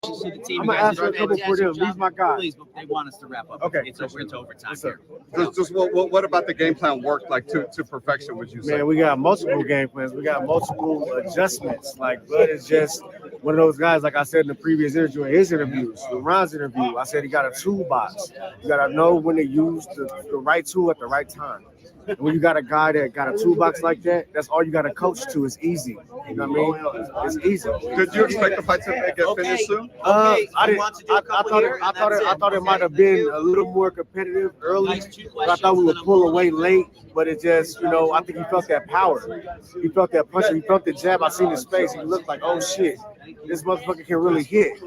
questions to the team. I'm gonna ask a couple for them. These my guys. Please, but they want us to wrap up. Okay. It's over. It's overtime. Yes, sir. Just what about the game plan worked like to perfection? Would you say? Man, we got multiple game plans. We got multiple adjustments. Like Bud is just one of those guys. Like I said in the previous interview, in his interviews, in Ron's interview, I said he got a toolbox. You gotta know when to use the right tool at the right time. And when you got a guy that got a toolbox like that, that's all you got to coach to. It's easy. You know what I mean? It's easy. Could you expect the fight to get finished soon? I thought it might have been a little more competitive early. But I thought we would pull away late, but it just, I think he felt that power. He felt that punch. He felt the jab. I seen his face. He looked like, oh shit, this motherfucker can really hit.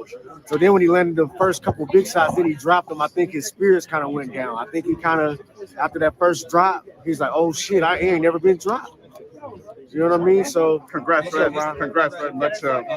So then when he landed the first couple big shots, then he dropped them. I think his spirits kind of went down. I think he kind of, after that first drop, he's like, oh shit, I ain't never been dropped. You know what I mean? So congrats, man. Congrats, man. Much deserved.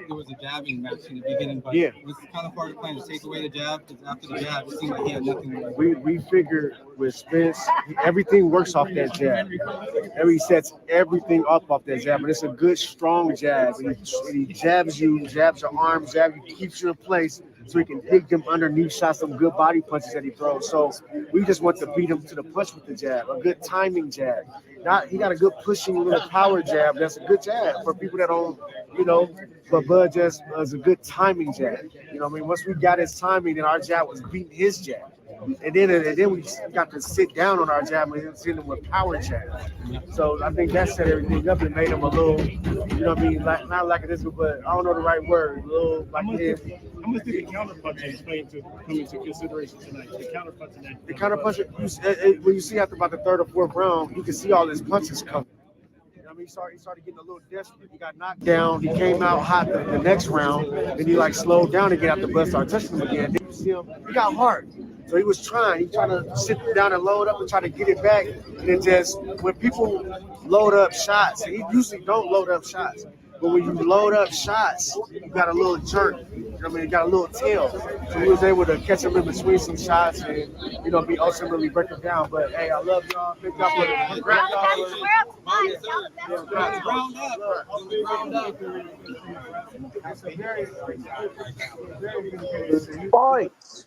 There was a jabbing match in the beginning, but it was kind of part of the plan to take away the jab. Because after the jab, it seemed like he had nothing. We figured with Spence, everything works off that jab. He sets everything up off that jab, and it's a good, strong jab. And he jabs you, jabs your arm, keeps you in place, so he can dig them underneath shots, some good body punches that he throws. So we just want to beat him to the punch with the jab, a good timing jab. He got a good pushing little power jab. That's a good jab for people that don't, but Bud just was a good timing jab. You know what I mean? Once we got his timing, then our jab was beating his jab. And then we got to sit down on our jab and hit him with power jab. So I think that set everything up and made him a little, not like this, but I don't know the right word. A little like this. How much did the counterpunch explain to come into consideration tonight? The counterpunch, when you see after about the third or fourth round, you can see all his punches coming. He started getting a little desperate. He got knocked down. He came out hot the next round, and he slowed down again after Bud started touching him again. Then you see him, he got hard. So he was trying to sit down and load up and try to get it back. And it just, when people load up shots, he usually don't load up shots. But when you load up shots, you got a little jerk. You got a little tail. So he was able to catch him in between some shots and, be ultimately break him down. But hey, I love y'all. Thank y'all for it. Points.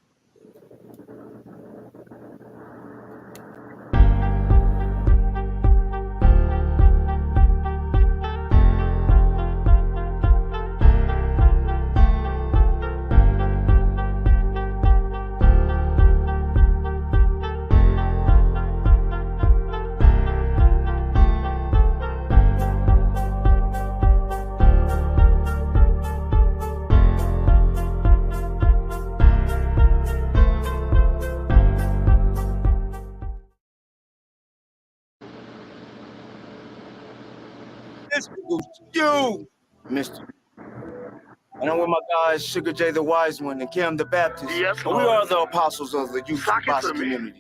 You, Mr. And I'm with my guys, Sugar J the Wise One and Cam the Baptist. Yes, and we are the apostles of the youth boxing community.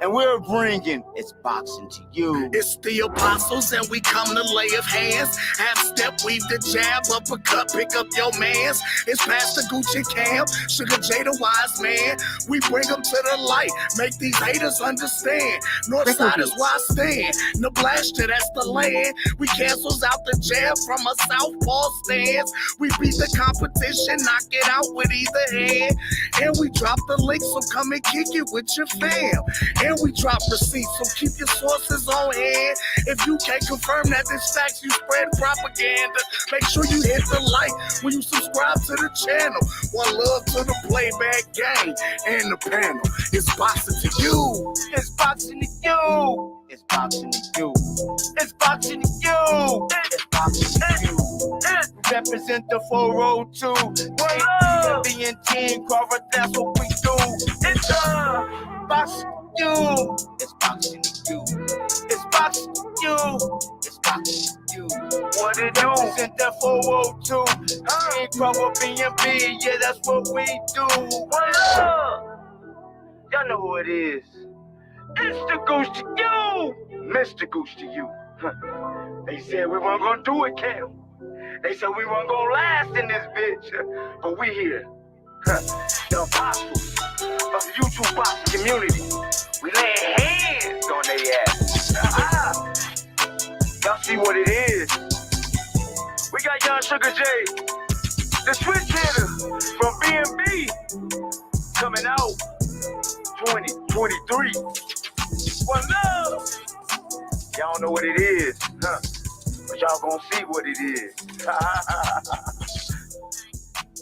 And we're bringing It's Boxing to You. It's the apostles and we come to lay of hands. Half step, weave the jab, uppercut, pick up your mans. It's Pastor Gucci Cam, Sugar J the Wise Man. We bring them to the light, make these haters understand. Northsiders, why stand? Nebraska, that's the land. We cancels out the jab from a southpaw stance. We beat the competition, knock it out with either hand. And we drop the link, so come and kick it with your fam. And we drop receipts, so keep your sources on hand. If you can't confirm that this facts, you spread propaganda. Make sure you hit the like when you subscribe to the channel. One love to the playback gang and the panel. It's boxing to you. It's boxing to you. It's boxing to you. It's boxing to you. It's boxing to you. Represent the 402. Being Team Crawford, that's what we do. It's boxing to you. It's boxing to you. It's boxing to you. It's boxing to you. What it do? Represent the 402. Team Crawford, B&B, yeah, that's what we do. What up? Y'all know who it is. It's the Goose to you. Mr. Goose to you. They said we weren't gonna do it, Cam. They said we weren't gonna last in this bitch, but we here. The apostles of the YouTube boxing community. We laying hands on their ass. Y'all see what it is. We got young Sugar J. The switch hitter from B&B coming out 2023. One love. Y'all know what it is, huh? But y'all gonna see what it is.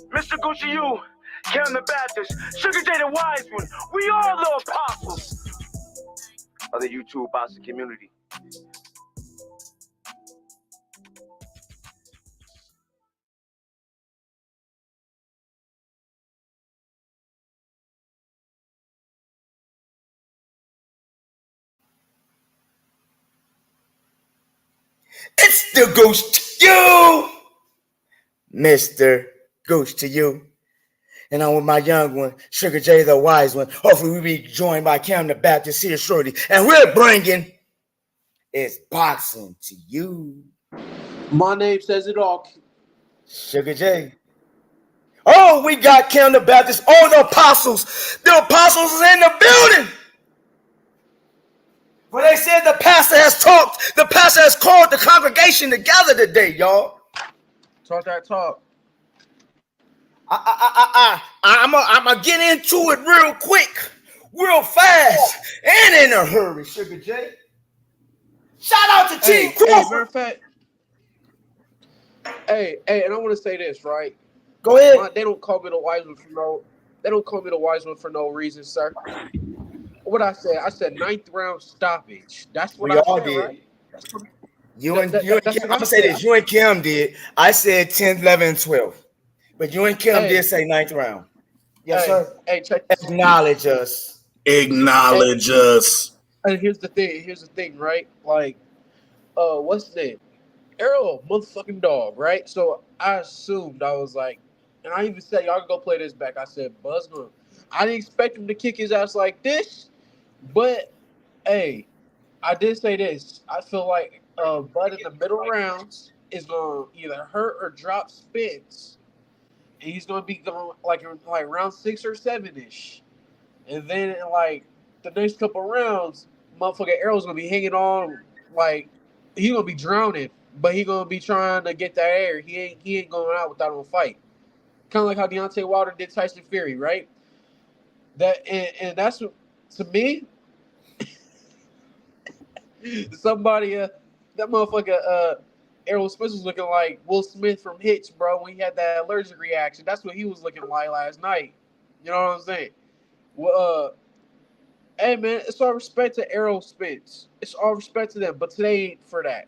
Mr. Gucci, you, Kevin the Baptist, Sugar J the Wise One, we all the apostles of the YouTube boxing community. It's the Goose to you, Mr. Goose to you. And I'm with my young one, Sugar J the Wise One. Hopefully we'll be joined by Cam the Baptist here shortly. And we're bringing It's Boxing to you. My name says it all. Sugar J. Oh, we got Cam the Baptist. Oh, the apostles. The apostles is in the building. When they said the pastor has talked, the pastor has called the congregation together today, y'all. Talk that talk. I'm gonna get into it real quick, real fast, and in a hurry, Sugar J. Shout out to Team Crawford. Matter of fact, and I want to say this, right? Go ahead. They don't call me the wise one for no. They don't call me the wise one for no reason, sir. What I said? I said 9th round stoppage. That's what We I all said, did. right? You and Kim, I'm gonna say this. You and Kim did. I said 10th, 11th, and 12th. But you and Kim did say 9th round. Yes, sir. Hey, check. Acknowledge us. Acknowledge us. And here's the thing, right? Like, what's his name? Errol, motherfucking dog, right? So I assumed, I was like, and I even said, y'all can go play this back. I said, Buzz going. I didn't expect him to kick his ass like this, but hey, I did say this. I feel like Bud in the middle rounds is gonna either hurt or drop Spence, and he's gonna be going like round 6 or 7-ish, and then in like the next couple rounds, motherfucking Errol's gonna be hanging on, like he's gonna be drowning, but he gonna be trying to get that air. He ain't going out without a fight. Kind of like how Deontay Wilder did Tyson Fury, right? That and that's what, to me. Somebody, that motherfucker, Errol Spence was looking like Will Smith from Hitch, bro, when he had that allergic reaction. That's what he was looking like last night. You know what I'm saying? Well, hey, man, it's all respect to Errol Spence. It's all respect to them, but today ain't for that.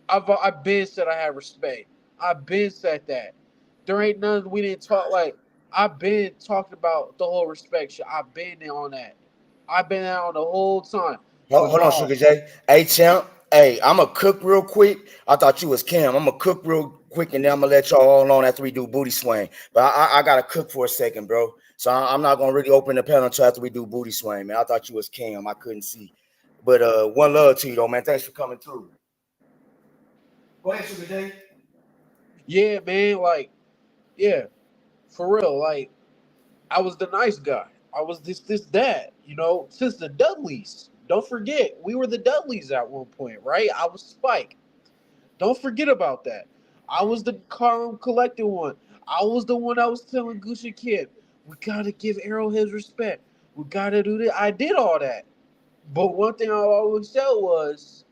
I've been said I had respect. I've been said that. There ain't nothing we didn't talk, like, I've been talking about the whole respect shit. I've been there on that. I've been there on the whole time. Hold on, Sugar J. Hey, champ. Hey, I'm going to cook real quick. I thought you was Cam. I'm going to cook real quick, and then I'm going to let y'all all on after we do booty swing. But I got to cook for a second, bro. So I'm not going to really open the panel until after we do booty swing, man. I thought you was Cam. I couldn't see. But one love to you, though, man. Thanks for coming through. Go ahead, Sugar J. Yeah, man. Like, yeah, for real. Like, I was the nice guy. I was this, that, you know, since the Dudleys. Don't forget, we were the Dudleys at one point, right? I was Spike. Don't forget about that. I was the calm, collected one. I was the one that was telling Gucci Kid, we got to give Errol his respect. We got to do this. I did all that. But one thing I always said was,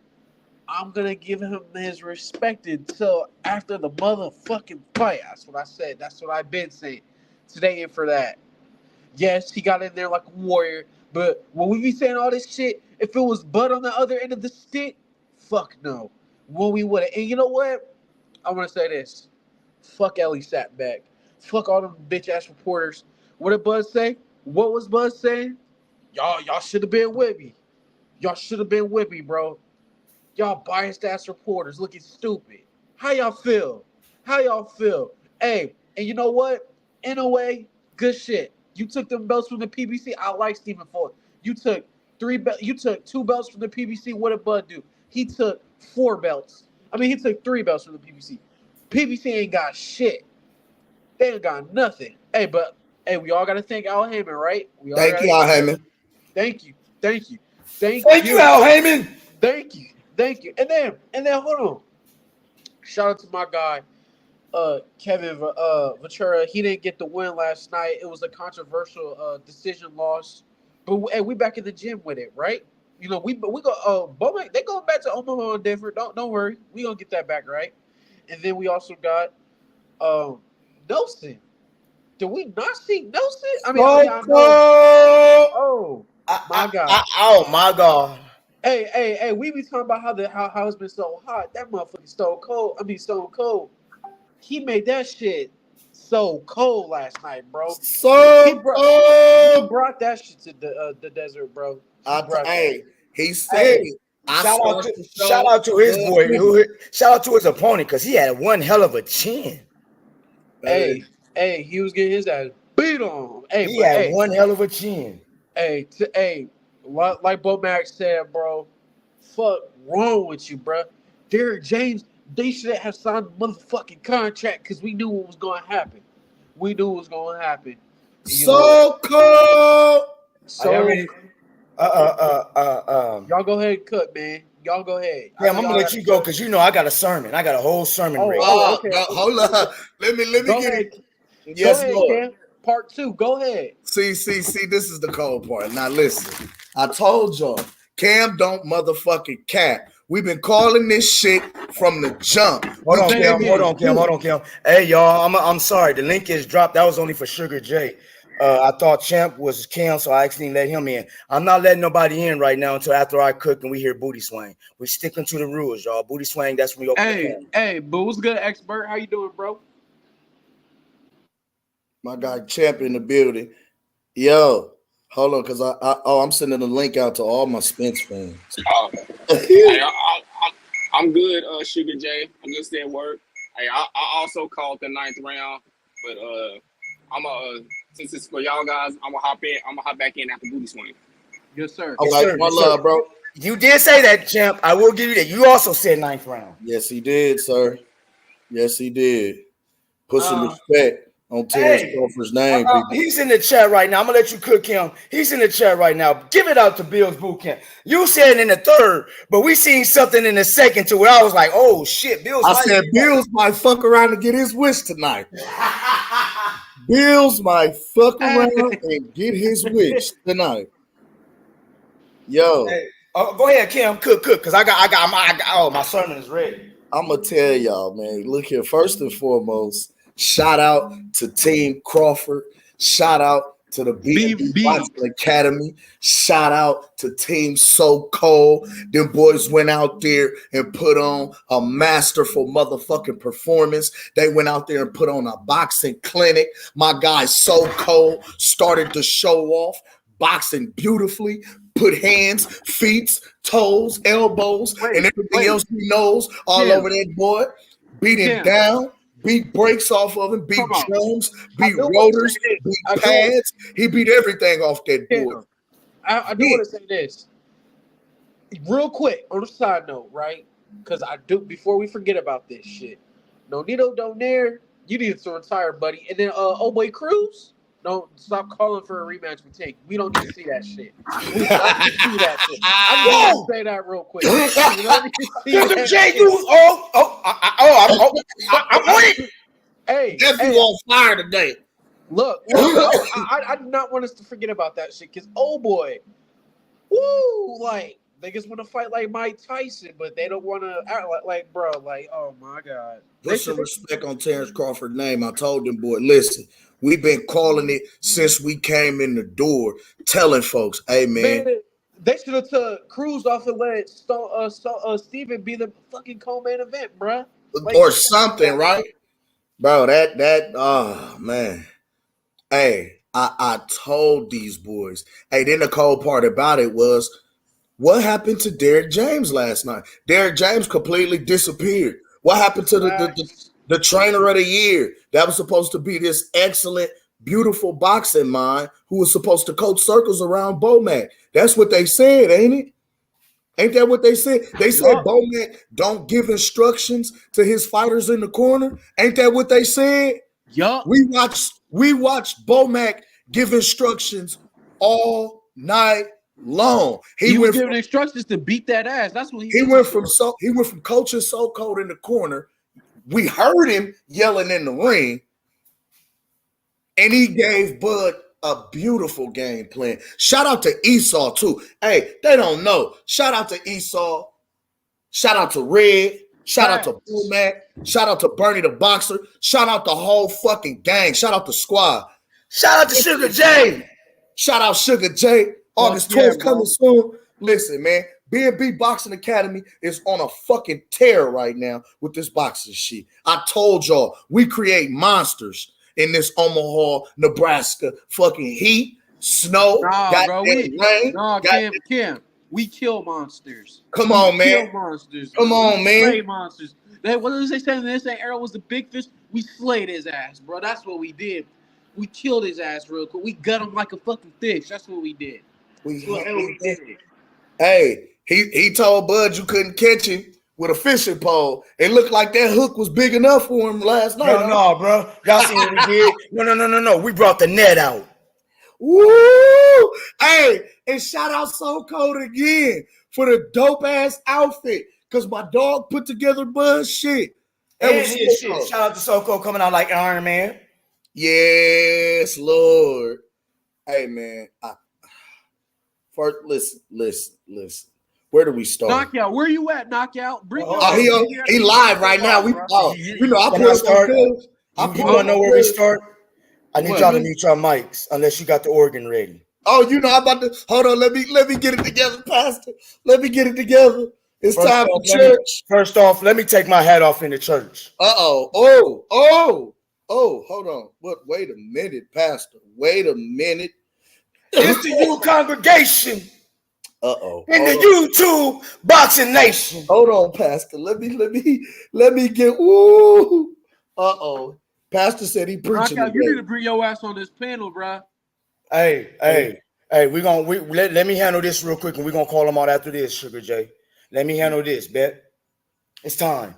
I'm going to give him his respect until after the motherfucking fight. That's what I said. That's what I've been saying. Today and for that. Yes, he got in there like a warrior. But when we be saying all this shit, if it was Bud on the other end of the stick, fuck no. When we would have. And you know what? I want to say this. Fuck Ellie sat back. Fuck all them bitch-ass reporters. What did Bud say? What was Bud saying? Y'all should have been with me. Y'all should have been with me, bro. Y'all biased-ass reporters looking stupid. How y'all feel? Hey, and you know what? In a way, good shit. You took them belts from the PBC. I like Stephen Ford. You took 2 belts from the PBC. What did Bud do? He took 4 belts. I mean, he took 3 belts from the PBC. PBC ain't got shit. They ain't got nothing. Hey, but we all gotta thank Al Heyman, right? Thank you, Al Heyman. Thank you, Al Heyman. Thank you. And then hold on. Shout out to my guy, Kevin Ventura, he didn't get the win last night. It was a controversial decision loss, but we back in the gym with it, right? You know, we go Bowman, they going back to Omaha and Denver. Don't worry, we gonna get that back right. And then we also got Nelson. Did we not see Nelson? I know. Oh my God! Oh my God! Hey! We be talking about how it's been so hot. That motherfucker Stone Cold. He made that shit so cold last night, bro. He brought that shit to the desert, bro. He said. Shout out to his boy. Shout out to his opponent because he had one hell of a chin. Hey, he was getting his ass beat on. He had one hell of a chin. Like Bo Max said, bro, fuck wrong with you, bro. Derrick James, they should have signed a motherfucking contract because we knew what was going to happen. So cold. Y'all go ahead and cut, man. Y'all go ahead. Yeah, I'm gonna let you go because you know I got a sermon. I got a whole sermon ready. Okay. Hold up. Let me Go get ahead. it. Yes, Lord. Cam. Part 2. Go ahead. See, this is the cold part. Now listen, I told y'all, Cam don't motherfucking cap. We've been calling this shit from the jump. Hold on, Cam. Hey, y'all, I'm sorry. The link is dropped. That was only for Sugar J. I thought Champ was Cam, so I actually let him in. I'm not letting nobody in right now until after I cook and we hear booty swing. We're sticking to the rules, y'all. Booty swing, that's when we open. Hey, Boo, what's good, expert? How you doing, bro? My guy Champ in the building. Yo, hold on, because I'm sending a link out to all my Spence fans. I'm good, Sugar J. I'm just at work. Hey, I also called the 9th round, but since it's for y'all guys, I'm gonna hop back in after booty swing. Yes, sir. All right, my love, bro. You did say that, Champ. I will give you that. You also said 9th round. Yes, he did, sir. Yes, he did. Put some respect on Terence Crawford's name, people. He's in the chat right now. I'm gonna let you cook him. He's in the chat right now. Give it out to Bill's Boot Camp. You said in the 3rd, but we seen something in the 2nd to where I was like, oh shit, Bill's. I said Bill's might fuck around and get his wish tonight. Bill's might fuck around and get his wish tonight. Yo. Hey, go ahead, Kim. Cook, because I got my sermon is ready. I'm gonna tell y'all, man. Look here, first and foremost, shout out to Team Crawford. Shout out to the Boxing Academy. Shout out to Team So Cold. Them boys went out there and put on a masterful motherfucking performance. They went out there and put on a boxing clinic. My guy So Cold started to show off boxing beautifully. Put hands, feet, toes, elbows, and everything else he knows all over that boy. Beat him down. Beat breaks off of him, beat drums, beat rotors, beat pads. He beat everything off that board. I do want to say this real quick on a side note, right? Because I do, before we forget about this shit. Nonito Donaire, you need to retire, buddy. And then boy Cruz, don't stop calling for a rematch with Tank. We don't need to see that shit. We don't need to see that shit. I'm going to say that real quick. We don't need to see that shit. I'm on it. Hey, definitely on fire today. Look, I do not want us to forget about that shit because boy, woo, like niggas want to fight like Mike Tyson, but they don't want to act like bro, like oh my god. Put some respect on Terence Crawford's name. I told them, boy, listen, we've been calling it since we came in the door, telling folks, hey man. They should have took Cruz off and let Steven be the fucking co-main event, bro. Like, or something, right? Bro, that oh man. Hey, I told these boys. Hey, then the cold part about it was what happened to Derrick James last night? Derrick James completely disappeared. What happened to the trainer of the year that was supposed to be this excellent, beautiful boxing mind who was supposed to coach circles around Bomac? That's what they said, ain't it? Ain't that what they said? They said Bomac don't give instructions to his fighters in the corner. Ain't that what they said? Yup. We watched Bomac give instructions all night long. He was giving instructions to beat that ass. That's what he went from. He went from coaching So Cold in the corner, We heard him yelling in the ring, and he gave Bud a beautiful game plan. Shout out to Esau, too. Hey, they don't know. Shout out to Esau. Shout out to Red. Shout out to Bull Mac. Shout out to Bernie the Boxer. Shout out the whole fucking gang. Shout out the squad. Shout out to Sugar J. Shout out Sugar J. August 12th coming soon. Listen, man. B&B Boxing Academy is on a fucking tear right now with this boxing shit. I told y'all, we create monsters in this Omaha, Nebraska fucking heat, snow, Kim. We kill monsters. Come on, man. Kill monsters. Come on, man. Slay monsters. What did they say? They say Errol was the big fish. We slayed his ass, bro. That's what we did. We killed his ass real quick. We gut him like a fucking fish. That's what we did. Hey, he told Bud you couldn't catch him with a fishing pole. It looked like that hook was big enough for him last night. No, bro. Y'all seen what we did? No. We brought the net out. Woo! Hey, and shout out So Cold again for the dope ass outfit. Cause my dog put together Bud's shit. Shit. Shout out to So Cold coming out like Iron Man. Yes, Lord. Hey man, first listen. Where do we start? Knockout, where you at? Knockout, bring he live right now. I put you wanna know where we start? I need y'all to mute your mics unless you got the organ ready. Oh, I'm about to hold on. Let me get it together, Pastor. Let me get it together. It's time for church. First off, let me take my hat off in the church. Oh, hold on. Wait a minute, Pastor. Wait a minute. It's the you congregation. In the YouTube Boxing Nation. Hold on, Pastor. Let me get Pastor said he preaching. You need to bring your ass on this panel, bro. Hey, let me handle this real quick, and we're gonna call them out after this, Sugar J. Let me handle this, bet. It's time.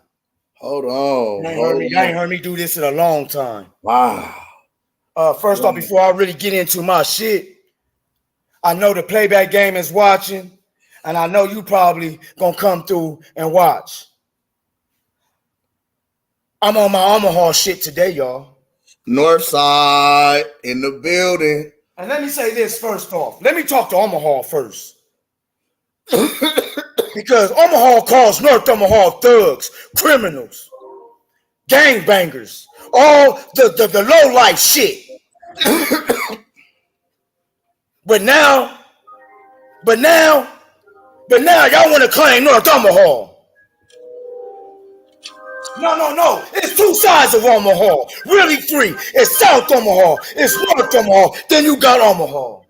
Hold on. You ain't heard me do this in a long time. Wow. First off, before I really get into my shit, I know the playback game is watching, and I know you probably gonna come through and watch. I'm on my Omaha shit today, y'all. North side in the building. And let me say this first off. Let me talk to Omaha first. Because Omaha calls North Omaha thugs, criminals, gangbangers, all the low-life shit. But now, y'all want to claim North Omaha. No. It's two sides of Omaha. Really three. It's South Omaha. It's North Omaha. Then you got Omaha.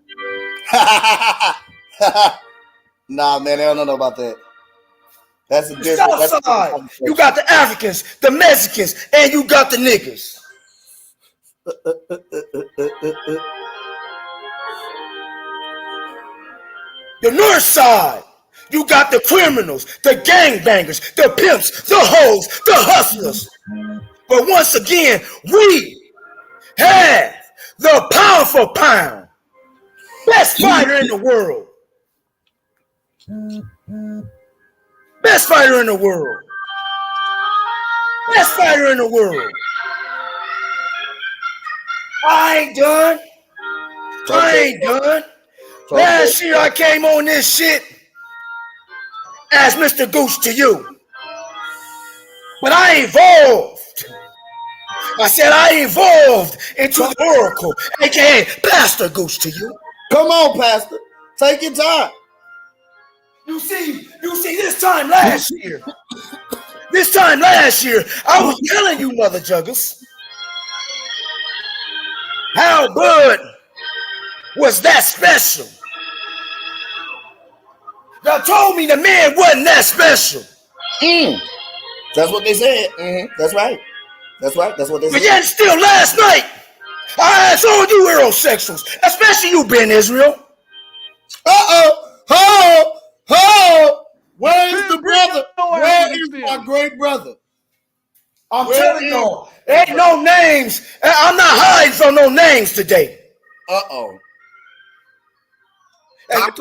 Nah, man, I don't know about that. That's a different. South side. You got the Africans, the Mexicans, and you got the niggas. The North side. You got the criminals, the gangbangers, the pimps, the hoes, the hustlers. But once again, we have the pound for pound best fighter in the world. Best fighter in the world. Best fighter in the world. I ain't done. Last year I came on this shit as Mr. Goose to you. But I evolved. I said I evolved into the Oracle, aka Pastor Goose to you. Come on, Pastor. Take your time. You see, this time last year, I was telling you, mother juggers, how Bud was that special. Y'all told me the man wasn't that special. That's what they said. That's right. That's what they said. But yet still last night, I asked all you Eurosexuals, especially you, Ben Israel. Where is the brother? Where is my great brother? I'm telling y'all, ain't no names. I'm not hiding from no names today. And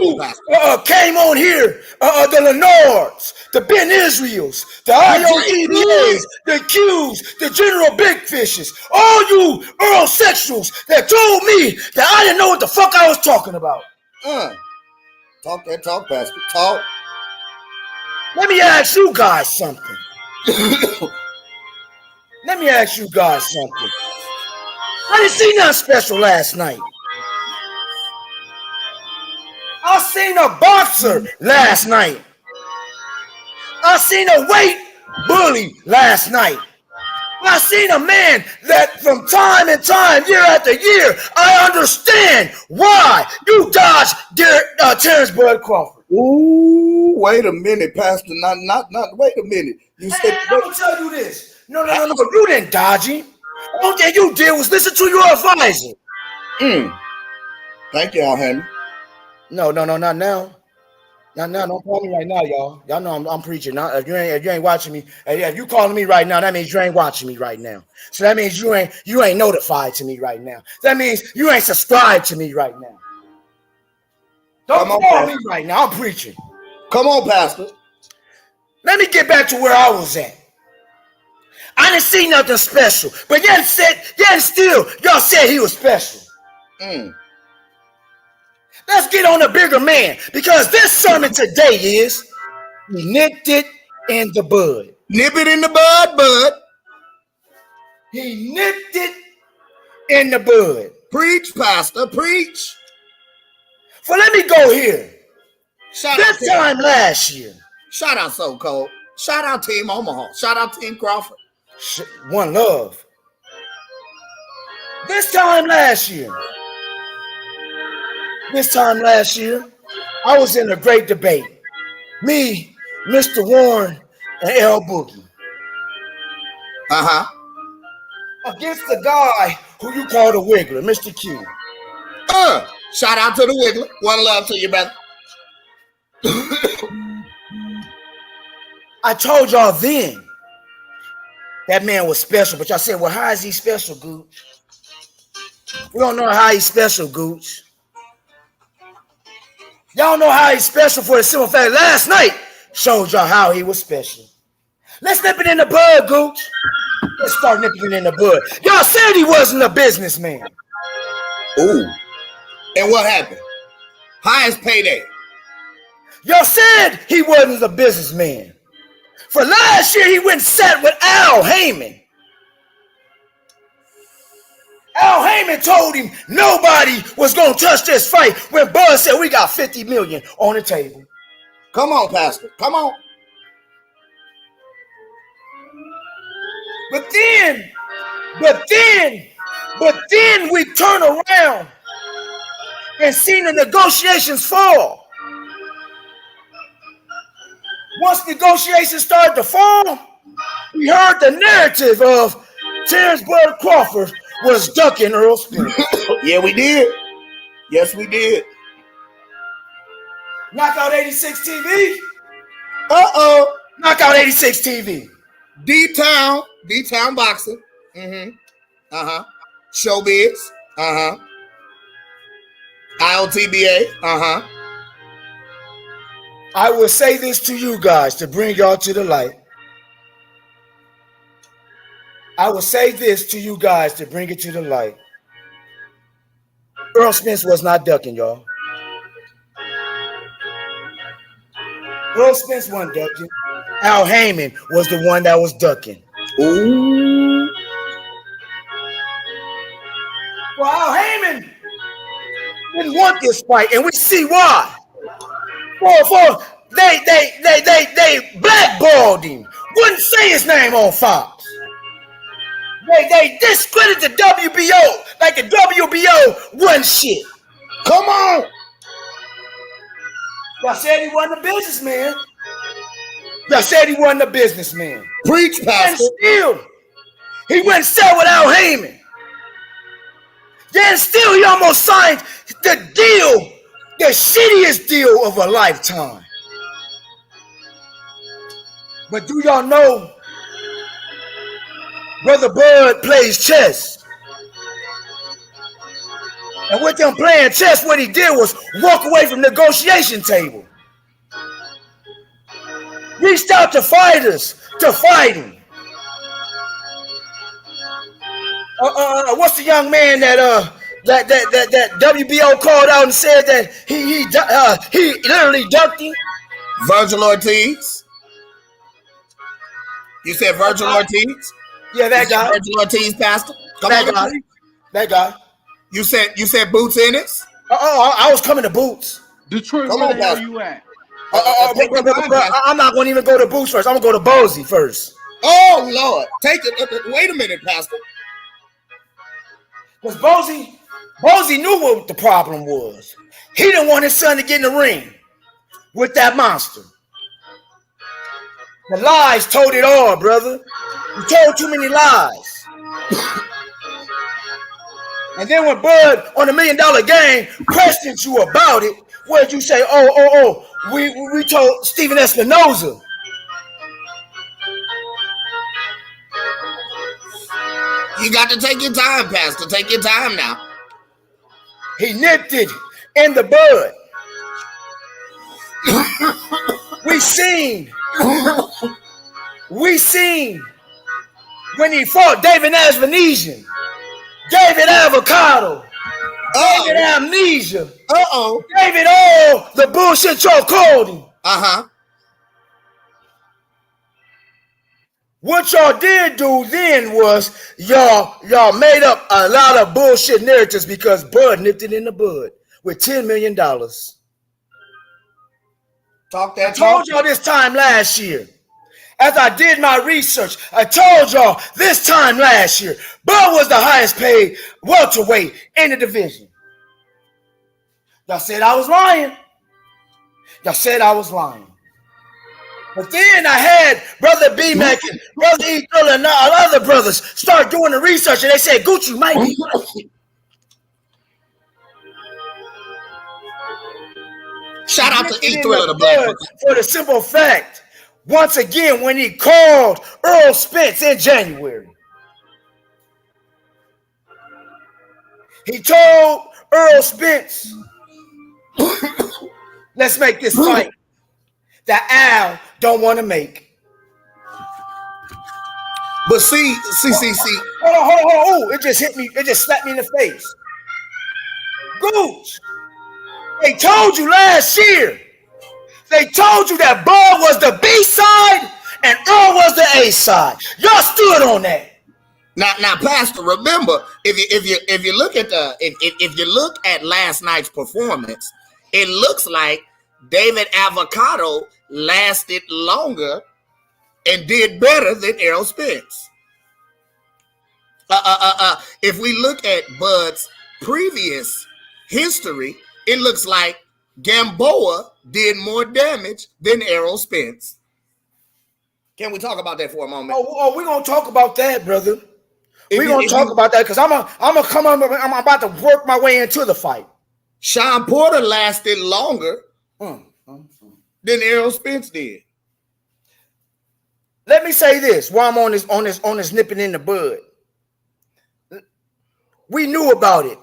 came on here, the Lenards, the Ben Israels, the IODBAs, the Qs, the General Big Fishes, all you Earl sexuals that told me that I didn't know what the fuck I was talking about. Talk that talk, Pastor. Talk. Let me ask you guys something. Let me ask you guys something. I didn't see nothing special last night. I seen a boxer last night. I seen a weight bully last night. I seen a man that from time and time, year after year, I understand why you dodged Terence Bud Crawford. Ooh, wait a minute, Pastor. Not. Wait a minute. You said. I'm gonna tell you this. No. You didn't dodge him. All that you did was listen to your advisor. Thank y'all, Henry. No, not now. Not now. Don't call me right now, y'all. Y'all know I'm preaching. Now, if you ain't watching me, if you calling me right now, that means you ain't watching me right now. So that means you ain't notified to me right now. That means you ain't subscribed to me right now. Don't call me right now. I'm preaching. Come on, Pastor. Let me get back to where I was at. I didn't see nothing special, but yet still, y'all said he was special. Let's get on the bigger man, because this sermon today is he nipped it in the bud. Nip it in the bud. He nipped it in the bud. Preach, Pastor, preach. So let me go here. This time last year. Shout out So Cold. Shout out Team Omaha. Shout out Team Crawford. One love. This time last year, I was in a great debate. Me, Mr. Warren, and L. Boogie. Against the guy who you call the Wiggler, Mr. Q. Shout out to the Wiggler. One love to you, brother. I told y'all then that man was special, but y'all said, well, how is he special, Gooch? We don't know how he's special, Gooch. Y'all know how he's special for the simple fact last night showed y'all how he was special. Let's nip it in the bud, Gooch. Let's start nipping it in the bud. Y'all said he wasn't a businessman. Ooh. And what happened? Highest payday. Y'all said he wasn't a businessman. For last year, he went and sat with Al Heyman. Al Heyman told him nobody was going to touch this fight when Bud said we got $50 million on the table. Come on, Pastor. Come on. But then we turn around and seen the negotiations fall. Once negotiations started to fall, we heard the narrative of Terence Bud Crawford was ducking Earl Spence. Yeah, we did. Yes, we did. Knockout 86 TV. Uh-oh. Knockout 86 TV. D-Town boxing. Showbiz. IOTBA. I will say this to you guys to bring y'all to the light. Earl Spence was not ducking, y'all. Earl Spence wasn't ducking. Al Heyman was the one that was ducking. Ooh. Well, Al Heyman didn't want this fight, and we see why. They blackballed him. Wouldn't say his name on Fox. They discredited the WBO like the WBO wasn't shit. Come on. Y'all said he wasn't a businessman. Preach, Pastor. And still, he went and sat with Al Heyman. Then still, he almost signed the deal, the shittiest deal of a lifetime. But do y'all know Brother Bud plays chess? And with them playing chess, what he did was walk away from the negotiation table. reached out to fighters to fight him. What's the young man that WBO called out and said that he literally ducked him? Virgil Ortiz. You said Virgil Ortiz? Yeah, that guy. Virgil Ortiz, Pastor. That guy. You said Boots Ennis? I was coming to Boots. Detroit, Come where on, the hell Pastor. you at? I'm not going to even go to Boots first. I'm going to go to Bozy first. Oh, Lord. Take it. Wait a minute, Pastor. Because Bozy knew what the problem was. He didn't want his son to get in the ring with that monster. The lies told it all, brother. You told too many lies. And then when Bud on $1 Million Game questioned you about it, what did you say? We told Steven Espinoza. You got to take your time, Pastor. Take your time now. He nipped it in the bud. We seen when he fought David Asvanesian, David Avocado, David Amnesia, David all the bullshit y'all called him. What y'all did do then was y'all made up a lot of bullshit narratives because Bud nipped it in the bud with $10 million. I told y'all this time last year. As I did my research, I told y'all this time last year, Bud was the highest paid welterweight in the division. Y'all said I was lying. But then I had Brother B-Mac and Brother E. Thriller and all other brothers start doing the research, and they said, Gucci might be. Shout out to E. Thriller, the Black for the simple fact, once again, when he called Errol Spence in January, he told Errol Spence, let's make this fight that Al don't want to make. But see. Hold on. It just hit me. It just slapped me in the face. Gooch. They told you last year. They told you that Bud was the B side and Earl was the A side. Y'all stood on that. Now, Pastor, remember, if you look at last night's performance, it looks like David Avocado lasted longer and did better than Errol Spence. If we look at Bud's previous history, it looks like Gamboa did more damage than Errol Spence. Can we talk about that for a moment? We're gonna talk about that, brother. We're gonna talk about that because I'm about to work my way into the fight. Sean Porter lasted longer than Errol Spence did. Let me say this while I'm on this nipping in the bud. We knew about it.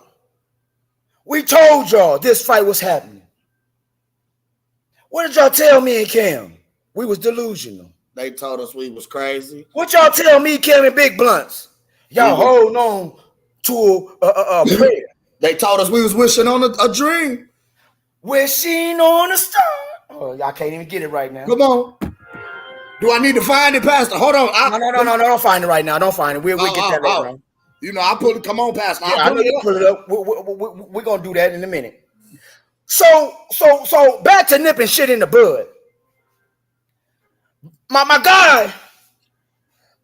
We told y'all this fight was happening. What did y'all tell me and Cam? We was delusional. They told us we was crazy. What y'all tell me, Cam and Big Blunts? Y'all hold on to a prayer. They told us we was wishing on a dream. Wishing on a star. Oh, y'all can't even get it right now. Come on. Do I need to find it, Pastor? Hold on. No, don't find it right now. Don't find it. We'll get that later on. You know, I put it. Come on, Pastor. Yeah, I know you put it up. We're gonna do that in a minute. So back to nipping shit in the bud. My guy.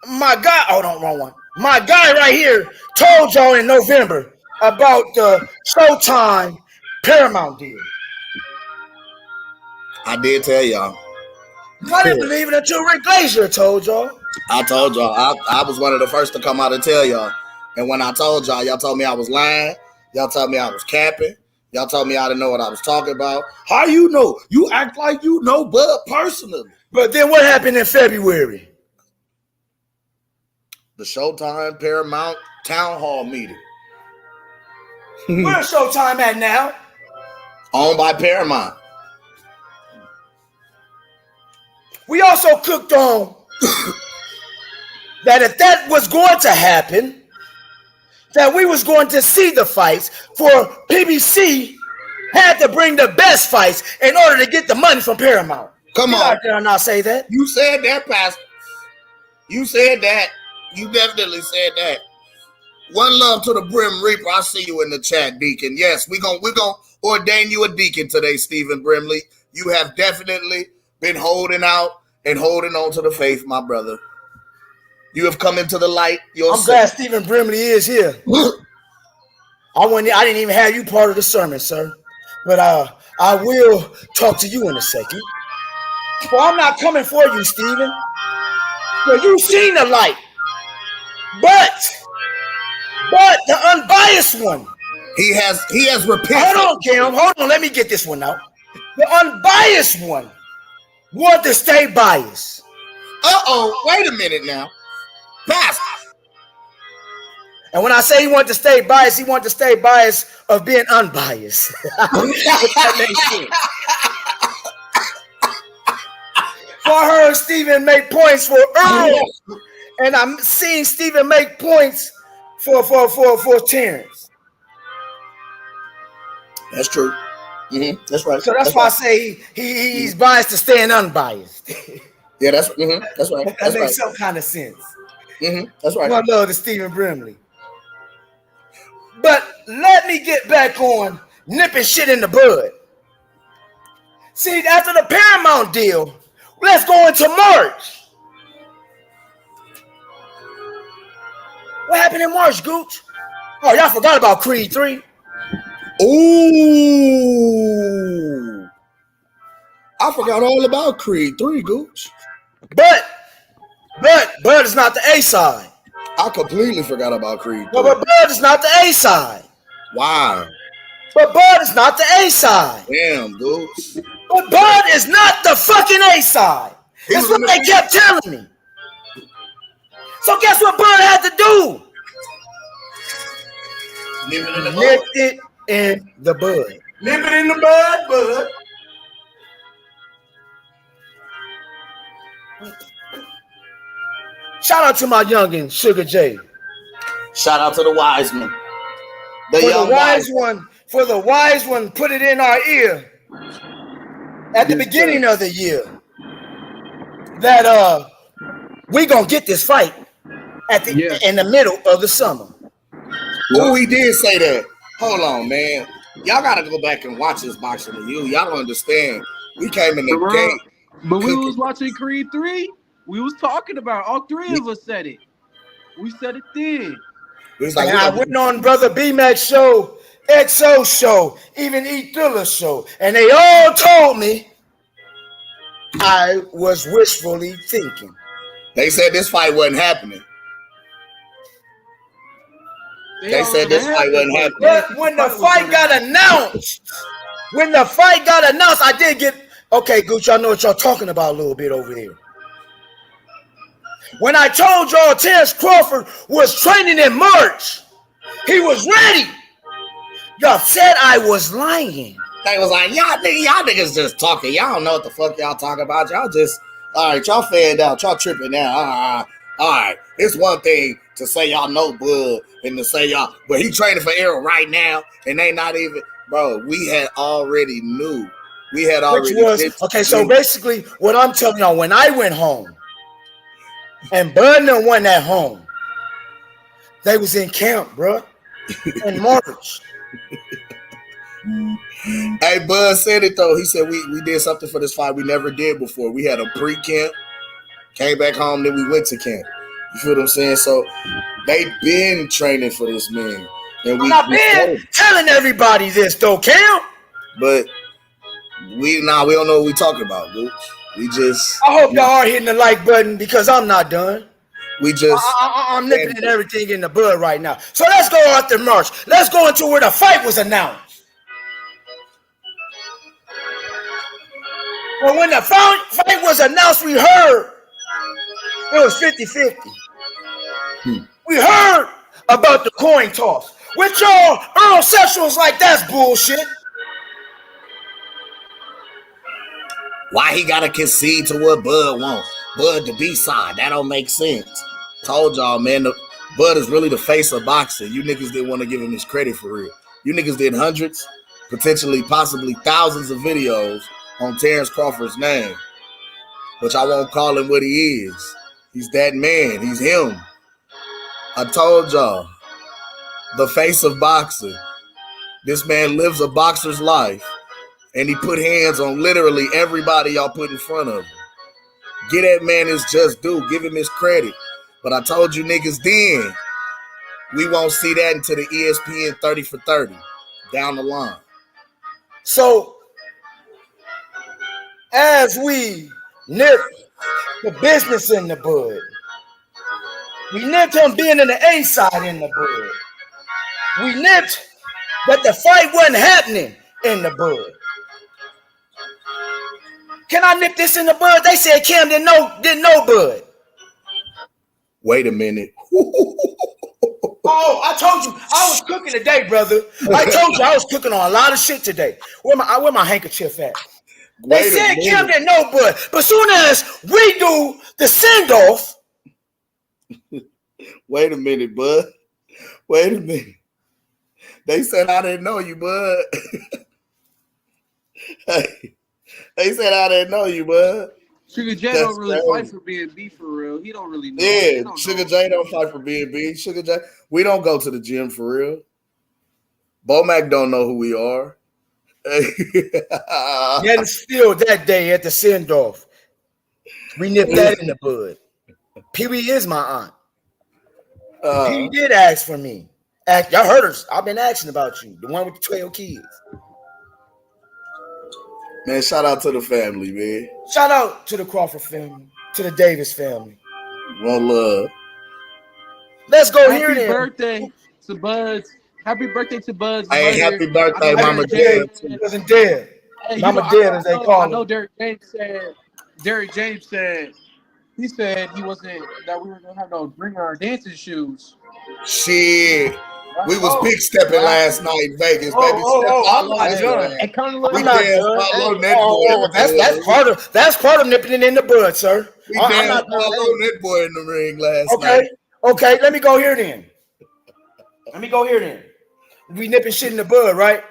Hold on, wrong one. My guy right here told y'all in November about the Showtime Paramount deal. I did tell y'all. I didn't believe it until Rick Glazier told y'all. I told y'all. I was one of the first to come out and tell y'all. And when I told y'all, y'all told me I was lying. Y'all told me I was capping. Y'all told me I didn't know what I was talking about. How you know? You act like you know Bud personally. But then what happened in February? The Showtime Paramount Town Hall meeting. Where's Showtime at now? Owned by Paramount. we also cooked on that if that was going to happen, that we was going to see the fights, for PBC had to bring the best fights in order to get the money from Paramount. Come on. Did I not say that? You said that, Pastor. You said that. You definitely said that. One love to the Brim Reaper. I see you in the chat, Deacon. Yes, we're gonna ordain you a deacon today, Stephen Brimley. You have definitely been holding out and holding on to the faith, my brother. You have come into the light yourself. I'm glad Stephen Brimley is here. I didn't even have you part of the sermon, sir. But I will talk to you in a second. Well, I'm not coming for you, Stephen. Well, you've seen the light. But the unbiased one. He has repented. Hold on, Cam. Hold on. Let me get this one out. The unbiased one want to stay biased. Wait a minute now. Pastor. And when I say he wanted to stay biased, he wanted to stay biased of being unbiased. If that makes sense. So I heard Stephen make points for Errol, and I'm seeing Stephen make points for Terence. That's true. Mm-hmm. That's right. So that's why I say he's biased to staying unbiased. Yeah, that's right. That makes some kind of sense. Mm-hmm. That's right. One love to Stephen Brimley. But let me get back on nipping shit in the bud. See, after the Paramount deal, let's go into March. What happened in March, Gooch? Oh, y'all forgot about Creed 3? Ooh. I forgot all about Creed 3, Gooch. But is not the A-side. I completely forgot about Creed 3. But Bud is not the A-side. Wow. But Bud is not the A-side. Damn, Gooch. But Bud is not the fucking A-side. That's what they kept telling me. So guess what Bud had to do? Nip it in the bud. Nip it in the bud. Nip it in the bud, bud. Shout out to my youngin, Sugar J. Shout out to the wise man. For the wise one, put it in our ear at the beginning of the year that we gonna get this fight in the middle of the summer. Oh, he did say that. Hold on, man. Y'all gotta go back and watch this boxing with you. Y'all don't understand. We came in the game. But we was watching Creed 3. We was talking about all three of us said it. We said it then. Like, and I went on Brother B-Mac's show, XO show, even E Thriller's show, and they all told me I was wishfully thinking. They said this fight wasn't happening. They said this fight wasn't happening. But when the fight got announced, I did get, okay, Gooch, I know what y'all talking about a little bit over there. When I told y'all Terence Crawford was training in March, he was ready. Y'all said I was lying. They was like, y'all niggas just talking. Y'all don't know what the fuck y'all talking about. Y'all just, all right, y'all fanned out. Y'all tripping now. All right. It's one thing to say y'all know Bud and to say y'all, but he training for Errol right now and they not even, bro, we had already knew. We had already. Okay, so basically what I'm telling y'all, when I went home, and Bud done won at home, they was in camp, bro, in March. Hey, Bud said it though. He said we did something for this fight we never did before. We had a pre-camp, came back home, then we went to camp. You feel what I'm saying? So they been training for this man, and I've been telling everybody this though, Cam. But we don't know what we talking about, dude. We just. I hope y'all are hitting the like button because I'm not done. We just. I'm nipping everything in the bud right now. So let's go after March. Let's go into where the fight was announced. Well, when the fight was announced, we heard it was 50-50. We heard about the coin toss. With y'all Eurosexuals like that's bullshit. Why he gotta concede to what Bud wants? Bud the B-side. That don't make sense. Told y'all, man, Bud is really the face of boxing. You niggas didn't want to give him his credit for real. You niggas did hundreds, potentially, possibly thousands of videos on Terence Crawford's name. Which I won't call him what he is. He's that man. He's him. I told y'all. The face of boxing. This man lives a boxer's life. And he put hands on literally everybody y'all put in front of him. Get that man his just due. Give him his credit. But I told you niggas then, we won't see that until the ESPN 30 for 30 down the line. So, as we nip the business in the bud, we nipped him being in the A side in the bud. We nipped that the fight wasn't happening in the bud. Can I nip this in the bud? They said Cam didn't know Bud. Wait a minute. Oh, I told you I was cooking today, brother. I told you I was cooking on a lot of shit today. Where my handkerchief at? They said Cam didn't know Bud, but soon as we do the send off. Wait a minute, Bud. Wait a minute. They said I didn't know you, Bud. Hey. They said I didn't know you, bud. Sugar J don't really fight for B&B for real. He don't really know. Yeah, Sugar J don't fight for B&B. Sugar J, we don't go to the gym for real. Bomac don't know who we are. Yet still that day at the send-off, we nipped that in the bud. Pee-wee is my aunt. He did ask for me. Y'all heard her. I've been asking about you. The one with the 12 kids. Man, shout out to the family, man. Shout out to the Crawford family, to the Davis family. One love. Let's go happy here then. Happy birthday to Buds. Happy birthday to Buds. Hey, happy birthday, Mama Dead. Wasn't dead. Hey, Mama Dead, as they call I know Derek James said, he said he wasn't, that we were going to have no bring our dancing shoes. Shit. We was big stepping last night in Vegas, baby. I'm not done. We danced Follow Netboy. That's part of nipping it in the bud, sir. We danced Follow Netboy in the ring last night. Okay, let me go here then. We nipping shit in the bud, right?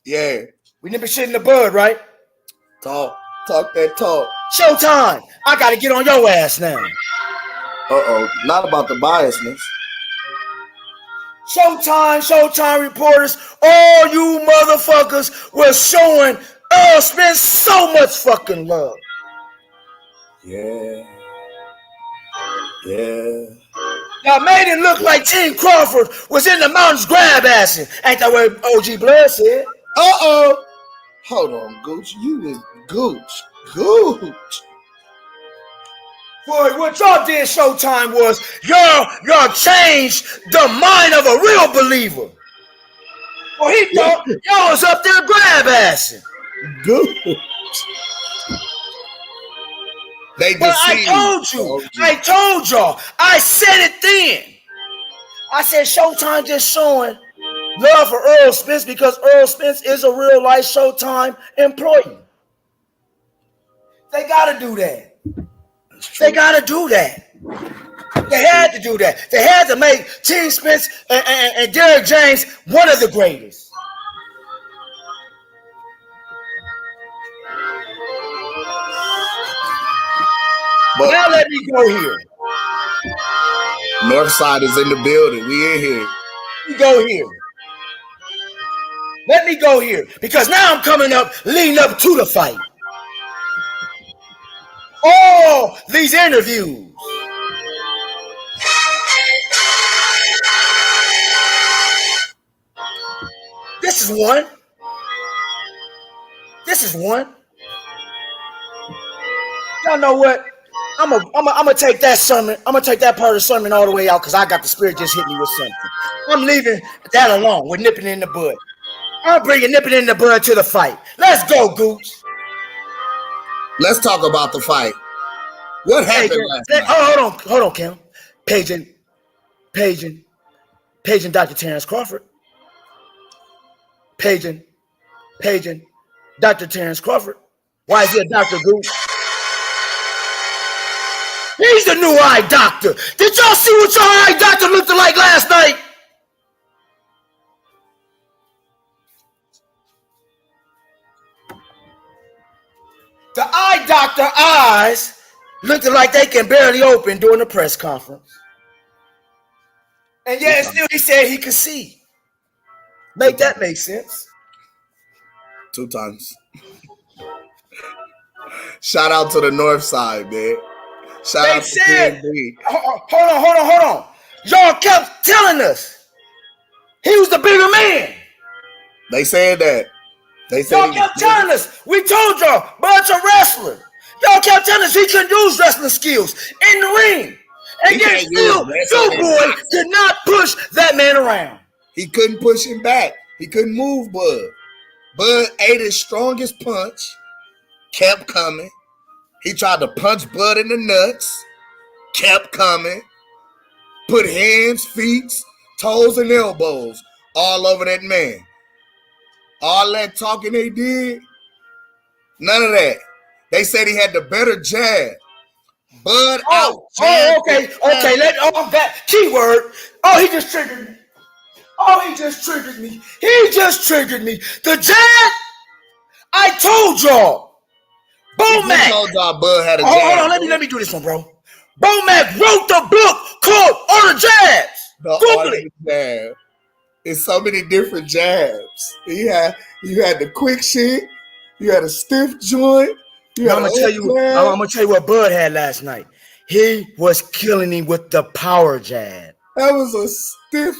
Yeah. We nipping shit in the bud, right? Talk that talk. Showtime. I gotta get on your ass now. Not about the biasness. Showtime reporters, all you motherfuckers were showing Errol Spence so much fucking love. Yeah. Y'all made it look like Team Crawford was in the mountains grab assing. Ain't that what OG Blood said? Hold on, Gooch. You was Gooch. Boy, what y'all did Showtime was y'all changed the mind of a real believer. Well, he thought y'all was up there grab assing. Good. But I told y'all. I said it then. I said Showtime just showing love for Errol Spence because Errol Spence is a real life Showtime employee. They gotta do that. They had to do that. They had to make Team Spence and Derek James one of the greatest. But now let me go here. Northside is in the building. We in here. Let me go here because now I'm coming up, leading up to the fight. All these interviews. This is one. Y'all know what? I'm gonna take that sermon. I'm gonna take that part of the sermon all the way out because I got the spirit just hit me with something. I'm leaving that alone with nipping in the bud. I'm bringing nipping in the bud to the fight. Let's go, Gooch. Let's talk about the fight. What happened last night? Hold on, Cam. Paging Dr. Terence Crawford. Paging Dr. Terence Crawford. Why is he a doctor, Goop? He's the new eye doctor. Did y'all see what your eye doctor looked like last night? The eye doctor eyes looked like they can barely open during the press conference. And yet still he said he could see. Make that make sense? 2 times. Shout out to the North Side, man. Shout They out to said, PNB. hold on. Y'all kept telling us he was the bigger man. They said that. They said Y'all kept telling us. We told y'all, Bud's a wrestler. Y'all kept telling us he couldn't use wrestling skills in the ring. And yet still, your boy could not push that man around. He couldn't push him back. He couldn't move Bud. Bud ate his strongest punch, kept coming. He tried to punch Bud in the nuts, kept coming. Put hands, feet, toes, and elbows all over that man. All that talking they did, none of that. They said he had the better jab. Bud out. Okay. That keyword. He just triggered me. He just triggered me. The jab. I told y'all. Bo-Mac. told y'all Bud had a jab. Hold on. Let me do this one, bro. Bo-Mac wrote the book called On the Jabs. Google it. Jab. It's so many different jabs. You had the quick shit. You had a stiff joint. I'm gonna tell you what Bud had last night. He was killing him with the power jab. That was a stiff.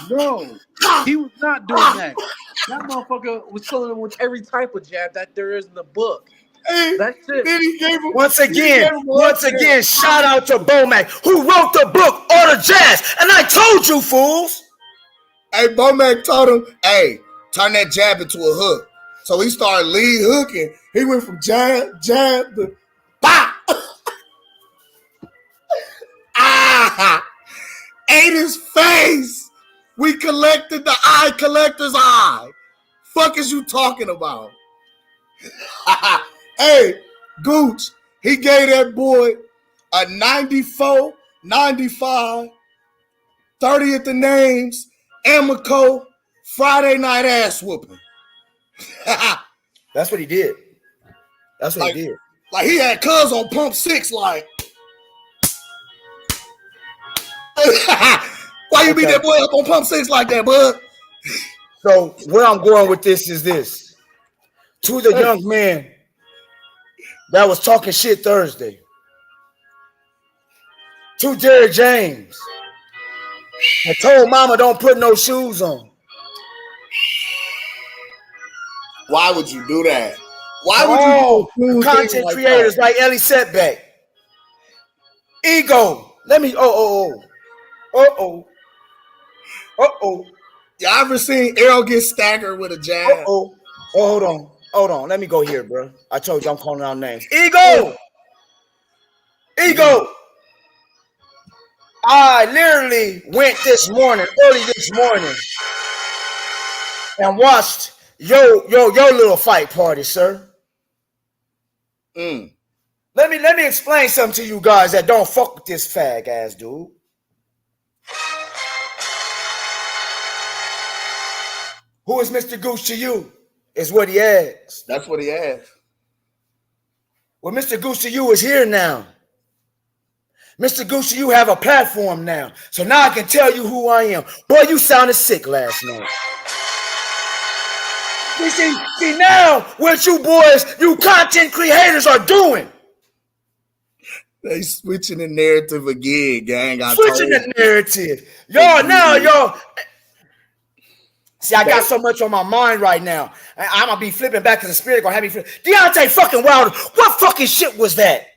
No, he was not doing that. That motherfucker was killing him with every type of jab that there is in the book. Hey, that's it. Then he gave him, once again, shout out to Bo-Mac, who wrote the book On the Jabs. And I told you, fools. Hey, Bo-Mac told him, hey, turn that jab into a hook. So he started lead hooking. He went from jab to bop. Ate his face. We collected the eye collector's eye. Fuck is you talking about? Hey, Gooch, he gave that boy a 94, 95, 30 at the names, Amico, Friday night ass whooping. That's what he did. That's what he did. Like he had Cuz on pump 6, like. Why you beat that boy up on pump 6 like that, bud? So where I'm going with this is this. To the young man that was talking shit Thursday. To Derrick James. I told mama don't put no shoes on. Why would you do that? Why would you do content like creators that? like Ellie Setback? Ego. Let me Y'all ever seen Errol get staggered with a jab? Hold on. Let me go here, bro. I told you I'm calling out names. Ego. I literally went early this morning, and watched your little fight party, sir. Let me explain something to you guys that don't fuck with this fag ass dude. Who is Mr. Goose to you? Is what he asked. That's what he asked. Well, Mr. Goose to you is here now. Mr. Goose, you have a platform now. So now I can tell you who I am. Boy, you sounded sick last night. See now what you boys, you content creators are doing. They switching the narrative again, gang. Switching the narrative. Y'all. See, I got so much on my mind right now. I'm going to be flipping back to the spirit. Going to have me flip. Deontay fucking Wilder. What fucking shit was that?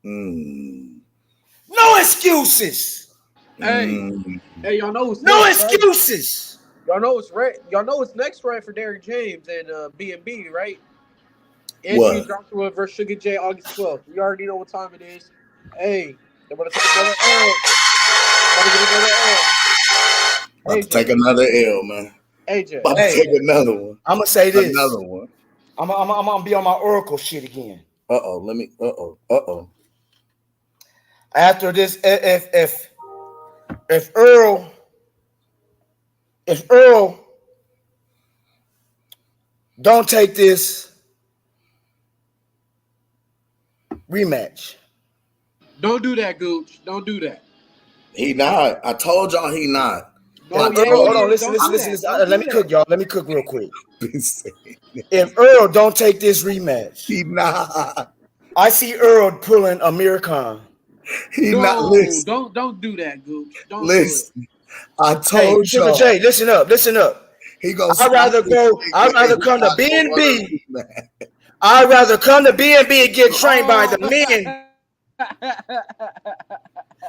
No excuses. Hey, y'all know what's no next, excuses. Right? Y'all know what's right. Y'all know what's next, right, for Derrick James and B&B, right? Anthony Joshua versus Sugar J, August 12th. We already know what time it is. Hey, they're about to take another L. About to take another L, man. AJ. About to take another one. I'm gonna say this. Another one. I'm gonna be on my Oracle shit again. After this, if Errol don't take this rematch. Don't do that, Gooch. Don't do that. He not. I told y'all he not. No, Hold on, listen. Let me cook, y'all. Let me cook real quick. If Earl don't take this rematch, he not. I see Earl pulling Amir Khan. Don't do that, Gooch. Don't listen. do it. I told y'all. Jay, listen up. He goes. I'd rather come to B&B. I'd rather come to B&B and get trained by the men.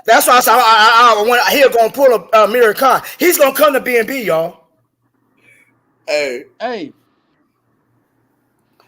That's why I said I want. He'll gonna pull Amir Khan. He's gonna come to B&B, y'all. Hey.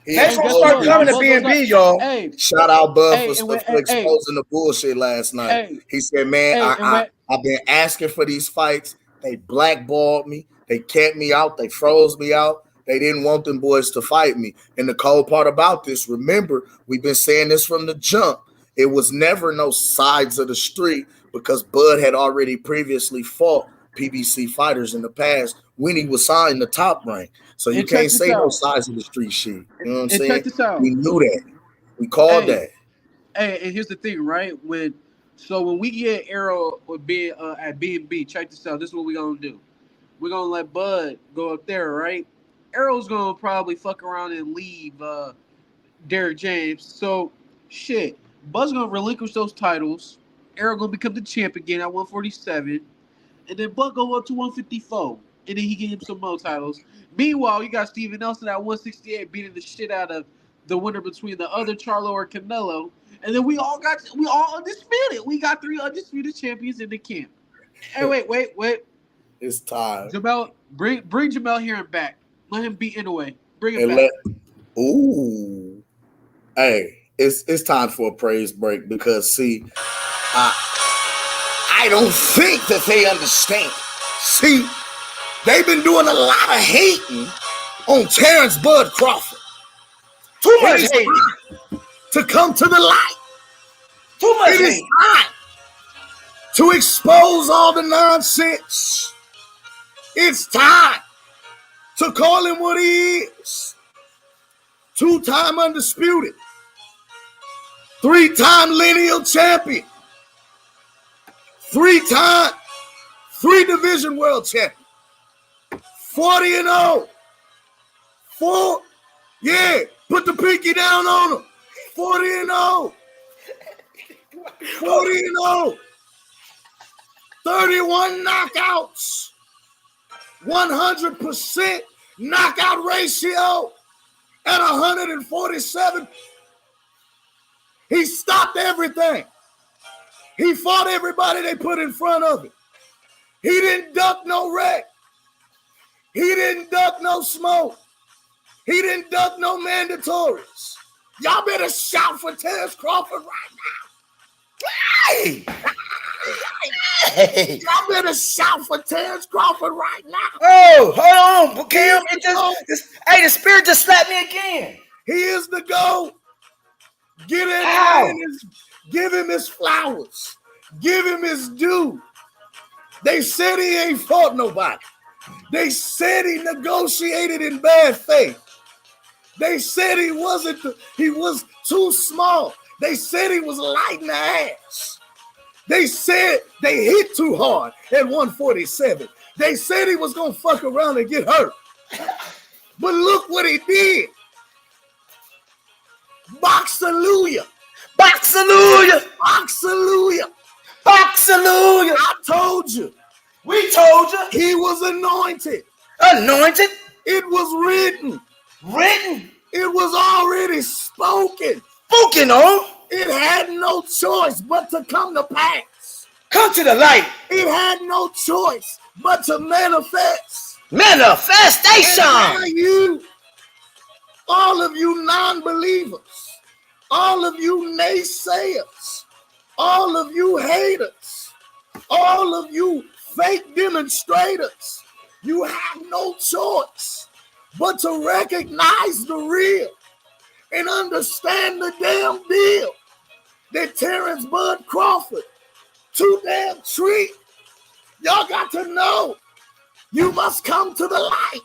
That's gonna start coming to B&B, y'all. Shout out Bud for exposing the bullshit last night. He said, "Man, I've been asking for these fights. They blackballed me. They kept me out. They froze me out. They didn't want them boys to fight me." And the cold part about this, remember, we've been saying this from the jump. It was never no sides of the street because Bud had already previously fought PBC fighters in the past when he was signed the top rank. So you can't say no sides of the street shit. You know what I'm saying? Check this out. We knew that. We called that. Hey, and here's the thing, right? When we get Errol at B&B, check this out. This is what we're gonna do. We're gonna let Bud go up there, right? Errol's gonna probably fuck around and leave Derrick James. So shit. Bud's gonna relinquish those titles. Errol gonna become the champ again at 147. And then Bud go up to 154. And then he get him some more titles. Meanwhile, you got Steven Nelson at 168 beating the shit out of the winner between the other Charlo or Canelo. And then we all undisputed. We got 3 undisputed champions in the camp. Hey, wait. It's time. Jamel, bring Jamel here and back. Let him beat Inoue. Bring him back. Ooh. Hey, it's time for a praise break because see, I don't think that they understand. See, they've been doing a lot of hating on Terence Bud Crawford. Too much hating. To come to the light. Too much hating. It is time to expose all the nonsense. It's time to call him what he is. 2-time undisputed. 3-time lineal champion. 3-time 3-division world champion. 40-0. 4. Yeah, put the pinky down on him. 40-0. 40-0. 31 knockouts. 100% knockout ratio at 147. He stopped everything. He fought everybody they put in front of him. He didn't duck no wreck. He didn't duck no smoke. He didn't duck no mandatories. Y'all better shout for Terence Crawford right now. Hey. Y'all better shout for Terence Crawford right now. Oh, hold on, Cam. The spirit just slapped me again. He is the GOAT. Give him his flowers. Give him his due. They said he ain't fought nobody. They said he negotiated in bad faith. They said he was too small. They said he was light in the ass. They said they hit too hard at 147. They said he was going to fuck around and get hurt. But look what he did. Boxallooya. Boxallooya. Boxallooya. Boxallooya. I told you. We told you. He was anointed. Anointed? It was written. Written? It was already spoken. Spoken on? It had no choice but to come to pass. Come to the light. It had no choice but to manifest. Manifestation. And all of you non-believers, all of you naysayers, all of you haters, all of you fake demonstrators, you have no choice but to recognize the real and understand the damn deal that Terence Bud Crawford too damn treat. Y'all got to know you must come to the light.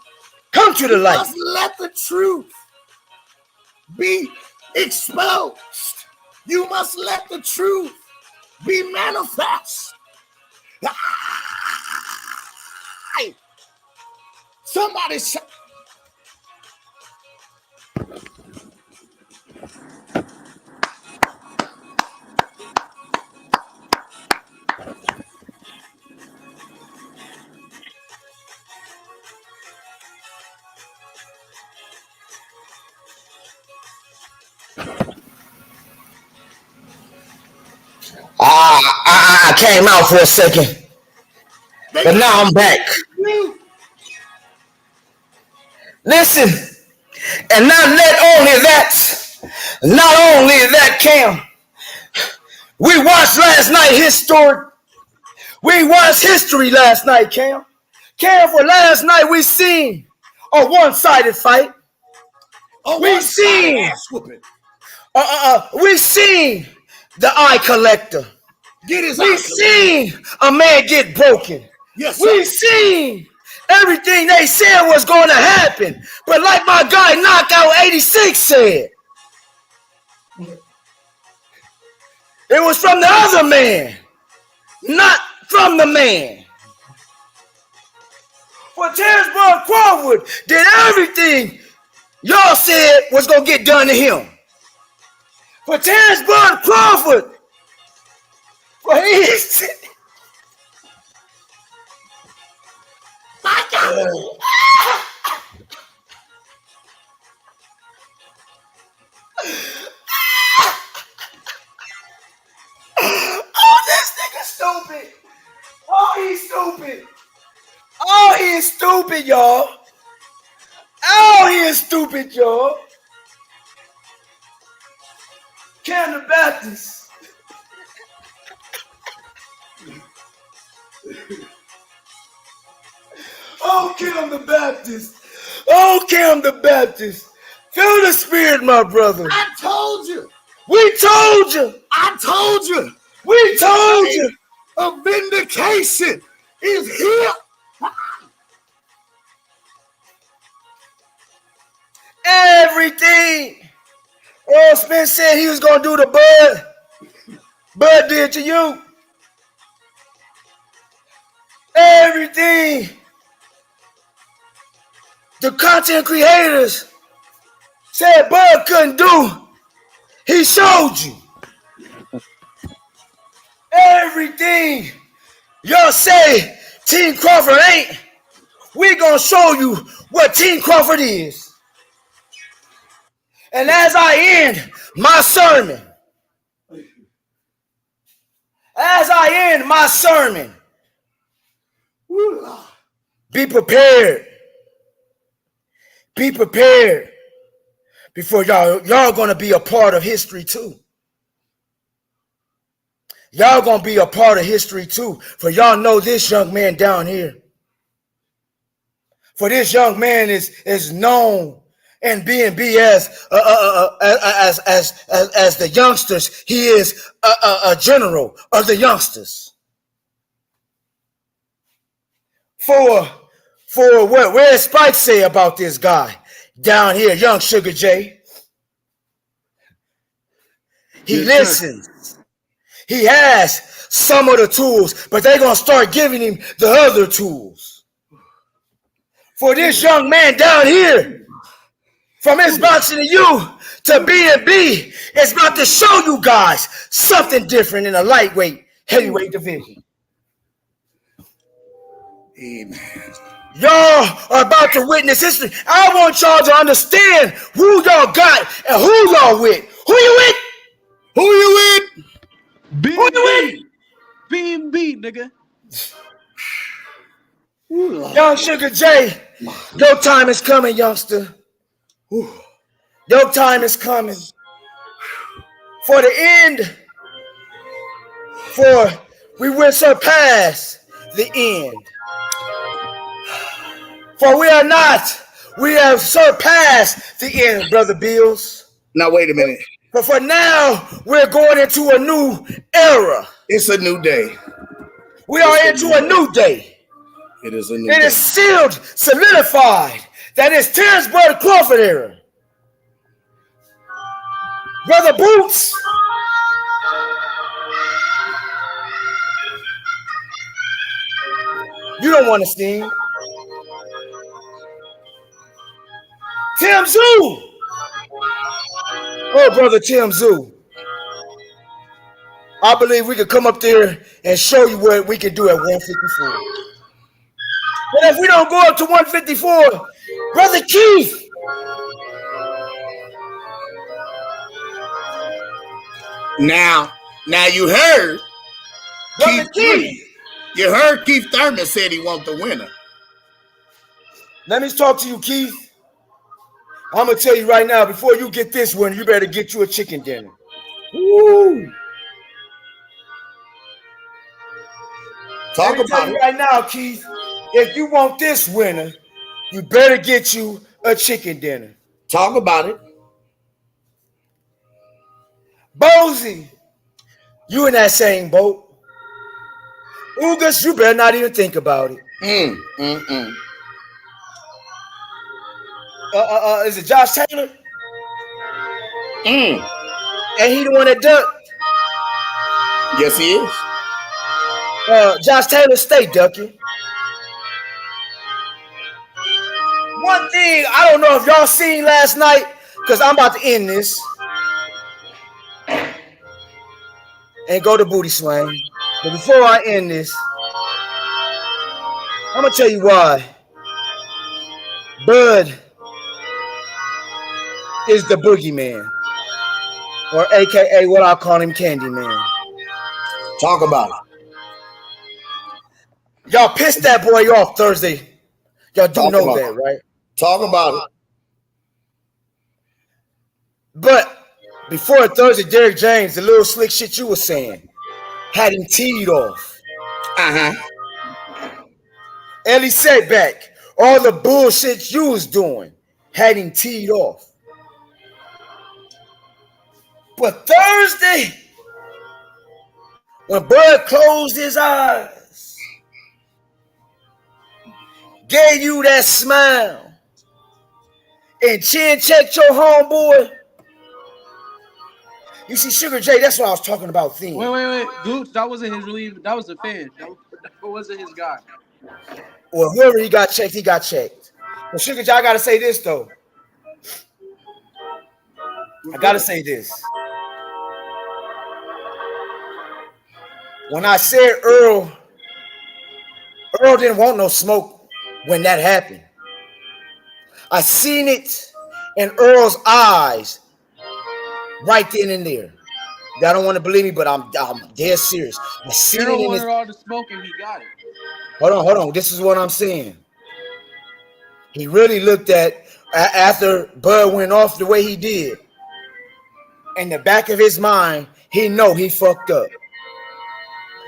Come to the light. You must let the truth be exposed. You must let the truth be manifest. Somebody say, I came out for a second, but now I'm back. Listen, and not only that, Cam, we watched last night We watched history last night, Cam. Cam, for last night we seen a one-sided fight. We seen the eye collector. We seen a man get broken. Yes, we seen everything they said was going to happen. But like my guy Knockout 86 said, it was from the other man, not from the man. For Terence Bud Crawford did everything y'all said was going to get done to him. For Terence Bud Crawford, for his... Oh, this nigga stupid. Oh, he's stupid. Oh, he is stupid, y'all. Oh, he is stupid, y'all. Cam the Baptist. Oh, Cam the Baptist. Oh, Cam the Baptist. Feel the spirit, my brother. I told you. We told you. I told you. We told you. A vindication is here. Everything. Oh, Spence said he was going to do the Bud. Bud did to you. Everything. The content creators said Bud couldn't do. He showed you. Everything y'all say Team Crawford ain't, we gonna show you what Team Crawford is. And as I end my sermon, be prepared. Be prepared. Before y'all gonna be a part of history too. Y'all gonna be a part of history too. For y'all know this young man down here. For this young man is known in B&B as the youngsters. He is a general of the youngsters. For what did Spike say about this guy down here, young Sugar J? He listens. He has some of the tools, but they're going to start giving him the other tools. For this young man down here, from his boxing to you to B&B, is about to show you guys something different in the lightweight, heavyweight division. Amen. Y'all are about to witness history. I want y'all to understand who y'all got and who y'all with. Who you with? Who you with? B&B, nigga. Young Sugar J, your time is coming, youngster. Your time is coming. For the end, for we will surpass the end. For we are not We have surpassed the end, Brother Bills. Now, wait a minute. But for now, we're going into a new era. It's a new day. We are into a new day. It is a new It day. is sealed, solidified. That is Terence Brother Crawford era. Brother Boots. You don't want to sting. Tim Zoo. Oh, Brother Tim Zoo. I believe we could come up there and show you what we can do at 154. But if we don't go up to 154, Brother Keith. Now you heard Brother Keith. You heard Keith Thurman said he wants the winner. Let me talk to you, Keith. I'm going to tell you right now, before you get this one, you better get you a chicken dinner. Woo! Talk about it right now, Keith. If you want this winner, you better get you a chicken dinner. Talk about it. Bozy, you in that same boat. Ugas, you better not even think about it. Is it Josh Taylor? And he the one that ducked? Yes, he is. Josh Taylor, stay ducking. One thing I don't know if y'all seen last night, because I'm about to end this and go to booty swing. But before I end this, I'm gonna tell you why Bud is the boogeyman, or AKA what I call him, Candyman. Talk about it. Y'all pissed that boy off Thursday. Y'all do know that, right? Talk about it. But before Thursday, Derrick James, the little slick shit you were saying, had him teed off. Ellie Setback, all the bullshit you was doing, had him teed off. But Thursday, when Bud closed his eyes, gave you that smile, and chin checked your homeboy. You see, Sugar J, that's what I was talking about. Theme. Wait. Gooch, that wasn't his relief. That was a fan. That wasn't his guy. Well, whoever he got checked. But Sugar J, I got to say this, though. I got to say this. When I said Errol didn't want no smoke when that happened. I seen it in Earl's eyes right then and there. Y'all don't want to believe me, but I'm dead serious. I seen Errol it in wanted his... all the smoke and he got it. Hold on. This is what I'm saying. He really looked at, after Bud went off the way he did, in the back of his mind, he know he fucked up.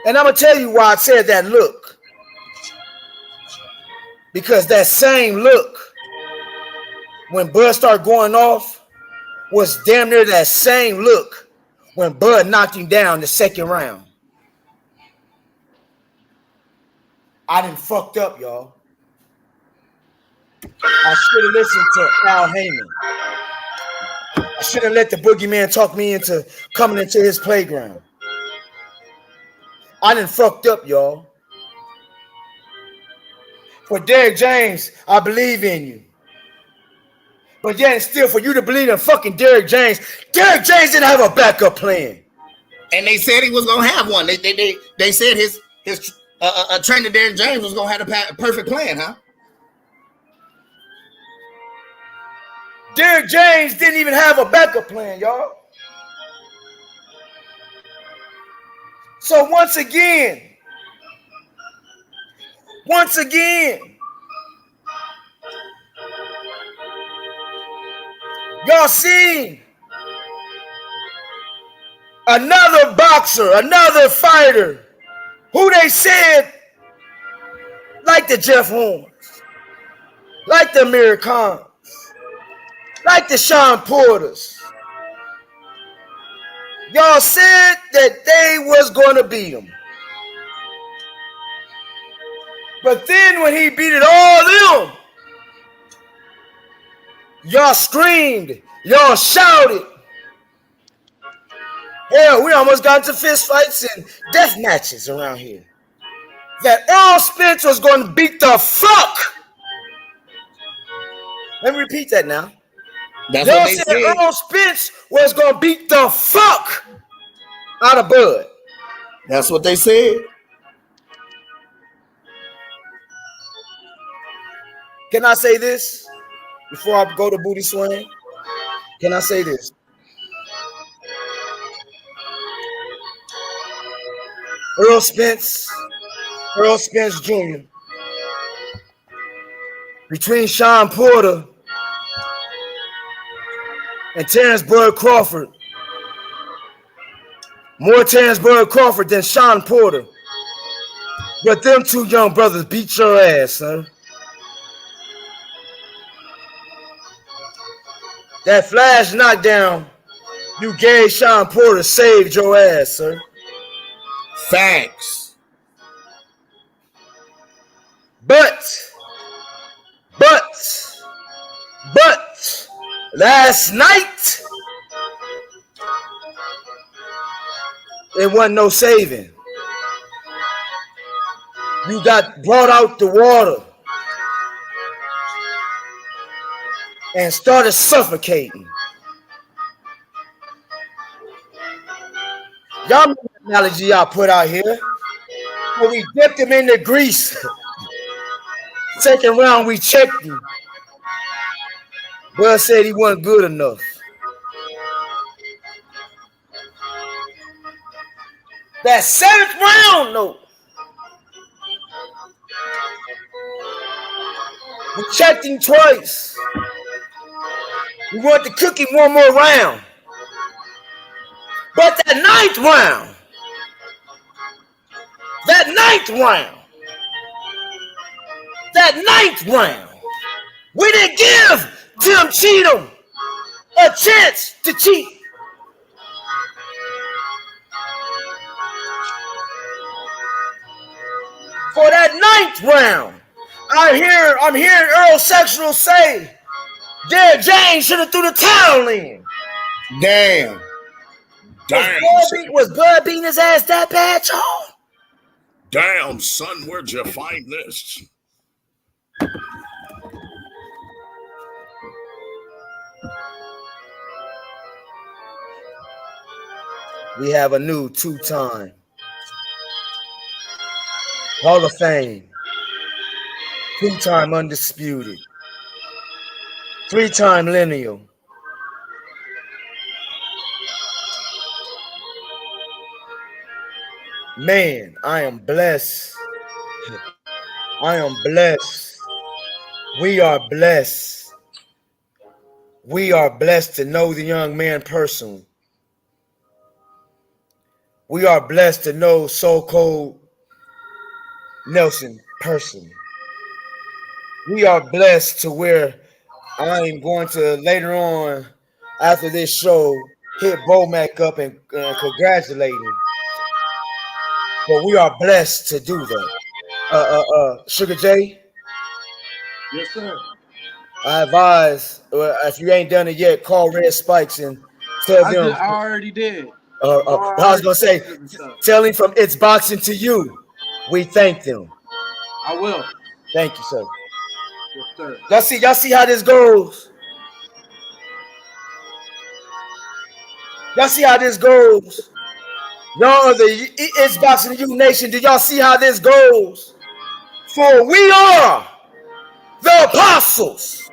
And I'm going to tell you why I said that look. Because that same look, when Bud started going off, was damn near that same look when Bud knocked him down the second round. I done fucked up, y'all. I should have listened to Al Heyman. I should have let the boogeyman talk me into coming into his playground. I done fucked up, y'all. For Derrick James, I believe in you. But yet still, for you to believe in fucking Derrick James didn't have a backup plan. And they said he was gonna have one. They said his trainer Derrick James was gonna have a perfect plan, huh? Derrick James didn't even have a backup plan, y'all. So once again, y'all seen another boxer, another fighter who they said like the Jeff Horns. like the Americans, like the Sean Porters. Y'all said that they was going to beat him. But then when he beat it all them, y'all screamed, y'all shouted. Hell, we almost got into fist fights and death matches around here. That Errol Spence was going to beat the fuck. Let me repeat that now. That's y'all what they said said. Errol Spence was going to beat the fuck out of Bud. That's what they said. Can I say this before I go to booty swing? Can I say this? Errol Spence Jr. between Sean Porter and Terence Bud Crawford. More Terence Bud Crawford than Sean Porter. But them two young brothers beat your ass, son. That flash knockdown you gave Sean Porter saved your ass, sir. Facts. But last night it wasn't no saving. You got brought out the water and started suffocating. Y'all remember the analogy y'all put out here? When we dipped him in the grease. Second round, we checked him. Bud said he wasn't good enough. That seventh round, though. We checked him twice. We wanted to cook him one more round. But that ninth round, we didn't give Tim Cheatham a chance to cheat. For that ninth round, I'm hearing Earl Sexual say, Derek James should have threw the towel in. Damn. Was Bud beating his ass that bad, y'all? Damn, son, where'd you find this? We have a new two-time Hall of Fame, two-time undisputed, three-time lineal. Man, I am blessed. I am blessed. We are blessed. We are blessed to know the young man personally. We are blessed to know so-called Nelson personally. We are blessed to where I am going to later on after this show hit Bomac up and congratulate him. But we are blessed to do that. Sugar J? Yes, sir. I advise, if you ain't done it yet, call Red Spikes and tell them. I already did. I was going to say, tell him from It's Boxing to You. We thank them. I will. Thank you, sir. Yes, sir. Y'all see how this goes? Y'all see how this goes? Y'all are the It's Boxing to You Nation. Do y'all see how this goes? For we are the apostles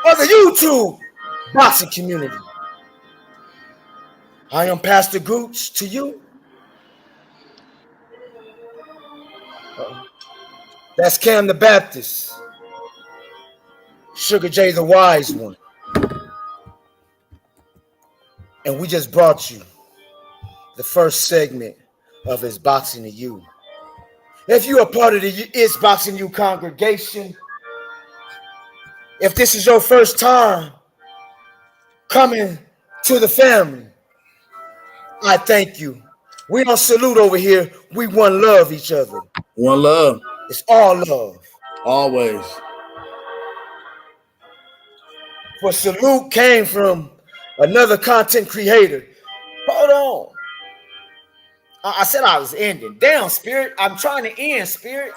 of the YouTube boxing community. I am Pastor Gooch to you. That's Cam the Baptist. Sugar J the Wise One. And we just brought you the first segment of It's Boxing to You. If you are part of the It's Boxing to You congregation, If this is your first time coming to the family, I thank you. We don't salute over here. We one love each other. One love. It's all love. Always. For salute came from another content creator. Hold on. I said I was ending. Damn, Spirit. I'm trying to end, Spirit.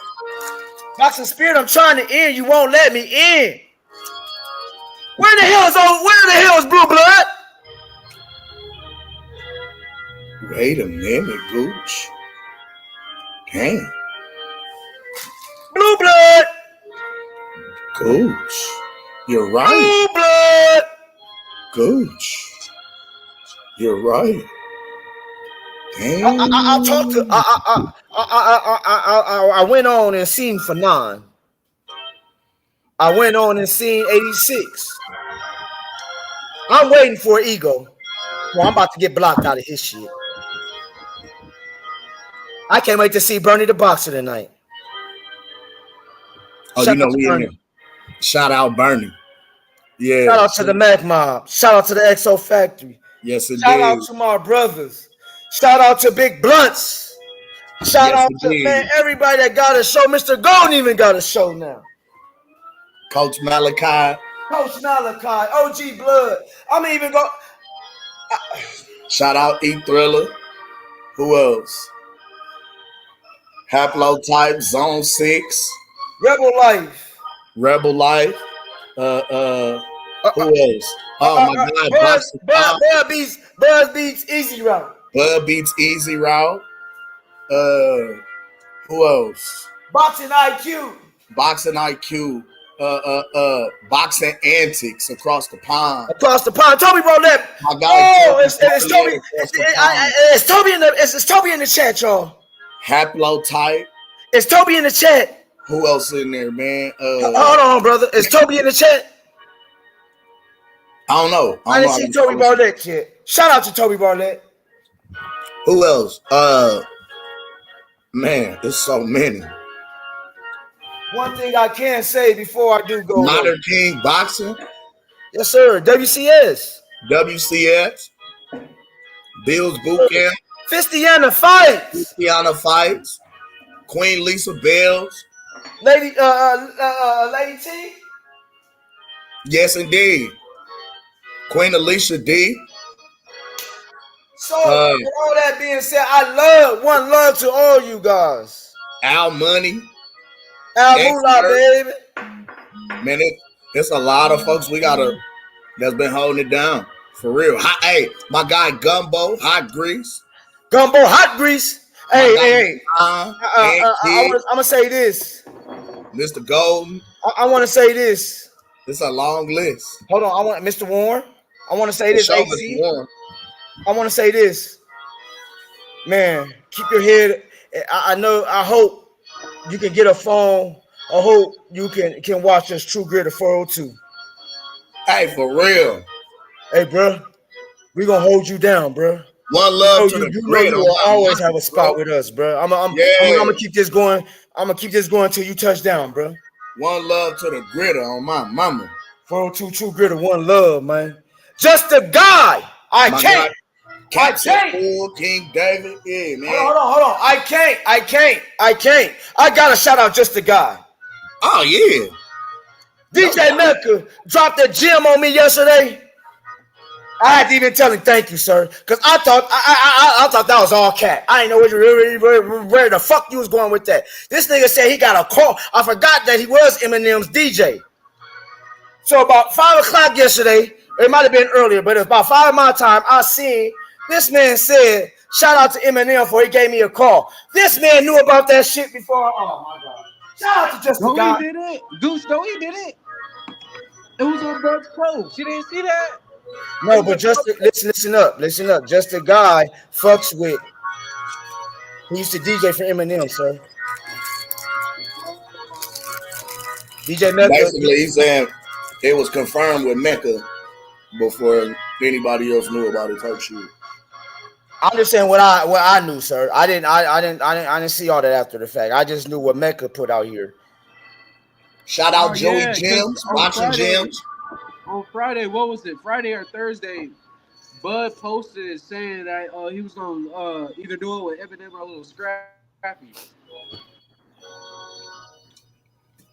Boxing Spirit, I'm trying to end. You won't let me in. Where the hell is Blue Blood? Wait a minute, Gooch. Damn. Blue Blood. Gooch. You're right. Blue Blood. Gooch. You're right. Damn. I talked to I went on and seen Fanon. I went on and seen 86. I'm waiting for Ego. Well, I'm about to get blocked out of his shit. I can't wait to see Bernie the Boxer tonight. Oh, Shout you know out to we in Bernie. there. Shout out Bernie. Yeah. Shout out to the Mac Mob. Shout out to the XO Factory. Yes, indeed. Shout out to my brothers. Shout out to Big Blunts. Shout Yes, out to indeed. everybody that got a show. Mr. Golden even got a show now. Coach Malachi. Coach Malachi, OG Blood. I'm even go. Shout out E Thriller. Who else? Haplotype, Zone 6. Rebel Life. Rebel Life. Who else? Oh my God. Buzz Beats Easy Route. Bud Beats Easy Route. Who else? Boxing IQ. Boxing IQ. Boxing Antics across the pond. Across the pond. Toby wrote that. My guy. Oh, it's Toby. It's Toby in the chat, y'all. Haplotype. It's Toby in the chat. Who else in there, man? Hold on, brother. Is Toby in the chat? I don't know. I didn't see Toby Barnett yet. Shout out to Toby Barnett. Who else? Man, there's so many. One thing I can say before I do go. Modern King Boxing. Yes, sir. WCS. WCS. Bill's Boot Camp. Fistiana Fights. Fistiana Fights. Queen Lisa Bells. Lady T. Yes, indeed. Queen Alicia D. So, with all that being said, one love to all you guys. Al Money. Al Moolah, baby. Man, it's a lot of folks that's been holding it down. For real. Hey, my guy Gumbo, Hot Grease. Gumbo, Hot Grease. Hey. I'm going to say this. Mr. Golden. I want to say this. It's a long list. Hold on. I want Mr. Warren. I want to say this. AC. I want to say this. Man, keep your head. I hope you can get a phone. I hope you can watch us True Grit 402. Hey, for real. Hey, bro. We're going to hold you down, bro. One love to the grit. You will always have a spot with us, bro. I'm gonna keep this going. I'm gonna keep this going until you touch down, bro. One love to the gritter on my mama. 402 True Gritter, one love, man. Just a guy. I can't. King David. Yeah, man. Hold on. I can't. I gotta shout out Just a Guy. Oh yeah. DJ Mecca dropped a gem on me yesterday. I had to even tell him thank you, sir, because I thought that was all cat. I didn't know where the fuck you was going with that. This nigga said he got a call. I forgot that he was Eminem's DJ. So about 5 o'clock yesterday, it might have been earlier, but it was about 5 my time. I seen this man said, "Shout out to Eminem for he gave me a call." This man knew about that shit before. Oh my god! Shout out to Just a Guy. He did it. Goose, no, he did it. It was on Bird's Pro. She didn't see that. No, but listen up. Just a Guy fucks with. He used to DJ for Eminem, sir. DJ Mecca. Basically, he's saying it was confirmed with Mecca before anybody else knew about it. Type shit. I'm just saying what I knew, sir. I didn't see all that after the fact. I just knew what Mecca put out here. Shout out Oh, Joey yeah, 'cause Gems, on Boxing Friday- Gems. On Friday, what was it? Friday or Thursday? Bud posted saying that he was gonna either do it with Eminem or a little Scrappy.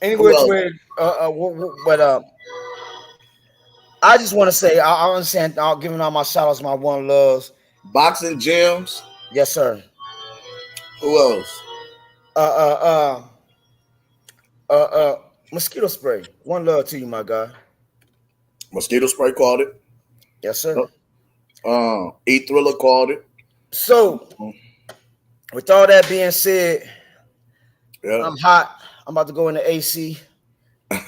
Anyway, but I just want to say I understand. I'm giving all my shout outs, my one loves. Boxing Gems. Yes, sir. Who else? Mosquito spray. One love to you, my guy. Mosquito spray called it. Yes, sir. E Thriller called it. So, with all that being said, yeah. I'm hot. I'm about to go in the AC. I'm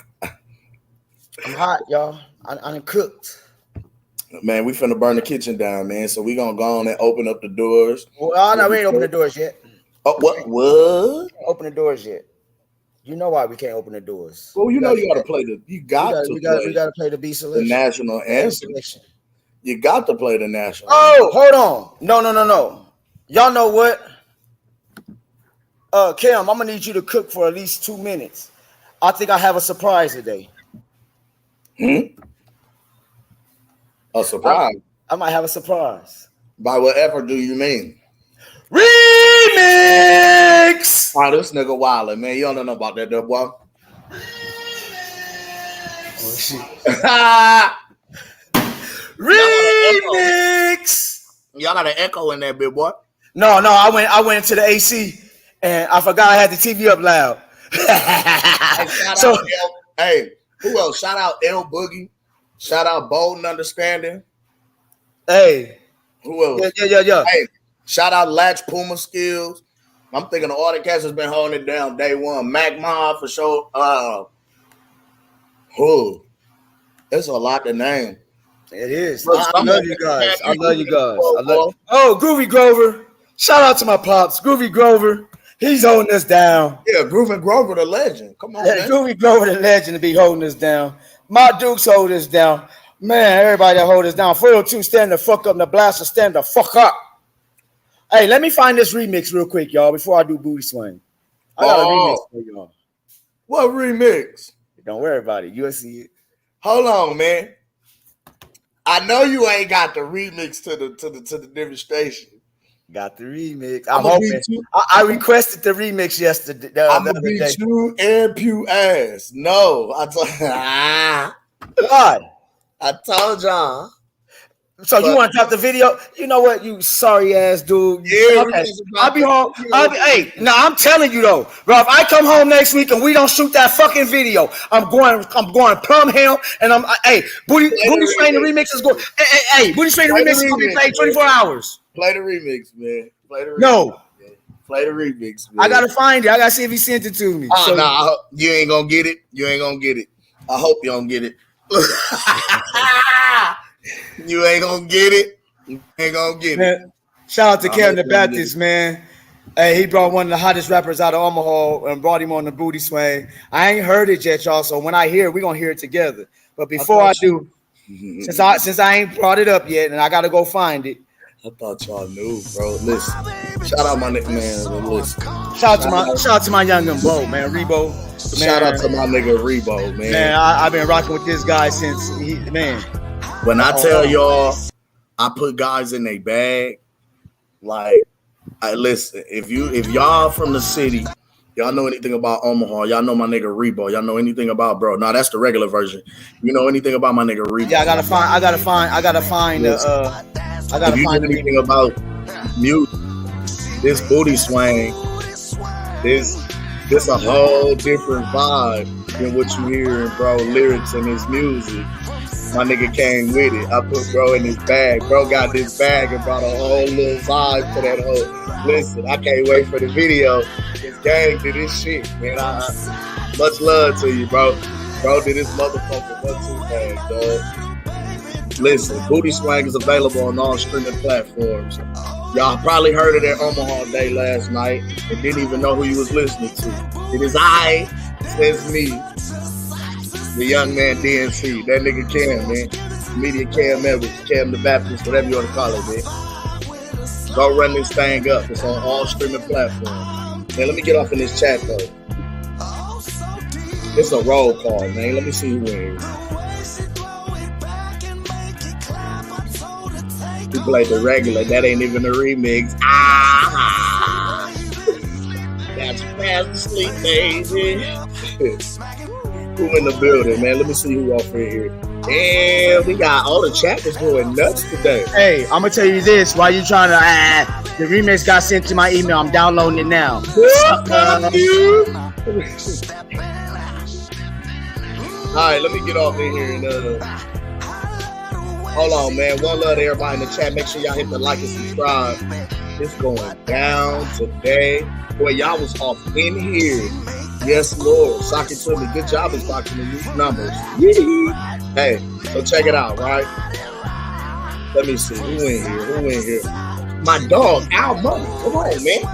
hot, y'all. I done cooked. Man, we finna burn the kitchen down, man. So we gonna go on and open up the doors. Well, no, we ain't open the doors yet. Oh, what? Open the doors yet. You know why we can't open the doors. Well, you gotta play the. We gotta play the beat selection. The national anthem. You got to play the national. Oh, hold on. No. Y'all know what? Kim, I'm gonna need you to cook for at least 2 minutes. I think I have a surprise today. A surprise? I might have a surprise. By whatever do you mean? Remix! Oh, this nigga wildin', man. You don't know about that, though, boy. Oh, shit. Remix! Y'all got an echo in there, big boy. No, I went into the AC and I forgot I had the TV up loud. Hey, who else? Shout out L Boogie. Shout out Bold and Understanding. Hey. Who else? Yeah. Hey, shout out Latch Puma Skills. I'm thinking of all the cats has been holding it down day one. Mac Ma for sure. Who? There's a lot to name. It is. I love you guys. Oh, Groovy Grover. Shout out to my pops. Groovy Grover. He's holding us down. Yeah, Groovy Grover, the legend. Come on, man. Groovy Grover, the legend, to be holding us down. My Dukes hold us down. Man, everybody that hold us down. 402, stand the fuck up. And the blaster, stand the fuck up. Hey, let me find this remix real quick, y'all, before I do Booty Swing. I got a remix for y'all. What remix? Don't worry about it. You'll see it. Hold on, man. I know you ain't got the remix to the different station. Got the remix. I'm hoping. I requested the remix yesterday. I'm gonna beat you and Pew ass. No, Why? I told y'all. So you want to drop the video? You know what, you sorry ass dude. Yeah, okay. I'll be home. Hey, I'm telling you though, bro. If I come home next week and we don't shoot that fucking video, I'm going plum hell. And Booty Swing the remix is going. Hey, Booty Swing the remix is going to be played 24 hours. Play the remix, man. Play the remix. No. Play the remix, man. I gotta find it. I gotta see if he sent it to me. Oh, no, you ain't gonna get it. You ain't gonna get it. I hope you don't get it. You ain't gonna get it. You ain't gonna get it. Shout out to Kevin the Baptist, man. Hey, he brought one of the hottest rappers out of Omaha and brought him on the Booty Swing. I ain't heard it yet, y'all. So when I hear it, we're gonna hear it together. But before I do, since I ain't brought it up yet and I gotta go find it. I thought y'all knew, bro. Listen. Shout out my nigga, man. Listen. Shout out to my young Bo, man. Rebo. Shout out to my nigga Rebo, man. Man, I've been rocking with this guy since When I tell y'all, I put guys in their bag. Like, listen, if y'all from the city, y'all know anything about Omaha, y'all know my nigga Rebo, y'all know anything about bro. No, that's the regular version. You know anything about my nigga Rebo? Yeah, I gotta find anything about music, this Booty Swing, this a whole different vibe than what you hear in bro lyrics and his music. My nigga came with it. I put bro in his bag. Bro got this bag and brought a whole little vibe to that whole. Listen, I can't wait for the video. This gang did this shit, man. Much love to you, bro. Bro did this motherfucker 1-2 bag, dog. Listen, Booty Swing is available on all streaming platforms. Y'all probably heard of that Omaha Day last night and didn't even know who you was listening to. It is it's me, the young man DNC, that nigga Cam, man. Media Cam Evans, Cam the Baptist, whatever you want to call it, man. Go run this thing up. It's on all streaming platforms. Man, let me get off in this chat, though. It's a roll call, man. Let me see who wins. We played the regular. That ain't even a remix. Ah, that's fast asleep, baby. Who in the building, man? Let me see who off in here. Yeah, we got all the chapters going nuts today. Hey, I'm gonna tell you this. While you trying to, the remix got sent to my email. I'm downloading it now. All right, let me get off in here and hold on, man. One love to everybody in the chat. Make sure y'all hit the like and subscribe. It's going down today. Boy, y'all was off in here. Yes, Lord. Sock it to me. Good job in stocking these numbers. Hey, so check it out, right? Let me see. Who in here? My dog, Al Money. Come on, man.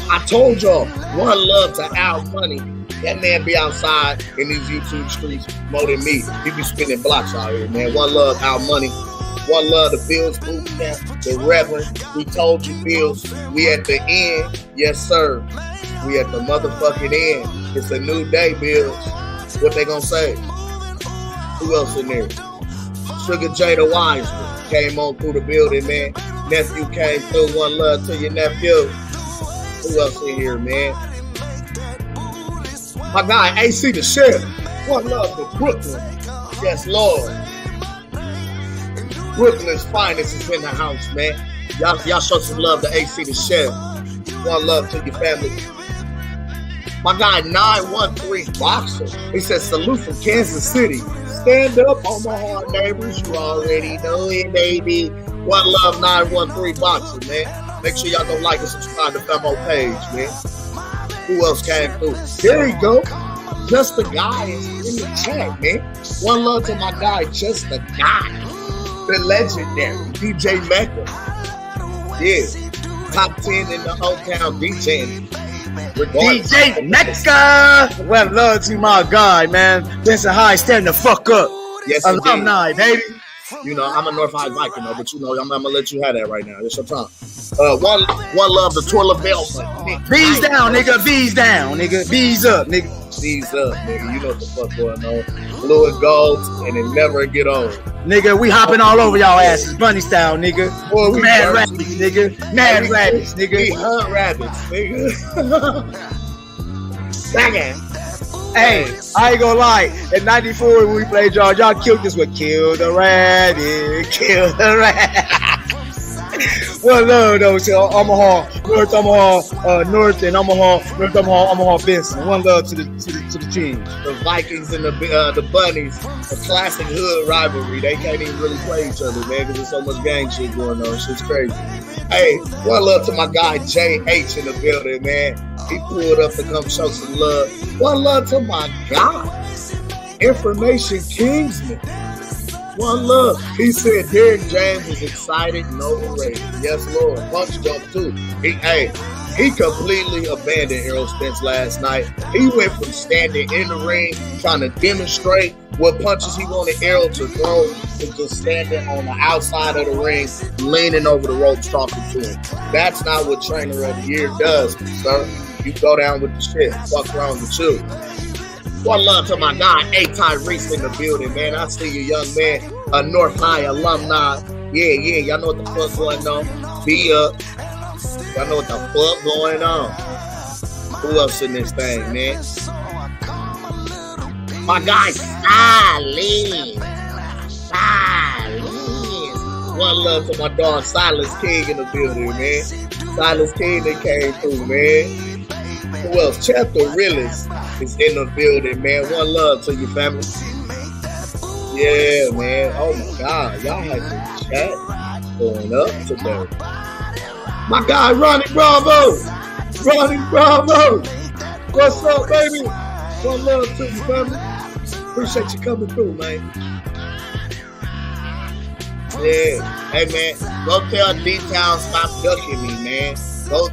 I told y'all, one love to Al Money. That man be outside in these YouTube streets more than me. He be spinning blocks out here, man. One love, Al Money. One love, the Bills Boot Camp, the Reverend. We told you, Bills. We at the end. Yes, sir. We at the motherfucking end. It's a new day, Bills. What they gonna say? Who else in there? Sugar J the Wiseman came on through the building, man. Nephew came through. One love to your nephew. Who else in here, man? My guy, AC the Sheriff. One love to Brooklyn. Yes, Lord. Brooklyn's finest is in the house, man. Y'all show some love to AC the Sheriff. One love to your family. My guy, 913 Boxer. He says, salute from Kansas City. Stand up, Omaha neighbors. You already know it, baby. One love, 913 Boxer, man. Make sure y'all go like and subscribe to Femo page, man. Who else came through? There you go. Just the guy is in the chat, man. One love to my guy, Just the Guy. The legendary DJ Mecca. Yeah. Top 10 in the whole town DJing. DJ Mecca. Well, love to my guy, man. Vincent High, stand the fuck up. Yes, alumni, baby. You know, I'm a North High Viking, though, but you know, I'm gonna let you have that right now. It's your time. One love, the Twirler Bell. Bees down, nigga. Bees down, nigga. Bees up, nigga. Bees up, nigga. You know what the fuck going on. Blue and gold, and it never get old. Nigga, we hopping all over y'all asses, bunny style, nigga. Boy, we mad rabbits, nigga. Mad rabbits, nigga. We hunt rabbits, nigga. Second. Hey, I ain't gonna lie. In '94 when we played y'all killed this with Kill the Rabbit, Kill the Rabbit. One love though to Omaha, North Omaha, North and Omaha, North Omaha, Omaha Benson. One love to the team. The Vikings and the Bunnies, a classic hood rivalry. They can't even really play each other, man, because there's so much gang shit going on. Shit's crazy. Hey, one love to my guy JH in the building, man. He pulled up to come show some love. One love to my guy, Information Kingsman. One love. He said Derrick James is excited and overrated. Yes, Lord. Punch jump too. He completely abandoned Errol Spence last night. He went from standing in the ring trying to demonstrate what punches he wanted Errol to throw to just standing on the outside of the ring, leaning over the ropes talking to him. That's not what Trainer of the Year does, sir. You go down with the shit. Fuck wrong with you. One love to my guy, A. Tyrese in the building, man. I see you, young man. A North High alumni. Yeah. Y'all know what the fuck going on. Be up. Y'all know what the fuck going on. Who else in this thing, man? My guy, Silas. One love to my dog, Silas King in the building, man. Silas King that came through, man. Who else? Chapter Realist is in the building, man. One love to your family. Yeah, man. Oh my God. Y'all had the chat going up today. My guy, Ronnie Bravo. What's up, baby? One love to you, family. Appreciate you coming through, man. Yeah. Hey, man. Go tell D-Town stop ducking me, man. Go,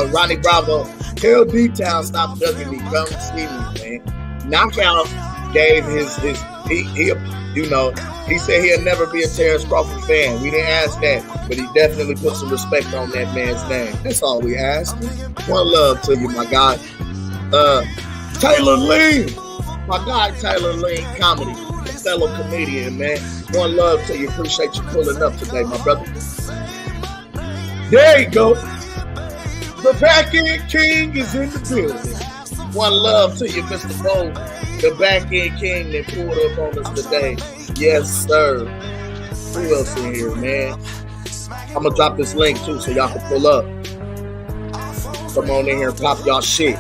Ronnie Bravo. Tell D-Town stop ducking me. Come see me, man. Knockout gave he said he'll never be a Terence Crawford fan. We didn't ask that, but he definitely put some respect on that man's name. That's all we asked. One love to you, my guy. Taylor Lee. My guy Taylor Lane Comedy, a fellow comedian, man. One love to you. Appreciate you pulling up today, my brother. There you go. The back end king is in the building. One love to you, Mr. Bo, the back end king that pulled up on us today. Yes, sir. Who else in here, man? I'm gonna drop this link too so y'all can pull up. Come on in here and pop y'all shit.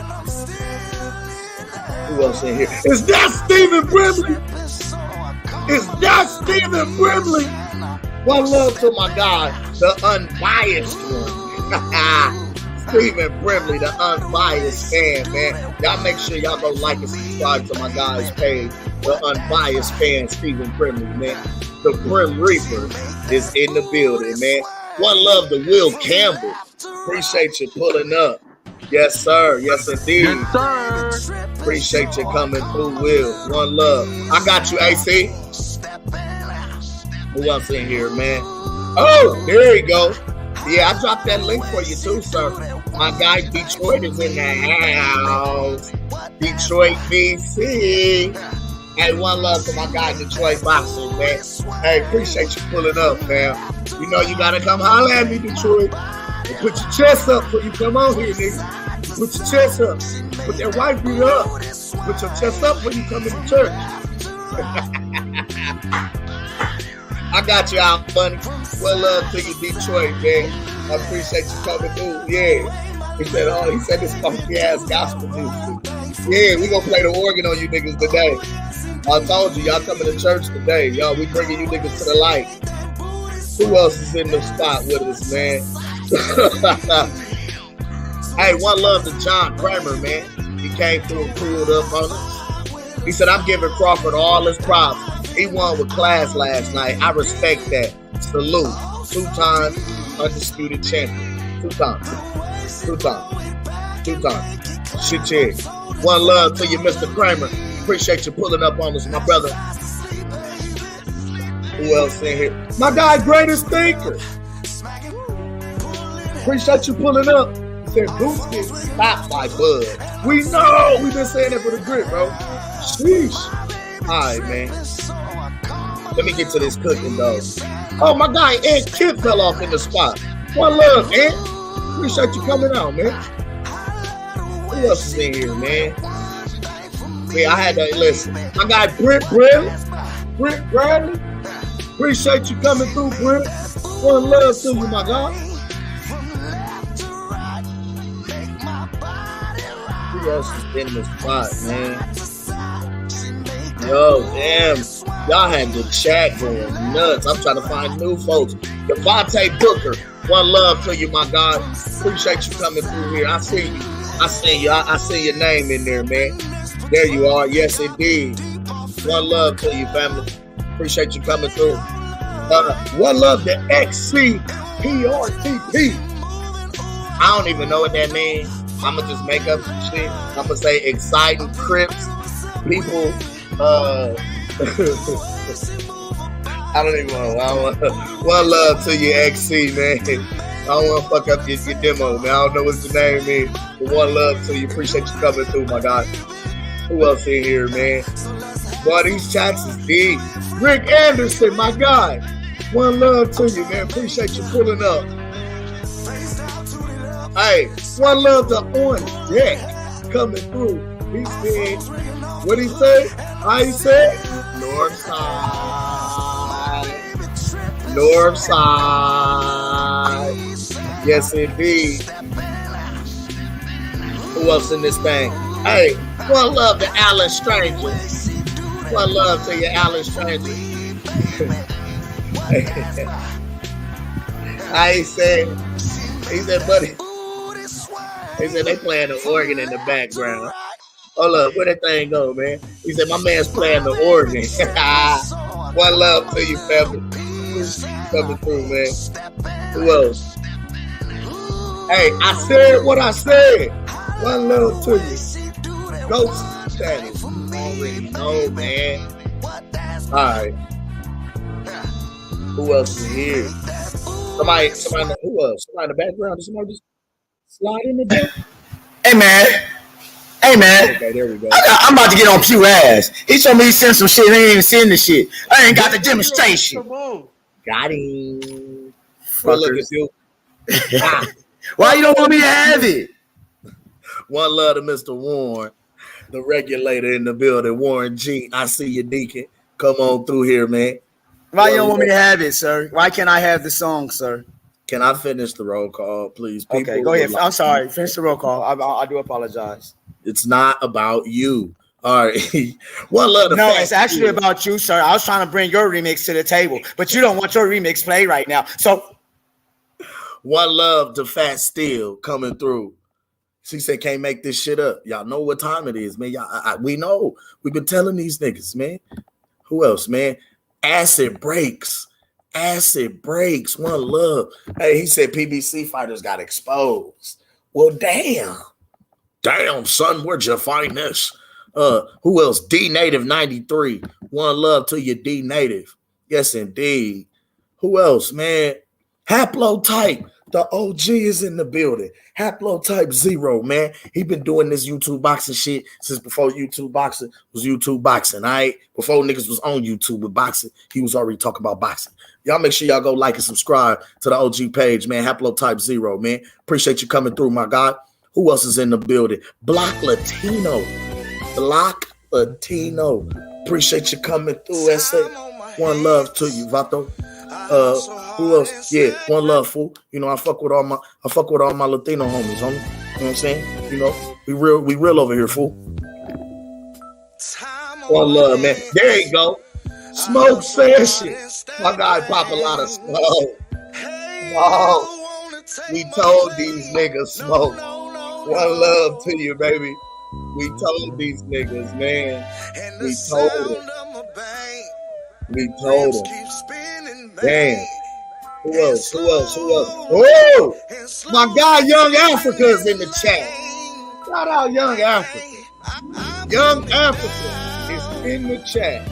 Who else in here? Is that Stephen Brimley? Is that Stephen Brimley? One love to my guy, the unbiased one. Stephen Brimley, the unbiased fan, man. Y'all make sure y'all go like and subscribe to my guy's page, the unbiased fan, Stephen Brimley, man. The Brim Reaper is in the building, man. One love to Will Campbell. Appreciate you pulling up. Yes, sir. Yes, indeed. Yes, sir. Appreciate you coming through, Will. One love. I got you, AC. Who else in here, man? Oh, there you go. Yeah, I dropped that link for you too, sir. My guy Detroit is in the house. Detroit, BC. Hey, one love to my guy Detroit Boxing, man. Hey, appreciate you pulling up, man. You know you gotta come holler at me, Detroit. And put your chest up when you come on here, nigga. Put your chest up. Put that white beat up. Put your chest up when you come into church. I got you out, buddy. Well love to you, Detroit, man. I appreciate you coming through. Yeah. He said this funky ass gospel music. Yeah, we gonna play the organ on you niggas today. I told you, y'all coming to church today. Y'all, we bringing you niggas to the light. Who else is in the spot with us, man? Hey, one love to John Kramer, man. He came through and pulled up on us. He said, I'm giving Crawford all his props. He won with class last night. I respect that. Salute. 2-time undisputed champion. 2 times. 2 times. 2 times. Shit, chick. One love to you, Mr. Kramer. Appreciate you pulling up on us, my brother. Who else in here? My guy, Greatest Thinker. Appreciate you pulling up. He said, Boots get stopped by Bud. We know. We've been saying that for the grip, bro. Sheesh. All right, man. Let me get to this cooking, though. Oh, my guy, Ed Kid fell off in the spot. One love, Ed. Appreciate you coming out, man. Who else is in here, man? Yeah, I had to listen. My guy, Brent Bradley. Appreciate you coming through, Brent. One love to you, my guy. Who else is in the spot, man? Yo, damn. Y'all had the chat going nuts. I'm trying to find new folks. Devontae Booker. One love to you, my God. Appreciate you coming through here. I see you. I see your name in there, man. There you are. Yes, indeed. One love to you, family. Appreciate you coming through. One love to XCPRTP. I don't even know what that means. I'm going to just make up some shit. I'm going to say exciting Crips. People, I don't even want one love to you, XC, man. I don't want to fuck up your demo, man. I don't know what the name is. But one love to you. Appreciate you coming through, my God. Who else in here, man? Boy, these chats is deep. Rick Anderson, my guy. One love to you, man. Appreciate you pulling up. Hey, one love to O.NE coming through. He said, what he say? How he said? North side. North side. Yes, indeed. Who else in this thing? Hey, one love to Alan Stranger. One love to you, Alan Stranger. He said, buddy. He said they playing the organ in the background. Hold up, where that thing go, man? He said my man's playing the organ. One love to you, family. Coming through, man. Who else? Hey, I said what I said. One love to you. Ghost status. Already know, man. Alright. Who else is here? Somebody, who else? Somebody in the background? Did somebody just slide in the door? Hey, man. Hey, man. Okay, there we go. I'm about to get on Pew ass. He told me he sent some shit. I ain't even seen the shit. I ain't got the demonstration. Come on. Got him. Well, look at you. Why you don't want me to have it? One love to Mr. Warren, the regulator in the building. Warren G, I see you, Deacon. Come on through here, man. Why you don't want me to have it, sir? Why can't I have the song, sir? Can I finish the roll call, please? People Okay, go ahead. I'm sorry. Finish the roll call. I do apologize. It's not about you. All right. One love to No, it's actually about you, sir. I was trying to bring your remix to the table, but you don't want your remix played right now. So, one love to Fat Steel coming through. She said, can't make this shit up. Y'all know what time it is, man. Y'all, we know. We've been telling these niggas, man. Who else, man? Acid breaks. Acid breaks. One love. Hey, he said PBC fighters got exposed. Well, damn. Damn, son, where'd you find this? Who else? D Native 93. One love to you, D Native. Yes, indeed. Who else, man? Haplotype. The OG is in the building. Haplotype 0, man. He been doing this YouTube boxing shit since before YouTube boxing was YouTube boxing, all right? Before niggas was on YouTube with boxing, he was already talking about boxing. Y'all make sure y'all go like and subscribe to the OG page, man. Haplotype 0, man. Appreciate you coming through, my God. Who else is in the building? Block Latino. Block Latino. Appreciate you coming through, SA. One love to you, Vato. Who else? Yeah, one love, fool. You know, I fuck with all my Latino homies, homie. You know what I'm saying? You know, we real over here, fool. One love, man. There you go. Smoke session. My guy pop a lot of smoke. Oh, we told these niggas smoke. One love to you, baby. We told these niggas, man. We told them. We told them. Damn. Who else? Oh, my guy Young Africa is in the chat. Shout out Young Africa. Young Africa is in the chat.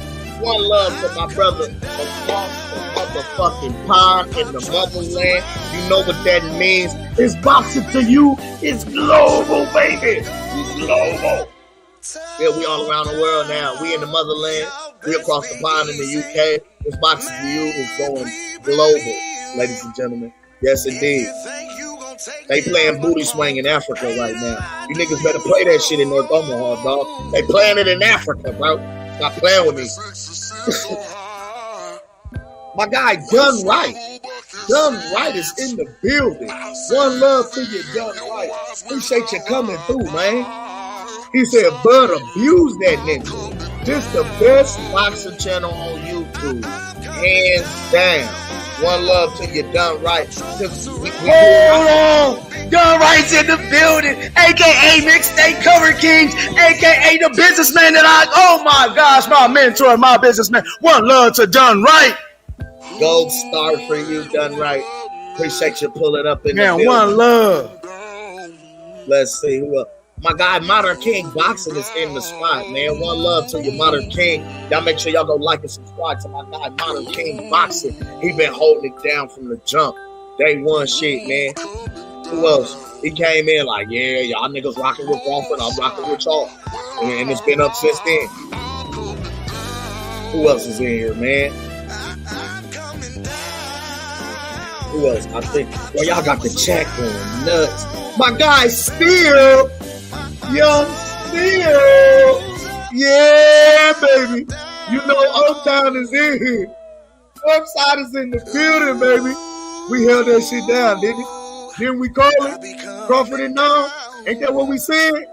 One love to my brother across the motherfucking pond in the motherland. You know what that means. It's boxing to you. It's global, baby. It's global. Yeah, we all around the world now. We in the motherland. We across the pond in the UK. It's boxing to you. It's going global, ladies and gentlemen. Yes, indeed. They playing booty swing in Africa right now. You niggas better play that shit in North Omaha, dog. They playing it in Africa, bro. Stop playing with me. My guy, Done Right. Done Right is in the building. One love to you, Done Right. Appreciate you coming through, man. He said, Bud, abuse that nigga. This the best boxing channel on YouTube. Hands down. One love to you, Done Right. Hold on. Done Right's in the building. AKA Mixtape Cover Kings. AKA the businessman that oh my gosh, my mentor, my businessman. One love to Done Right. Gold star for you, Done Right. Appreciate you pulling up in the building. One love. Let's see who else. My guy, Modern King Boxing is in the spot, man. One love to you, Modern King. Y'all make sure y'all go like and subscribe to my guy, Modern King Boxing. He been holding it down from the jump. Day one shit, man. Who else? He came in like, yeah, y'all niggas rocking with Crawford. I'm rocking with y'all. And it's been up since then. Who else is in here, man? Who else? I think, well, y'all got the chat going nuts. My guy, Steel. Young Steel. Yeah, baby. You know O-Town is in here. Upside is in the building, baby. We held that shit down, didn't we? Didn't we call it? Crawford and now? Ain't that what we said?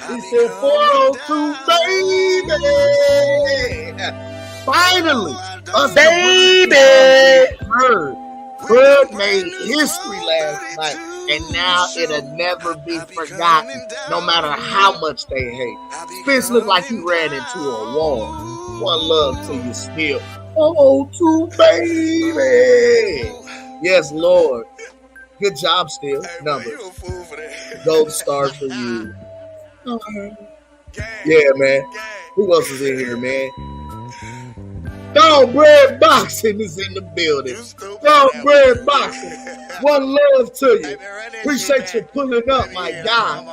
We said 402, baby. Finally. Us baby. Heard. Bud made history last night. And now it'll never be forgotten, no matter how much they hate. Spence looked like he ran into a wall. One love to you still. Oh, to baby. Yes, Lord. Good job, still. Numbers. Gold star for you. Yeah, man. Who else is in here, man? Thoroughbred Boxing is in the building. Thoroughbred Boxing. One love to you. Appreciate you pulling up, my guy.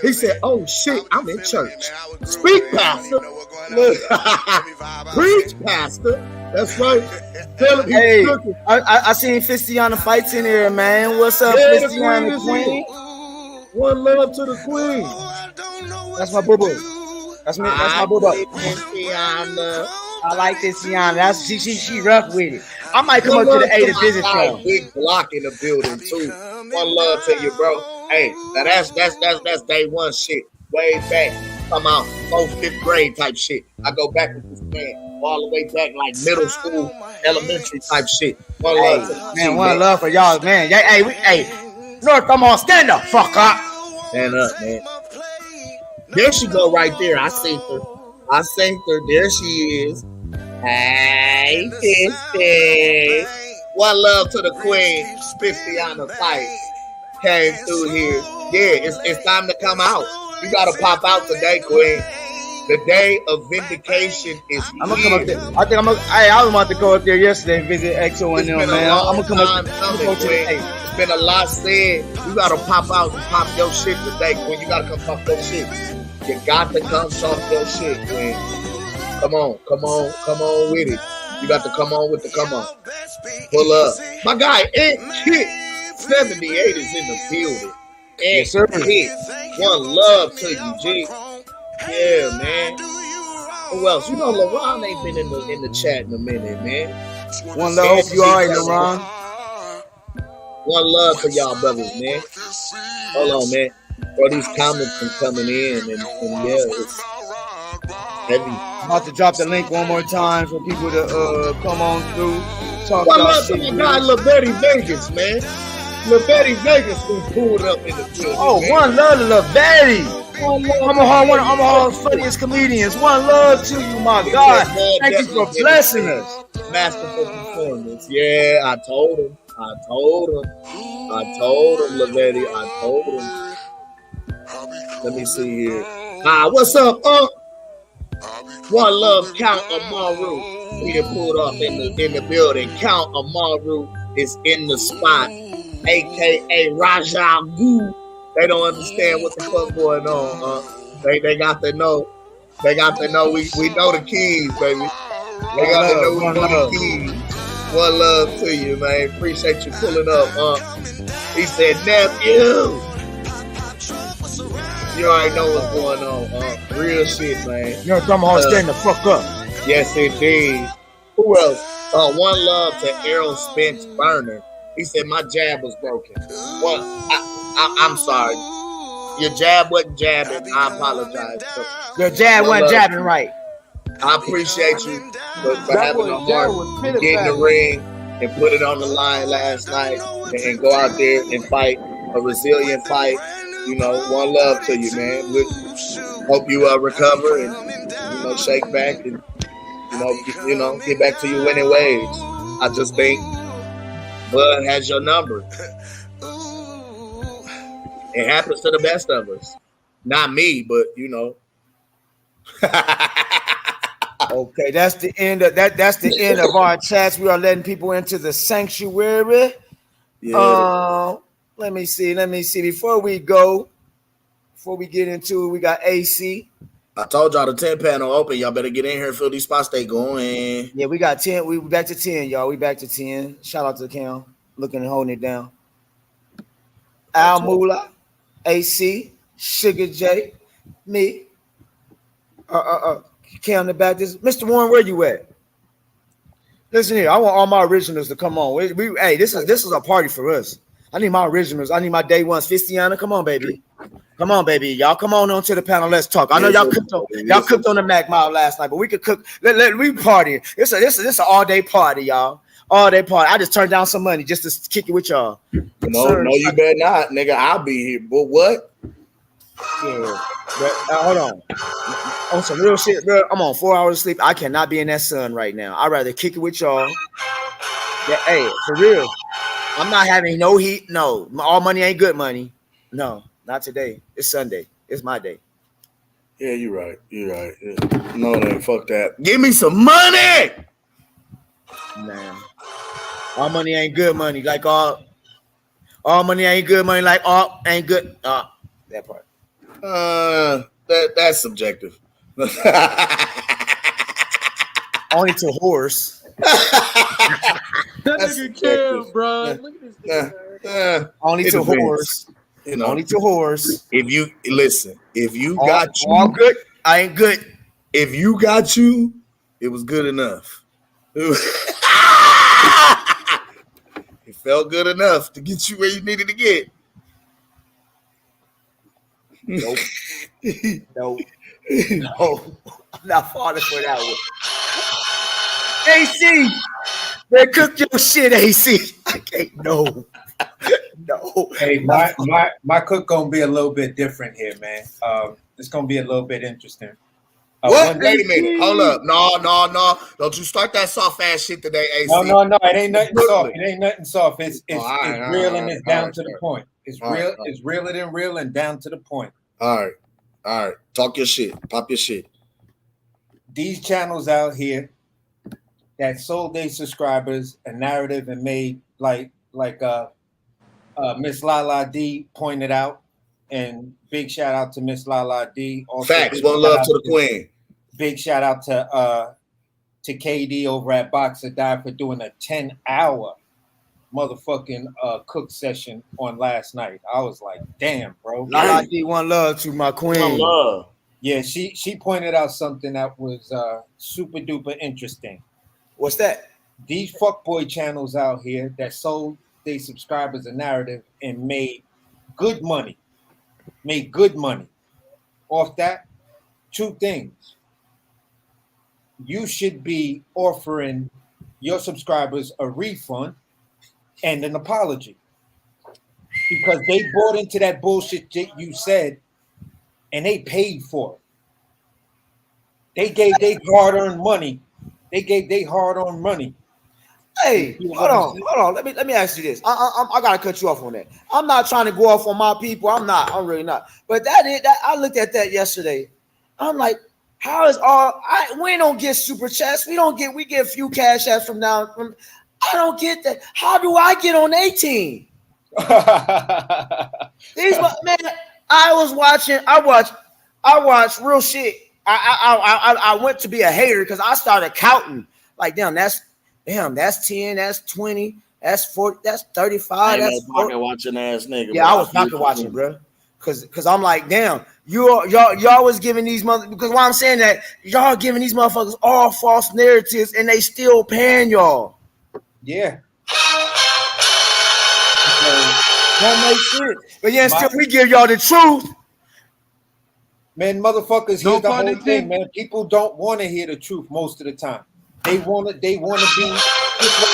He said, "Oh shit, I'm in church. Speak, pastor. Look, preach, pastor. That's right. Tell him Hey, I seen Fistiana fights in here, man. What's up, Fistiana Queen? One love to the queen. That's my boo boo. That's me. That's my boo boo. I like Fistiana. That's she rough with it. I might come up to the A to visit y'all. Big block in the building too. One love to you, bro. Hey, now that's day one shit. Way back. Come out, 4th, 5th grade type shit. I go back with this man all the way back like middle school, elementary type shit. One love to man. You, one love for y'all, man. Hey, North, come on, stand up, fuck up. Stand up, man. There she go right there. I seen her. There she is. Hey, sister. One love to the queen. 50 on the fight. Came through here. Yeah, it's time to come out. You gotta pop out today, queen. The day of vindication is I'm gonna come up there. I think I was about to go up there yesterday and visit XO and them, man. I'm gonna come up there. It's been a lot said. You gotta pop out and pop your shit today, queen. You gotta come pop your shit. You got to come talk your shit, queen. Come on with it. You got to come on with the come on. Pull up. My guy, Ed Kid 78 is in the building. And yes, one love to you, G. Yeah, man. Who else? You know, LaRon ain't been in the chat in a minute, man. One love. Hope you all right, LaRon. One love for y'all brothers, man. Hold on, man. Bro, these comments been coming in, and yeah, it's heavy. I'm about to drop the link one more time for people to come on through. Talk one love to my guy, LaBetty Vegas, man. LaBetty Vegas been pulled up in the field. Oh, man. One love to LaBetty. Omaha's funniest comedians. One love to you, my God. Thank you for blessing us. Masterful performance. Yeah, I told him, LaBetty. I told him. Let me see here. What's up, One love, Count Amaru. We done pulled up in the building. Count Amaru is in the spot, aka Raja Gu. They don't understand what the fuck going on. They got to know. They got to know we know the keys, baby. They got to know we know the keys. One love to you, man. Appreciate you pulling up. He said, nephew. You already know what's going on. Real shit, man. You're Omaha, stand the fuck up. Yes, indeed. Who else? One love to Errol Spence Burner. He said my jab was broken. Well, I'm sorry. Your jab wasn't jabbing. I apologize. Your jab wasn't jabbing right. I appreciate you for having a heart to get in the ring and put it on the line last night and go out there and fight a resilient fight. You know, one love to you, man. We hope you recover and shake back and get back to your winning ways. I just think Bud has your number. It happens to the best of us. Not me, but Okay, that's the end of that. That's the end of our chats. We are letting people into the sanctuary. Yeah. Let me see. Before we get into it, we got AC. I told y'all the 10 panel open. Y'all better get in here and fill these spots. They going. Yeah, we got 10. We back to 10, y'all. We back to 10. Shout out to Cam, looking and holding it down. Al Moolah, AC, Sugar J, me. Cam the Baptist. Mr. Warren, where you at? Listen here. I want all my originals to come on. Hey, this is a party for us. I need my originals. I need my day ones. Fistiana, come on, baby. Come on, baby. Y'all come on to the panel. Let's talk. I know y'all cooked on the Mac Mile last night, but we could cook. We party. It's an all-day party, y'all. All-day party. I just turned down some money just to kick it with y'all. No, you better not, nigga. I'll be here. But what? Yeah. But, hold on. On some real shit, bro. I'm on 4 hours of sleep. I cannot be in that sun right now. I'd rather kick it with y'all. Yeah, hey, for real. I'm not having no heat. No, all money ain't good money. No, not today. It's Sunday. It's my day. Yeah, you're right. Yeah. No, it ain't. Fuck that. Give me some money. Man, all money ain't good money. Like all All money ain't good money, like all ain't good. That part. That's subjective. Only to horse. That nigga Cam, bro. Look at this nigga. Only to horse. You know, only to horse. If you listen, if you all, got you, all good, I ain't good. If you got you, it was good enough. It felt good enough to get you where you needed to get. Nope. No. I'm not falling for that one. AC, man, cook your shit, AC. I can't. No. Hey, my cook gonna be a little bit different here, man. It's gonna be a little bit interesting. What? Wait a minute. Hold up. No. Don't you start that soft ass shit today, AC. No. It ain't nothing soft. It ain't nothing soft. It's real and it's down to the point. It's real. It's realer than real and down to the point. All right. Talk your shit. Pop your shit. These channels out here that sold their subscribers a narrative and made like Miss Lala D pointed out, and big shout out to Miss Lala D. Also, facts. One love to the queen. Big shout out to KD over at Boxer Die for doing a 10-hour motherfucking cook session on last night. I was like, damn, bro. Lala D, one love to my queen. One love. Yeah, she pointed out something that was super duper interesting. What's that? These fuckboy channels out here that sold their subscribers a narrative and made good money off that. Two things. You should be offering your subscribers a refund and an apology because they bought into that bullshit that you said and they paid for it. They gave their hard-earned money. Hey, hold on. Let me ask you this. I gotta cut you off on that. I'm not trying to go off on my people. I'm really not. But that I looked at that yesterday. I'm like, how is we don't get super chats. We get a few cash apps from now. I don't get that. How do I get on 18? Man, I watched real shit. I went to be a hater because I started counting. Like, damn, that's 10, that's 20, that's 40, that's 35. That's pocket watching ass nigga. Yeah, I was pocket watching, bro. Cause I'm like, damn, y'all was giving these because why I'm saying that y'all giving these motherfuckers all false narratives and they still paying y'all. Yeah. That makes sense. But yeah, still we give y'all the truth. Man, motherfuckers, here's the whole thing, man. People don't want to hear the truth most of the time. They want to be this why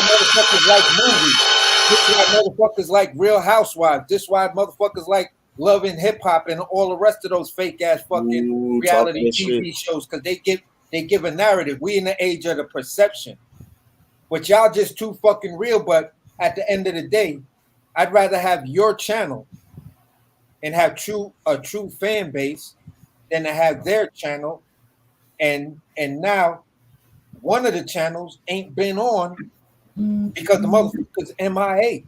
motherfuckers like movies. This why motherfuckers like Real Housewives. This why motherfuckers like Love and Hip Hop and all the rest of those fake ass fucking reality TV shows because they give a narrative. We in the age of the perception. But y'all just too fucking real. But at the end of the day, I'd rather have your channel and have a true fan base than to have their channel. And now one of the channels ain't been on because the motherfuckers MIA.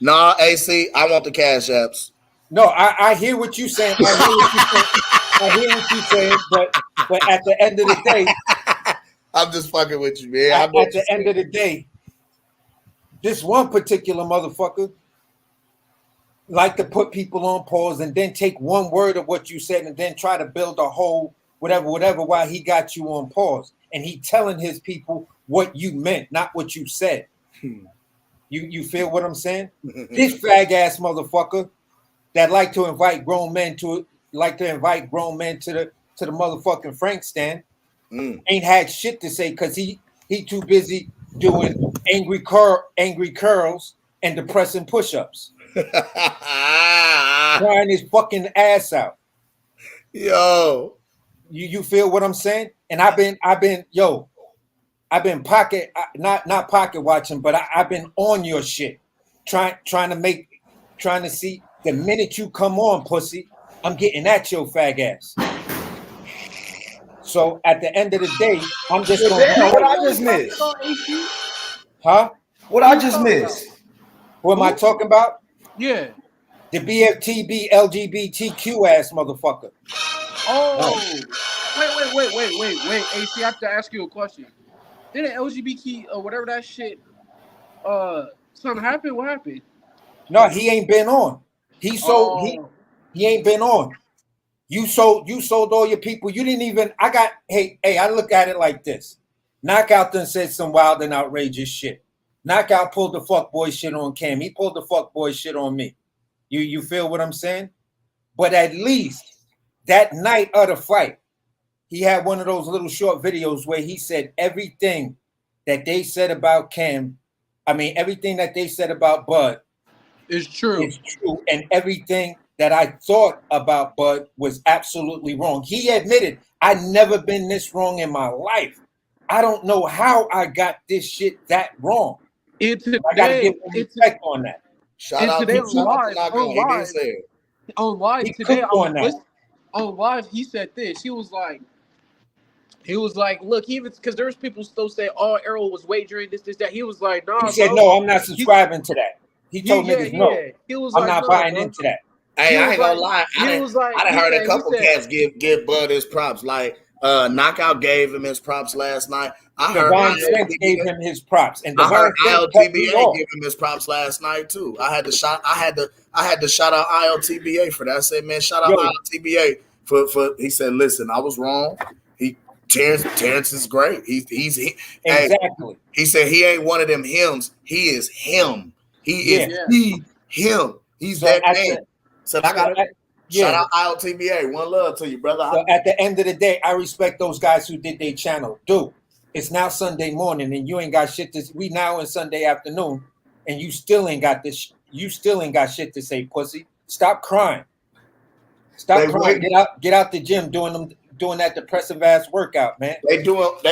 Nah, AC, I want the cash apps. No, I hear what you're saying. I hear what you're saying, but at the end of the day, I'm just fucking with you, man. At the end of the day, this one particular motherfucker like to put people on pause and then take one word of what you said and then try to build a whole whatever while he got you on pause. And he telling his people what you meant, not what you said. You feel what I'm saying? This fag ass motherfucker that like to invite grown men to the motherfucking Frank stand ain't had shit to say because he too busy doing angry curls and depressing push-ups. Crying his fucking ass out. Yo. You feel what I'm saying? And I've been pocket not pocket watching, but I've been on your shit, trying to see the minute you come on, pussy, I'm getting at your fag ass. So at the end of the day, I'm just gonna what I just missed. Huh? What I just missed. Who am I talking about? Yeah. The BFTB LGBTQ ass motherfucker. Oh. Wait. AC, I have to ask you a question. Didn't LGBT or whatever that shit something happened? What happened? No, he ain't been on. He ain't been on. You sold all your people. You didn't even. I look at it like this. Knockout done said some wild and outrageous shit. Knockout pulled the fuckboy shit on Cam. He pulled the fuckboy shit on me. You feel what I'm saying? But at least that night of the fight, he had one of those little short videos where he said everything that they said about Cam. I mean, everything that they said about Bud is true. It's true, and everything that I thought about Bud was absolutely wrong. He admitted, I've never been this wrong in my life. I don't know how I got this shit that wrong. I gotta give him respect on that. Shout out today on live today, on live, he said this. He was like, look, even because there's people still say, oh, Errol was wagering this, that. He was like, nah. He said, no, I'm not subscribing to that. He told niggas no. He was I'm not buying into that. Hey, I ain't gonna lie. I done heard a couple cats give Bud his props. Like Knockout gave him his props last night. I heard Spence gave him his props, and I heard ILTBA give him his props last night too. I had to shout out ILTBA for that. I said, man, shout out ILTBA for. He said, listen, I was wrong. Terence is great. Exactly. Hey, he said he ain't one of them hims. He is him. He is him. He's that man. So I got it. Shout out ILTBA. One love to you, brother. So at the end of the day, I respect those guys who did their channel. Dude, it's now Sunday morning and you ain't got shit to. We now in Sunday afternoon, and you still ain't got this. You still ain't got shit to say, pussy. Stop crying. Stop crying. Get out the gym doing that depressive ass workout, man. They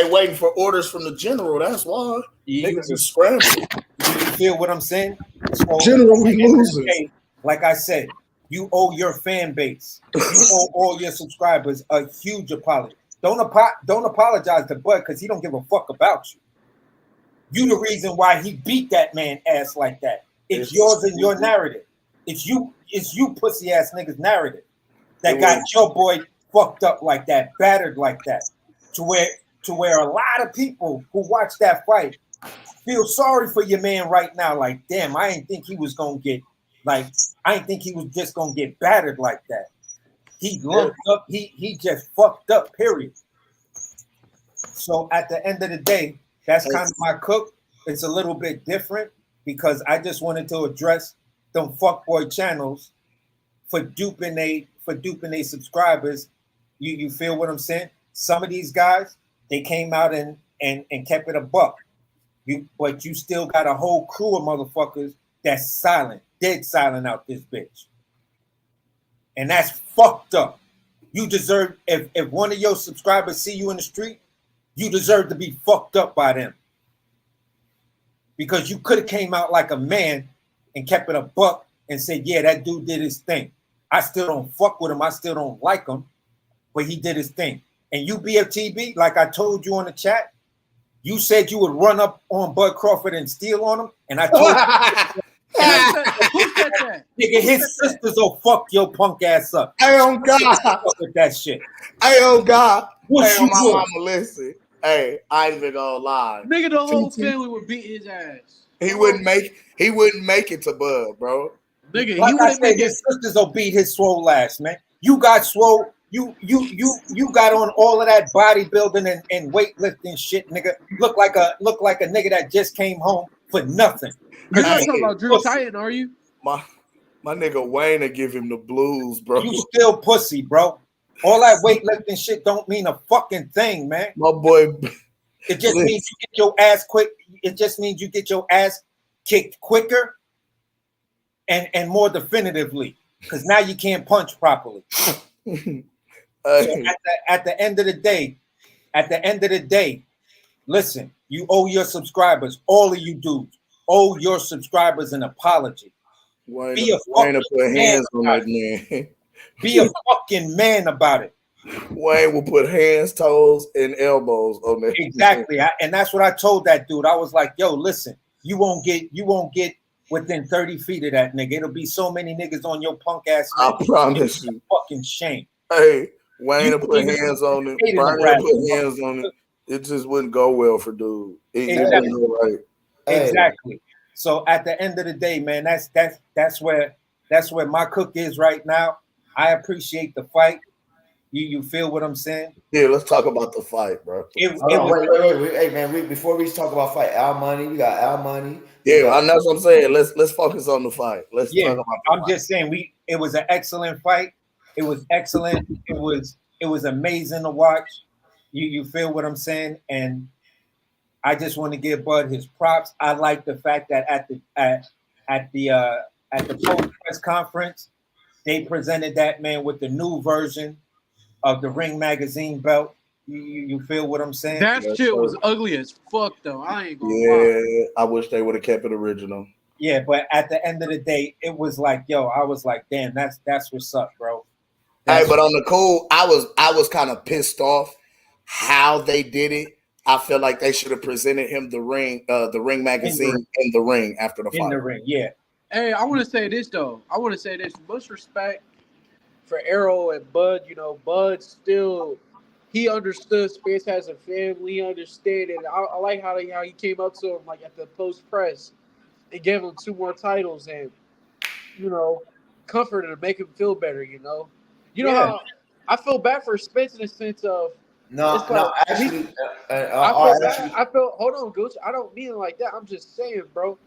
waiting for orders from the general. That's why niggas is scrambling. You feel what I'm saying? So, general, we losing. Like I said, you owe your fan base, you owe all your subscribers a huge apology. Don't apologize to Bud because he don't give a fuck about you. You the reason why he beat that man ass like that. It's yours and your narrative. It's you pussy ass niggas narrative that got your boy fucked up like that, battered like that, to where a lot of people who watch that fight feel sorry for your man right now. Like, damn, I didn't think he was gonna get I didn't think he was just gonna get battered like that. He lumped up, he just fucked up, period. So at the end of the day, that's kind of my cook. It's a little bit different because I just wanted to address them fuckboy channels for duping they subscribers. You feel what I'm saying? Some of these guys, they came out and kept it a buck. But you still got a whole crew of motherfuckers that's silent, dead silent out this bitch. And that's fucked up. You deserve, if one of your subscribers see you in the street, you deserve to be fucked up by them. Because you could have came out like a man and kept it a buck and said, yeah, that dude did his thing. I still don't fuck with him. I still don't like him. But he did his thing. And you BFTB, like I told you on the chat, you said you would run up on Bud Crawford and steal on him. And I told you. Who said that? Nigga, his sisters will fuck your punk ass up. Hey, on God. With that shit. Hey, on God. What hey, you my doing? mama, listen. Hey, I ain't even gonna lie. Nigga, the whole family would beat his ass. He wouldn't make it to Bud, bro. Nigga, like I said, his sisters will beat his swole ass, man. You got swole. You got on all of that bodybuilding and weightlifting shit, nigga. Look like a nigga that just came home for nothing. You're not talking about Drew Titan, are you? My nigga Wayne to give him the blues, bro. You still pussy, bro. All that weightlifting shit don't mean a fucking thing, man. My boy. It just means you get your ass quick. It just means you get your ass kicked quicker and more definitively. Because now you can't punch properly. So at the end of the day, listen, you owe your subscribers, all of you dudes, owe your subscribers an apology. Be a fucking man about it. Be a fucking man about it. Wayne will put hands, toes, and elbows on that. Exactly. And that's what I told that dude. I was like, yo, listen, you won't get within 30 feet of that nigga. It'll be so many niggas on your punk ass. I promise you. Fucking shame. Hey, Wayne You to put even hands on it. hate Brian to Nebraska. put hands on it. It just wouldn't go well for dude. It wouldn't go right. Exactly. So at the end of the day, man, that's where my cook is right now. I appreciate the fight. You feel what I'm saying? Yeah, let's talk about the fight, bro. Wait. Hey, man, before we talk about fight, Al Money, we got Al Money. Yeah, I know what I'm saying. Let's focus on the fight. Let's talk about the I'm just saying it was an excellent fight. It was excellent. It was amazing to watch. You feel what I'm saying? And I just want to give Bud his props. I like the fact that at the post press conference, they presented that man with the new version of the Ring magazine belt. You feel what I'm saying? That shit was ugly as fuck, though. I ain't gonna lie. I wish they would have kept it original. Yeah, but at the end of the day, it was like, yo, I was like, damn, that's what's up, bro. Hey, but on the cool, I was kind of pissed off how they did it. I feel like they should have presented him the ring magazine in the ring after the fight. In the ring, yeah. Hey, I want to say this though. I want to say this. Much respect for Errol and Bud. You know, Bud still he understood Spence has a family. He understood it. I like how he came up to him like at the post press and gave him 2 more titles and comforted him, make him feel better. You know how I feel bad for Spence in the sense of. Actually, I felt. Hold on, Gooch. I don't mean it like that. I'm just saying, bro.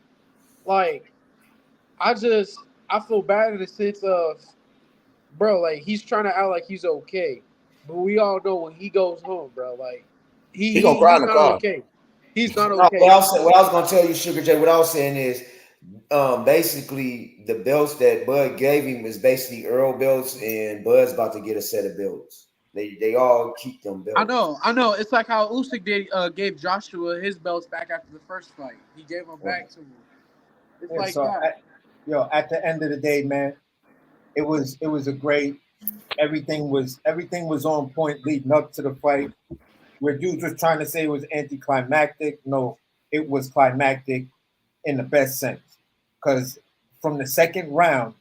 Like, I feel bad in the sense of, bro. Like he's trying to act like he's okay, but we all know when he goes home, bro. Like he's gonna cry in the car. Okay. He's not okay. What I was gonna tell you, Sugar J. What I was saying is, basically the belts that Bud gave him is basically Earl belts, and Bud's about to get a set of belts. They all keep them belts. I know. It's like how Usyk gave Joshua his belts back after the first fight. He gave them back to him. It's like that. At the end of the day, man, it was a great. Everything was on point leading up to the fight. Where dudes was trying to say it was anticlimactic. No, it was climactic in the best sense. Because from the second round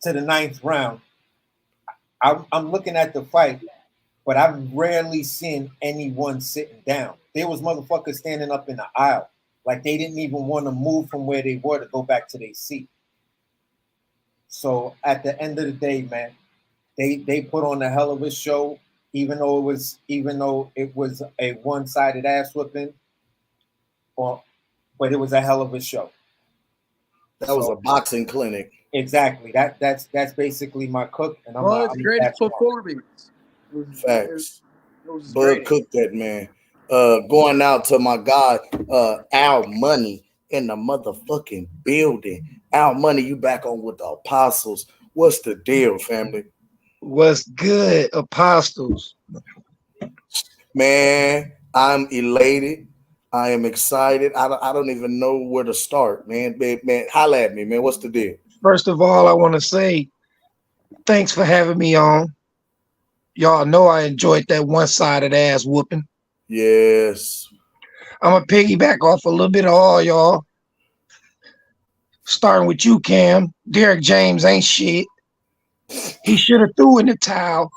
to the 9th round. I'm looking at the fight, but I've rarely seen anyone sitting down. There was motherfuckers standing up in the aisle. Like they didn't even want to move from where they were to go back to their seat. So at the end of the day, man, they put on a hell of a show, even though it was a one-sided ass whipping, but it was a hell of a show. That was a boxing clinic. Exactly. That's basically my cook, and I'm greatest performance. Facts. Bud cooked that, man. Going out to my guy, Al Money in the motherfucking building. Al Money, you back on with the Apostles. What's the deal, family? What's good, Apostles? Man, I'm elated. I am excited. I don't even know where to start, man. Man, holla at me, man. What's the deal? First of all, I want to say thanks for having me on. Y'all know I enjoyed that one-sided ass whooping. Yes. I'm going to piggyback off a little bit of all y'all. Starting with you, Cam. Derek James ain't shit. He should have threw in the towel.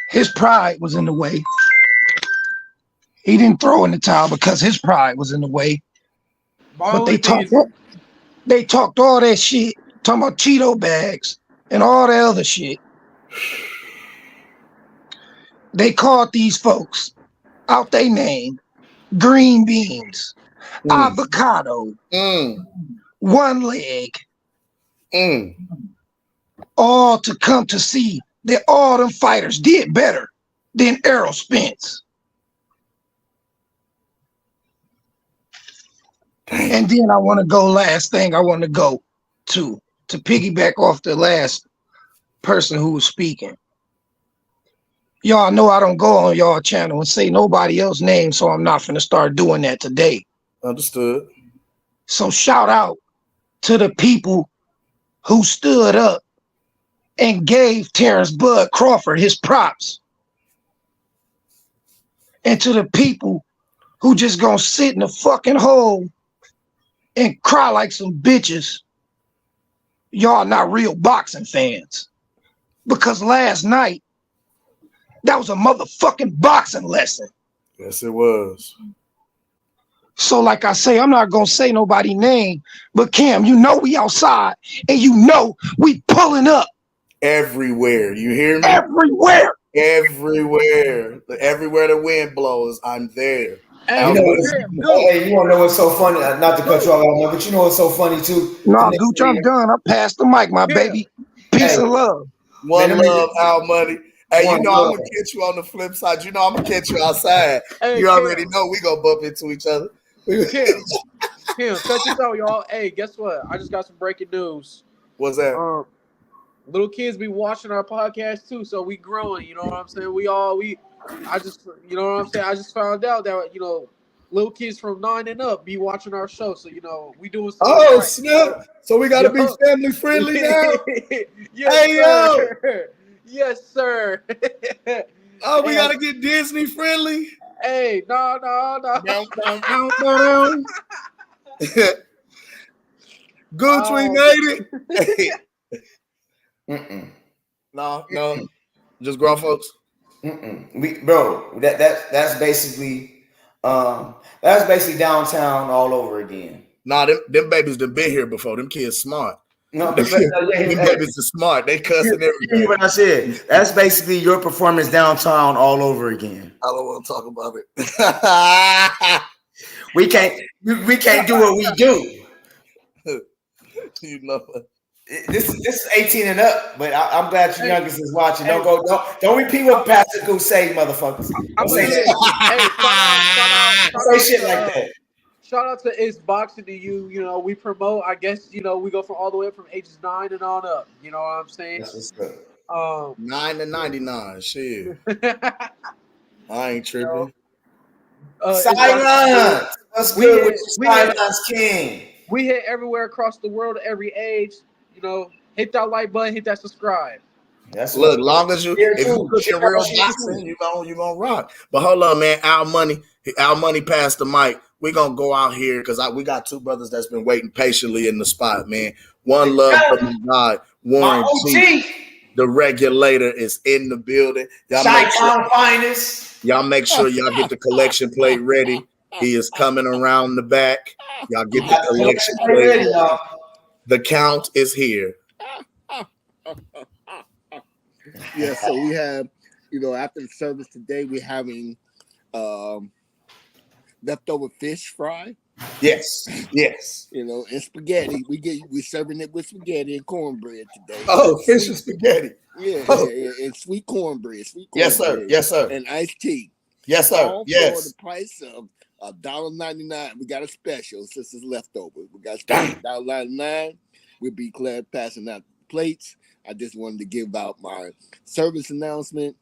His pride was in the way. He didn't throw in the towel because his pride was in the way. But they talked all that shit. Talking about Cheeto bags and all that other shit. They called these folks out their name green beans, avocado, one leg, all to come to see that all them fighters did better than Errol Spence. And then I want to go last thing I want to go to piggyback off the last person who was speaking. Y'all know I don't go on y'all channel and say nobody else's name, so I'm not finna start doing that today. Understood. So shout out to the people who stood up and gave Terence Bud Crawford his props. And to the people who just gonna sit in the fucking hole and cry like some bitches, y'all not real boxing fans. Because last night, that was a motherfucking boxing lesson. Yes, it was. So like I say, I'm not gonna say nobody's name, but Cam, you know we outside and you know we pulling up. Everywhere. You hear me? Everywhere. Everywhere. Everywhere the wind blows, I'm there. Hey, you want to know what's so funny? Not to cut you off, but you know what's so funny too? Nah, Gooch, I'm done. I passed the mic, my baby. Peace and love. One love, Al Money. Hey, One you know I'm love. gonna catch you on the flip side. You know I'm gonna catch you outside. Hey, you already Cam. know we gonna bump into each other. Kim, check this out, y'all. Hey, guess what? I just got some breaking news. What's that? Little kids be watching our podcast too, so we growing. You know what I'm saying? I just, you know what I'm saying? I just found out that little kids from 9 and up be watching our show. So we doing something Oh right. snap! So we gotta be family friendly now. Yes, Hey sir. yo! Yes, sir. Oh, we gotta get Disney friendly. Hey, no. Gooch, we made it. No, just grown folks. Bro, that's basically downtown all over again. Nah, them babies done been here before. Them kids smart. No, them babies are smart. They cussing everything. You hear what I said? That's basically your performance downtown all over again. I don't want to talk about it. we can't do what we do. You know. This is 18 and up, but I'm glad your youngest is watching. Don't repeat what Pastor Goose say, motherfuckers. Don't say shit like that. Shout out to It's Boxing to You. You know, we promote. I guess we go from all the way up from ages 9 and on up. You know what I'm saying? That's what's up. 9 to 99. Shit. I ain't tripping. Silence. What's good with you, Silence King? We hit everywhere across the world, every age. Hit that like button, hit that subscribe. Look, long as if you put your real boxing, you gonna rock. But hold on, man. Al Money passed the mic. We gonna go out here because we got two brothers that's been waiting patiently in the spot, man. One love from the God, Warren G. The regulator is in the building. Y'all make sure y'all get the collection plate ready. He is coming around the back. Y'all get the collection plate ready. The count is here. Yeah, so we have, after the service today, we're having leftover fish fry. Yes. And spaghetti. We're serving it with spaghetti and cornbread today. Oh, fish and spaghetti. Yeah, and sweet cornbread. Yes, sir. And iced tea. Yes, sir. All for the price of $1.99. We got a special since it's leftover. We got $1.99. We'll be glad passing out plates. I just wanted to give out my service announcement.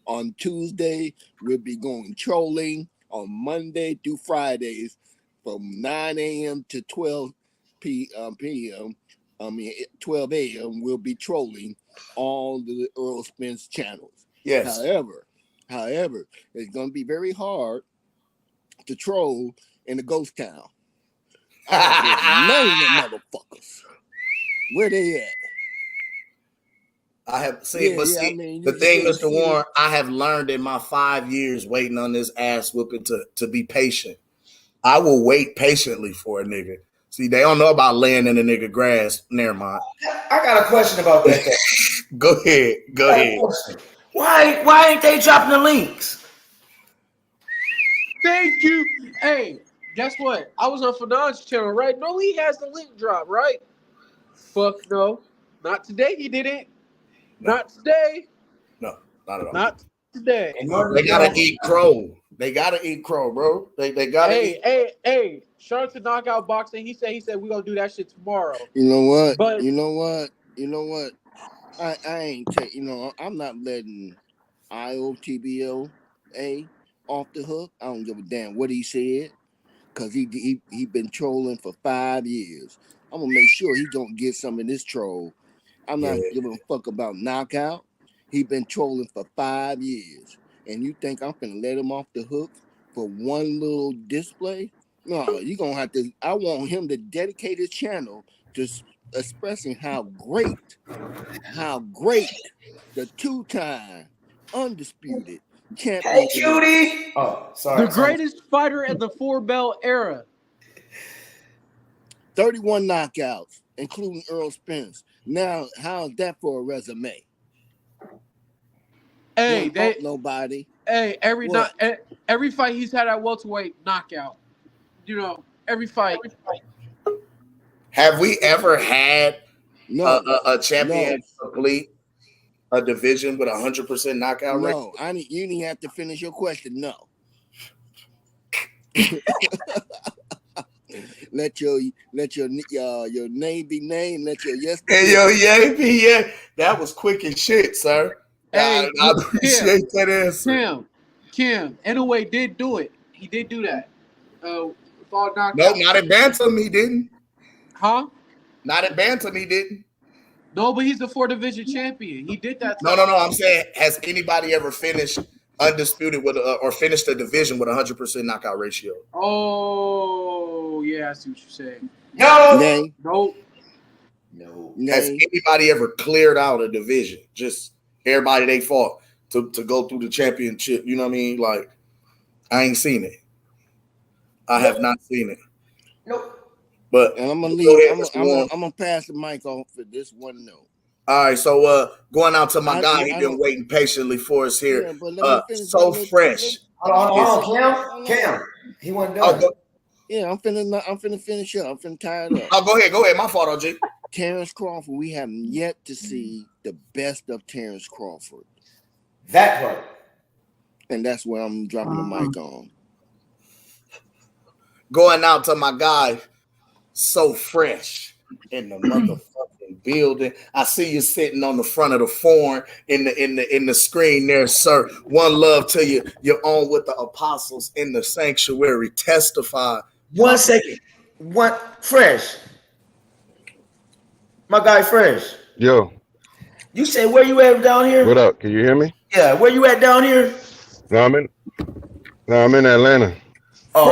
On Tuesday, we'll be going trolling. On Monday through Fridays from 9 a.m. to 12 p.m. 12 a.m. we'll be trolling all the Errol Spence channels. Yes. However, it's going to be very hard to troll in the ghost town. None of them motherfuckers. Where they at? I have seen, the thing, Mr. Warren, I have learned in my 5 years waiting on this ass whooping to be patient. I will wait patiently for a nigga. See, they don't know about laying in the nigga grass. Never mind. I got a question about that. Go ahead. Why ain't they dropping the links? Thank you. Hey, guess what? I was on Fernand's channel, right? No, he has the link drop, right? Fuck no. Not today he didn't. No. Not today. No, not at all. Not today. They gotta eat crow. They gotta eat crow, bro. They gotta eat. Hey. Shout out to Knockout Boxing. He said we're gonna do that shit tomorrow. You know what? But you know what? I ain't I'm not letting IOTBOA off the hook. I don't give a damn what he said. Cause he been trolling for 5 years. I'm gonna make sure he don't get some of this troll. I'm not giving a fuck about Knockout. He been trolling for 5 years. And you think I'm gonna let him off the hook for one little display? No, you're gonna have to. I want him to dedicate his channel to expressing how great the two-time undisputed champion. Hey, cutie. Oh, sorry. The greatest fighter at the 4-belt era. 31 knockouts, including Errol Spence. Now, how's that for a resume? Hey, nobody. Hey, every fight he's had at welterweight knockout. You know, every fight. Have we ever had a champion complete a division with 100% knockout rate? No, you didn't have to finish your question. No. Let your name be named. Let your yes be hey, yo, yeah. That was quick as shit, sir. Hey, I appreciate that answer. Kim, Inoue did do it. He did do that. Fall knockout. No, not at Bantam, he didn't. Huh? Not at Bantam, he didn't. No, but he's the 4-division champion. He did that. No. I'm saying, has anybody ever finished undisputed with or finished a division with 100% knockout ratio? Oh, yeah, I see what you're saying. No. Has anybody ever cleared out a division? Just everybody they fought to go through the championship. You know what I mean? Like, I ain't seen it. I have not seen it. Nope. But and I'm gonna pass the mic off for this one note. All right, so going out to my guy, he's been waiting patiently for us here. Yeah, so fresh. Hold on, Cam. He wasn't done. Yeah, I'm finna finish up. I'm finna tie it up. Oh, go ahead. My fault, OG. Terence Crawford, we have yet to see the best of Terence Crawford. That part. And that's where I'm dropping the mic on. Going out to my guy, so fresh in the motherfucking building. I see you sitting on the front of the phone in the screen there, sir. One love to you. You're on with the apostles in the sanctuary. Testify. 1 second. Fresh. My guy Fresh. Yo. You say where you at down here? What up? Can you hear me? Yeah, where you at down here? No, I'm in Atlanta. Oh,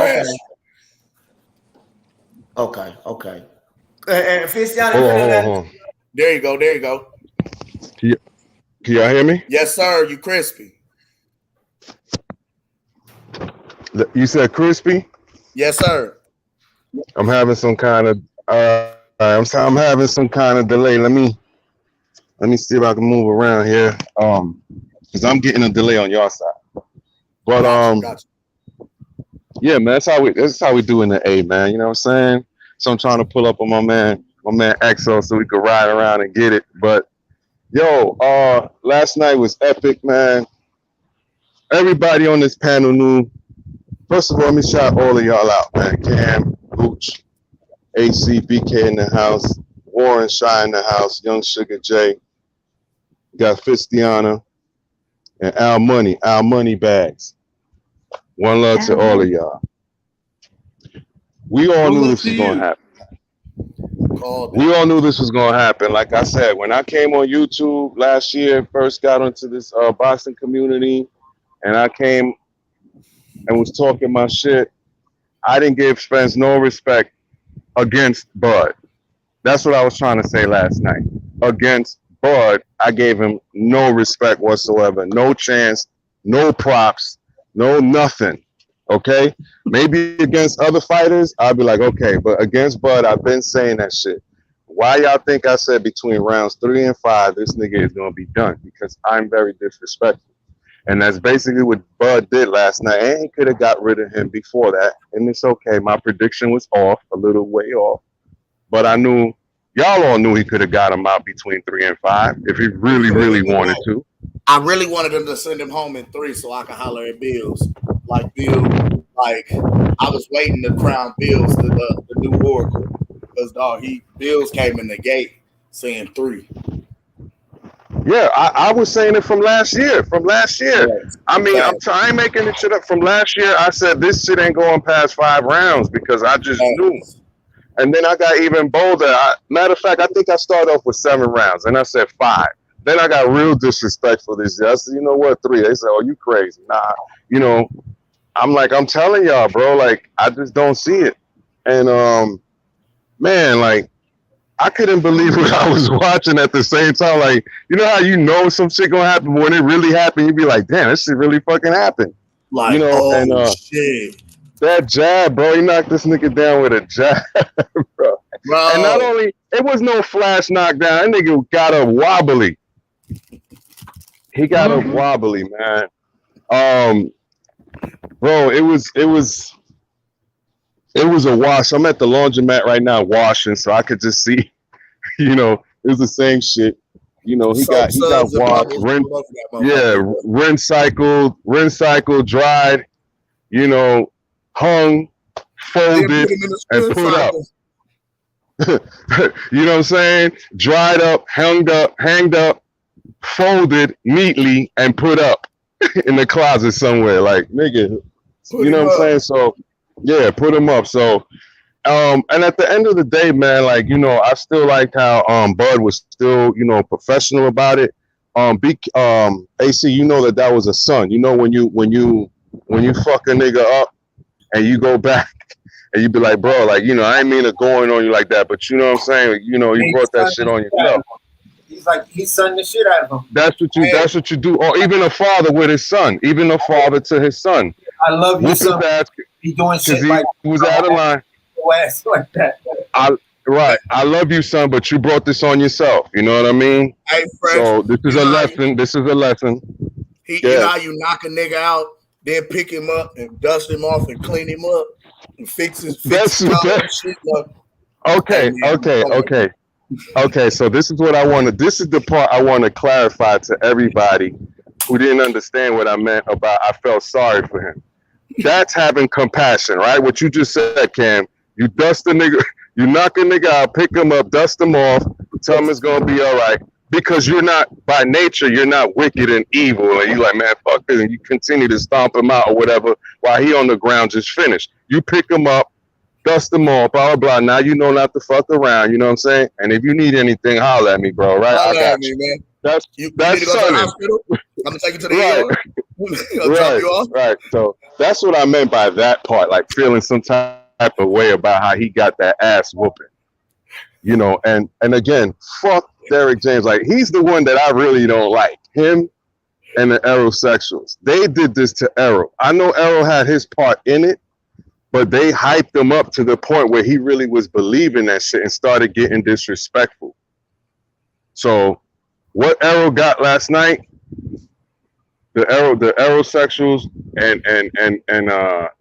okay. And Fitz down there. Hold on. There you go. Can y'all hear me? Yes, sir. You crispy. You said crispy? Yes, sir. I'm having some kind of I'm having some kind of delay. Let me see if I can move around here. Because I'm getting a delay on your side. But Gotcha. Yeah, man, that's how we do in the A, man. You know what I'm saying? So I'm trying to pull up on my man Exo so we could ride around and get it. But yo, last night was epic, man. Everybody on this panel knew. First of all, let me shout all of y'all out, man. Cam, Gooch, AC, BK in the house, Warren, Shy in the house, Young Sugar J. Got Fistiana and Al Money Bags. One love to all of y'all. We all knew this was going to happen. We all knew this was going to happen. Like I said, when I came on YouTube last year, first got into this boxing community, and I came and was talking my shit, I didn't give Spence no respect against Bud. That's what I was trying to say last night. Against Bud, I gave him no respect whatsoever. No chance, no props, no nothing. Okay? Maybe against other fighters, I'll be like, okay. But against Bud, I've been saying that shit. Why y'all think I said between rounds 3 and 5, this nigga is going to be done? Because I'm very disrespectful. And that's basically what Bud did last night. And he could have got rid of him before that. And it's okay. My prediction was off, a little way off. But I knew, y'all all knew he could have got him out between 3 and 5 if he really, really wanted to. I really wanted him to send him home in 3 so I could holler at Bills. Like, Bill, like, I was waiting to crown Bills the new Oracle. Because, Bills came in the gate saying 3. Yeah, I was saying it from last year. I mean, I'm trying making this shit up. From last year, I said this shit ain't going past 5 rounds because I just knew. And then I got even bolder. Matter of fact, I think I started off with 7 rounds, and I said 5. Then I got real disrespectful this year. I said, you know what, 3. They said, oh, you crazy. Nah, you know, I'm telling y'all, bro, like I just don't see it. And man, like I couldn't believe what I was watching at the same time. Like, you know how you know some shit gonna happen, but when it really happened, you be like, damn, this shit really fucking happened. Like, you know, oh and shit. that jab, bro, he knocked this nigga down with a jab, bro. And not only it was no flash knockdown, that nigga got up wobbly. He got up wobbly, man. Bro, it was a wash. I'm at the laundromat right now washing, so I could just see, you know, it was the same shit. You know, he got washed, rinse cycled, dried, you know, hung, folded, and put up. You know what I'm saying? Dried up, hanged up, folded neatly, and put up in the closet somewhere. Like, nigga, you know what I'm saying? So, yeah, put him up. So, and at the end of the day, man, like, you know, I still liked how Bud was still, you know, professional about it. AC, you know that was a son. You know, when you fuck a nigga up and you go back and you be like, bro, like, you know, I ain't mean to go on you like that, but you know what I'm saying? You know, you brought that shit on yourself. He's like, he's sunning the shit out of him. That's what you do. Or even a father with his son, even a father to his son. I love you, son. He doing shit like he was out of line. Ass like that. I love you, son, but you brought this on yourself. You know what I mean? Hey, Fresh, so this is a lesson. This is a lesson. You know how you knock a nigga out, then pick him up and dust him off and clean him up and fix his shit up. Okay. So this is what I want to. This is the part I want to clarify to everybody who didn't understand what I meant about. I felt sorry for him. That's having compassion, right? What you just said, Cam. You dust a nigga, you knock a nigga out, pick him up, dust him off, tell him it's gonna be all right. Because you're not, by nature, you're not wicked and evil, and you like, man, fuck this, and you continue to stomp him out or whatever while he on the ground just finished. You pick him up, dust him off, blah, blah, blah. Now you know not to fuck around, you know what I'm saying? And if you need anything, holler at me, bro, right? Holler at me, man. That's you need to go to the hospital? I'm gonna take you to the ER. Right. So that's what I meant by that part, like feeling some type of way about how he got that ass whooping. You know, and again, fuck Derek James. Like, he's the one that I really don't like. Him and the Errol sexuals. They did this to Errol. I know Errol had his part in it, but they hyped him up to the point where he really was believing that shit and started getting disrespectful. So what Errol got last night, the Errol sexuals and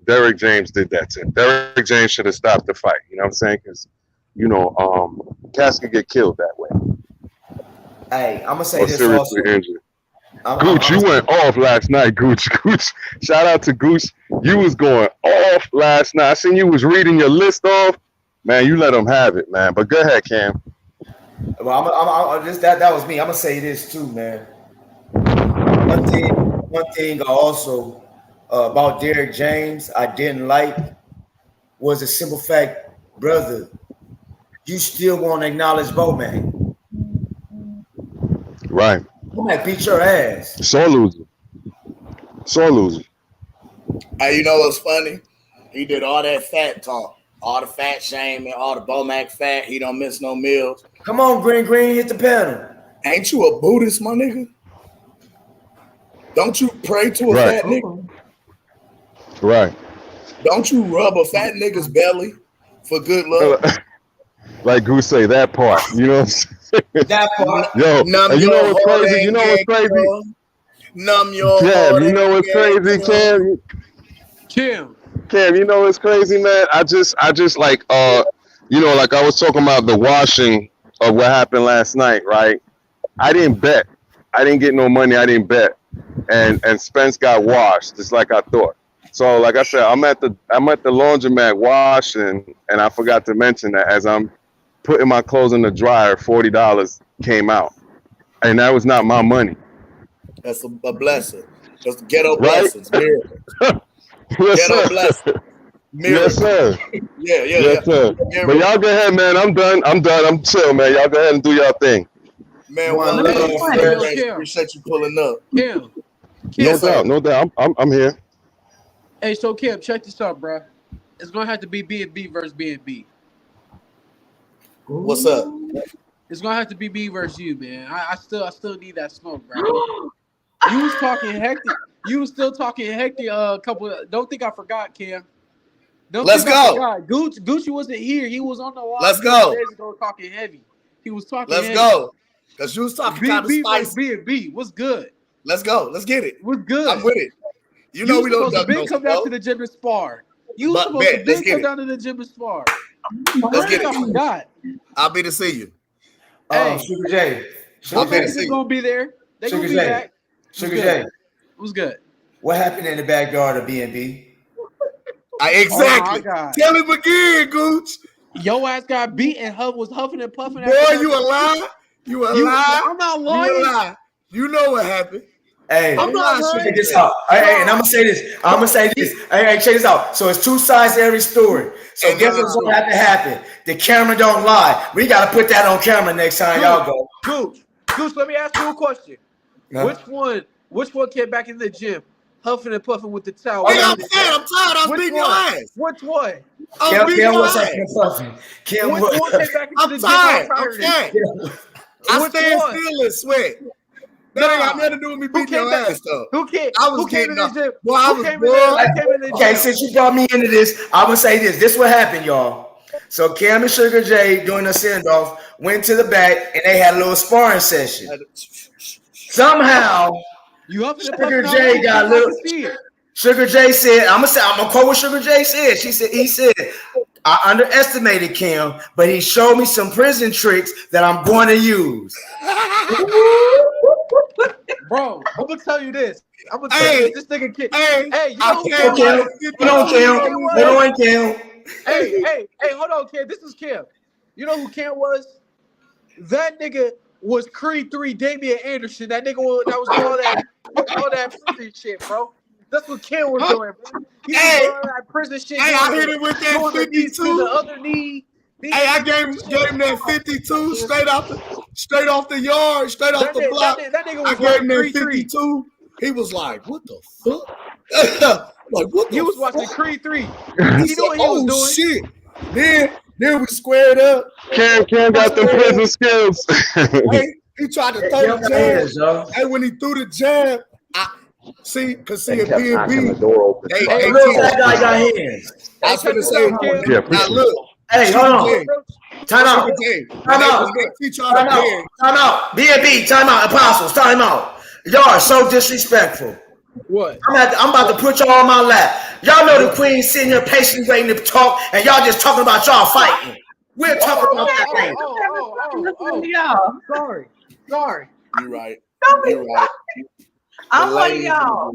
Derek James did that to him. Derek James should have stopped the fight. You know what I'm saying? Because, you know, cats could get killed that way. Hey, I'm gonna say this seriously also. Injured. Gooch, you went off last night, Gooch. Shout out to Gooch. You was going off last night. I seen you was reading your list off. Man, you let them have it, man. But go ahead, Cam. Well, that was me. I'm gonna say this too, man. One thing also about Derek James I didn't like was the simple fact, brother, you still want to acknowledge Bowman. Right. You might beat your ass. So loser. Hey, you know what's funny? He did all that fat talk, all the fat shaming, all the Bomac fat. He don't miss no meals. Come on, Green, hit the pedal. Ain't you a Buddhist, my nigga? Don't you pray to a fat nigga? Right. Don't you rub a fat nigga's belly for good luck? Like Goose say, that part. You know what I'm saying? That part. Yo, and you know what's crazy? You know what's crazy? Numb your Cam, you know what's crazy, Cam? Cam, you know what's crazy, man? I just like you know, like I was talking about the washing of what happened last night, right? I didn't bet. I didn't get no money, I didn't bet. And Spence got washed, just like I thought. So like I said, I'm at the laundromat washing, and I forgot to mention that as I'm putting my clothes in the dryer, $40 came out. And that was not my money. That's a blessing. Just ghetto blessings. Miracle. Yes, ghetto sir. blessing. Miracle. Yes, sir. Yeah. Yes, sir. But y'all go ahead, man. I'm done. I'm chill, man. Y'all go ahead and do y'all thing. Man, one love, appreciate you pulling up. No doubt. I'm here. Hey, so Kim, check this out, bro. It's gonna have to be B&B versus B&B. What's up? It's gonna have to be me versus you, man. I still need that smoke, bro. You was talking hectic. You was still talking hectic. Don't think I forgot, Kim. Let's go. Gucci wasn't here. He was on the line. Let's go. Days ago talking heavy. He was talking. Let's heavy. go. Cause you was talking kind of spicy. B&B. What's good? Let's go. Let's get it. What's good? I'm with it. You know we don't duck no come down to the gym and spar. You was supposed to come down to the gym and spar. Let's get it. I forgot. I'll be to see you. Hey, Sugar J. I'll be to see you. Gonna be there. They Sugar gonna be J. back. Sugar J. What's good? What happened in the backyard of B&B? Exactly. Oh, tell him again, Gooch. Your ass got beat and was huffing and puffing. Boy, you a lie. You a lie. I'm not lying. You a lie. You know what happened. Hey, I'm not check this out. Hey, and I'm gonna say this. Hey, check this out. So it's two sides to every story. So guess what's gonna have to happen? The camera don't lie. We gotta put that on camera next time y'all go. Gooch, let me ask you a question. No. Which one came back in the gym, huffing and puffing with the towel? Hey, I'm tired. I was beating your ass. Which one? I'm beating your ass. Which one came back into the gym? I'm tired. I stand still and sweat. That ain't got nothing to do with me beating your ass, though. Who came? I was who came getting in up. the gym? Boy, I Who was came in the Okay, gym? since you brought me into this, I'm gonna say this. This what happened, y'all. So Cam and Sugar J doing the send-off went to the back and they had a little sparring session. Somehow, Sugar J got a little. Sugar J said, I'm gonna quote what Sugar J said. He said, I underestimated Kim, but he showed me some prison tricks that I'm going to use. Bro, I'm gonna tell you this. I'm gonna tell you this nigga kid. Hey, you know Hold on, Kim. Hey, hold on, Kim. This is Kim. You know who Kim was? That nigga was Creed 3 Damian Anderson. That nigga that was doing all that prison shit, bro. That's what Kim was doing, bro. He was doing all that prison shit. Hey, I hit him with that 52. The other knee. Hey, I gave him that 52 straight off the yard, straight off the block. That nigga was I gave him that 52. 52. He was like, "What the fuck?" Like, what? He was watching Creed 3. He You said, know what he was doing? Shit. Then we squared up. Cam got the prison skills. Hey, he tried to throw the jab. Hey, when he threw the jab, see at B&B, that guy got hands. I was gonna say, now look. Hey, hold on. Time out. Time out. B&B, time out. Apostles, time out. Y'all are so disrespectful. What? I'm about to put y'all on my lap. Y'all know the queen sitting here patiently waiting to talk, and y'all just talking about y'all fighting. We're talking about that thing. Sorry. You're right. I'm one of y'all.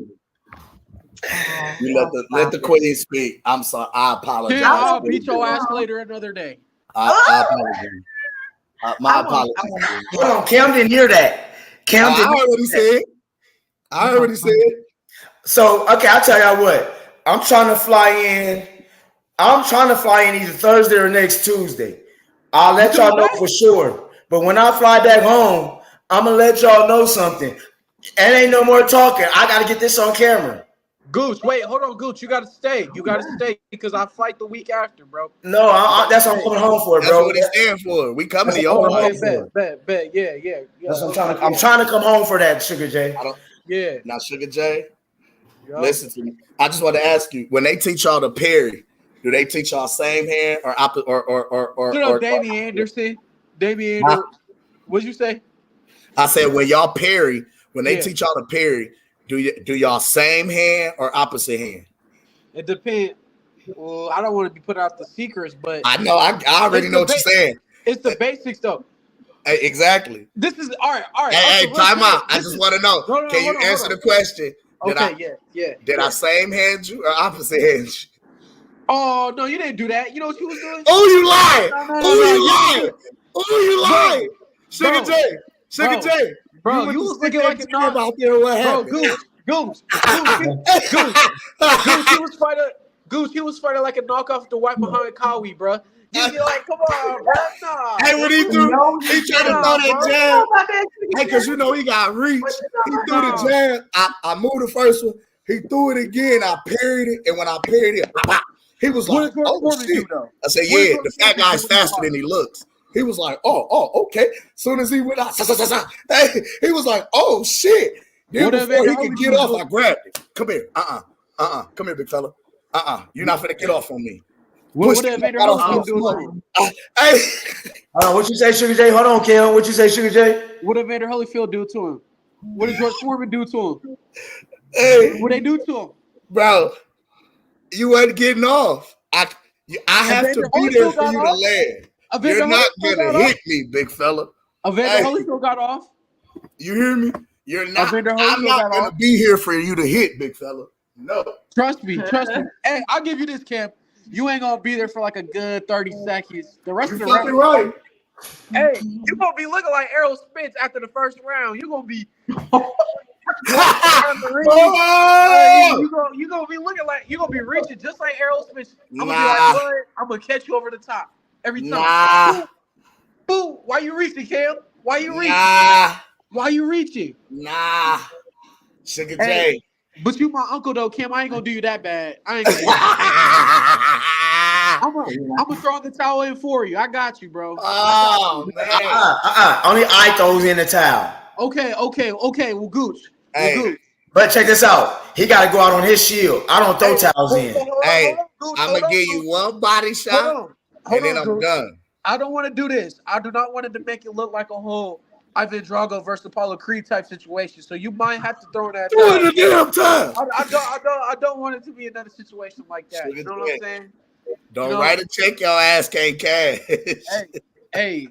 You let the queen speak. I'm sorry. I apologize. Kim, I'll beat your ass later another day. I apologize. My apologies. Hold on, Cam didn't hear that. I already said. So, okay, I'll tell y'all what. I'm trying to fly in either Thursday or next Tuesday. I'll let y'all know for sure. But when I fly back home, I'm going to let y'all know something. And ain't no more talking. I got to get this on camera. Gooch, wait, hold on, Gooch. You got to stay. Because I fight the week after, bro. No, that's what I'm coming home for, bro. That's what he's staying for. We coming to your home. Bet. Yeah. That's what I'm trying to come home for that, Sugar J. Yeah. Now, Sugar J, listen to me. I just want to ask you, when they teach y'all the parry, do they teach y'all same hand or Damian Anderson? Damian Anderson. What'd you say? I said when y'all parry, when they teach y'all the parry, do y'all same hand or opposite hand? It depends. Well, I don't want to be put out the secrets, but I know I already know what you're saying. It's the basics though. Hey, exactly. This is all right. Hey, time out. I just want to know. Can you answer the question? Yeah. Did I same hand you or opposite hand you? Oh no, you didn't do that. You know what you was doing? Oh, you lying! You lying! Sugar J. Bro, you was looking like a knock out there. What happened? Goose. He was fighting like a knockoff to White Muhammad Kawi, bro. You be like, come on, bro. Nah. Hey, what he do? He tried to throw that jab. Hey, because you know he got reach. He threw the jab. I moved the first one. He threw it again. I parried it, and when I parried it, he was like, "Oh shit!" I said, "Yeah, the fat guy's faster than he looks." He was like, "Oh, okay." Soon as he went out, hey, he was like, "Oh shit!" Then before he could get off, I grabbed it. Come here, come here, big fella. You're not finna get off on me. What did Evander Holyfield do to him? Hey, what you say, Sugar J? Hold on, Kel. What you say, Sugar J? What did Evander Holyfield do to him? What did George Foreman do to him? Hey, what they do to him, bro? You wasn't getting off. I have to be there for you to land. You're not gonna hit me, big fella. Evander Holyfield got off. You hear me? You're not. I'm not gonna be here for you to hit, big fella. No. Trust me. Hey, I'll give you this, Camp. You ain't gonna be there for like a good 30 seconds. The rest of the round, right. Hey, you gonna be looking like Errol Spence after the first round. You gonna be. You gonna be looking like you gonna be reaching just like Errol Spence. I'm gonna be like, "What? I'm gonna catch you over the top every time." Boo! Why you reaching, Cam? Why you reaching? Why you reaching? Sugar Hey, J. But you my uncle though, Cam. I ain't gonna do you that bad. I ain't gonna do I'm gonna throw the towel in for you. I got you, bro. Oh man. Only I throws in the towel. Okay. Well, Gooch. Hey. But check this out. He got to go out on his shield. I don't throw towels in. Hey, I'm gonna give you one body shot, and then I'm done. I don't want to do this. I do not want it to make it look like a whole Ivan Drago versus Apollo Creed type situation. So you might have to throw that. Throw it a damn time. I don't want it to be another situation like that. You know what I'm saying? Don't write a check. Your ass can't cash. Hey.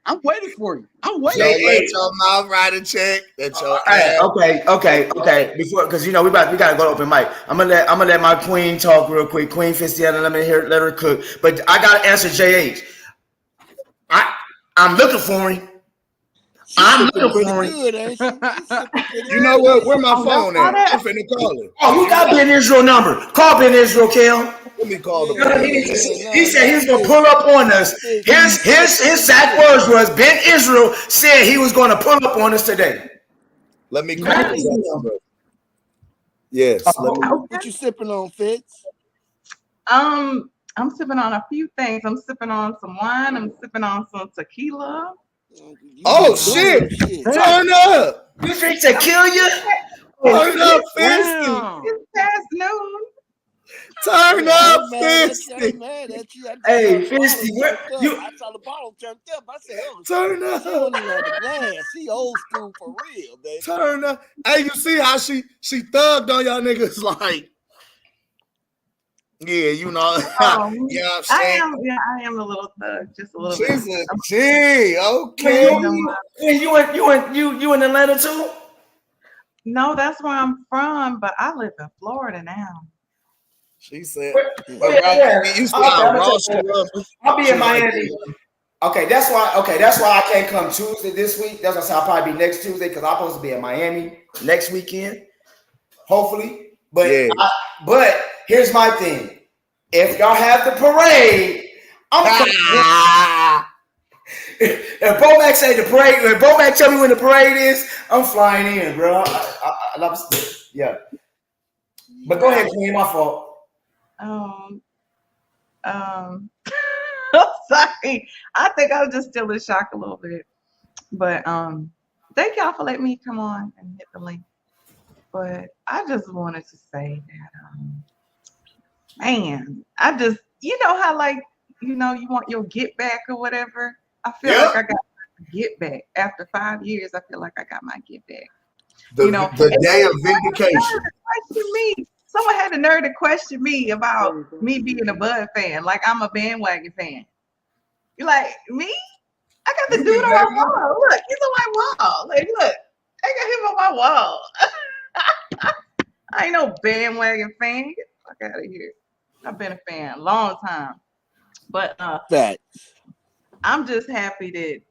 I'm waiting for you. I'm waiting. Don't let your mouth write a check. That your Okay. Before, because we gotta go to open mic. I'm gonna let my queen talk real quick. Queen Fistiana, let her cook. But I gotta answer JH. I'm looking for him. I'm looking for him. You know what? Where my phone at? I'm finna call it. Oh, you got Ben Israel number. Call Ben Israel, Kel. Let me call the. He said he was gonna pull up on us. His exact words was Ben Israel said he was gonna pull up on us today. Let me call his number. Yes. What you sipping on, Fitz? I'm sipping on a few things. I'm sipping on some wine. I'm sipping on some tequila. Oh shit! Turn up. You drink tequila? Turn up, Fisty. It's past noon. Turn up, Fisty. Hey, Fisty, where you? I saw the bottle turned up. I said, "Oh, turn up." She don't even have the glass. She old school for real, baby. Turn up. Hey, you see how she thugged on y'all niggas like? Yeah, you know. You know what I'm saying? I am a little thug, just a little She's bit. a G. Okay. You in Atlanta too? No, that's where I'm from, but I live in Florida now. She said, I'll be in Miami. Okay, that's why I can't come Tuesday this week. That's why I said I'll probably be next Tuesday because I'm supposed to be in Miami next weekend, hopefully. But but here's my thing: if y'all have the parade, I'm. If Bomac say the parade, if Bomac tell me when the parade is, I'm flying in, bro. Yeah. But go ahead, Queen. My fault. I'm sorry. I think I was just still in shock a little bit. But thank y'all for letting me come on and hit the link. But I just wanted to say that man, I just how you want your get back or whatever. I feel like I got my get back. After 5 years, I feel like I got my get back. The day of vindication. Someone had the nerve to question me about me being a Bud fan, like I'm a bandwagon fan. You're like, me? I got the dude on my wall. Look, he's on my wall. Like, look, I got him on my wall. I ain't no bandwagon fan. Get the fuck out of here. I've been a fan a long time. But I'm just happy that,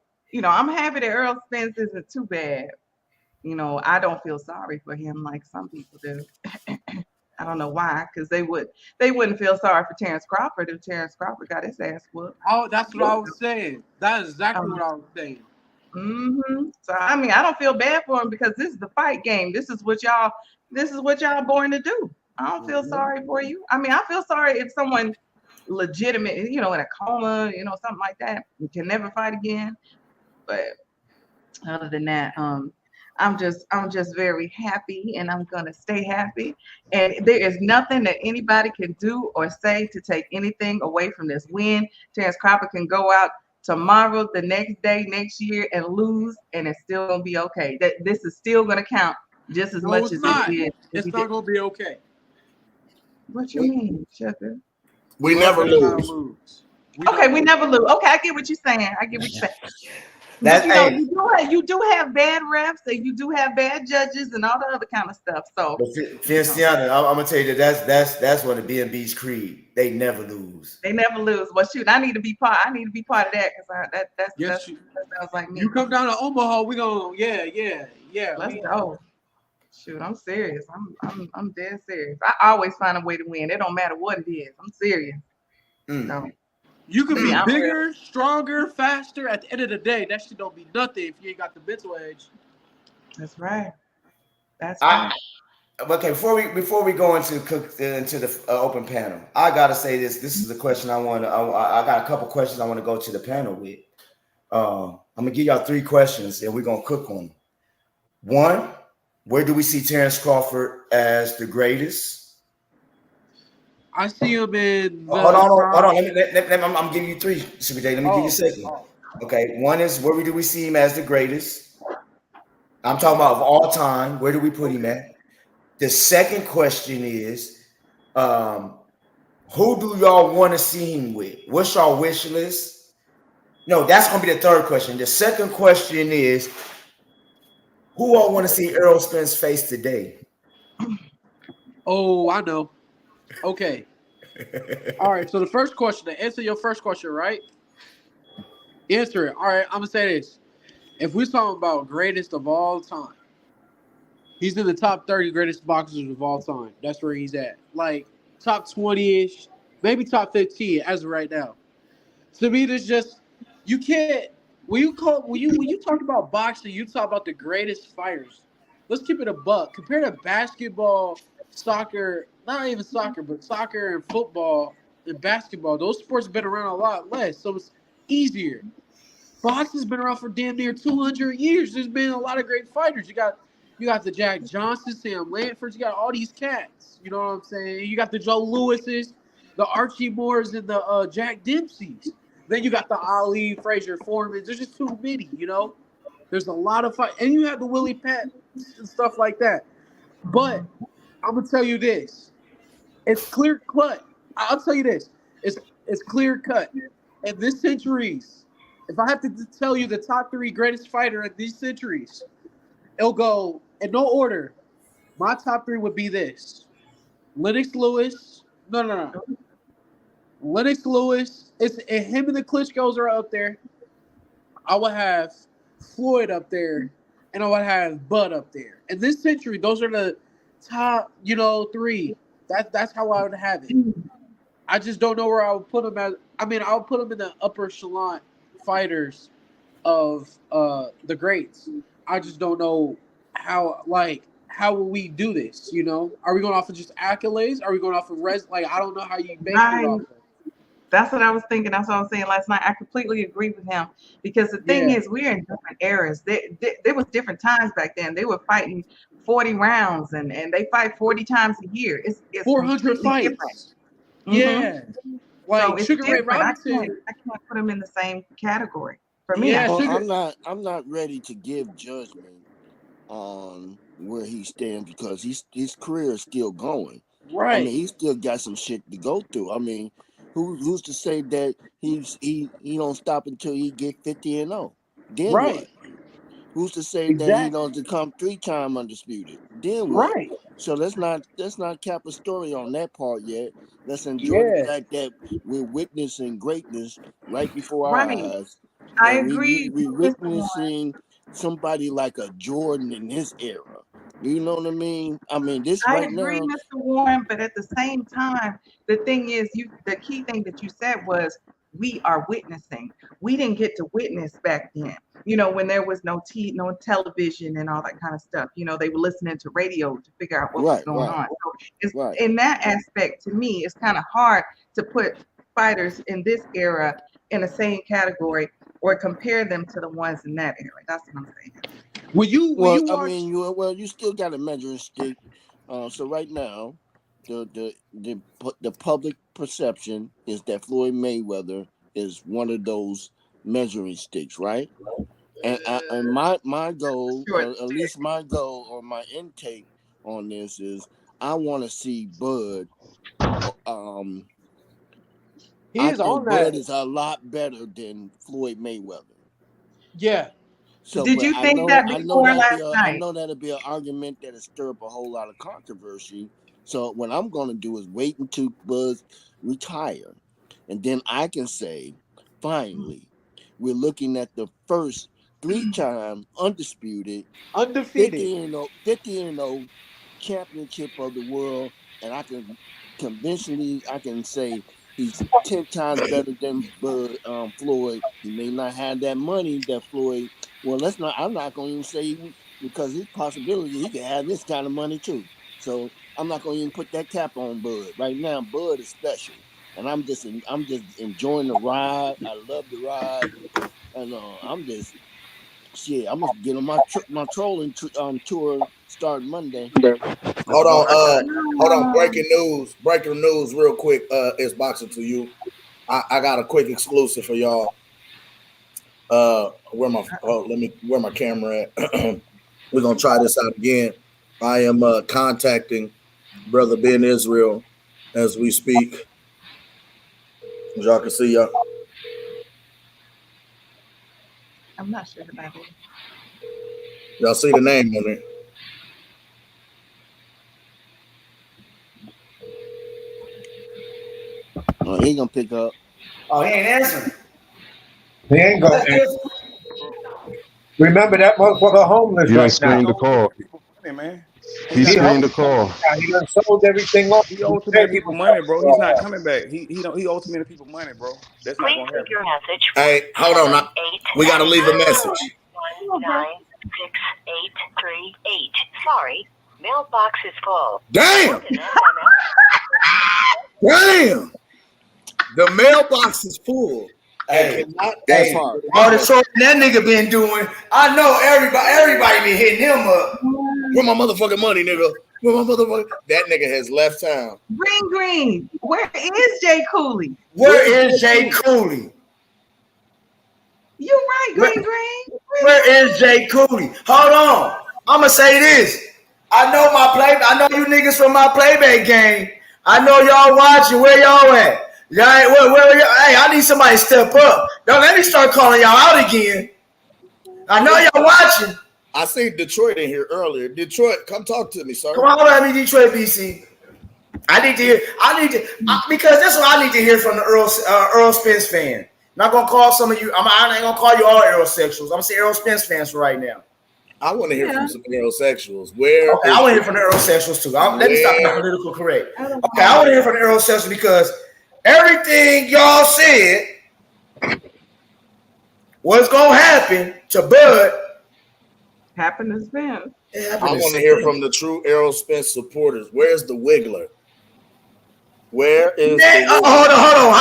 I'm happy that Errol Spence isn't too bad. I don't feel sorry for him like some people do. I don't know why, because they wouldn't feel sorry for Terence Crawford if Terence Crawford got his ass whooped. Oh, that's what I was saying. That is exactly what I was saying. So I mean, I don't feel bad for him because this is the fight game. This is what y'all born to do. I don't feel sorry for you. I mean, I feel sorry if someone legitimate, in a coma, something like that, you can never fight again. But other than that, I'm just very happy, and I'm gonna stay happy. And there is nothing that anybody can do or say to take anything away from this win. Terence Crawford can go out tomorrow, the next day, next year, and lose, and it's still gonna be okay. That this is still gonna count just as much as it did. It's not gonna be okay. What you mean, Sugar? We never lose. Okay, we never lose. Okay, I get what you're saying. But you do have bad refs, and you do have bad judges, and all the other kind of stuff. So, Finciana, I'm gonna tell you that's one of B&B's creed. They never lose. They never lose. Well, shoot, I need to be part of that because that sounds like me. You come down to Omaha, we gonna yeah. Let's go. Shoot, I'm serious. I'm dead serious. I always find a way to win. It don't matter what it is. I'm serious. So. You can be bigger, stronger, faster. At the end of the day, that shit don't mean nothing if you ain't got the mental edge. That's right. That's right. Okay, before we go into the open panel, I gotta say this. This is the question I got a couple questions I want to go to the panel with. I'm gonna give y'all 3 questions, and we're gonna cook on them. 1, where do we see Terence Crawford as the greatest? I see him in. Hold on. I'm giving you 3. Let me give you a second. Okay, 1 is where do we see him as the greatest? I'm talking about of all time. Where do we put him at? The second question is, who do y'all want to see him with? What's y'all wish list? No, that's gonna be the third question. The second question is, who all want to see Errol Spence face today? Oh, I know. Okay. All right. So the first question, to answer your first question, right? Answer it. All right. I'm gonna say this: if we're talking about greatest of all time, he's in the top 30 greatest boxers of all time. That's where he's at. Like top 20-ish, maybe top 15 as of right now. To me, there's just you can't. When you talk about boxing, you talk about the greatest fighters. Let's keep it a buck. Compare to basketball, soccer. Not even soccer, but soccer and football and basketball. Those sports have been around a lot less, so it's easier. Boxing's been around for damn near 200 years. There's been a lot of great fighters. You got the Jack Johnsons, Sam Lanfords. You got all these cats. You know what I'm saying? You got the Joe Lewises, the Archie Moores, and the Jack Dempseys. Then you got the Ali, Frazier Foremans. There's just too many, There's a lot of fight. And you have the Willie Pat and stuff like that. But I'm going to tell you this. It's clear cut. I'll tell you this. It's clear cut. In this centuries, if I have to tell you the top 3 greatest fighter in these centuries, it'll go in no order. My top 3 would be this. Lennox Lewis. No. Lennox Lewis. Him and the Klitschko's are up there. I would have Floyd up there, and I would have Bud up there. In this century, those are the top, 3. That's how I would have it. I just don't know where I would put him at. I mean, I'll put him in the upper echelon fighters of the greats. I just don't know how will we do this? Are we going off of just accolades? Are we going off of I don't know how you base it off of. That's what I was thinking. That's what I was saying last night. I completely agree with him because the thing is, we're in different eras. There was different times back then. They were fighting 40 rounds and they fight 40 times a year. It's 400 fights. Different. Yeah. So it's Sugar Ray different. Robinson. I can't put him in the same category. For me, I'm not ready to give judgment on where he stands because his career is still going. Right. I mean, he still got some shit to go through. I mean, who's to say that he don't stop until he get 50-0? Then what? Who's to say that he don't become 3-time undisputed? Then what? Right. So let's not cap a story on that part yet. Let's enjoy the fact that we're witnessing greatness right before our eyes. I agree. We're witnessing somebody like a Jordan in his era. You know what I mean? I mean, this I right agree, now. Mr. Warren, but at the same time, the thing is, the key thing that you said was we are witnessing. We didn't get to witness back then. when there was no television and all that kind of stuff, they were listening to radio to figure out what was going on. So it's, in that aspect, to me, it's kind of hard to put fighters in this era in the same category or compare them to the ones in that era. That's what I'm saying. You still got a measuring stick. So right now, the public perception is that Floyd Mayweather is one of those measuring sticks, right? And my goal, at least my goal or my intake on this is, I want to see Bud. I think Bud is a lot better than Floyd Mayweather. Yeah. So, did you think that before last night? I know that'll be an argument that'll stir up a whole lot of controversy. So what I'm going to do is wait until Bud retire, and then I can say, finally, we're looking at the first 3-time undefeated 50-0 championship of the world, and I can conventionally say he's 10 times better than Floyd. He may not have that money that Floyd. Well, I'm not going to even say, because his possibility he can have this kind of money too. So I'm not going to even put that cap on Bud. Right now, Bud is special, and I'm just enjoying the ride. I love the ride, and I'm just I'm gonna get on my trolling tour starting Monday. Hold on. Breaking news, real quick. It's boxing to you. I got a quick exclusive for y'all. Where my camera at? We're gonna try this out again. I am contacting Brother Ben Israel as we speak. As y'all can see, y'all. I'm not sure about it. Y'all see the name on it? Oh, he ain't gonna pick up. Oh, he ain't answering. He ain't gonna answer. Remember that motherfucker homeless He done right screened now. the call. Hey, man. He screened the call. He done sold everything off. He owes too many people money, bro. He's not coming back. He owes too many people money, bro. That's not gonna happen. Hey, hold on. We gotta leave a message. 1966838. Sorry, mailbox is full. Damn! Damn! The mailbox is full. Hey, all the short that nigga been doing, I know everybody been hitting him up. Where my motherfucking money, nigga? Where my motherfucking... That nigga has left town. Green. Where is Jay Cooley? Where is Jay Cooley? You're right, Green. Where is Jay Cooley? Hold on. I'ma say this. I know you niggas from my playback game. I know y'all watching. Where y'all at? Where y'all? Hey, I need somebody to step up. Don't let me start calling y'all out again. I know y'all watching. I seen Detroit in here earlier. Detroit, come talk to me, sir. Come on, let me Detroit, BC. I need to hear. Because that's what I need to hear from the Earl Spence fan. Not gonna call some of you. I ain't gonna call you all Aerosexuals. I'm gonna say Errol Spence fans for right now. I want to hear from some Aerosexuals. Okay, I want to hear from the Aerosexuals too. Let me stop being political correct. Okay, I want to hear from the Aerosexuals because everything y'all said was gonna happen to Bud. Happened to Spence. I want to hear from the true Errol Spence supporters. Where's the Wiggler? Where is hold on.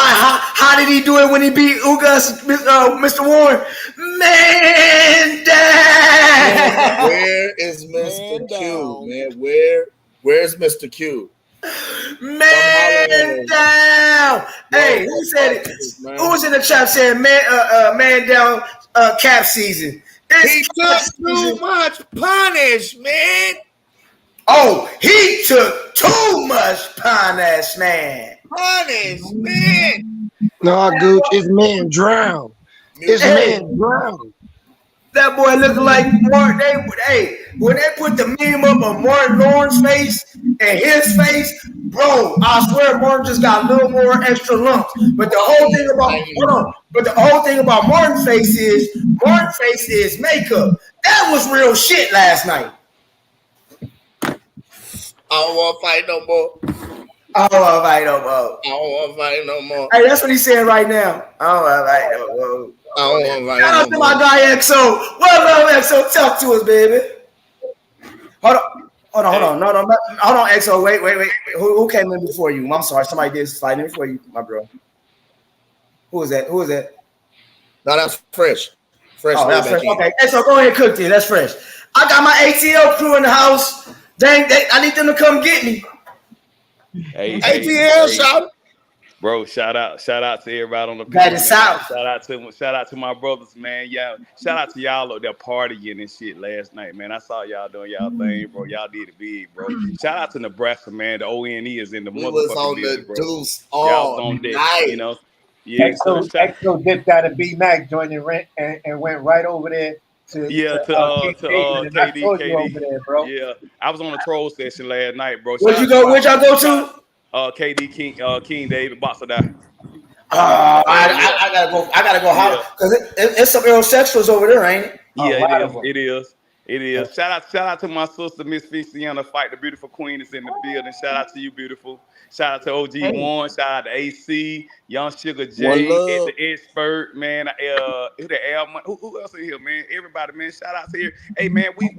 How did he do it when he beat Ugas, Mr. Warren? Man down. Where is Mr. Q, man? Where's Mr. Q? Man down. Hey, who said it? Who was in the chat saying man down cap season? He took too much punishment. Oh, he took too much punishment. Punishment. No, Gooch, it's man drown. It's man drown. That boy looking like Martin. When they put the meme up of Martin Lawrence's face and his face, bro, I swear Martin just got a little more extra lumps. But the whole thing about Martin's face is makeup. That was real shit last night. I don't want to fight no more. I don't want to fight no more. Hey, that's what he's saying right now. I don't want to fight no more. Right, shout out to my guy XO. Well done, XO. Talk to us, baby. Hold on. No, hold on, XO. Wait. Who came in before you? I'm sorry. Somebody did slide in before you, my bro. Who is that? No, that's fresh. Fresh. Oh, that's fresh. Okay, XO, go ahead and cook then. That's fresh. I got my ATL crew in the house. Dang, I need them to come get me. Hey, ATL, shout. Bro, shout out to everybody on the That panel, is man. south. Shout out to my brothers, man. Yeah, shout out to y'all up there partying and shit last night, man. I saw y'all doing y'all thing, bro. Y'all did it big, bro. Shout out to Nebraska, man. The ONE is in the We was on building, the bro. deuce Y'all was all on deck, night. you know. Yeah, XO dipped out of B Mac, joined and went right over there to KD. over there, bro. Yeah, I was on a troll session last night, bro. Where'd y'all go to? KD King David Boxer Die. I gotta go holler because it's some Aerosexuals over there, ain't it? Yeah, it is. Shout out to my sister, Miss Feliciana Fight, the beautiful queen is in the building. Shout out to you, beautiful. Shout out to OG1. Shout out to AC, Young Sugar J, the expert, man. Who else in here, man? Everybody, man. Shout out to here. Hey, man, we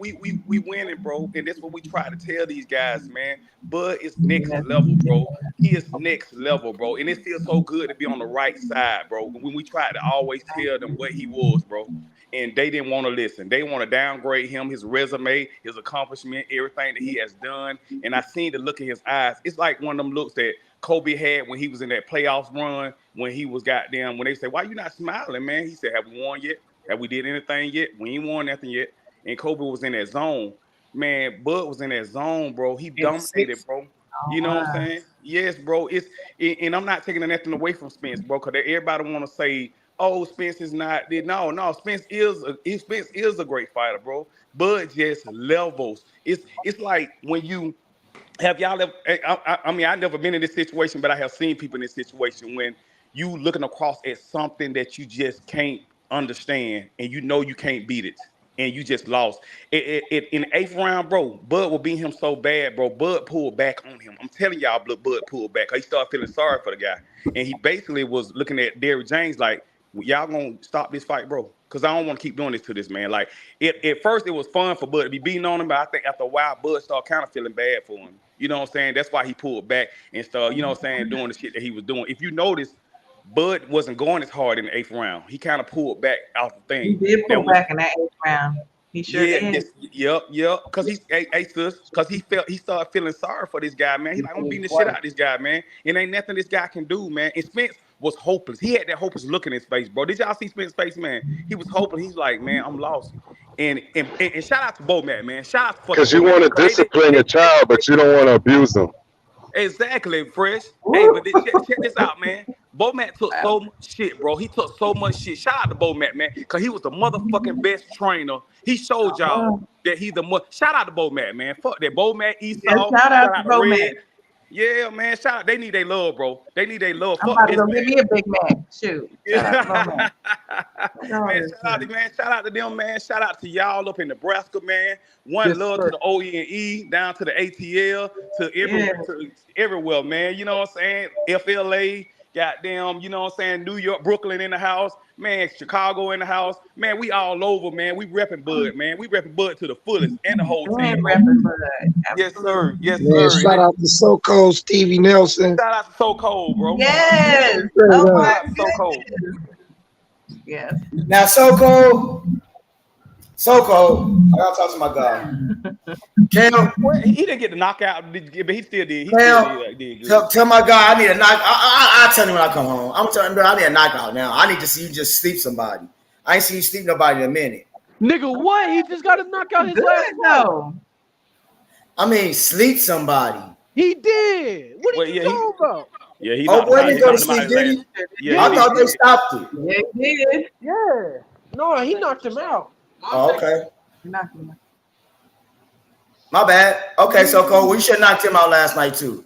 winning, bro. And that's what we try to tell these guys, man. Bud is next level, bro. He is next level, bro. And it feels so good to be on the right side, bro. When we try to always tell them what he was, bro. And they didn't want to listen. They want to downgrade him, his resume, his accomplishment, everything that he has done. And I seen the look in his eyes. It's like one of them looks that Kobe had when he was in that playoffs run, when he was when they say, why you not smiling, man? He said, have we won yet? Have we did anything yet? We ain't won nothing yet. And Kobe was in that zone. Man, Bud was in that zone, bro. He dominated, bro. You know what I'm saying? Yes, bro. And I'm not taking nothing away from Spence, bro, because everybody want to say, oh, Spence is not. No. Spence is a great fighter, bro. Bud just levels. It's like when you have y'all ever. I mean, I've never been in this situation, but I have seen people in this situation when you looking across at something that you just can't understand, and you know you can't beat it, and you just lost. In the 8th round, bro, Bud will beat him so bad, bro. Bud pulled back on him. I'm telling y'all, Bud pulled back. He started feeling sorry for the guy, and he basically was looking at Derrick James like, y'all gonna stop this fight, bro? Because I don't want to keep doing this to this man. Like, at first it was fun for Bud to be beating on him, but I think after a while, Bud started kind of feeling bad for him. You know what I'm saying? That's why he pulled back and started, you know what I'm saying, doing the shit that he was doing. If you notice, Bud wasn't going as hard in the 8th round. He kind of pulled back out the thing. He did pull back in that 8th round. He sure did. Yep. Because he started feeling sorry for this guy, man. He's like, I'm beating the shit out of this guy, man. It ain't nothing this guy can do, man. And Spence was hopeless. He had that hopeless look in his face, bro. Did y'all see Spence's face, man? He was hopeless. He's like, man, I'm lost. And shout out to Bomac, man. Shout out to because you want to discipline your child, but you don't want to abuse them. Exactly, Fresh. Hey, but check this out, man. Bomac took so much shit, bro. He took so much shit. Shout out to Bomac, man, because he was the motherfucking best trainer. He showed y'all that he's the shout out to Bomac, man. Fuck that. Bomac, Esau. Shout out to Bomac. Yeah, man. Shout out. They need their love, bro. They need their love. I'm about to go give me a Big Mac. Shoot. Shout out to Bomac. Shout out to them, man. Shout out to y'all up in Nebraska, man. One love to the ONE, down to the ATL, to everywhere, man. You know what I'm saying? FLA, goddamn, you know what I'm saying? New York, Brooklyn in the house, man. Chicago in the house, man. We all over, man. We repping Bud, man. We repping Bud to the fullest and the whole team. Repping Bud. Yes, sir. Yes, man, sir. Shout out to So Cold, Stevie Nelson. Shout out to So Cold, bro. Yes. Oh my So Cold. Yes. Now, So Cold. I gotta talk to my guy. Cam, well, he didn't get the knockout, but he still did. Tell my guy I need a knock. I'll tell him when I come home. I'm telling him, bro, I need a knockout now. I need to see you just sleep somebody. I ain't seen you sleep nobody in a minute. Nigga, what? He just got to knock out his last one. I mean, sleep somebody. He did. What are you talking about? Yeah, he. Oh, boy, didn't go to sleep, did he? Yeah, I thought they stopped it. Yeah, he did. Yeah. No, he knocked him out. Oh, okay. Knocked him out. My bad. Okay, So Cole, we should have knocked him out last night too.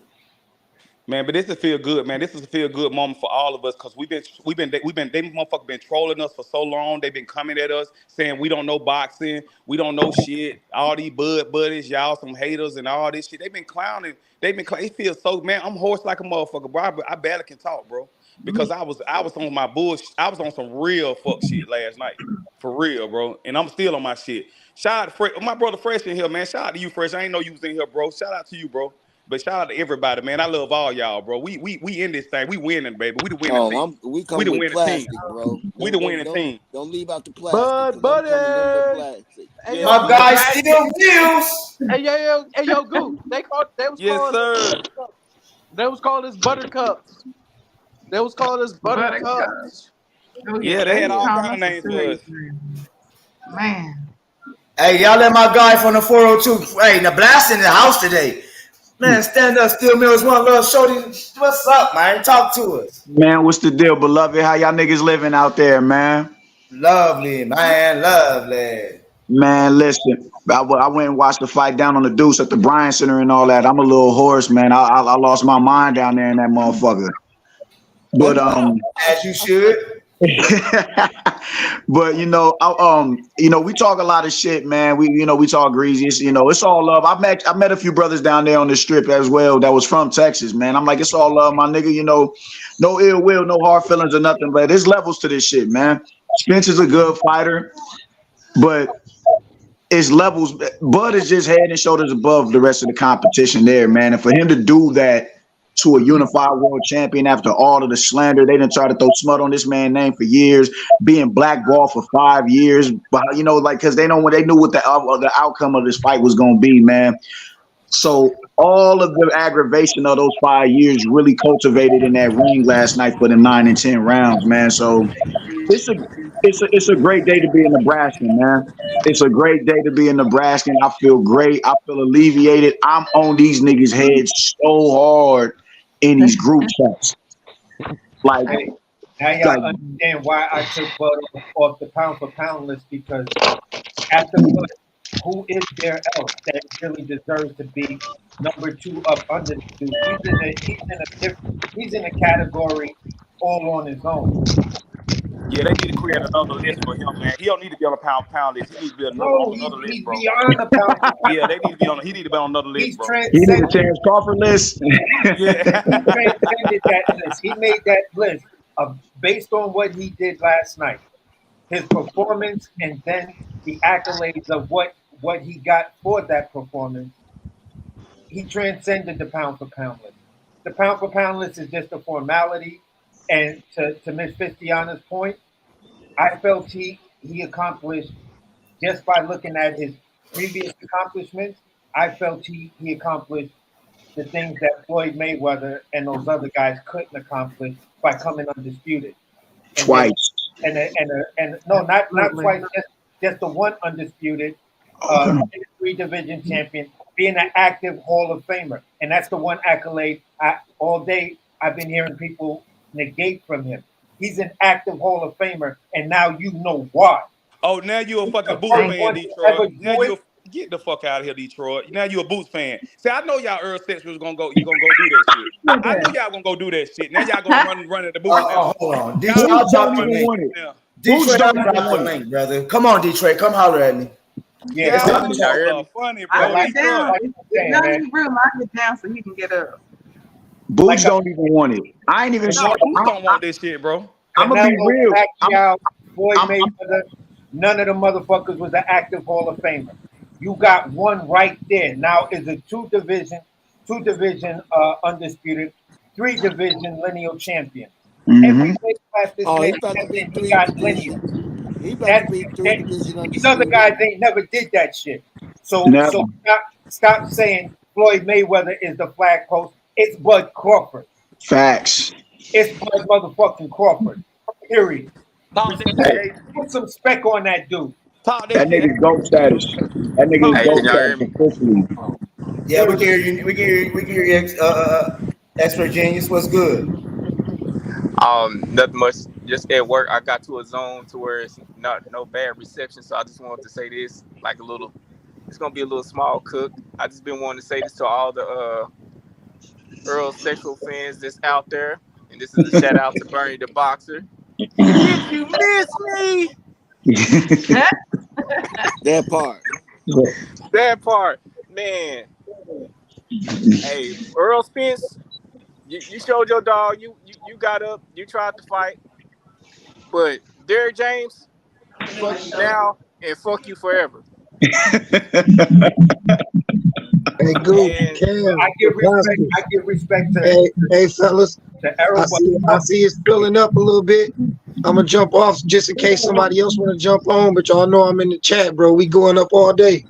Man, but this is feel good, man. This is a feel good moment for all of us because they motherfuckers been trolling us for so long. They've been coming at us saying we don't know boxing, we don't know shit. All these bud buddies, y'all some haters and all this shit. They've been clowning. It feels so, man. I'm hoarse like a motherfucker, bro. I barely can talk, bro, because I was on my bullshit. I was on some real fuck shit last night, for real, bro. And I'm still on my shit. Shout out to my brother Fresh in here, man. Shout out to you, Fresh. I ain't know you was in here, bro. Shout out to you, bro. But shout out to everybody, man. I love all y'all, bro. We in this thing. We winning, baby. We the winning team. We come We the with winning plastic, team. bro. We the winning team. Don't leave out the plastic. Buddy. Hey, My guy still wheels. Hey yo, Goose. They was Yes, calling sir. They was calling us buttercups. They was calling us buttercups. Oh, Yeah, they had all calling kind of us names a for us. Man. Hey, y'all let my guy from the 402. Hey, the blast in the house today. Man, stand up, Steel Mills One Love. Shorty, what's up, man? Talk to us. Man, what's the deal, beloved? How y'all niggas living out there, man? Lovely, man, lovely. Man, listen, I went and watched the fight down on the Deuce at the Bryan Center and all that. I'm a little hoarse, man. I lost my mind down there in that motherfucker. But as you should. But we talk a lot of shit, man. We talk greasy. It's all love. I met a few brothers down there on the strip as well that was from Texas, man. I'm like, it's all love, my nigga. No ill will, no hard feelings or nothing. But there's levels to this shit, man. Spence is a good fighter, but it's levels. Bud is just head and shoulders above the rest of the competition there, man. And for him to do that to a unified world champion after all of the slander, they didn't try to throw smut on this man's name for years, being blackballed for 5 years, but because they knew what the outcome of this fight was going to be, man. So all of the aggravation of those 5 years really cultivated in that ring last night for the 9 and 10 rounds, man. So it's a great day to be in Nebraska, man. It's a great day to be in Nebraska. I feel great. I feel alleviated. I'm on these niggas' heads so hard in these group chats. Now y'all understand why I took Bud off the pound for pound list, because after Bud, who is there else that really deserves to be number 2 up under the dude? He's in a category all on his own. Yeah, they need to create another list for him, man. He don't need to be on a pound list. He needs to be on another list, bro. Beyond the pound. Yeah, they need to be on. He need to be on another list, bro. He need a Terence Crawford list. Yeah. He transcended that list. He made that list based on what he did last night, his performance, and then the accolades of what he got for that performance. He transcended the pound for pound list. The pound for pound list is just a formality. And to Ms. Fistiana's point, I felt he accomplished, just by looking at his previous accomplishments, I felt he accomplished the things that Floyd Mayweather and those other guys couldn't accomplish by coming undisputed. Twice. And no, not twice, just the one undisputed 3-division champion, being an active Hall of Famer. And that's the one accolade all day I've been hearing people negate from him. He's an active Hall of Famer, and now you know why. Oh, now you a fucking Boots fan, Detroit. Now you get the fuck out of here, Detroit. Now you a Boots fan. See, I know y'all Earl Sets was gonna go. You gonna go do that shit. I knew y'all gonna go do that shit. Now y'all gonna run at the Boots. Hold on, Detroit, don't even want it. Detroit, don't even want it, brother. Come on, Detroit, come holler at me. Yeah, funny, bro. I get down. It's real. I get down so he can get up. Boots don't even want it. I ain't even sure. Boots don't want this shit, bro. I'm gonna be real. Floyd Mayweather, none of the motherfuckers was an active Hall of Famer. You got one right there. Now is a two division undisputed, 3-division lineal champion. Every weight class this man he got lineal. These other guys, they never did that shit. So stop saying Floyd Mayweather is the flag post. It's Bud Crawford. Facts. It's Bud motherfucking Crawford. Period. Put some spec on that dude. That nigga's GOAT status. That nigga's GOAT status officially. Yeah, we can hear you. Expert Genius, what's good? Nothing much. Just at work, I got to a zone to where it's no bad reception. So I just wanted to say this, it's gonna be a little small cook. I just been wanting to say this to all the Earl sexual fans that's out there, and this is a shout out to Bernie the Boxer. Did you miss me? That part. That part, man. Hey, Earl Spence, you showed your dog. You got up. You tried to fight, but Derrick James, fuck you now and fuck you forever. Hey, Goop, And Cam, I give respect to hey, fellas. to Errol. I see it's filling up a little bit. I'm gonna jump off just in case somebody else want to jump on, but y'all know I'm in the chat, bro. We going up all day.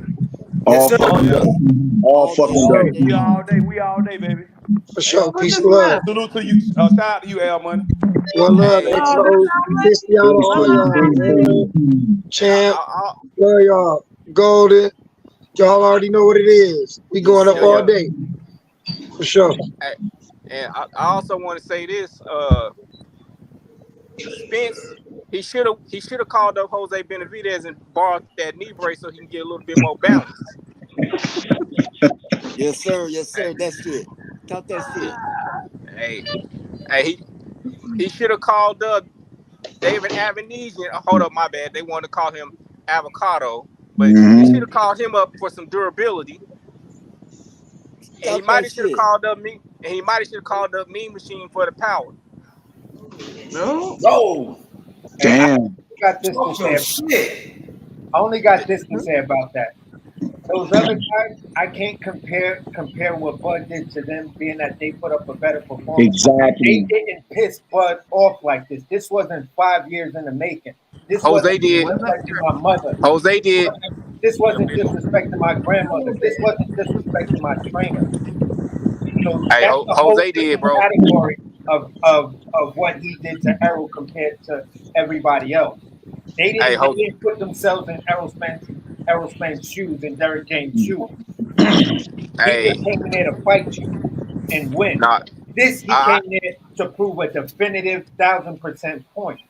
All fucking day. All fucking day. We all day. We all day, baby. For sure. Peace and love. Salute to you. Shout out to you, Al Money. One love, Hey, XO. Miss y'all, all y'all, man. Champ, love y'all. Golden. Y'all already know what it is. We going up all day. For sure. hey, and I also want to say this. Spence, he should have called up Jose Benavidez and borrowed that knee brace so he can get a little bit more balance. Yes, sir. Yes, sir. That's it. Talk that shit. Hey, he should have called up David Avenesian. Hold up, my bad. They wanted to call him Avocado, but he should have called him up for some durability. And he might have should have called up me. And he might have should have called up Mean Machine for the power. No. Damn. I only got this to say about that. Those other guys, I can't compare what Bud did to them, being that they put up a better performance. Exactly. They didn't piss Bud off like this. This wasn't 5 years in the making. This Jose wasn't did. disrespecting my mother. Jose did. This wasn't disrespecting my grandmother. This wasn't disrespecting my trainer. So Hey, that's the whole Jose did, bro. category of what he did to Errol compared to everybody else. They didn't put themselves in Errol Spence's shoes and Derrick James' shoes. He just came in there to fight you and win. He came in to prove a definitive 1000% point.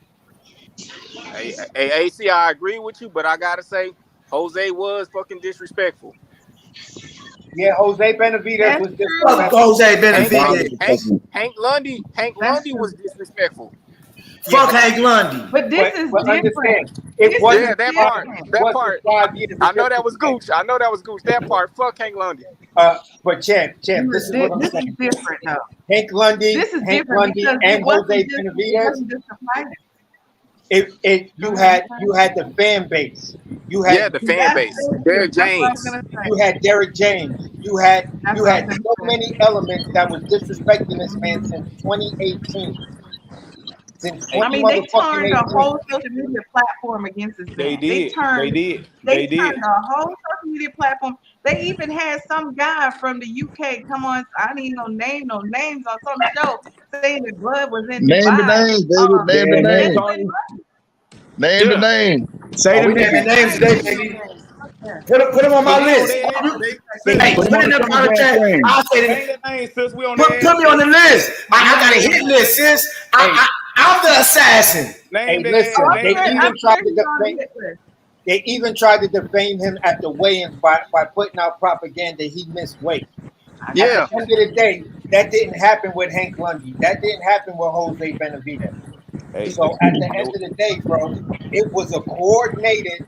Hey, AC, I agree with you, but I gotta say, Jose was fucking disrespectful. Yeah, Jose Benavidez was disrespectful. Jose Benavidez. Hank Lundy was disrespectful. Fuck Hank Lundy. But this is different. It wasn't. Yeah, that part. I know that was Gooch. That part. Fuck Hank Lundy. But champ, this is what I'm saying. This is different, though. Hank Lundy, This is Hank different Lundy, because and Jose Benavidez. You had the fan base. You had the fan base. Derrick James. You had Derrick James. You had so many elements that was disrespecting this man since 2018. I mean, they turned the whole social media platform against this man. They did. They turned the whole social media platform. They even had some guy from the UK come on. I don't even know name no names on some show saying that blood was in Name Dubai. the name, baby. Name the name. Name the name. Say the names today, baby. Put them on my list. Hey, put it in the private chat. I'll say it. Put me on the list. I got a hit list, sis. I'm the assassin. Hey, listen, they even tried to defame him at the weigh-ins by putting out propaganda he missed weight. Yeah. At the end of the day, that didn't happen with Hank Lundy. That didn't happen with Jose Benavidez. So at the end of the day, bro, it was a coordinated.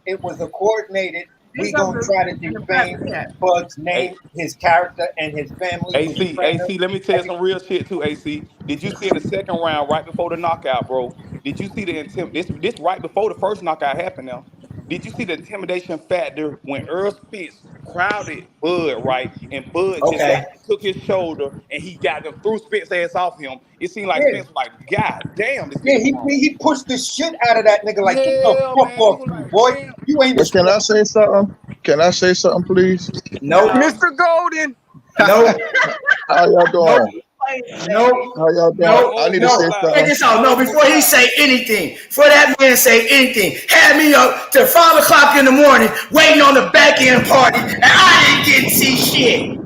We gonna try to defame Bud's name, his character, and his family. AC, let me tell you some real shit too, AC. Did you see in the second round, right before the knockout, bro? Did you see the this right before the first knockout happened now? Did you see the intimidation factor when Earl Spence crowded Bud, right? And Bud just took his shoulder and he got them, threw Spence ass off him. It seemed like Spence was like, God damn, this he pushed the shit out of that nigga like, get the fuck off you, boy. You ain't. Can I say something? Can I say something, please? No. Mr. Golden. No. How y'all doing? No. How y'all doing? I need to say something. Check this out. No, before he say anything, before that man say anything, had me up till 5 o'clock in the morning waiting on the back end party, and I didn't get to see shit.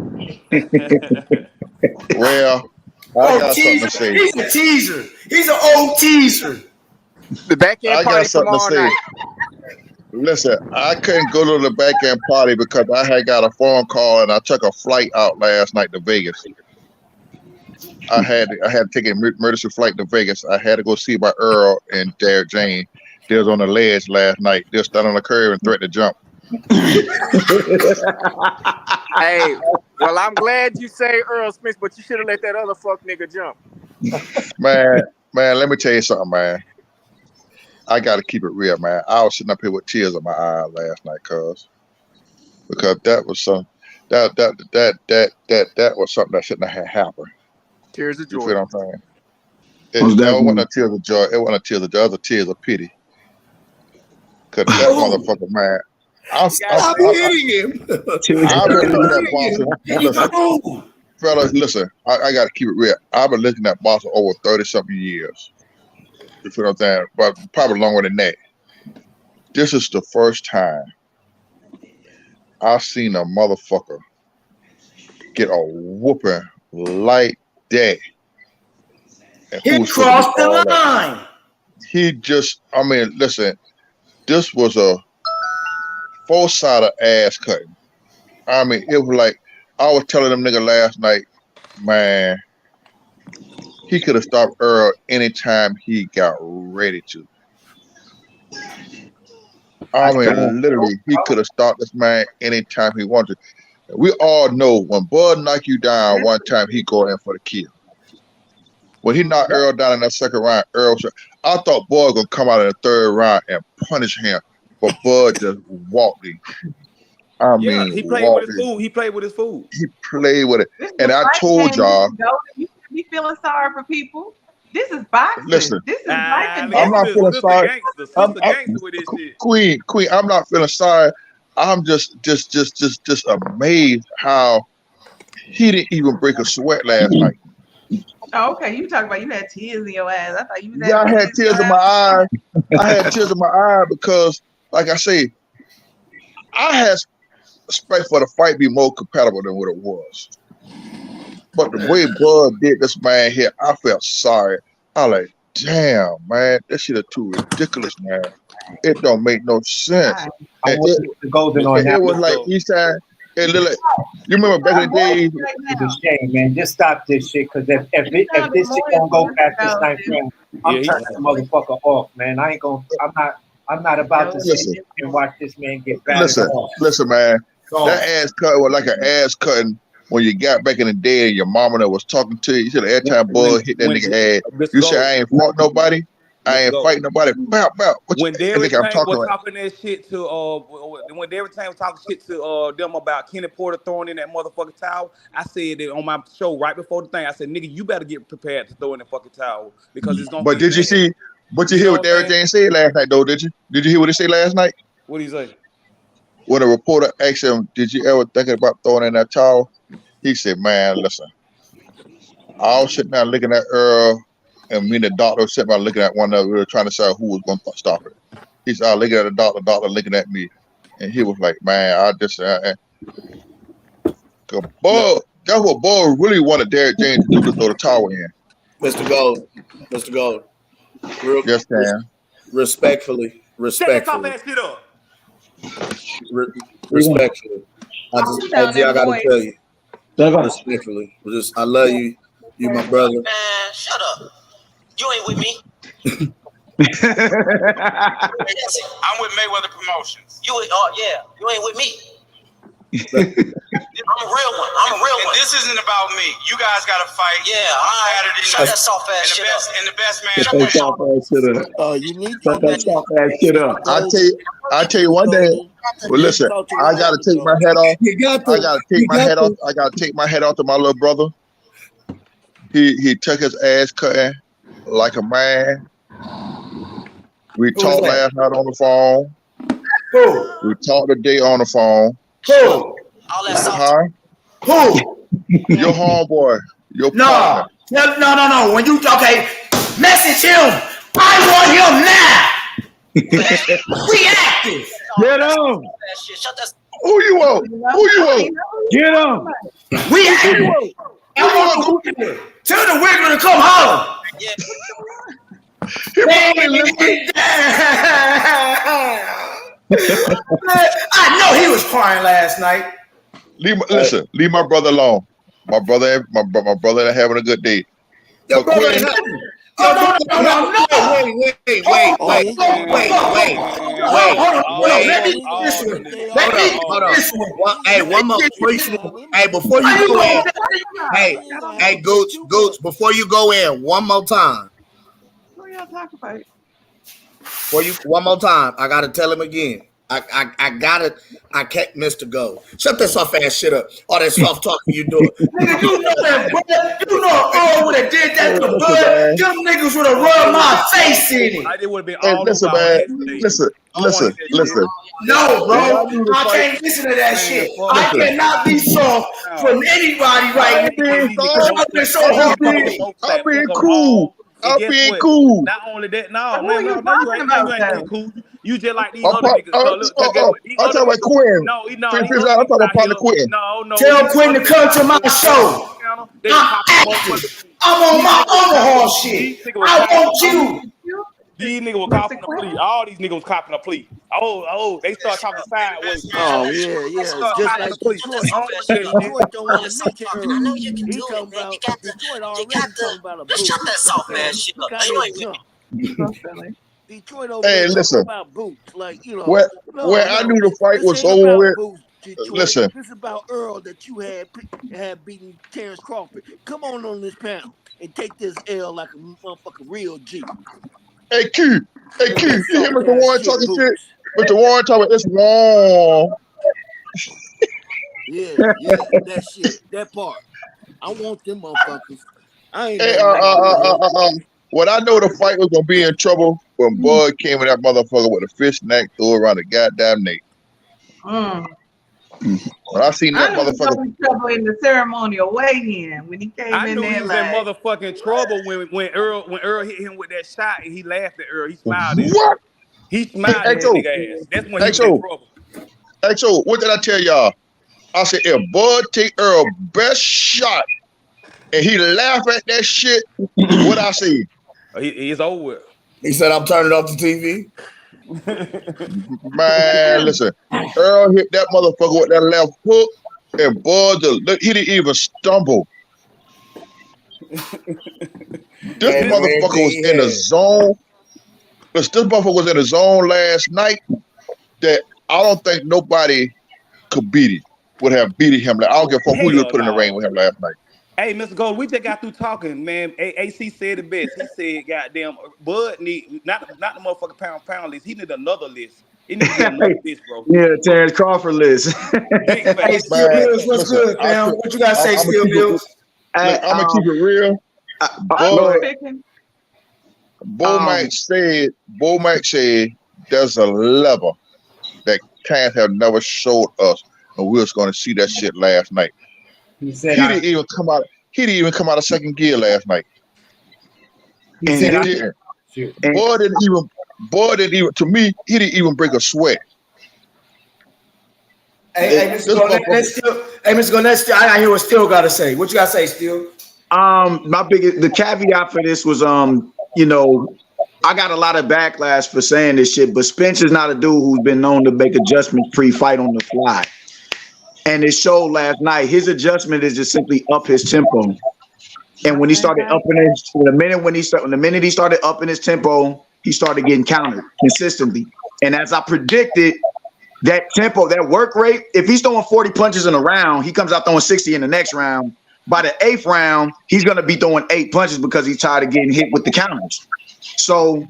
Well, I got something to say. He's a teaser. He's an old teaser. The back end party. I got something to say. Listen, I couldn't go to the back end party because I had got a phone call and I took a flight out last night to Vegas. I had to take a emergency flight to Vegas. I had to go see my Errol and Derek James. They was on the ledge last night. They were standing on the curb and threatened to jump. Hey, well, I'm glad you say Earl Spence, but you should have let that other fuck nigga jump. Man, let me tell you something, man. I gotta keep it real, man. I was sitting up here with tears in my eyes last night, because that was some that was something that shouldn't have happened. Tears of joy. You feel what I'm saying? It wasn't a tears of joy. It wasn't a tears of joy. It was a tears of pity. Cause that motherfucker, man. Stop hitting him. I've been looking at boxing. Fellas, listen. I got to keep it real. I've been looking at boxing over 30-something years. You feel what I'm saying? But probably longer than that. This is the first time I've seen a motherfucker get a whooping like that. He crossed the line. He just, I mean, listen, this was a 4-sided ass cutting. I mean, it was like, I was telling them nigga last night, man, he could have stopped Earl anytime he got ready to. I mean, literally, he could have stopped this man anytime he wanted to. We all know when Bud knock you down one time, he go in for the kill. When he knocked Errol down in that second round, I thought Bud gonna come out in the third round and punish him, but Bud just walked him. I mean, he played with his food. He played with his food. He played with it, and I told y'all. You should be feeling sorry for people. This is boxing. Listen, this is life and I'm not feeling sorry. Gangster Queen, I'm not feeling sorry. I'm just amazed how he didn't even break a sweat last night. Oh, okay, you talking about you had tears in your eyes. I thought you was. Yeah, I had tears in my eyes. I had tears in my eye because, like I say, I had respect for the fight be more compatible than what it was. But the way Bud did this man here, I felt sorry. I like, damn, man, this shit is too ridiculous, man. It don't make no sense. I want to go on that. It was like he said, it looked like, you remember back in the days? It's a shame, man. Just stop this shit, because if this shit don't go past this ninth round, I'm turning the motherfucker off, man. I'm not about to sit and watch this man get battered off. Listen, man. That ass cut was like an ass cutting when you got back in the day and your mama that was talking to you. You said every time Bud hit that nigga ass, you said, I ain't fought nobody. I ain't fighting nobody. Bow. When Derek was talking that shit to when Derek was talking shit to them about Kenny Porter throwing in that motherfucking towel, I said it on my show right before the thing. I said, nigga, you better get prepared to throw in the fucking towel because it's gonna. But did you see? But you hear what Derek James said last night, though? Did you? Did you hear what he said last night? What did he say? When a reporter asked him, "Did you ever think about throwing in that towel?" He said, "Man, listen, I was sitting there looking at Earl, and me and the doctor was sitting there looking at one another. We were trying to decide who was going to stop it." He said, "I was looking at the doctor looking at me," and he was like, "Man, I just." Bud, that's what Bud really wanted Derek James to do, to throw the towel in. Mr. Gold. Yes, Sam. Respectfully. That shit up. Respectfully. I gotta tell you. Respectfully. I love you. You my brother. Man, shut up. You ain't with me. I'm with Mayweather Promotions. You ain't with me. I'm a real one. And this isn't about me. You guys got to fight. Yeah, Saturday night. Shut that soft ass shit up. And the best man. Shut that soft ass shit up. Oh, you need Shut that soft ass shit up. I tell you one day. Well, listen, I gotta take my head off. I gotta take my head off to my little brother. He took his ass cutting like a man. We talked last night on the phone. We talked today on the phone. All that soft. Who? Your homeboy. Your partner. No. When you message him. I want him now. Reactive. Get him. Who you want? Get him. We active. I want to tell the Wiggler to come home. Yeah. I know he was crying last night. Leave my brother alone. My brother ain't having a good day. Your But brother Quinn, ain't having. Wait. Let me get this one. Hold on. Hey, one more. Before you go in. Hey, Gooch. Before you go in, one more time. What y'all talking about? One more time. I gotta tell him again. I can't miss the go. Shut that soft ass shit up. All that soft talking you doing. Nigga, you know that, bud. You know Earl would have did that to Bud. Them niggas would have rubbed my face in it. It would have been hey, all listen, over man. our Listen. No, bro. When I knew the I fight, can't listen to that shit. I listen. cannot be soft from anybody I right ain't now. being Because soft. I've been so hard on me. I'm being cool. I'm being cool. Not only that, no, Who are man, you no, you talking ain't. about, You ain't being though? cool. You just like these I'm other niggas. So look, guess what? These talking other about niggas. Quinn. These I'm other talking niggas about out here. partner Quinn. Tell These Quinn to other come niggas to out my here show. they I'm pop active. motherfuckers. I'm on These my niggas was Omaha copping. shit. These niggas was I copping. want you. These niggas were copping a plea. All these niggas was copping a plea. They start talking sideways. Oh yeah. Start Just copping a like plea. Detroit. I don't want that shit. Detroit don't want to mention Earl. He talking about Detroit already talking about a boot. Look how they jump. Detroit over there Hey, talking listen. about boots. Like, Where I knew the fight This was ain't over about with. boots, Detroit. Listen. This is about Earl that you had beaten Terence Crawford. Come on this panel and take this L like a motherfucking real G. Hey, Q. You hear Mr. soft-ass Warren shit, talking boots. shit? Mr. Warren talking, it's warm. Yeah, that shit, that part. I want them motherfuckers. I ain't Hey, never want them. when I know the fight was gonna be in trouble, when Bud came with that motherfucker with a fish neck threw around the goddamn neck. When I seen that I knew he was motherfucker, in trouble in the ceremonial weigh-in when he came I in knew he there was in like, motherfucking trouble when Earl hit him with that shot and he laughed at Earl. He smiled at him. what? He smiled at that nigga ass. That's when he was in trouble. XO, what did I tell y'all? I said, if Bud take Earl's best shot and he laugh at that shit, what I say? He's over with. He said, I'm turning off the TV. Man, listen. Earl hit that motherfucker with that left hook, and Bud, he didn't even stumble. This motherfucker was in the zone. This motherfucker was in the zone last night that I don't think nobody could beat him. Would have beaten him. I don't give a fuck who you would put in the ring with him last night. Hey, Mr. Gold, we just got through talking, man. AC said it best. He said, goddamn, Bud need, not the motherfucking pound list. He need another list. He need to get another list, bro. Yeah, Terence Crawford list. Big facts. Hey, Steel Bills, what's good, fam? What you gotta say, Steel Bills? I'm gonna keep it real. Bo Mike said there's a level that Terence have never showed us, and we was gonna see that shit last night. He said he didn't even come out. He didn't even come out of second gear last night. Boy didn't even. To me, he didn't even break a sweat. Hey, Mr. Gonnett, I gotta hear what Steel gotta say. What you gotta say, Steel? The caveat for this was, I got a lot of backlash for saying this shit, but Spence is not a dude who's been known to make adjustments pre-fight on the fly. And it showed last night. His adjustment is just simply up his tempo. And when he started upping his, the minute he started upping his tempo, he started getting countered consistently. And as I predicted, that tempo, that work rate, if he's throwing 40 punches in a round, he comes out throwing 60 in the next round. By the 8th round, he's going to be throwing 8 punches because he's tired of getting hit with the counters. So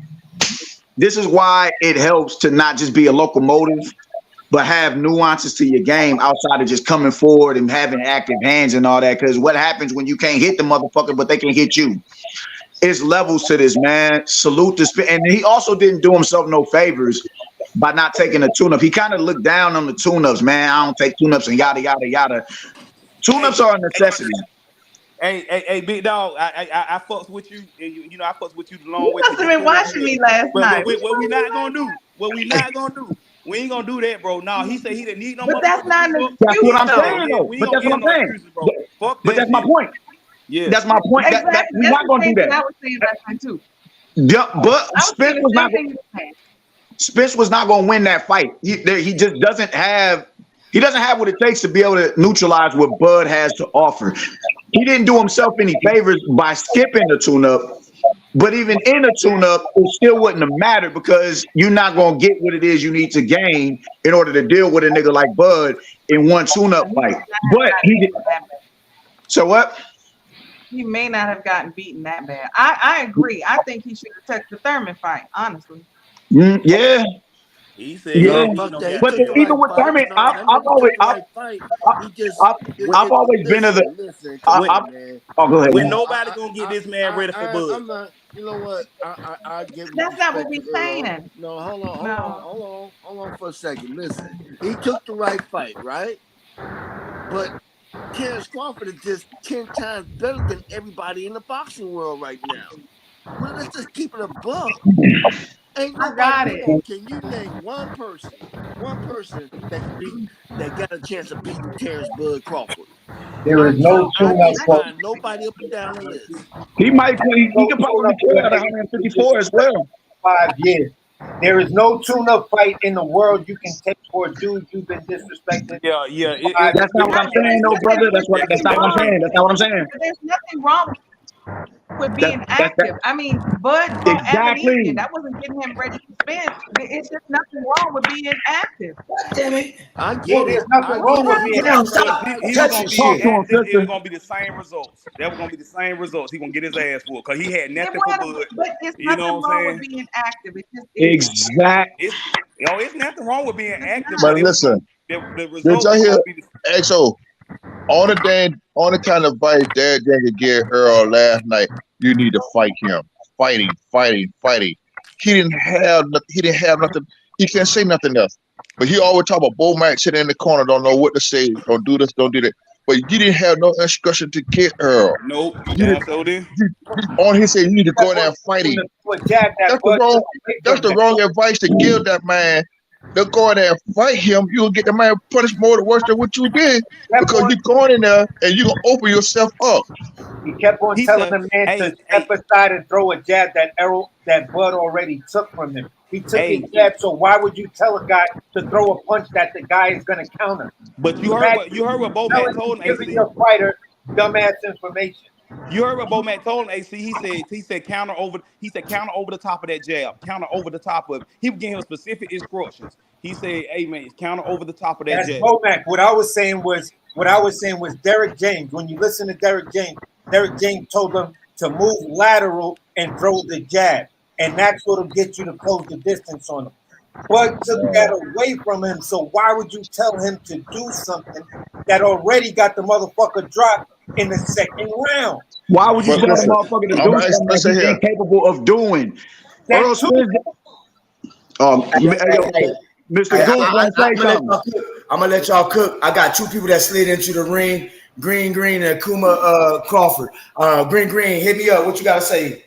this is why it helps to not just be a locomotive, but have nuances to your game outside of just coming forward and having active hands and all that. Because what happens when you can't hit the motherfucker, but they can hit you? It's levels to this, man. Salute to Spence. And he also didn't do himself no favors by not taking a tune-up. He kind of looked down on the tune-ups, man. I don't take tune-ups and yada, yada, yada. Tune-ups are a necessity. Hey, big dog. I fucks with you. You know, I fucks with you the long way. You must have been watching me last night. What we not gonna do? We ain't gonna do that, bro. No, he said he didn't need no. But that's not an excuse. That's what I'm saying, though. We But ain't that's gonna what get I'm no saying. excuses, bro. Fuck But that that's my shit. point. Yeah, that's my point. Exactly. We're not gonna do that. I was saying last night too. Yeah, but Spence was not going to win that fight. He just doesn't have He doesn't have what it takes to be able to neutralize what Bud has to offer. He didn't do himself any favors by skipping the tune-up, but even in a tune-up, it still wouldn't have mattered because you're not going to get what it is you need to gain in order to deal with a nigga like Bud in one tune-up fight. But he did. So what? He may not have gotten beaten that bad. I agree. I think he should have took the Thurman fight, honestly. Yeah. He said, Yeah, fuck that. but even with Thurman, I've always been of the. Listen, man. Oh, go ahead. When Man. nobody gonna get this man ready for Bud. I'm not. You know what? I give. That's not what we're saying. No, hold on for a second. Listen, he took the right fight, right? But Terence Crawford is just 10 times better than everybody in the boxing world right now. Well, let's just keep it a buck. Ain't nobody. Can you name one person that got a chance of beating Terence Bud Crawford? There is no I tune-up can't for find nobody up and down the list. He might play. He could probably kill out of 154 as well. 5 years. There is no tune-up fight in the world you can take for a dude you've been disrespecting. Yeah. That's not what I'm saying, though, brother. That's not what I'm saying. That's not what I'm saying. There's nothing wrong with being active. I mean, Bud fought Amnesia. That wasn't getting him ready to spin. It's just nothing wrong with being active. Damn it. I get it. There's nothing wrong with being active. He was gonna be active. It was gonna be the same results. That was gonna be the same results. He gonna get his ass whooped because he had nothing for Bud. But it's You nothing know what I'm wrong saying? with being active. It's just Exactly. It's nothing wrong with being active. But listen, the did results y'all hear? gonna be the XO, on the kind of advice Dad could give Errol last night, you need to fight him. Fighting. He didn't have nothing. He can't say nothing else. But he always talk about Bo Mac sitting in the corner, don't know what to say, don't do this, don't do that. But you didn't have no instruction to get Errol. Nope. On he said you need to go in there and fight him. That's the wrong advice to give that man. They'll go in there and fight him. You'll get the man punished more worse than what you did because you're going in there and you're going to open yourself up. He kept on telling the man to step aside and throw a jab that Bud already took from him. He took his jab, so why would you tell a guy to throw a punch that the guy is going to counter? But you heard what Bo Mac told him, giving your fighter dumbass information. You heard what Bo Mac told him, AC. He said counter over the top of that jab. Counter over the top of it. He was giving him specific instructions. He said, hey man, counter over the top of that That's jab. Bo Mac. What I was saying was Derek James. When you listen to Derek James told him to move lateral and throw the jab. And that's what'll get you to close the distance on him. Bud took that away from him. So why would you tell him to do something that already got the motherfucker dropped in the second round? Why would you tell a motherfucker to do something he's incapable of doing? Earl Spence. Mr. Goose want to say something. I'm gonna let y'all cook. I got two people that slid into the ring, Green and Kuma Crawford. Green, hit me up. What you gotta say?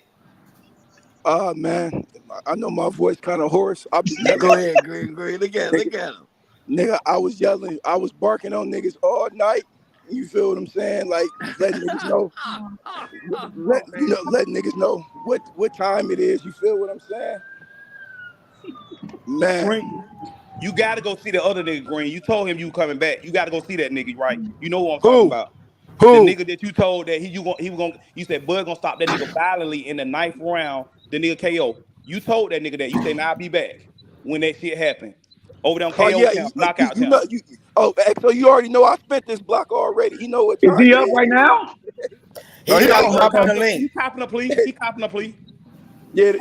Man, I know my voice kind of hoarse. I'll be Go ahead, Green. Look at him. Nigga, I was yelling, I was barking on niggas all night. You feel what I'm saying? Like letting niggas know, let niggas know what time it is. You feel what I'm saying? Man, Green, you gotta go see the other nigga, Green. You told him you coming back. You gotta go see that nigga, right? You know what I'm talking about. Who? The nigga that you told that you said Bud gonna stop that nigga violently in the 9th round, the nigga KO. You told that nigga that. You said, nah, I'll be back when that shit happened. Over there on KO camp, knockout camp. So you already know I spent this block already. You know what time is he up right now? He's dropping the link. He copping a plea. Yeah,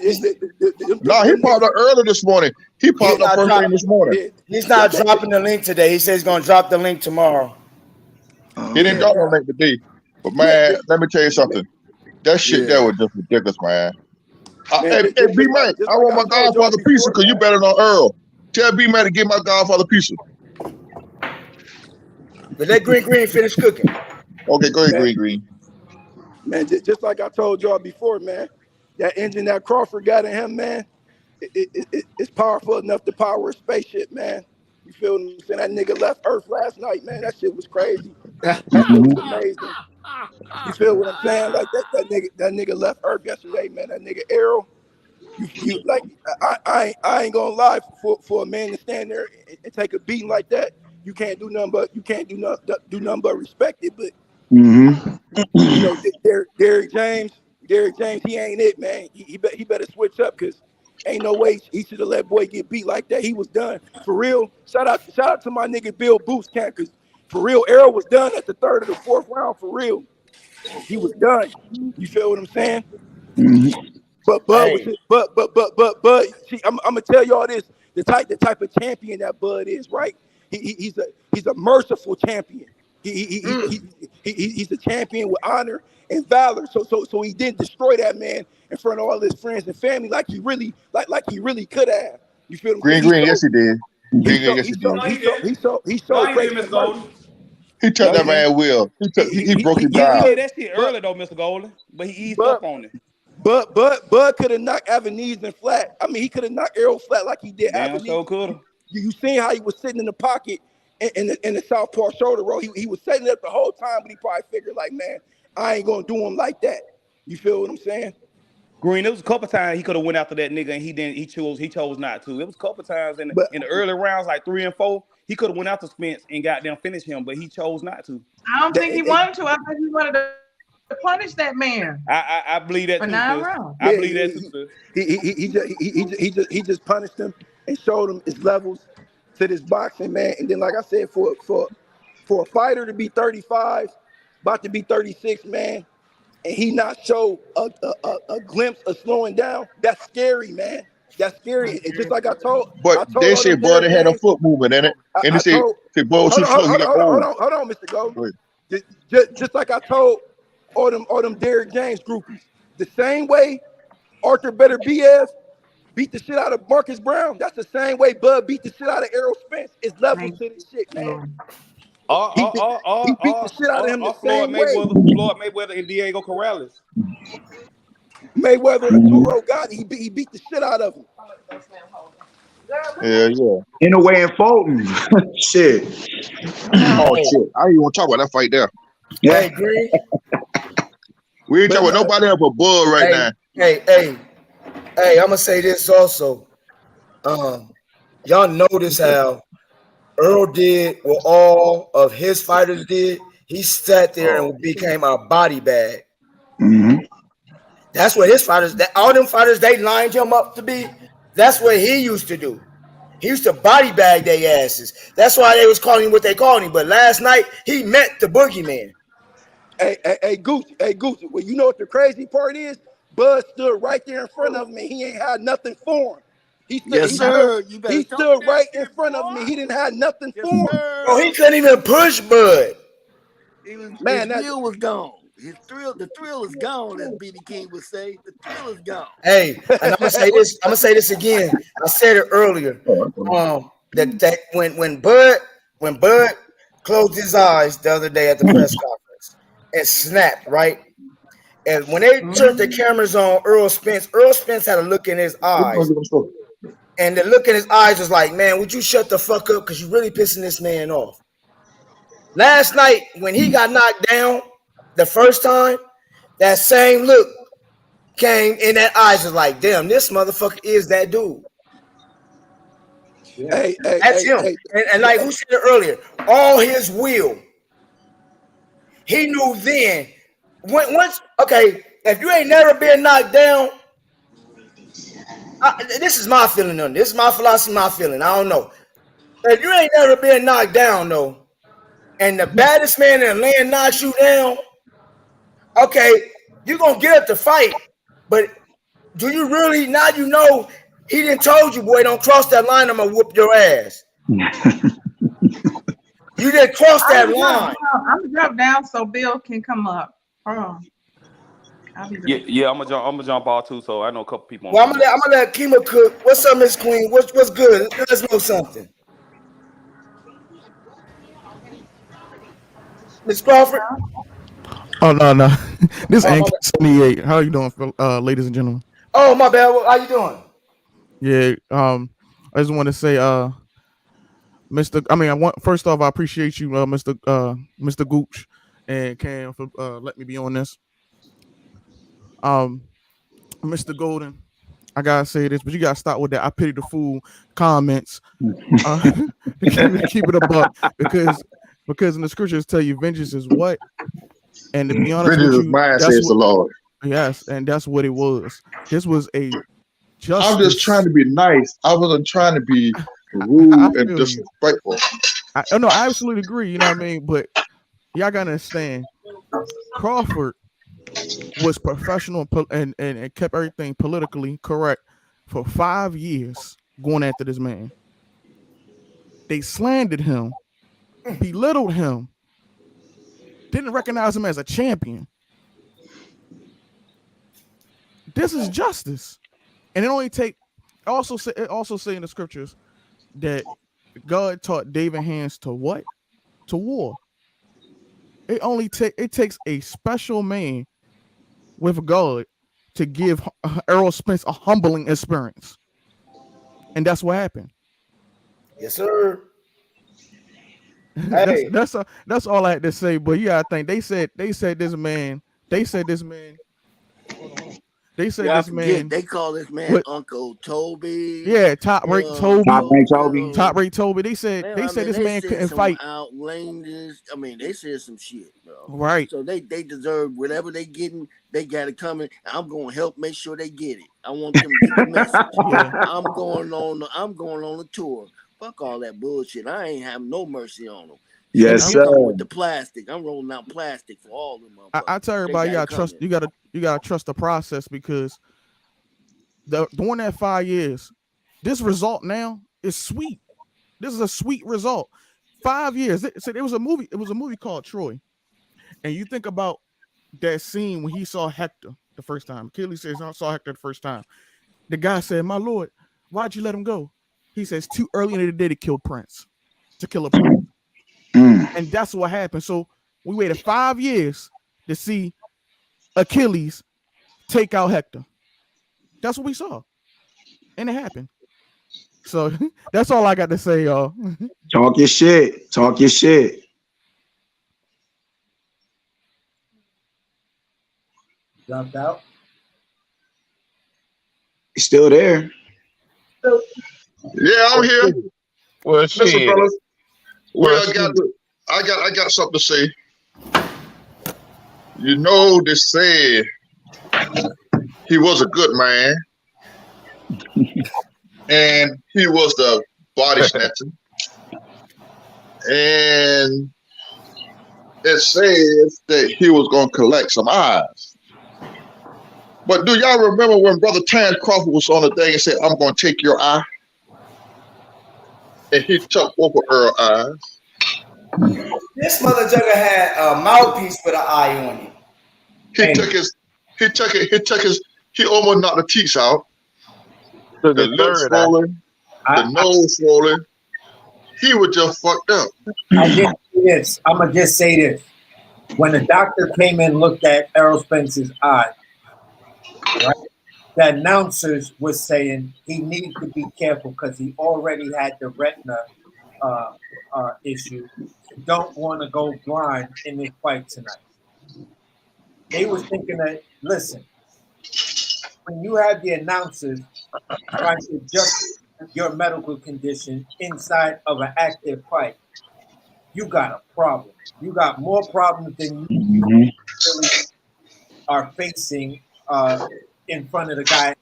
no, he popped up early this morning. He popped up first thing this morning. He's not dropping the link today. He says he's gonna drop the link tomorrow. He didn't drop no link today. But man, let me tell you something. That shit there was just ridiculous, man. Hey, B-Man, I want my Godfather pizza because you better than Earl. Tell B-Man to get my Godfather pizza. But let Green finish cooking. Okay, go ahead, Green. Man, just like I told y'all before, man, that engine that Crawford got in him, man, it's powerful enough to power a spaceship, man. You feel what I'm saying? That nigga left Earth last night, man. That shit was crazy. That shit was amazing. You feel what I'm saying? Like that nigga left Earth yesterday, man. That nigga Errol. I ain't gonna lie, for a man to stand there and take a beating like that, you can't do nothing but respect it. But you know, Derrick James, he ain't it, man. He better switch up because ain't no way he should have let boy get beat like that. He was done for real. Shout out to my nigga Bill Boost camp because for real, Errol was done at the 3rd or the 4th round. For real, he was done. You feel what I'm saying? But Bud was Hey, but see, I'm gonna tell y'all this: the type of champion that Bud is, right? He's a merciful champion. He's a champion with honor and valor. So he didn't destroy that man in front of all his friends and family like he really could have. You feel what I'm saying? Yes, he did. Green, yes, he did. He showed great mercy. He took that man will. He broke his He down. did that shit early though, Mr. Golden, but he eased up on it. But Bud could have knocked Avenizin flat. I mean, he could have knocked Errol flat like he did Damn, Avenizin. so could have. You seen how he was sitting in the pocket in the southpaw shoulder roll. He was setting it up the whole time, but he probably figured like, man, I ain't gonna do him like that. You feel what I'm saying? Green, it was a couple times he could have went after that nigga and he didn't. He chose not to. It was a couple times in the early rounds, like 3 and 4, he could have went after Spence and goddamn finished him, but he chose not to. I don't think he wanted to. I think he wanted to punish that man. I believe that too, sis. I believe that too, sis. He just punished him and showed him his levels to this boxing, man. And then, like I said, for a fighter to be 35, about to be 36, man, and he not show a glimpse of slowing down, that's scary, man. That's scary. And just like I told they said Bud had a foot movement in it. And they said Bud was too slow. He got old. Hold on, Mr. Gold. Just like I told all them Derrick James groupies, the same way Arthur Better BF beat the shit out of Marcus Brown, that's the same way Bud beat the shit out of Errol Spence. It's levels to this shit, man. He beat the shit out of him the same way. Floyd Mayweather and Diego Corrales. Mayweather and Turo God, he beat the shit out of him. Yeah. In a way, in Fulton. Shit. Oh shit! I don't even want to talk about that fight there. Yeah. Hey, Green. We ain't talking about nobody else but Bud right now. Hey, I'm gonna say this also. Y'all notice how Earl did what all of his fighters did. He sat there and became a body bag. That's what his fighters, all them fighters they lined him up to be. That's what he used to do. He used to body bag their asses. That's why they was calling him what they called him. But last night he met the boogeyman. Hey, Gucci. Well, you know what the crazy part is? Bud stood right there in front of me. He ain't had nothing for him. He stood right in front of me. He didn't have nothing for him. Bro, he couldn't even push Bud. His thrill was gone. The thrill is gone, as BD King would say. The thrill is gone. Hey, and I'm gonna say this again. I said it earlier. That when Bud closed his eyes the other day at the press conference and snapped, right? And when they turned the cameras on Errol Spence had a look in his eyes. And the look in his eyes was like, man, would you shut the fuck up? Because you're really pissing this man off. Last night, when he got knocked down the first time, that same look came in that eyes. Was like, damn, this motherfucker is that dude. That's him. And like who said it earlier, all his will. He knew then. If you ain't never been knocked down, this is my feeling on this. This is my philosophy, my feeling. I don't know. If you ain't never been knocked down, though, and the baddest man in the land knocks you down, okay, you're going to get up to fight. But do you really, now you know, he didn't told you, boy, don't cross that line, I'm going to whoop your ass. You didn't cross that line. I'm going to drop down so Bill can come up. Hold on. Yeah, I'm gonna jump all too. So I know a couple people. Well, I'm gonna let Kima cook. What's up, Miss Queen? What's good? Let us know something. Miss Crawford. Oh no. This ain't 78. How you doing, ladies and gentlemen? Oh my bad. How you doing? Yeah. I just want to say, first off, I appreciate you, Mr. Gooch and Cam for letting me be on this. Mr. Golden, I gotta say this, but you gotta start with that I pity the fool comments. To keep it a buck, because in the scriptures tell you vengeance is what, and to be honest with you, mine, that's says the what. Lord. Yes, and that's what it was. This was a justice. I'm just trying to be nice. I wasn't trying to be rude and disrespectful. I absolutely agree. You know what I mean? But y'all gotta understand, Crawford was professional and kept everything politically correct for 5 years going after this man. They slandered him, belittled him, didn't recognize him as a champion. This is justice. And it only take also say in the scriptures that God taught David hands to what? To war. It takes a special man with God to give Errol Spence a humbling experience. And that's what happened. Yes, sir. That's all I had to say. But yeah, I think they said this man. Hold on. They said this man. They call this man Uncle Toby. Yeah, top rate Toby. Top rate Toby. They said this man couldn't fight. Outlandish. I mean, they said some shit, bro. Right. So they deserve whatever they getting. They got it coming. I'm gonna help make sure they get it. I want them to get the message. Yeah. I'm going on a tour. Fuck all that bullshit. I ain't having no mercy on them. Yes, I'm coming with the plastic. I'm rolling out plastic for all of them. I tell everybody, you gotta trust. You gotta trust the process, because during that 5 years, this result now is sweet. This is a sweet result. 5 years. So it was a movie. It was a movie called Troy, and you think about that scene when he saw Hector the first time. Achilles says, "I saw Hector the first time." The guy said, "My Lord, why'd you let him go?" He says, "Too early in the day to kill a prince." And that's what happened. So we waited 5 years to see Achilles take out Hector. That's what we saw. And it happened. So that's all I got to say, y'all. Talk your shit. Talk your shit. Dropped out. He's still there. Yeah, I'm here. Well, listen, fellas. I got something to say. You know, they said he was a good man, and he was the body snatcher, and it says that he was going to collect some eyes. But do y'all remember when Brother Terence Crawford was on the thing and said, "I'm going to take your eye"? And he took over Earl's eyes. This mother jugger had a mouthpiece with an eye on it. He almost knocked the teeth out. The lips swollen, the nose swollen. He was just fucked up. I'm gonna just say this. When the doctor came in and looked at Errol Spence's eye, right, the announcers were saying he needed to be careful because he already had the retina issue. Don't want to go blind in this fight tonight. They was thinking that, listen, when you have the announcers trying to adjust your medical condition inside of an active fight, you got a problem. You got more problems than you really are facing in front of the guy,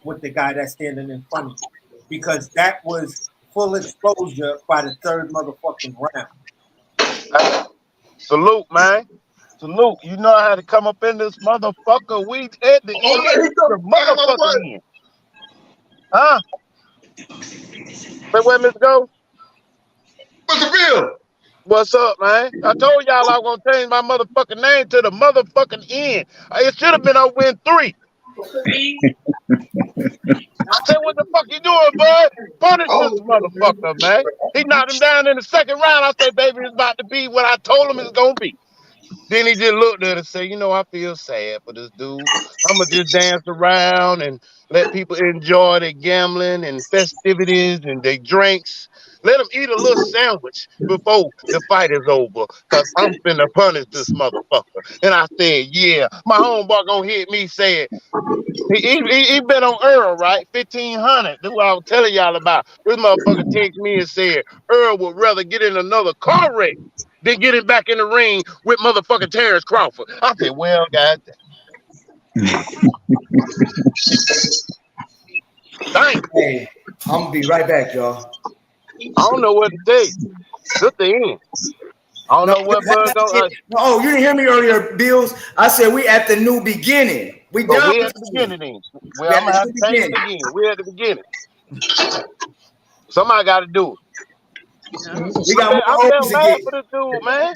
with the guy that's standing in front of you. Because that was full exposure by the third motherfucking round. Salute, man. Salute. You know I had to come up in this motherfucker. We at the motherfucking end. Huh? Where Miss Go? Mr. Bill. What's up, man? I told y'all I was gonna change my motherfucking name to the motherfucking end. It should have been on win 3. I said, "What the fuck you doing, bud? Punish this motherfucker, man." He knocked him down in the second round. I said, "Baby, it's about to be what I told him it's gonna be." Then he just looked at it and said, "You know, I feel sad for this dude. I'm gonna just dance around and let people enjoy their gambling and festivities and their drinks. Let him eat a little sandwich before the fight is over, because I'm finna punish this motherfucker. And I said, yeah. My homeboy gonna hit me saying, he bet on Errol, right? 1,500. That's what I was telling y'all about. This motherfucker texted me and said, Errol would rather get in another car wreck than get him back in the ring with motherfucking Terence Crawford. I said, well, guys. Dang. Hey, I'm gonna be right back, y'all. I don't know what to tell you. Good thing. I don't know what Bud go. Oh, you didn't hear me earlier, Bills. I said we at the new beginning. We But done we with at the the beginning then. Well, I'm gonna have to change it again. We at the beginning. Somebody got to do it. We got I more felt O's bad again. for this dude, man.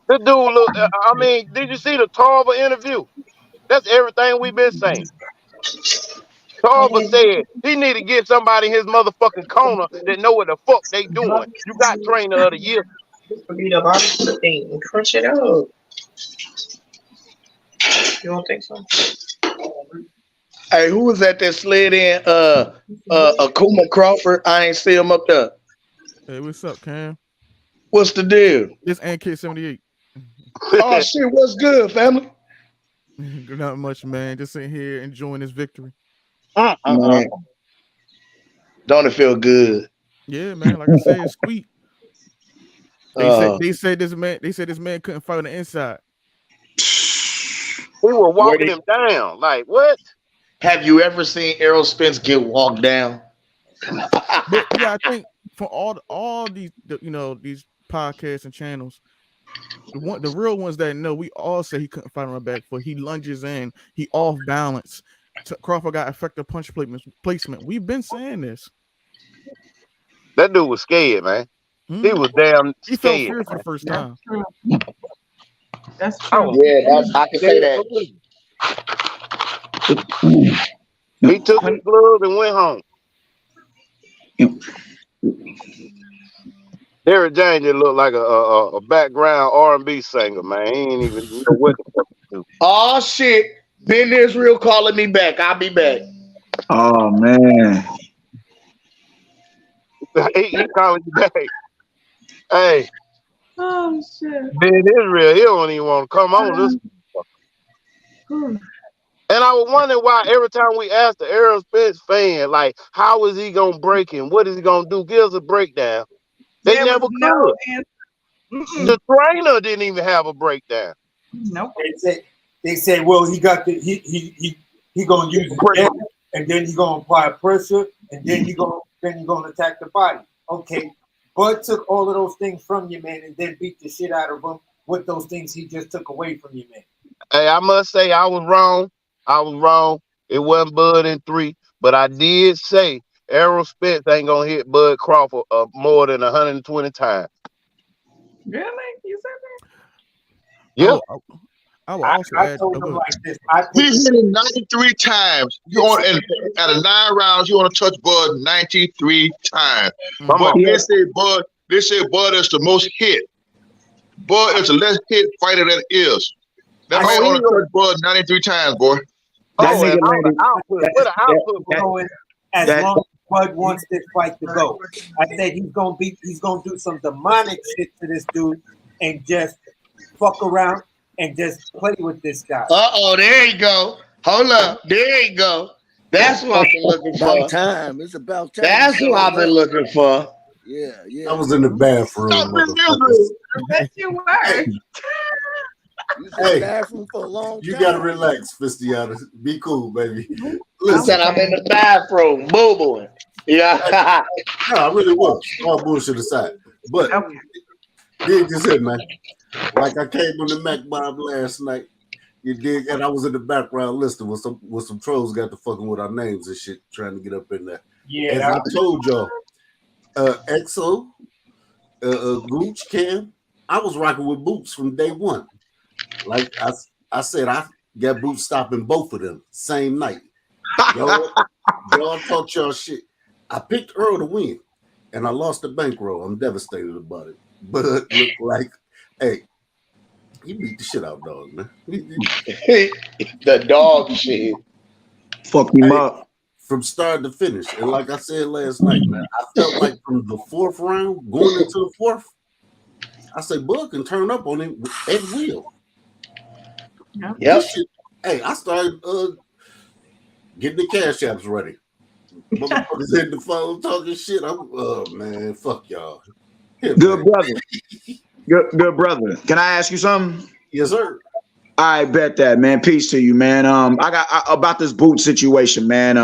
This dude look. I mean, did you see the Tarver interview? That's everything we've been saying. Tarver said he need to get somebody in his motherfucking corner that know what the fuck they doing. You got trainer of the year. Crunch it up. You don't think so? Hey, who was that slid in? Akuma Crawford. I ain't see him up there. Hey, what's up, Cam? What's the deal? This NK78. Oh shit, what's good, family? Not much, man. Just sitting here enjoying this victory. Man. Don't it feel good? Yeah, man. Like I said, it's sweet. They said this man couldn't fight on the inside. We were walking him down. Like what? Have you ever seen Errol Spence get walked down? But yeah, I think for all these these podcasts and channels, the real ones that know, we all say he couldn't fight on the back foot. He lunges in, he off balance. Crawford got effective punch placement. We've been saying this. That dude was scared, man. He was damn He scared. felt fear for the first time. That's true. Yeah, I can say that. He took his gloves and went home. Derrick James just looked like a background R&B singer, man. He ain't even know what the fuck to do. Oh shit. Ben Israel calling me back. I'll be back. Oh man. he calling you back. Hey. Oh shit. Ben Israel, he don't even want to come on this. And I was wondering why every time we asked the Errol Spence fan, like, how is he gonna break him? What is he gonna do? Give us a breakdown. They There never was no could. The trainer didn't even have a breakdown. Nope. They say, well, he gonna use the jab, and then he gonna apply pressure, and then he gonna attack the body. Okay, Bud took all of those things from you, man, and then beat the shit out of him with those things he just took away from you, man. Hey, I must say I was wrong. It wasn't Bud in 3, but I did say Errol Spence ain't gonna hit Bud Crawford more than 120 times. Really? You said that? Yeah. I will also add. Told him like this. He hit him 93 times. Out of 9 rounds, you want to touch Bud 93 times. But they say Bud is the most hit. Bud is the less hit fighter that is. That man want to touch Bud 93 times, boy. As long as Bud wants this fight to go, I said he's gonna do some demonic shit to this dude and just fuck around and just play with this guy. There you go. Hold up. There you go. That's what I've been looking for. About time. It's about time. That's what I've been looking for. Yeah. I was in the bathroom. Bet you were. Hey, bathroom for a long time. You gotta relax, Fistiana. Be cool, baby. Listen, I'm in the bathroom, boo-booing. Yeah. No, I really was. All bullshit aside. But dig this in, man. Like I came on the Mac Bob last night, you dig, and I was in the background listening with some trolls got to fucking with our names and shit, trying to get up in there. Yeah. As I told y'all, EXO, Gooch, Cam, I was rocking with Boots from day one. Like I said, I got Boots stopping both of them same night. Y'all talk y'all shit. I picked Earl to win, and I lost the bankroll. I'm devastated about it. But it looked like, hey, he beat the shit out dog, man. The dog shit. Fuck him up. from start to finish. And like I said last night, man, I felt like from the 4th round going into the 4th, I say Bud can turn up on him at will. Yep. Shit, hey, I started getting the cash apps ready. Motherfuckers hitting the phone talking shit. Man, fuck y'all. Here, Good man. brother. Good brother. Can I ask you something? Yes, sir. I bet that, man. Peace to you, man. About this boot situation, man.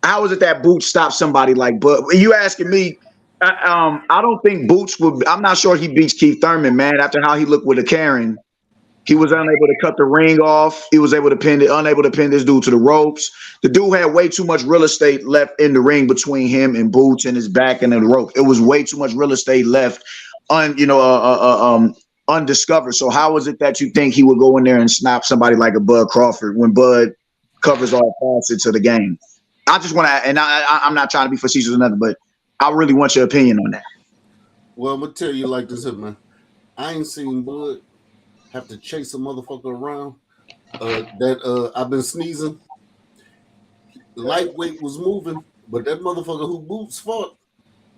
How is it that Boots stopped somebody like Bud? You asking me? I don't think Boots would. I'm not sure he beats Keith Thurman, man. After how he looked with a Karen, he was unable to cut the ring off. He was unable to pin this dude to the ropes. The dude had way too much real estate left in the ring between him and Boots and his back and the rope. It was way too much real estate left, undiscovered. So how is it that you think he would go in there and snap somebody like a Bud Crawford when Bud covers all facets of the game? I just want to, and I'm not trying to be facetious or nothing, but I really want your opinion on that. Well, I'm gonna tell you like this, man. I ain't seen Bud have to chase a motherfucker around. I've been sneezing. Lightweight was moving, but that motherfucker who Boots fought,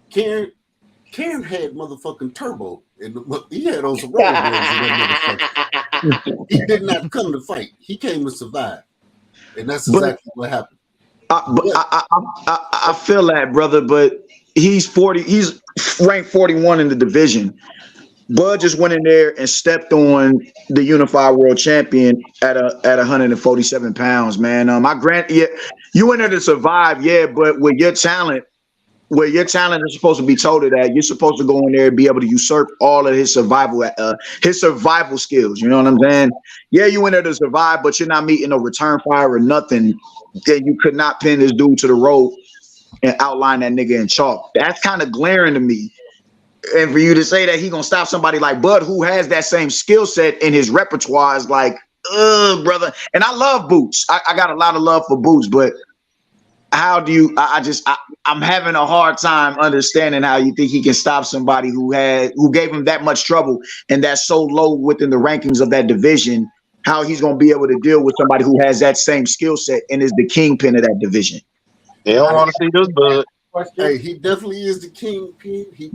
Karen had motherfucking turbo, and he had on some rollerblades in that motherfucker. He did not come to fight. He came to survive, and that's exactly what happened. I feel that, brother, but he's 40. He's ranked 41 in the division. Bud just went in there and stepped on the unified world champion at 147 pounds, man. I grant you went there to survive, but with your talent is supposed to be told that you're supposed to go in there and be able to usurp all of his survival skills. You know what I'm saying? Yeah, you went there to survive, but you're not meeting a return fire or nothing. Then you could not pin this dude to the rope and outline that nigga in chalk. That's kind of glaring to me. And for you to say that he gonna stop somebody like Bud, who has that same skill set in his repertoire, is like, brother. And I love Boots. I got a lot of love for Boots, but how do you? I'm having a hard time understanding how you think he can stop somebody who gave him that much trouble and that's so low within the rankings of that division. How he's gonna be able to deal with somebody who has that same skill set and is the kingpin of that division? They don't want to see this, Bud. Hey, he definitely is the kingpin. He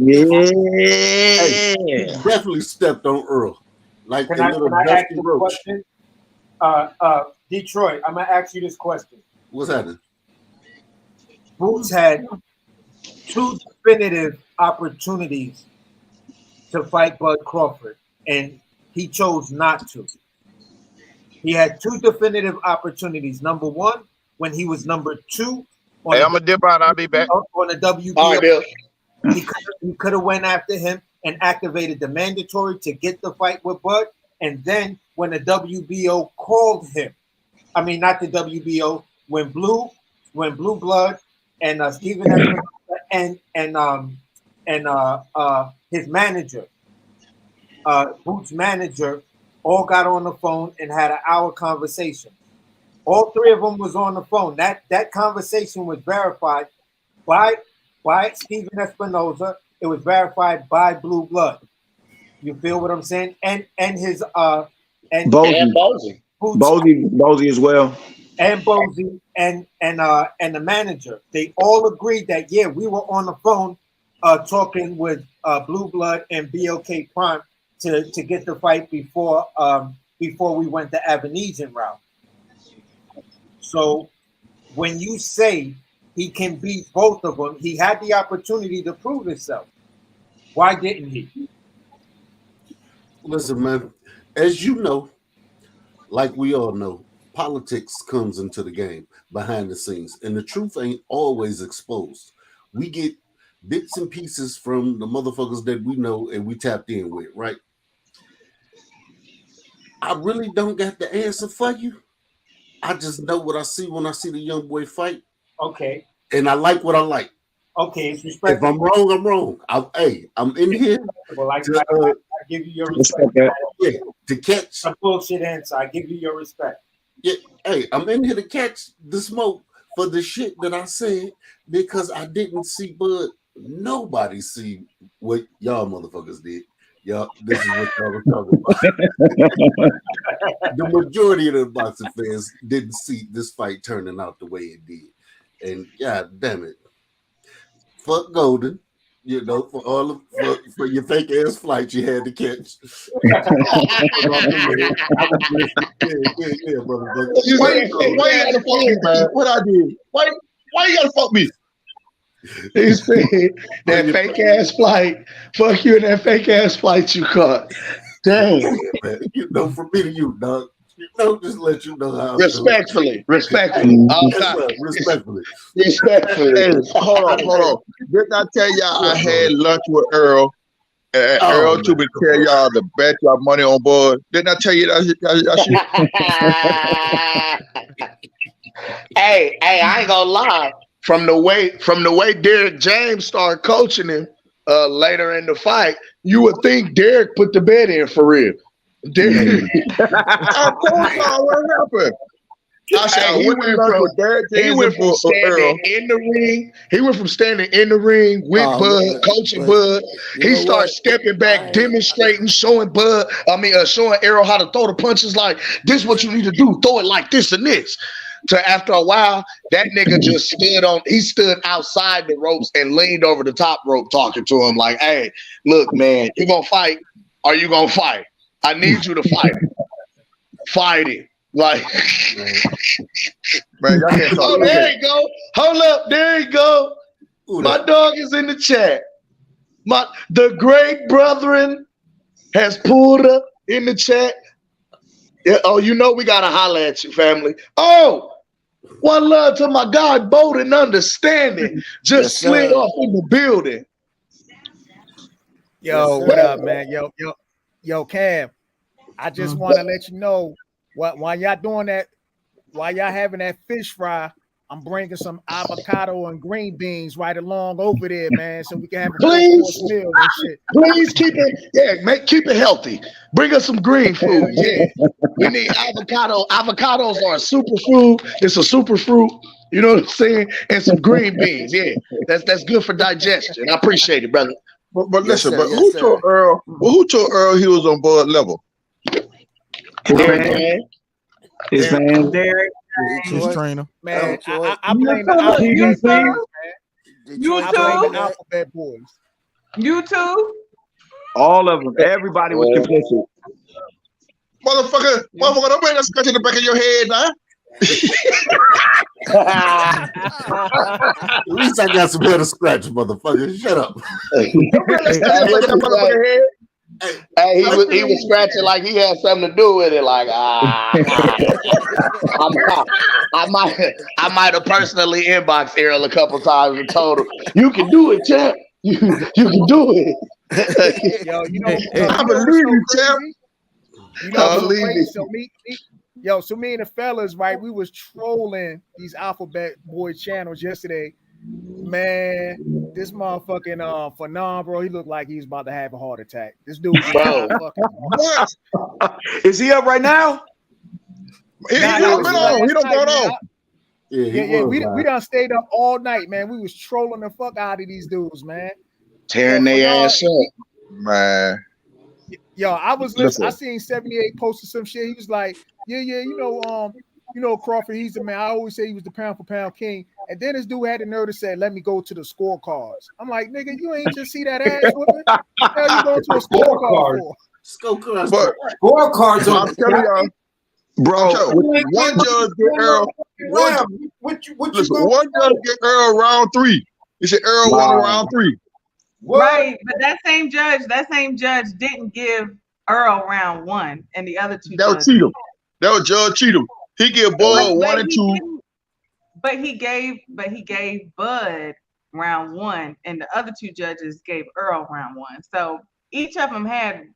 definitely stepped on Earl. Like Can I ask you a question? Detroit, I'm gonna ask you this question. What's happening? Boots had 2 definitive opportunities to fight Bud Crawford, and he chose not to. He had 2 definitive opportunities. Number 1, when he was number 2. Hey, I'm gonna dip out. I'll be back. On the WBO. All right, Bill. He could have went after him and activated the mandatory to get the fight with Bud. And then when the WBO called him, I mean not the WBO, when Blue Blood and Stephen and his manager, Boots' manager, all got on the phone and had an hour conversation. All 3 of them was on the phone. That conversation was verified by Stephen Espinoza. It was verified by Blue Blood. You feel what I'm saying? And his and Bozy as well. And Bozy and the manager. They all agreed that we were on the phone talking with Blue Blood and BLK Prime to get the fight before we went the Avenesian route. So when you say he can beat both of them, he had the opportunity to prove himself. Why didn't he? Listen, man, as you know, like we all know, politics comes into the game behind the scenes, and the truth ain't always exposed. We get bits and pieces from the motherfuckers that we know and we tapped in with, right? I really don't got the answer for you. I just know what I see when I see the young boy fight. Okay. And I like what I like. Okay, it's respect. If I'm wrong, I'm wrong. I'm in here. I give you your respect. Yeah, to catch a bullshit answer. I give you your respect. Yeah, hey, I'm in here to catch the smoke for the shit that I said because I didn't see Bud. Nobody see what y'all motherfuckers did. Yup, this is what I was talking about. The majority of the boxing fans didn't see this fight turning out the way it did. And god damn it. Fuck Golden, for all of for your fake ass flight you had to catch. Why you gotta fuck me, man? What I did? Why you gotta fuck me? He said that fake ass flight. Fuck you and that fake ass flight you caught. Damn. From me to you, dog. Just let you know how. Respectfully. Respectfully. Hey, hold on. Didn't I tell y'all I had lunch with Errol? And Errol to me tell y'all to bet y'all money on board. Didn't I tell you that shit? Hey, I ain't gonna lie. From the way Derek James started coaching him later in the fight, you would think Derek put the bet in for real. Derek. Of course, what happened? He went from standing in the ring. He went from standing in the ring with Bud, coaching Bud. He started stepping back, demonstrating, showing Errol how to throw the punches. Like, this is what you need to do. Throw it like this and this. So after a while, that nigga just stood outside the ropes and leaned over the top rope talking to him like, hey, look, man, you gonna fight? Are you gonna fight? I need you to fight it. Fight it. Like, man, y'all can't talk. There you go. Hold up. There you go. My dog is in the chat. The great brethren has pulled up in the chat. Yeah, we gotta holler at you, family. Oh, one love to my guy, Bold and Understanding. Just slid off in the building. Yo, what up, man? Yo, Cam. I just want to let you know while y'all doing that, while y'all having that fish fry, I'm bringing some avocado and green beans right along over there, man, so we can have a full-course meal and shit. Please keep it healthy. Bring us some green food. Yeah. We need avocado. Avocados are a superfood. It's a super fruit. You know what I'm saying? And some green beans. Yeah. That's good for digestion. I appreciate it, brother. But listen, who told Errol he was on Bud level? Derek. His man. Derek. His trainer. Man, I blame the alphabet boys, man. I blame the alphabet boys. You too? All of them. Everybody was complicit. Motherfucker, don't bring that scratch in the back of your head now. At least I got some hair to scratch, motherfucker. Shut up. Hey, he was scratching like he had something to do with it. Like, I might have personally inboxed Errol a couple times and told him, "You can do it, champ. You can do it." I believe you, champ. I believe it. So me and the fellas, right? We was trolling these alphabet boy channels yesterday. Man, this motherfucking Fanon, bro, he looked like he's about to have a heart attack. This dude, what? Is he up right now? He don't go on. Yeah. We done stayed up all night, man. We was trolling the fuck out of these dudes, man. Tearing their ass up, man. Yo, I was listening. I seen 78 posted some shit. He was like, Crawford, he's the man. I always say he was the pound for pound king. And then this dude had the nerve to say, let me go to the scorecards. I'm like, nigga, you ain't just see that ass whipping? What the hell you going to a scorecard for? Scorecards. I'm telling y'all, bro. One judge get Errol. One judge get Errol round 3. He said Errol won round 3. What? Right, but that same judge didn't give Errol round 1, and the other two. That was Cheatham. That was Judge Cheatham. He gave Bud 1 and 2. But he gave Bud round 1, and the other two judges gave Errol round 1. So each of them had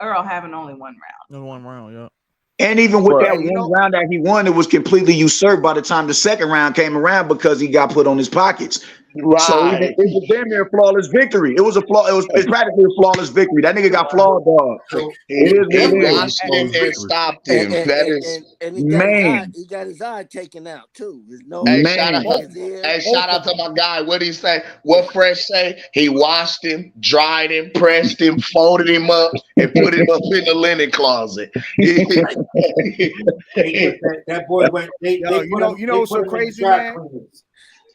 Errol having only one round. Yeah. And even with that one round that he won, it was completely usurped by the time the second round came around because he got put on his pockets. So it was damn near a flawless victory. It was it's practically a flawless victory. That nigga got flawed, dog. It is He what it is. watched him and stopped him. That is, and man. he got his eye taken out too. There's no hey, shout out, his ear. hey, shout out to my guy. What he say? What Fresh say? He washed him, dried him, pressed him, folded him up, and put him up in the linen closet. That boy went. You know what's so crazy, man?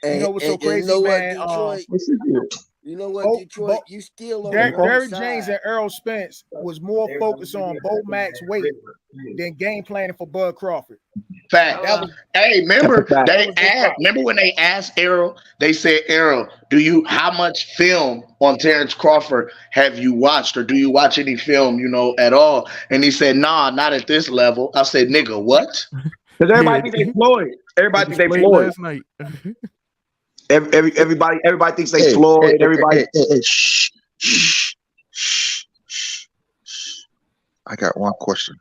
You know what's so crazy, man? You know what, Detroit? You still on the Derrick James and Errol Spence was more focused on Bo Max weight than game planning for Bud Crawford. Fact. Hey, remember remember when they asked Errol? They said, Errol, how much film on Terence Crawford have you watched, or do you watch any film, at all? And he said, nah, not at this level. I said, nigga, what? Because everybody thinks they Floyd. Everybody thinks they Floyd. Last night. Everybody thinks they Floyd. Everybody. Shh. I got one question.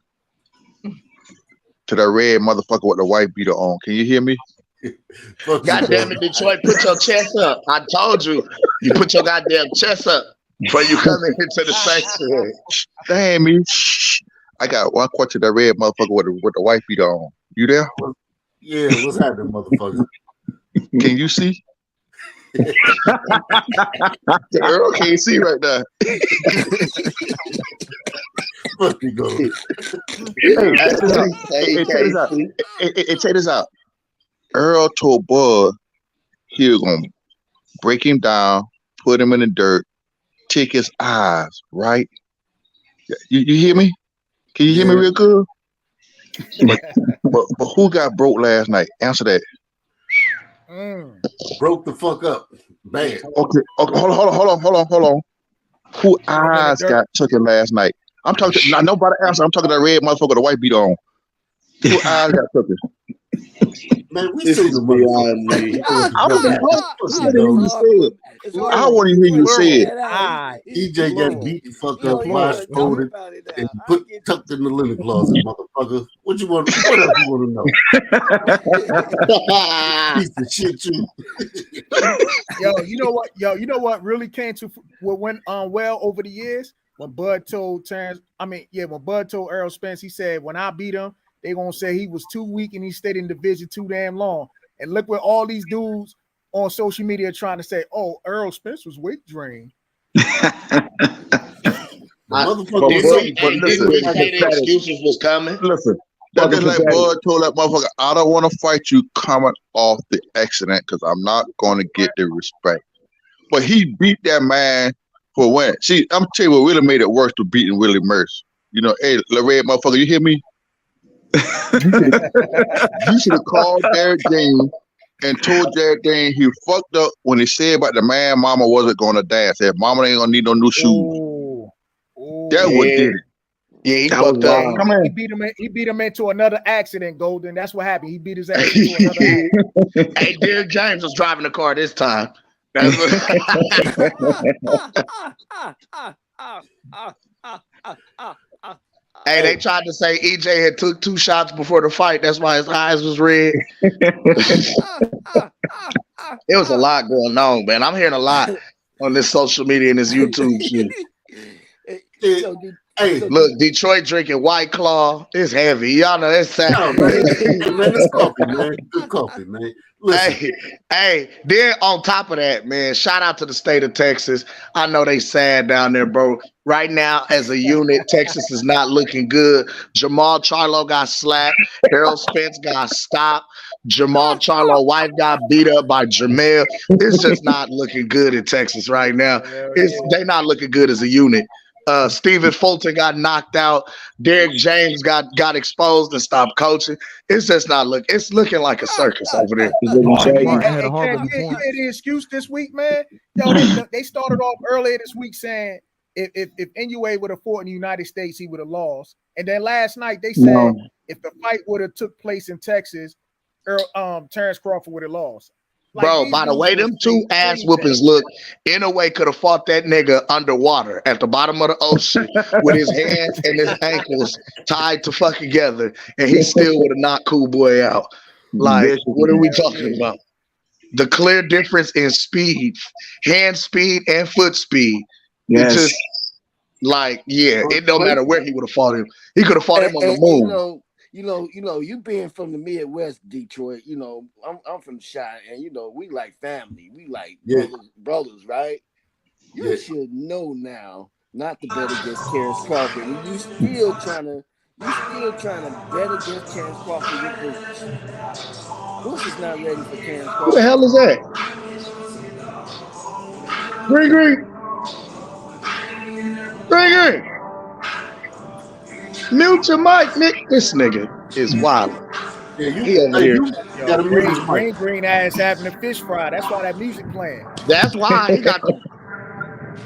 To that red motherfucker with the white beater on. Can you hear me? God damn it, Detroit, put your chest up. I told you. You put your goddamn chest up before you come into the sanctuary. Damn me. I got one question to that red motherfucker with the white beater on. You there? Yeah, what's happening, motherfucker? Can you see? Errol can't see right now. Check this out. Errol told Bud he was gonna break him down, put him in the dirt, take his eyes, right? You hear me? Can you hear me real good? But who got broke last night? Answer that. Broke the fuck up. Bad. Okay. Hold on. Who eyes got taken last night? I'm talking to nobody answer. I'm talking to that red motherfucker with the white beat on. Who eyes got taken? Man, this is beyond me. I want to hear you say it. EJ got beat the fuck up, blindfolded, and tucked in the living closet, motherfucker. What else you want to know? Piece of shit, you. You know what really came to what went on well over the years? When Bud told when Bud told Errol Spence, he said, when I beat him, they gonna say he was too weak and he stayed in division too damn long. And look what all these dudes on social media are trying to say, oh, Errol Spence was weight drained. Excuses was coming. Listen, that's just like Bud told that motherfucker, I don't want to fight you coming off the accident because I'm not going to get the respect. But he beat that man for when. See, I'm telling you what really made it worse to beating Willie Merce. Hey, the red motherfucker, you hear me? You should have called Derrick James and told Derrick James he fucked up when he said about the man mama wasn't gonna dance. Said mama ain't gonna need no new shoes. That what did it. Yeah, he fucked up. He beat him into another accident, Golden. That's what happened. He beat his ass into another accident. Hey, Derrick James was driving the car this time. That's Hey, they tried to say EJ had took 2 shots before the fight. That's why his eyes was red. It was a lot going on, man. I'm hearing a lot on this social media and this YouTube shit. Hey, look, Detroit drinking White Claw. It's heavy. Y'all know it's sad. No, man, it's coffee, man. Good coffee, man. Hey, then on top of that, man, shout out to the state of Texas. I know they sad down there, bro. Right now, as a unit, Texas is not looking good. Jamal Charlo got slapped. Errol Spence got stopped. Jamal Charlo wife got beat up by Jamel. It's just not looking good in Texas right now. They not looking good as a unit. Stephen Fulton got knocked out. Derrick James got exposed and stopped coaching. It's just not it's looking like a circus over there. The excuse this week, man. They started off earlier this week saying if NUA would have fought in the United States, he would have lost. And then last night they said if the fight would have took place in Texas, Terence Crawford would have lost. Bro, by the way them 2 ass whoopings look, NOA could have fought that nigga underwater at the bottom of the ocean with his hands and his ankles tied to fuck together, and he still would have knocked Cool Boy out. Like, what are we talking about? the clear difference in speed, hand speed and foot speed. Yes. It just like, yeah, it don't matter where he would have fought him. He could have fought him on the moon. You being from the Midwest, Detroit, I'm from Chi, and we like family. We like brothers, right? You should know now not to bet against Terence Crawford. And you still trying to bet against Terence Crawford with Boots. Boots is not ready for Terence Crawford. Who the hell is that? Green. Mute your mic, Nick. This nigga is wild. He over here. Green ass having a fish fry. That's why that music playing. That's why he got the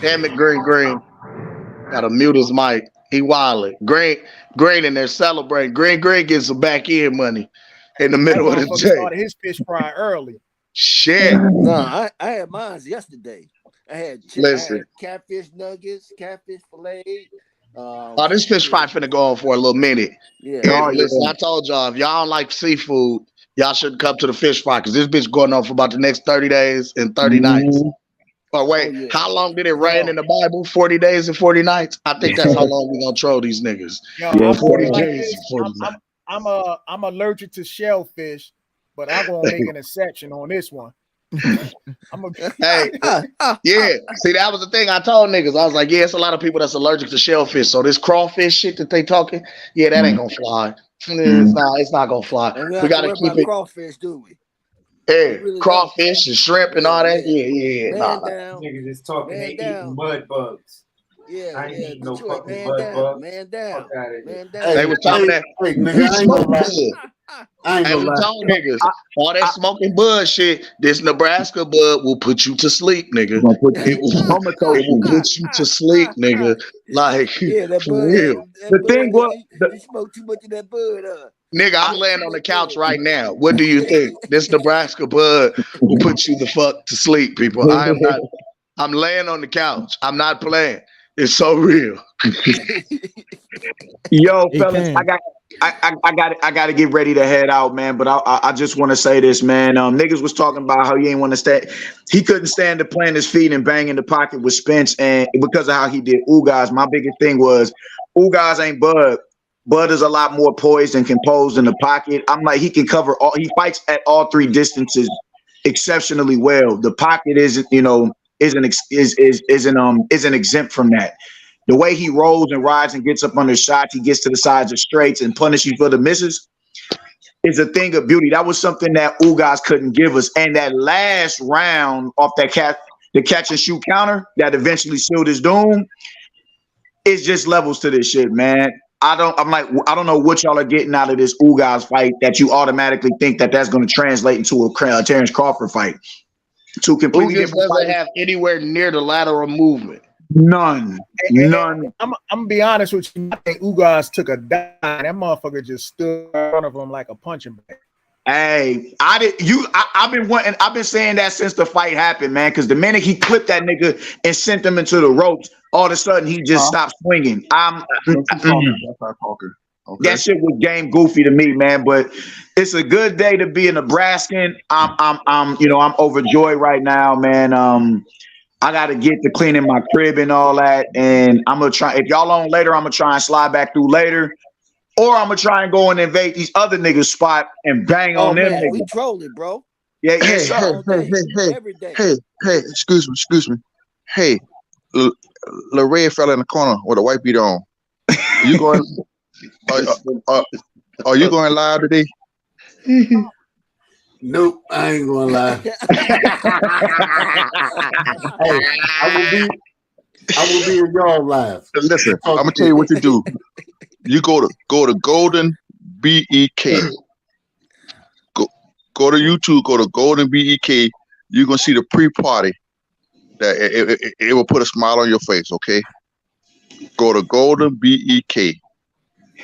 damn it, Green. Gotta mute his mic. He wildin'. Green in there celebrating. Green gets some back end money in the middle of the day. Started his fish fry early. Shit. No, I had mine yesterday. I had catfish nuggets, catfish fillet. This fish fry finna go on for a little minute. Yeah. And listen, I told y'all, if y'all don't like seafood, y'all shouldn't come to the fish fry because this bitch going on for about the next 30 days and 30 nights. But wait, how long did it rain in the Bible? 40 days and 40 nights? I think that's how long we gonna troll these niggas. 40 days and 40 nights. I'm allergic to shellfish, but I'm gonna make an exception on this one. Yeah. See, that was the thing I told niggas. I was like, it's a lot of people that's allergic to shellfish. So this crawfish shit that they talking, that ain't gonna fly. It's not gonna fly. We gotta keep it. Crawfish, do we? Hey, crawfish and shrimp and all that. Niggas is talking. They eating mud bugs. I ain't eating no fucking mud bugs. Man down. They was talking that. I ain't gonna lie. Niggas, all that smoking bud shit, this Nebraska bud will put you to sleep, nigga. It will put you to sleep, nigga. Like, for real. The thing was, you smoke too much of that bud, nigga, I'm laying on the couch right now. What do you think? This Nebraska bud will put you the fuck to sleep, people. I'm laying on the couch. I'm not playing. It's so real. Yo, fellas, I got to get ready to head out, man. But I just want to say this, man. Niggas was talking about how he ain't want to stay. He couldn't stand to plant his feet and bang in the pocket with Spence, and because of how he did Ugas. My biggest thing was Ugas ain't Bud. Bud is a lot more poised and composed in the pocket. I'm like, he can cover all. He fights at all three distances exceptionally well. The pocket isn't exempt from that. The way he rolls and rides and gets up under shots, he gets to the sides of straights and punishes for the misses is a thing of beauty. That was something that Ugas couldn't give us. And that last round off the catch and shoot counter that eventually sealed his doom is just levels to this shit, man. I don't know what y'all are getting out of this Ugas fight that you automatically think that that's going to translate into a Terence Crawford fight. Two completely different doesn't fighters. have anywhere near the lateral movement. None. I'm gonna be honest with you. I think Ugas took a dive. That motherfucker just stood in front of him like a punching bag. Hey, I've been saying that since the fight happened, man. Because the minute he clipped that nigga and sent him into the ropes, all of a sudden he just stopped swinging. That shit was game goofy to me, man. But it's a good day to be a Nebraskan. I'm overjoyed right now, man. I got to get to cleaning my crib and all that, and I'm gonna try. If y'all on later, I'm gonna try and slide back through later, or I'm gonna try and go and invade these other niggas' spot and bang on them niggas. We trolling, bro. Yeah, hey, excuse me. Hey, the red fella in the corner with a white beater on. You going? Are you going live today? Nope, I ain't gonna lie. Hey, I will be in y'all live. Listen, I'm gonna tell you what you do. You go to Golden BEK. Go to YouTube. Go to Golden BEK. You're gonna see the pre-party. That it will put a smile on your face. Okay. Go to Golden BEK.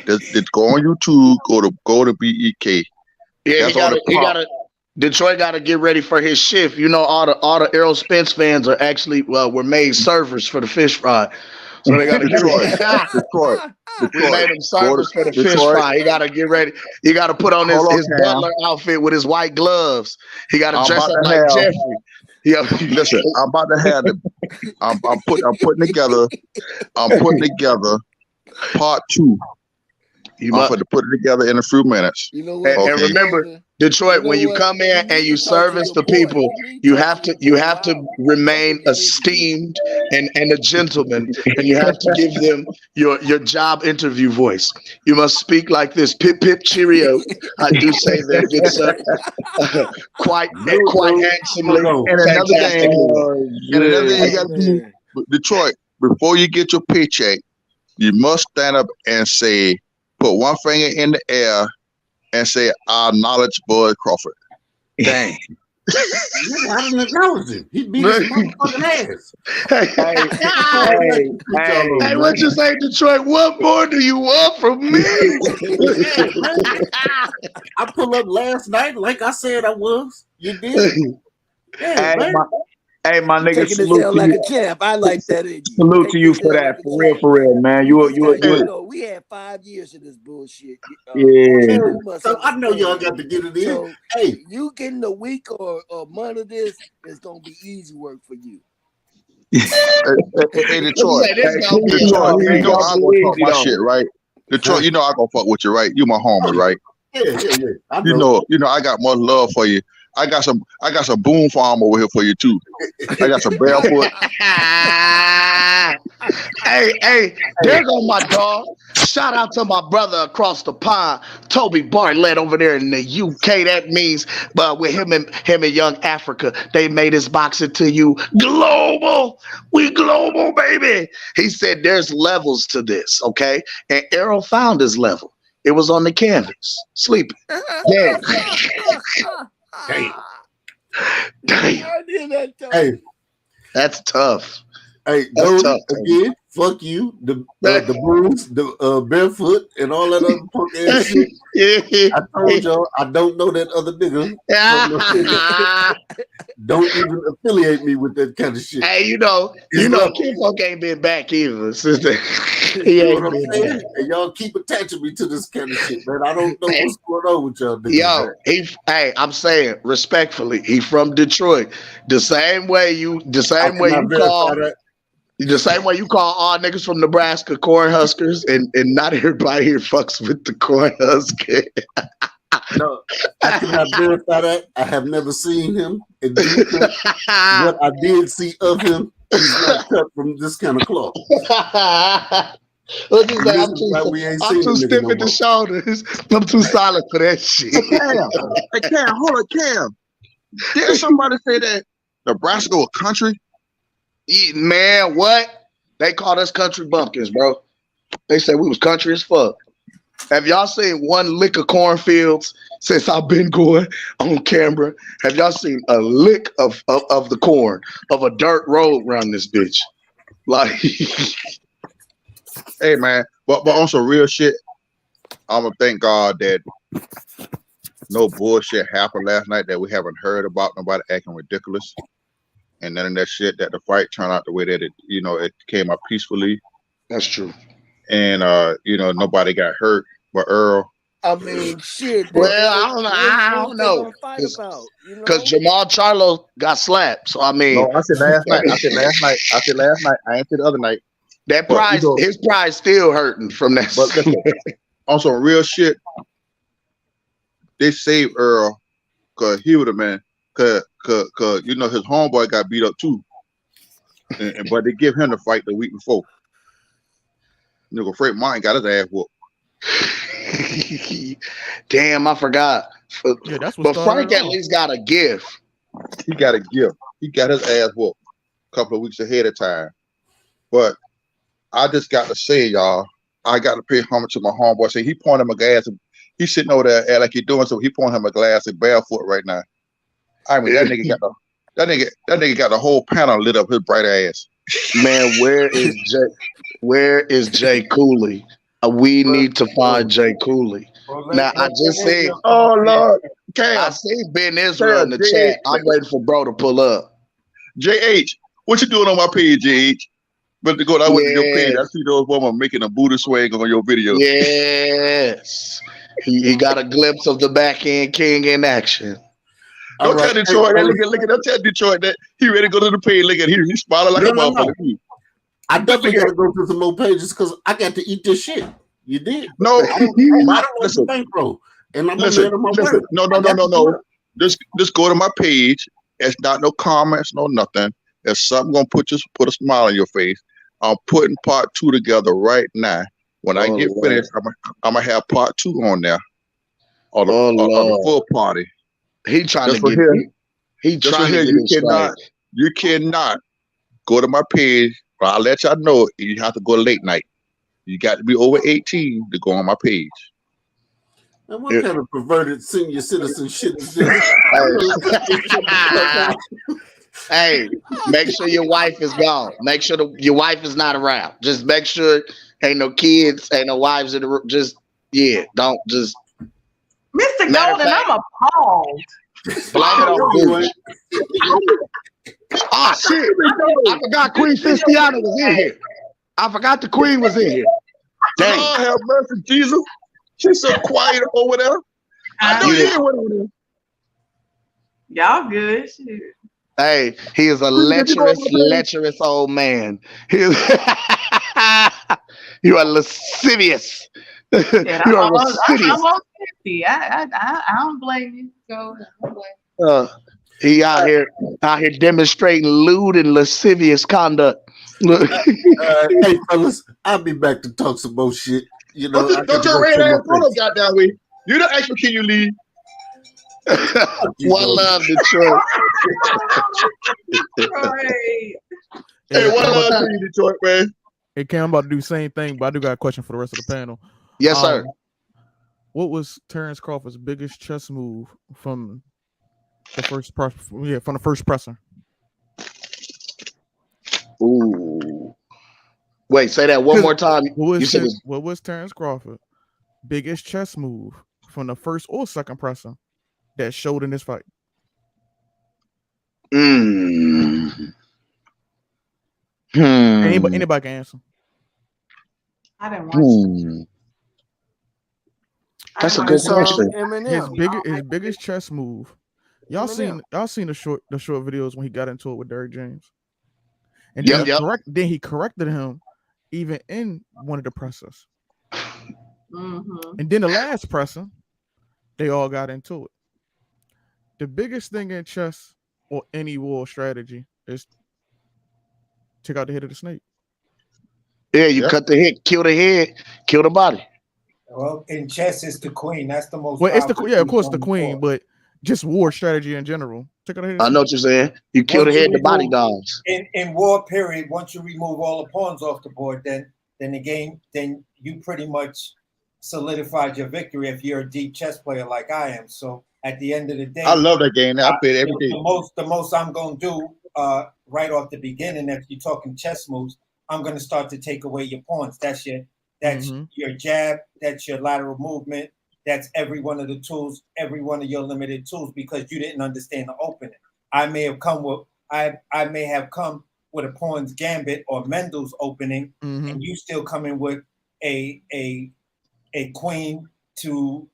Just go on YouTube. Go to Golden BEK. Yeah, he got Detroit got to get ready for his shift. You know, all the Errol Spence fans are actually were made servers for the fish fry. So they got to get ready. Detroit. We made him service for the fish fry. He got to get ready. He got to put on his butler outfit with his white gloves. He got to dress up like Jeffrey. Yeah. Listen, I'm about to have the. I'm putting together part 2. I'm going to put it together in a few minutes. You know what? And remember, Detroit, when you come in and you service the people, you have to remain esteemed and a gentleman, and you have to give them your job interview voice. You must speak like this: pip pip cheerio. I do say that, good sir. quite handsomely. And another thing you got to do, Detroit, before you get your paycheck, you must stand up and say, put one finger in the air and say, "I acknowledge Bud Crawford." Dang. I didn't acknowledge him. He beat his motherfucking ass. Hey, what you say, Detroit? What more do you want from me? I pulled up last night like I said I was. You did? Yeah, Hey, my nigga, taking this L like a champ. I like that. Salute to you for that, for real, man. You we had 5 years of this bullshit. Yeah. So I know y'all got to get it in. So, hey, you getting a week or a month of this is gonna be easy work for you. Hey, Detroit. Detroit, you know I'm gonna talk my shit, right? Detroit, you know I'm gonna fuck with you, right? You my homie, right? Yeah. You know I got much love for you. I got some boom farm over here for you too. I got some barefoot. Hey, there go my dog. Shout out to my brother across the pond, Toby Bartlett over there in the UK. That means, with him and Young Africa, they made his boxing to you global. We global, baby. He said there's levels to this, okay? And Errol found his level. It was on the canvas, sleeping. Yeah. Damn. Hey, that's tough. Hey, that's tough. Again, fuck you, the blues, the barefoot, and all that other punk ass shit. I told y'all I don't know that other nigga. Don't even affiliate me with that kind of shit. Hey, you know, Kinfolk ain't been back either since he ain't been back. And y'all keep attaching me to this kind of shit, man. I don't know what's going on with y'all niggas. Yo, I'm saying respectfully, he from Detroit. The same way you call all niggas from Nebraska corn huskers, and not everybody here fucks with the corn husker. No, I cannot verify that. I have never seen him. And what I did see of him, he's not cut from this kind of cloth. I'm too stiff at the shoulders. I'm too solid for that shit. Cam, hold on, Cam. Didn't somebody say that Nebraska was country? Man, what? They called us country bumpkins, bro. They said we was country as fuck. Have y'all seen one lick of cornfields since I've been going on camera? Have y'all seen a lick of the corn, of a dirt road around this bitch? Like, hey man, but on some real shit, I'm gonna thank God that no bullshit happened last night that we haven't heard about. Nobody acting ridiculous, and none of that shit. That the fight turned out the way that it came out peacefully. That's true. And nobody got hurt but Errol. I mean, shit. Well, I don't know. Because Jamal Charlo got slapped. So I mean, no, I said last night. I said last night. I ain't said the other night. That prize, his prize, still hurting from that. But listen, on some real shit, they saved Errol because he would have been because his homeboy got beat up too, but they give him the fight the week before. Nigga, Frank Martin got his ass whooped. Damn, I forgot. Yeah, that's what. But Frank at least got a gift. He got a gift. He got his ass whooped a couple of weeks ahead of time. But I just got to say, y'all, I got to pay homage to my homeboy. Say he pouring him a glass. He's sitting over there like he's doing so. He pouring him a glass of barefoot right now. I mean, that nigga got the whole panel lit up his bright ass. Man, where is Jay Cooley? We need to find Jay Cooley. Now I just seen. Oh Lord, I see Ben Israel in the chat. I'm waiting for bro to pull up. JH, what you doing on my page, JH? But to go, I went to your page. I see those women making a booty swing on your video. Yes. He got a glimpse of the backhand king in action. Don't tell Detroit that. Look at don't tell Detroit that he ready to go to the page. Look at him. He's smiling like a motherfucker. No. I definitely got to go through some more pages because I got to eat this shit. You did? No, I don't want the bankroll. And I'm listen. No. No. Just go to my page. It's not no comments, no nothing. There's something gonna put a smile on your face. I'm putting part 2 together right now. When I get finished, I'm gonna have part 2 on there. On the full party. He trying just to get here. He Just trying here. to get You cannot go to my page. But I'll let y'all know you have to go late night. You got to be over 18 to go on my page. And what kind of perverted senior citizen shit is this? Hey, make sure your wife is gone. Make sure your wife is not around. Just make sure ain't no kids, ain't no wives in the room. Don't just. Mr. Golden, I'm appalled. Blame it on Oh shit! I forgot Queen Fistiana was in here. I forgot the Queen was in here. Dang. Lord have mercy, Jesus. She's so quiet over there. I know you didn't went over there. Y'all good. Shit. Hey, he is a lecherous old man. You are lascivious. Yeah, You are lascivious. I'm on 50. I don't blame you. So I don't blame you. He out here demonstrating lewd and lascivious conduct. Look. Hey fellas, I'll be back to talk some more shit. You know, don't your red ass photos got that way. You don't ask me, can you leave? One love, Detroit. Hey, one love to you, Detroit, man. Hey, Cam, I'm about to do the same thing, but I do got a question for the rest of the panel. Yes, sir. What was Terence Crawford's biggest chess move from the first from the first presser? Ooh. Wait, say that one more time. What was Terence Crawford biggest chess move from the first or second presser that showed in this fight? Anybody can answer. I didn't watch That's a good question. His biggest chess move. Y'all seen the short videos when he got into it with Derrick James, and then he corrected him even in one of the pressers, and then the last presser, they all got into it. The biggest thing in chess or any war strategy is take out the head of the snake. Yeah, you cut the head, kill the head, kill the body. Well, in chess, it's the queen. That's the most. Well, it's of course, the queen, but just war strategy in general. Take out the head. I know what you're saying. You kill the head, the body dogs. In war period, once you remove all the pawns off the board, then the game, then you pretty much solidified your victory if you're a deep chess player like I am. So at the end of the day, I love that game. I play it every day. The most I'm gonna do right off the beginning, if you're talking chess moves, I'm gonna start to take away your pawns. That's your jab, that's your lateral movement, that's every one of the tools, every one of your limited tools, because you didn't understand the opening. I may have come with a pawn's gambit or Mendel's opening, and you still come in with a queen to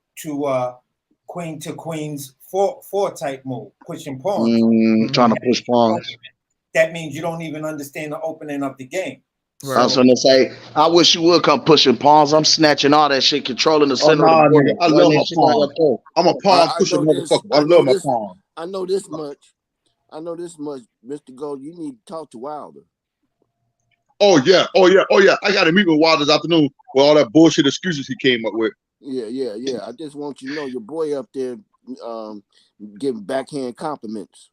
queen's four type move, pushing pawns. Trying to push pawns. That means you don't even understand the opening of the game. Right. I was gonna say, I wish you would come pushing pawns. I'm snatching all that shit, controlling the center of the board. I love my pawn. I'm a pawn pushing motherfucker. I love my pawn. I know this much, Mr. Gold. You need to talk to Wilder. Oh yeah. I got to meet with Wilder this afternoon with all that bullshit excuses he came up with. Yeah. I just want you to know your boy up there giving backhand compliments.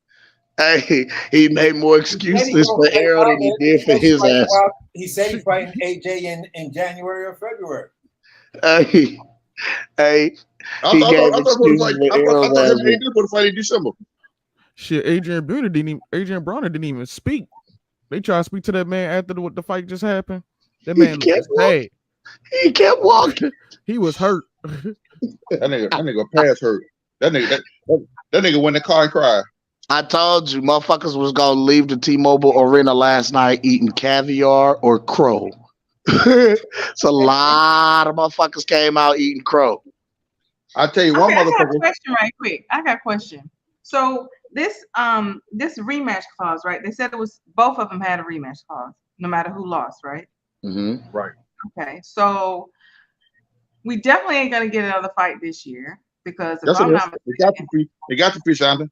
Hey, he made more excuses for Errol than he did for his ass. He said he's fighting AJ in January or February. Hey, I thought him to fight in December. Shit, Adrian Broner didn't even speak. They tried to speak to that man after the fight just happened. That man was he kept walking. He was hurt. That nigga pass hurt. That nigga went in the car and cried. I told you, motherfuckers was gonna leave the T-Mobile Arena last night eating caviar or crow. It's a lot of motherfuckers came out eating crow. I tell you, Okay, one I got a motherfucker. question right quick. I got a question. So this rematch clause, right? They said it was both of them had a rematch clause, no matter who lost, right? Mm-hmm. Right. Okay, so we definitely ain't gonna get another fight this year because if Yes, it I'm is. not They got the free sounding.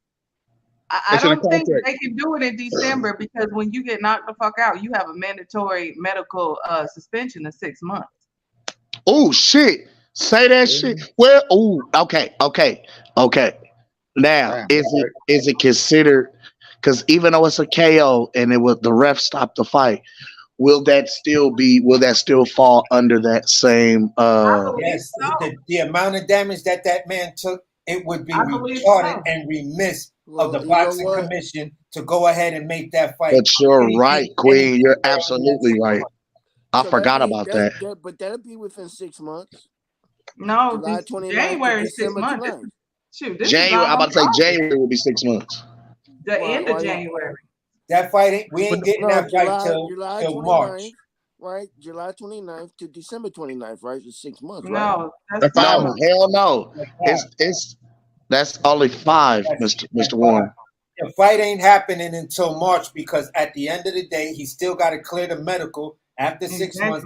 I don't think they can do it in December because when you get knocked the fuck out, you have a mandatory medical suspension of 6 months. Oh shit! Say that shit. Well, okay. Now, is it considered? Because even though it's a KO and the ref stopped the fight, will that still fall under that same? Yes, the amount of damage that man took, it would be retarded and remiss of the boxing commission to go ahead and make that fight. But you're right, Queen. You're absolutely right. I forgot about that. But that'll be within 6 months. No, July 29th January to is 6 December months. 29th. Shoot, this January. is I'm about to say almost January will be 6 months. the end of January. That fight, we ain't getting that fight till July 29th, March. right? July 29th to December 29th, right? It's 6 months, right? No, that's no, hell no. It's that's only 5, Mr. Warren. The fight ain't happening until March because at the end of the day, he still got to clear the medical. After 6 months,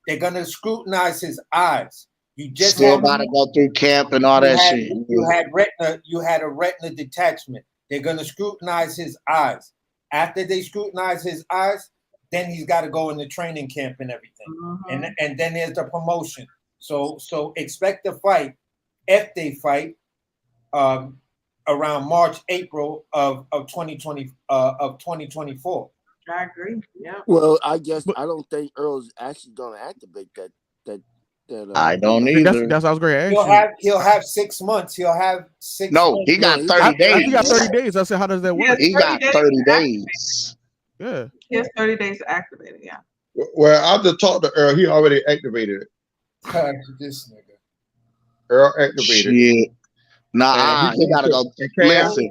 they're gonna scrutinize his eyes. You just still gotta go through camp and all that shit. You had a retina detachment. They're gonna scrutinize his eyes. After they scrutinize his eyes, then he's got to go in the training camp and everything. And then there's the promotion. So expect the fight if they fight around March, April of 2020 of 2024. I agree. Yeah. Well, I guess I don't think Earl's actually gonna activate that. I don't either. That's what I was going to ask He'll have 6 months. He'll have 6 No, months. he got 30 days. He got 30 days. I said, how does that work? He got 30 days. Yeah. He has 30 days to activate it, yeah. Well, I just talked to Errol. He already activated it. This nigga. Errol activated it. Nah, he gotta go. Listen.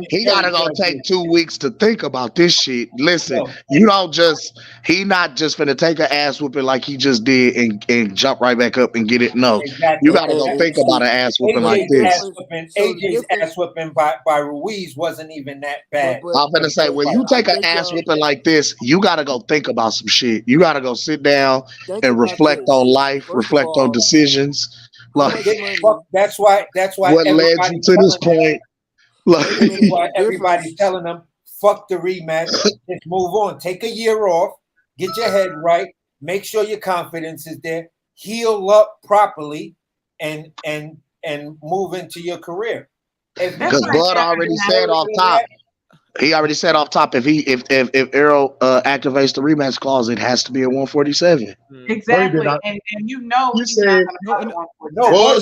He gotta go take 2 weeks to think about this shit. Listen, he not just finna take an ass whooping like he just did and jump right back up and get it. No, you gotta go think about an ass whooping like this. AJ's ass whooping by Ruiz wasn't even that bad. I'm gonna say when you take an ass whooping like this, you gotta go think about some shit. You gotta go sit down and reflect on life, reflect on decisions. Like that's why what led you to this point? Like why everybody's telling them, fuck the rematch, just move on. Take a year off, get your head right, make sure your confidence is there, heal up properly, and move into your career. Because Bud already said off top. He already said off top if Errol activates the rematch clause, it has to be at 147. Exactly, and you know he's not going to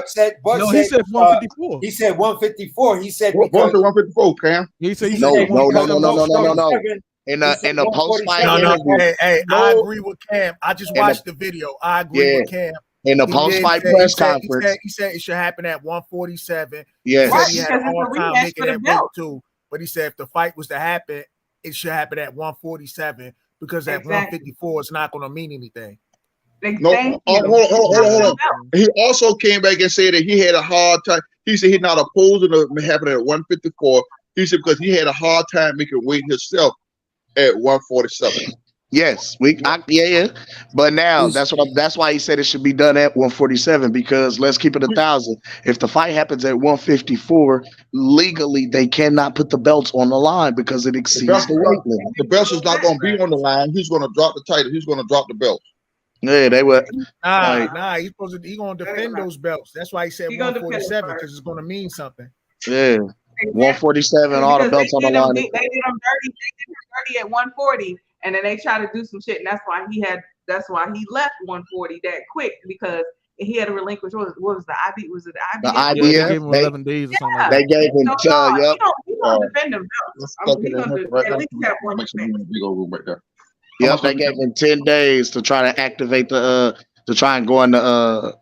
said 154. He said 154. He said because 154, Cam. He said no. In the post fight interview. Hey, I agree with Cam. I just watched the video. I agree with Cam. In the post-fight press conference, he said it should happen at 147. Yes, he said he had a hard time making that weight too. But he said if the fight was to happen, it should happen at 147 because at 154 it's not going to mean anything. No, hold on. He also came back and said that he had a hard time. He said he's not opposing it happening at 154. He said because he had a hard time making weight himself at 147. Yes, but now that's why he said it should be done at 147 because let's keep it 1,000. If the fight happens at 154, legally they cannot put the belts on the line because it exceeds the weight limit. The belts is not going to be on the line. He's going to drop the title. He's going to drop the belt. Yeah, they were. Nah, he's going to defend those belts. That's why he said 147 because it's going to mean something. Yeah. 147, all the belts on the line. They did him dirty at 140, and then they try to do some shit, and that's why he left 140 that quick because he had to relinquish. What was the IB? Was it the IB? The idea they gave him 11 days or something. They gave him He don't defend them belts. He's gonna at least have one defense. Yep, they gave him 10 days to try to activate to try and go into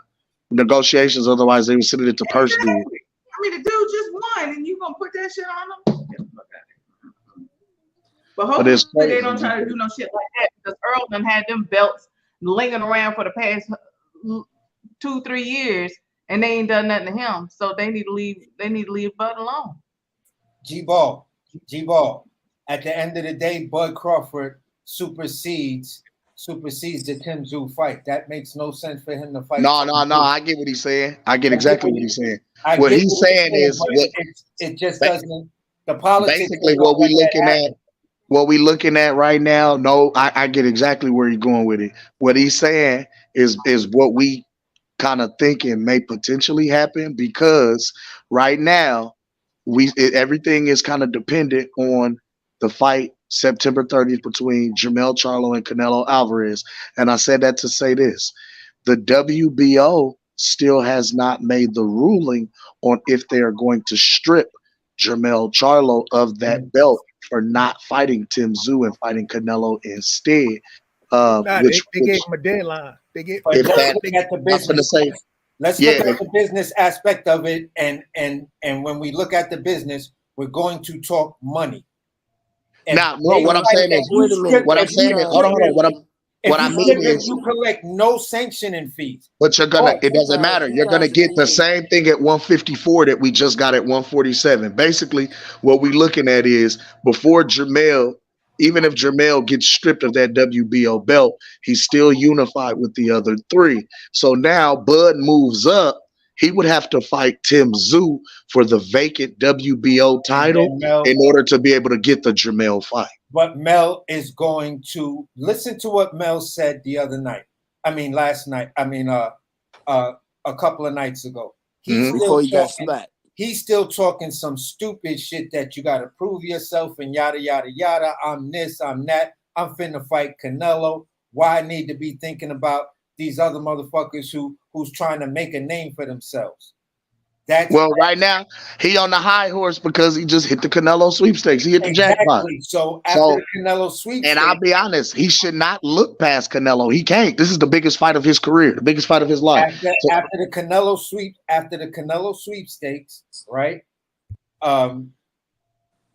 negotiations. Otherwise, they would send it to purse deal. I mean, the dude just won, and you gonna put that that shit on them. But hopefully they don't try to do no shit like that because Earl done had them belts lingering around for the past 2-3 years and they ain't done nothing to him. So they need to leave. They need to leave Bud alone. G-Ball. At the end of the day, Bud Crawford supersedes the Tim Tszyu fight. That makes no sense for him to fight. No. I get what he's saying. I get exactly what he's saying. What he's saying is it just doesn't. The politics. Basically, what we looking at right now. No, I get exactly where you're going with it. What he's saying is what we kind of thinking may potentially happen because right now everything is kind of dependent on the fight September 30th between Jermell Charlo and Canelo Alvarez. And I said that to say this. The WBO still has not made the ruling on if they are going to strip Jermell Charlo of that belt for not fighting Tim Tszyu and fighting Canelo instead. They gave him a deadline. Let's look at the business aspect of it, and when we look at the business, we're going to talk money. What I'm saying is, hold on. What I mean is, you collect no sanctioning fees. But you're gonna. It doesn't matter. You're gonna get the same thing at 154 that we just got at 147. Basically, what we're looking at is before Jermell. Even if Jermell gets stripped of that WBO belt, he's still unified with the other three. So now Bud moves up. He would have to fight Tim Tszyu for the vacant WBO title in order to be able to get the Jermell fight. But Mel is going to listen to what Mel said the other night. Last night. A couple of nights ago. Before he got slapped. He's still talking some stupid shit that you got to prove yourself and yada, yada, yada. I'm this, I'm that. I'm finna fight Canelo. Why I need to be thinking about these other motherfuckers who's trying to make a name for themselves. Right now, he on the high horse because he just hit the Canelo sweepstakes. He hit the jackpot. So after the Canelo sweepstakes. And I'll be honest, he should not look past Canelo. He can't. This is the biggest fight of his career, the biggest fight of his life. After the Canelo sweepstakes, right?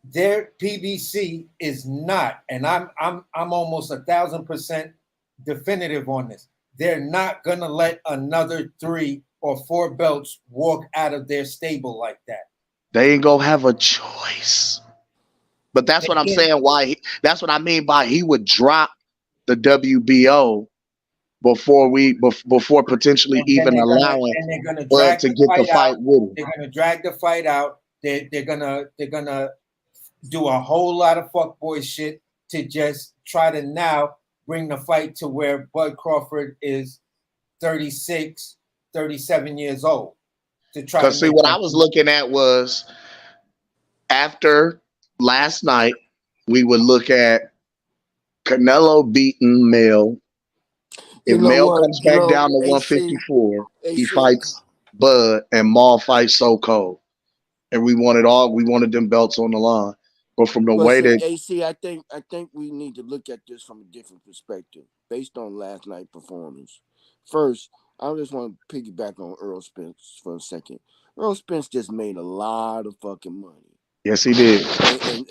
Their PBC is not, and I'm almost 1,000% definitive on this. They're not gonna let another 3 or 4 belts walk out of their stable like that. They ain't gonna have a choice. But that's what I'm saying. That's what I mean by he would drop the WBO before potentially even allowing Bud to get the fight with him. They're gonna drag the fight out. They're gonna do a whole lot of fuckboy shit to just try to now bring the fight to where Bud Crawford is 36, 37 years old. Because see, what I was looking at was after last night, we would look at Canelo beating Mel. If Mel comes back down to 154, he fights Bud and Maul fights So Cold. And we wanted them belts on the line. But from the way that AC, I think we need to look at this from a different perspective based on last night's performance. First, I just want to piggyback on Errol Spence for a second. Errol Spence just made a lot of fucking money. Yes, he did.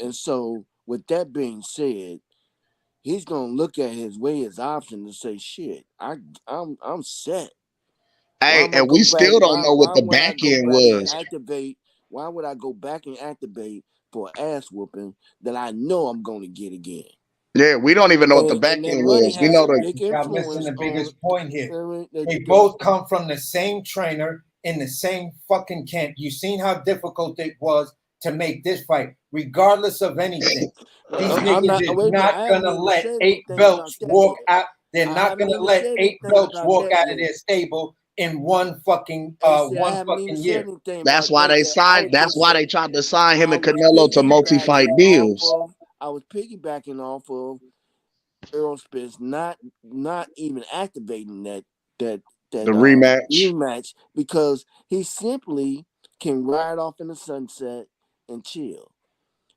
And so, with that being said, he's gonna look at his option to say, "Shit, I'm set." Hey, and we still don't know what the back end was. Why would I go back and activate for an ass whooping that I know I'm gonna get again? Yeah, we don't even know what the back end was. We know I'm missing the biggest point here. They both come from the same trainer in the same fucking camp. You seen how difficult it was to make this fight, regardless of anything. These niggas is not gonna let 8 belts walk out. They're not gonna let 8 belts walk out of their stable in one fucking year. That's why they signed. That's why they tried to sign him and Canelo to multi-fight deals. I was piggybacking off of Errol Spence not even activating that rematch because he simply can ride off in the sunset and chill.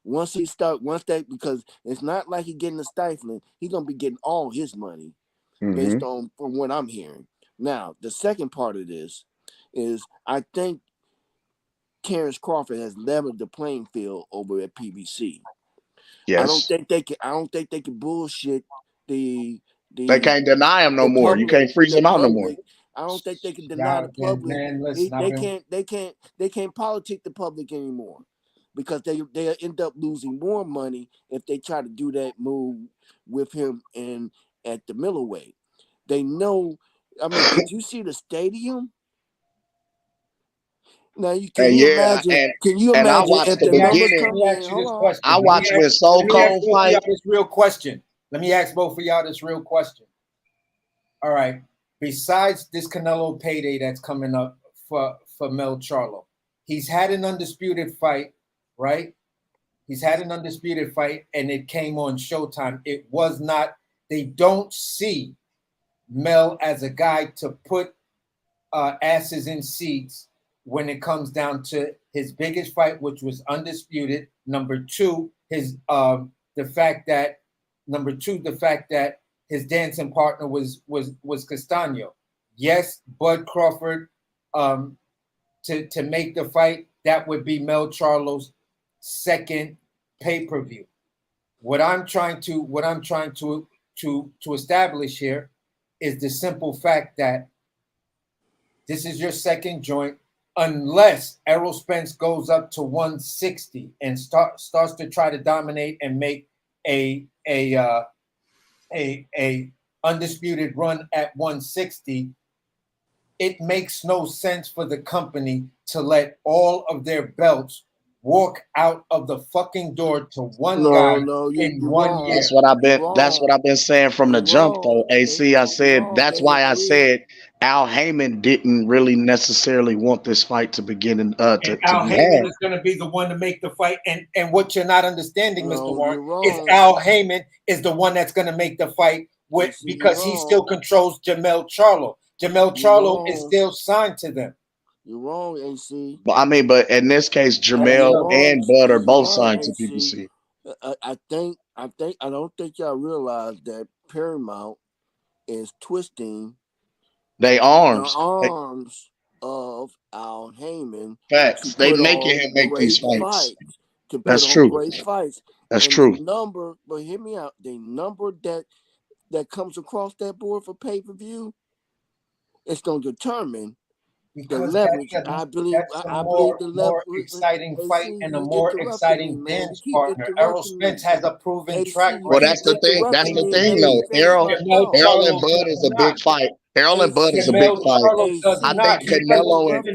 Because it's not like he's getting a stifling, he's gonna be getting all his money based on from what I'm hearing. Now, the second part of this is I think Terence Crawford has leveled the playing field over at PBC. Yes. I don't think they can bullshit the They can't deny him no more. You can't freeze him out no more. I don't think they can deny the public. Man, listen, They can't politic the public anymore, because they'll end up losing more money if they try to do that move with him and at the middleweight. They know. I mean, did you see the stadium? Now can you imagine? Can you imagine I watched if the numbers come Let me in? ask you this question. I watched when Soul Cold fight. This real question. Let me ask both of y'all this real question. All right. Besides this Canelo payday that's coming up for Mel Charlo, he's had an undisputed fight, right? He's had an undisputed fight, and it came on Showtime. It was not. They don't see Mel as a guy to put asses in seats when it comes down to his biggest fight, which was undisputed. Number two, the fact that his dancing partner was Castaño. Yes, Bud Crawford to make the fight, that would be Mel Charlo's second pay-per-view. What I'm trying to establish here is the simple fact that this is your second joint, unless Errol Spence goes up to 160 and starts to try to dominate and make a undisputed run at 160. It makes no sense for the company to let all of their belts walk out of the fucking door to one guy in 1 year. That's what I've been saying from the jump, though. AC, I said that's why I said Al Heyman didn't really necessarily want this fight to begin to Al be Heyman had. is going to be the one to make the fight, and what you're not understanding, Mr. Warren, is Al Heyman is the one that's going to make the fight because he still controls Jamel Charlo. Jamel Charlo is still signed to them. You're wrong, AC. But in this case, Jamel and Bud are both signed to PBC. I don't think y'all realize that Paramount is twisting the arms of Al Heyman. Facts. They making him make these fights. That's true. Great fights. That's true. But hear me out. The number that comes across that board for pay-per-view, it's going to determine the leverage. I believe the more exciting fight and a more exciting dance partner. Errol Spence has a proven track record. Well, that's the thing. That's the thing, though. Errol and Bud is a big fight. Errol and Bud is a big fight. I think Canelo and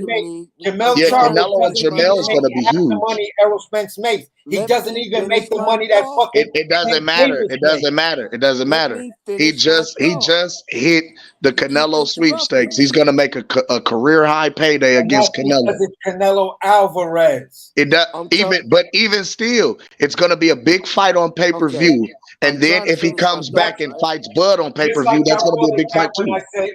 Canelo and Jamel is going to be huge. The money Errol Spence makes, he doesn't even make the money that fucking. It doesn't matter. It doesn't matter. It doesn't matter. He just hit the Canelo sweepstakes. He's going to make a career high payday against Canelo. It's Canelo Alvarez. It does even still, it's going to be a big fight on pay-per-view. And then if he comes back and fights Bud on pay-per-view, that's going to be a big fight too.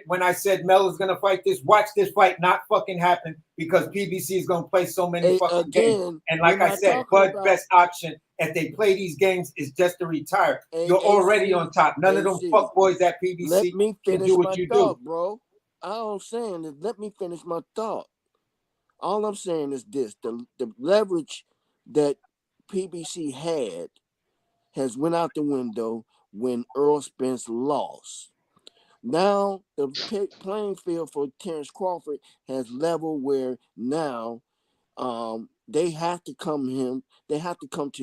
When I said Mel is going to fight this, watch this fight not fucking happen, because PBC is going to play so many fucking games. And like I said, Bud's best option if they play these games is just to retire. You're already on top. None of them fuckboys at PBC can do what you do, bro. All I'm saying is, let me finish my thought. All I'm saying is this: the leverage that PBC had has went out the window when Errol Spence lost. Now the playing field for Terence Crawford has leveled where now they have to come to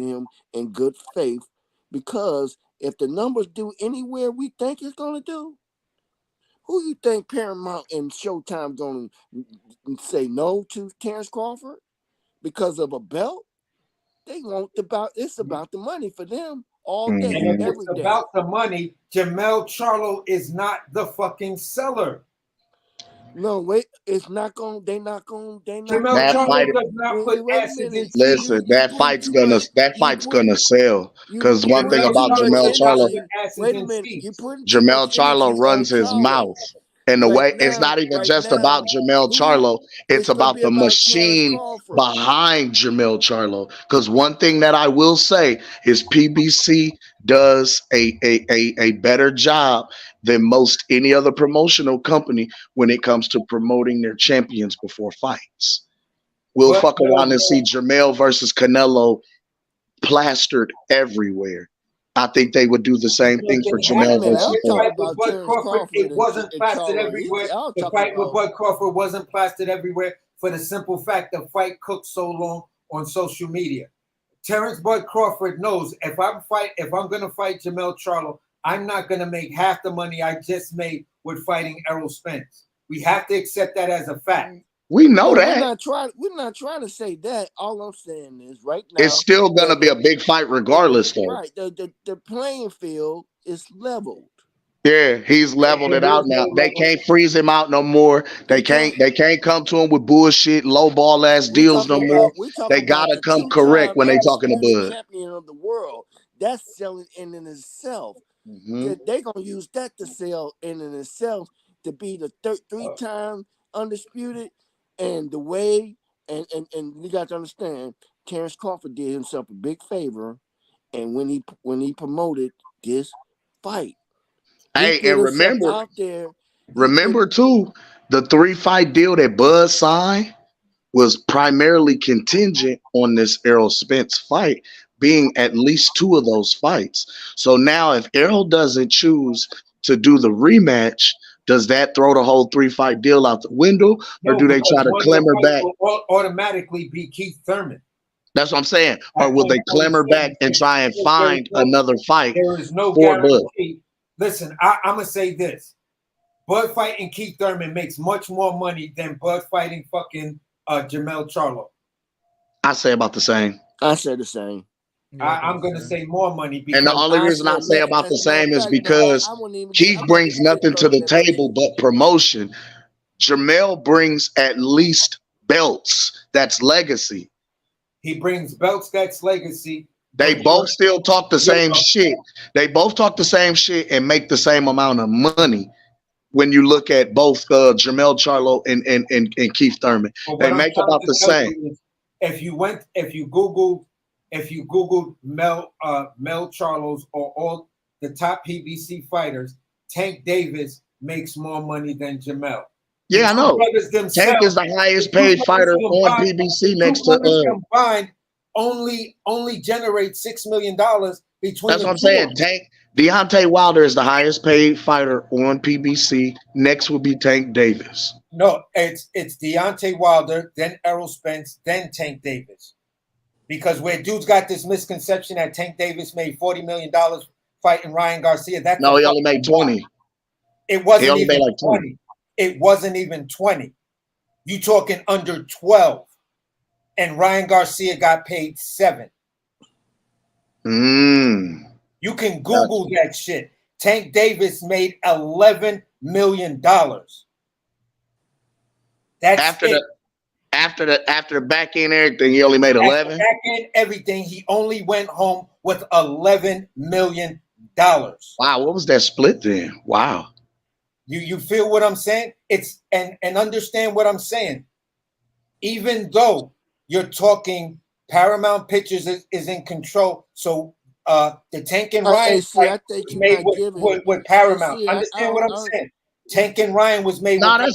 him in good faith, because if the numbers do anywhere we think it's gonna do, who you think Paramount and Showtime gonna say no to Terence Crawford because of a belt? They want it's about the money for them all day, and if every it's day. About the money, Jamel Charlo is not the fucking seller. No, wait, it's not going. They're not going. Jamel Charlo does not put asses in. Listen, that fight's gonna sell. Because one thing about Jamel Charlo, wait a minute, Jamel Charlo runs his mouth. And the way it's not even just about Jamel Charlo, it's about the machine behind Jamel Charlo. Because one thing that I will say is PBC does a better job than most any other promotional company when it comes to promoting their champions before fights. we'll fuck around and see Jermell versus Canelo plastered everywhere. I think they would do the same thing for Jermell versus Bud Crawford, it wasn't plastered everywhere. The fight with Bud Crawford wasn't plastered everywhere for the simple fact the fight cooked so long on social media. Terence Bud Crawford knows if I'm gonna fight Jermell Charlo, I'm not gonna make half the money I just made with fighting Errol Spence. We have to accept that as a fact. We know that. We're not trying to say that. All I'm saying is right now it's still gonna be a big fight regardless, though. Right. The playing field is leveled. Yeah, he's leveled it out now. They can't freeze him out no more. They can't come to him with bullshit, low ball ass deals no more. They gotta come correct when they talking to Bud. Champion of the world. That's selling in itself. They're gonna use that to sell in itself to be the 3-time undisputed. And the way and you got to understand, Terence Crawford did himself a big favor, and when he promoted this fight, hey, and remember too, the 3-fight deal that Bud signed was primarily contingent on this Errol Spence fight being at least 2 of those fights. So now, if Errol doesn't choose to do the rematch, does that throw the whole 3-fight deal out the window, or do they try to clamor back? Will automatically be Keith Thurman. That's what I'm saying. Or will they clamor back and try and find another fight? There is no for guarantee. Listen, I'm gonna say this: Bud fighting Keith Thurman makes much more money than Bud fighting fucking Jermell Charlo. I say about the same. I say the same. I'm going to say more money. Because and the only reason I say about the same is because Keith brings nothing to the table but promotion. Jermell brings at least belts. That's legacy. He brings belts. That's legacy. They both still talk the same shit. They both talk the same shit and make the same amount of money. When you look at both Jermell Charlo and Keith Thurman, they make about the same. If you Googled Mel Charlos or all the top PBC fighters, Tank Davis makes more money than Jermell. Yeah, I know. Tank is the highest paid fighter on PBC next to combined only generate $6 million between. That's what I'm saying. Deontay Wilder is the highest paid fighter on PBC. Next would be Tank Davis. No, it's Deontay Wilder, then Errol Spence, then Tank Davis. Because where dudes got this misconception that Tank Davis made $40 million fighting Ryan Garcia. No, he only made 20. It wasn't even like 20. It wasn't even 20. You talking under 12. And Ryan Garcia got paid 7. You can Google that shit. Tank Davis made $11 million. That's after the back end everything, he only made 11. Back end everything, he only went home with $11 million. Wow, what was that split then? Wow. You feel what I'm saying? It's and understand what I'm saying. Even though you're talking Paramount Pictures is in control, so the Tank and Ryan fight was made with Paramount. Understand what I'm saying? Tank and Ryan was made. That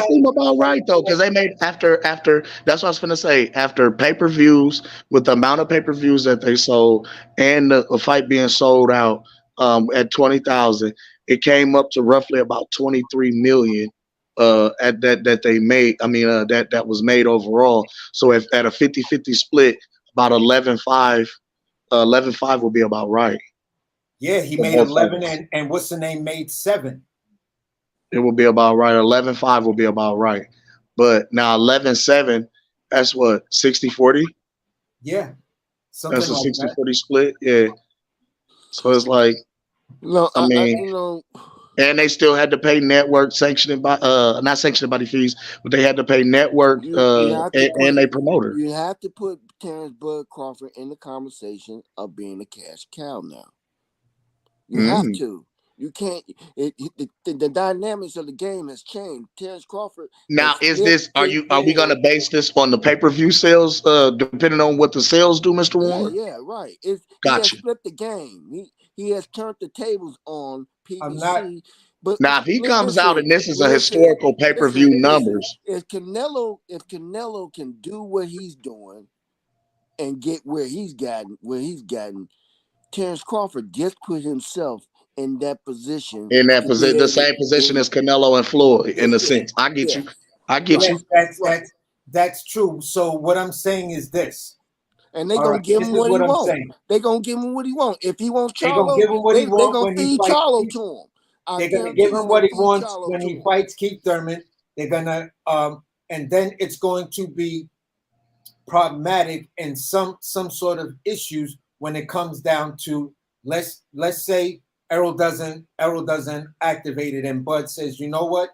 seemed about right though, because they made after. That's what I was gonna say. After pay-per-views, with the amount of pay-per-views that they sold and the fight being sold out at 20,000, it came up to roughly about 23 million. At that they made. I mean, that was made overall. So if at a 50-50 split, about 11.5 will be about right. Yeah, he made 11, and what's the name made 7. It will be about right. 11.5 will be about right. But now 11.7, that's what, 60-40? Yeah. That's a 60-40 split. Yeah. So it's like, I mean, and they still had to pay network sanctioned by not sanctioned by the fees, but they had to pay network and they promoter. You have to put Terence Bud Crawford in the conversation of being a cash cow now. You have to. You can't. The dynamics of the game has changed. Terence Crawford. Now, are we going to base this on the pay-per-view sales, depending on what the sales do, Mr. Warren? Yeah, right. Gotcha. He has flipped the game. He has turned the tables on PBC But now, if he comes listen, out and this is a listen, historical pay-per-view numbers, if Canelo can do what he's doing and get where he's gotten, Terence Crawford just put himself in that position. the same position as Canelo and Floyd, in a sense. I get you. I get you. That's true. So what I'm saying is this. And they gonna give him what he wants. They gonna give him what he wants. If he wants Charlo, they gonna feed Charlo to him. They're gonna give him what he wants when he fights Keith Thurman. They're gonna and then it's going to be problematic and some sort of issues when it comes down to let's say Errol doesn't activate it and Bud says, you know what?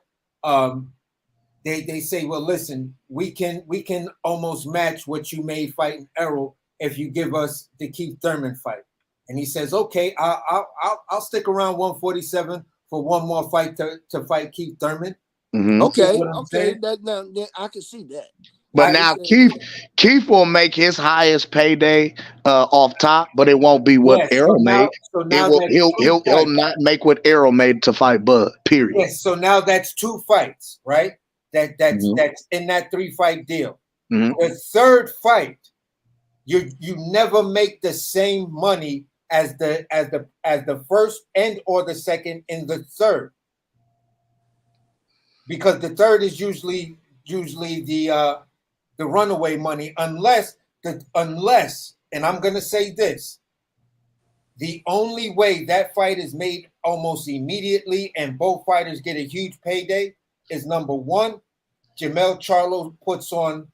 They say, well, listen, we can almost match what you made fighting Errol if you give us the Keith Thurman fight. And he says, okay, I'll stick around 147 for one more fight to fight Keith Thurman. Mm-hmm. Okay, I can see that. But now Keith will make his highest payday off top, but it won't be what Errol made. He'll not make what Errol made to fight Bud. Period. Yes. So now that's 2 fights, right? That's in that 3-fight deal. Mm-hmm. The third fight, you never make the same money as the first and or the second in the third, because the third is usually the runaway money, unless, and I'm gonna say this, the only way that fight is made almost immediately and both fighters get a huge payday is number one, Jermell Charlo puts on,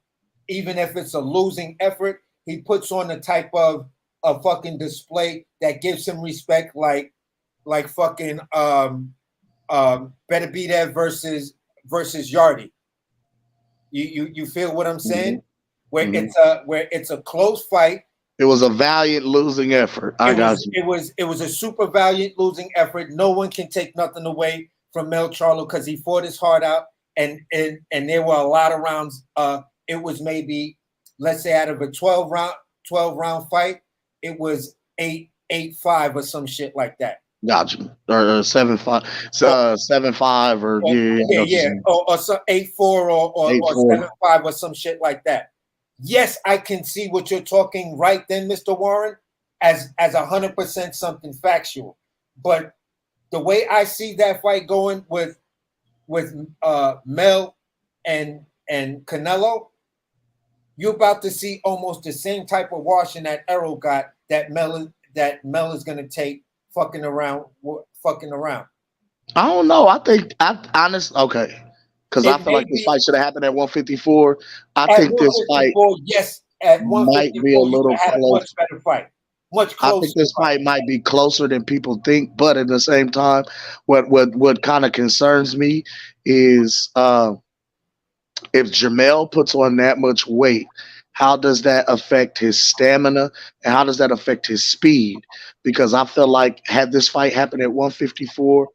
even if it's a losing effort, he puts on the type of a fucking display that gives him respect, like fucking Better Be There versus Yardy. You feel what I'm saying? Where it's a close fight. It was a valiant losing effort. It was a super valiant losing effort. No one can take nothing away from Mel Charlo because he fought his heart out, and there were a lot of rounds. It was maybe, let's say, out of a 12 round fight, it was 8-5 or some shit like that. Gotcha. Or 7-5, 7-5, or or some 8-4 or 7-5 or some shit like that. Yes, I can see what you're talking right then, Mr. Warren, as 100% something factual. But the way I see that fight going with Mel and Canelo, you're about to see almost the same type of washing that Errol got that Mel is going to take fucking around. I don't know. I think okay. Because I feel like this fight should have happened at 154. I think this fight, at 154, might be a little close. Much better fight. Much closer. I think this fight might be closer than people think, but at the same time, what kind of concerns me is if Jermell puts on that much weight, how does that affect his stamina and how does that affect his speed? Because I feel like had this fight happened at 154,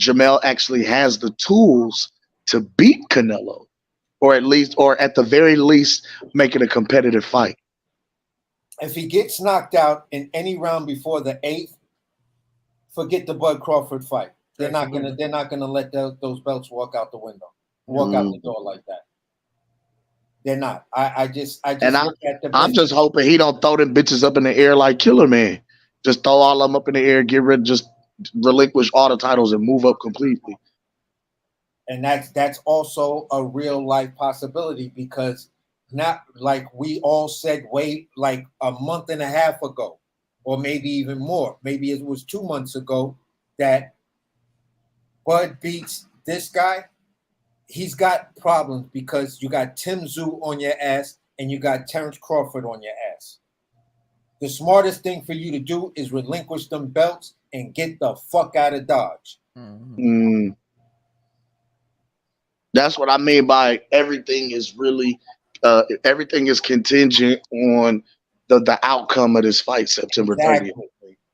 Jermell actually has the tools to beat Canelo, or at the very least, make it a competitive fight. If he gets knocked out in any round before the 8th, forget the Bud Crawford fight. They're not gonna let those belts walk out the window, walk out the door like that. They're not. I'm just hoping he don't throw them bitches up in the air like Killer Man. Just throw all of them up in the air, get rid, just relinquish all the titles and move up completely. And that's also a real life possibility, because not like we all said like a month and a half ago, or maybe even more, maybe it was 2 months ago, that Bud beats this guy. He's got problems because you got Tim Tszyu on your ass and you got Terence Crawford on your ass. The smartest thing for you to do is relinquish them belts and get the fuck out of Dodge. Mm. That's what I mean by everything is really, everything is contingent on the outcome of this fight, September 30th.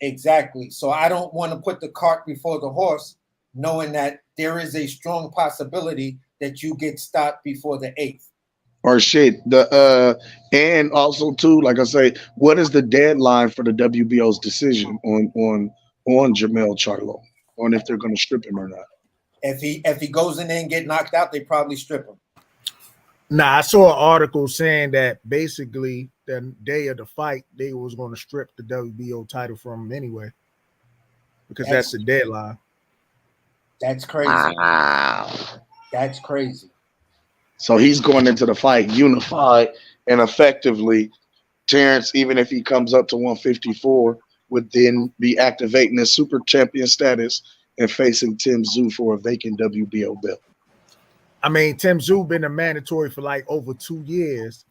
Exactly. So I don't want to put the cart before the horse, knowing that there is a strong possibility that you get stopped before the 8th. Or shit. And also too, like I say, what is the deadline for the WBO's decision on Jermell Charlo? on if they're going to strip him or not. If he goes in there and get knocked out, they probably strip him. Nah, I saw an article saying that basically the day of the fight, they was going to strip the WBO title from him anyway, because that's the deadline. That's crazy. Wow. That's crazy. So he's going into the fight unified, and effectively, Terence, even if he comes up to 154, would then be activating his super champion status and facing Tim Tszyu for a vacant WBO belt. I mean, Tim Tszyu been a mandatory for like over 2 years.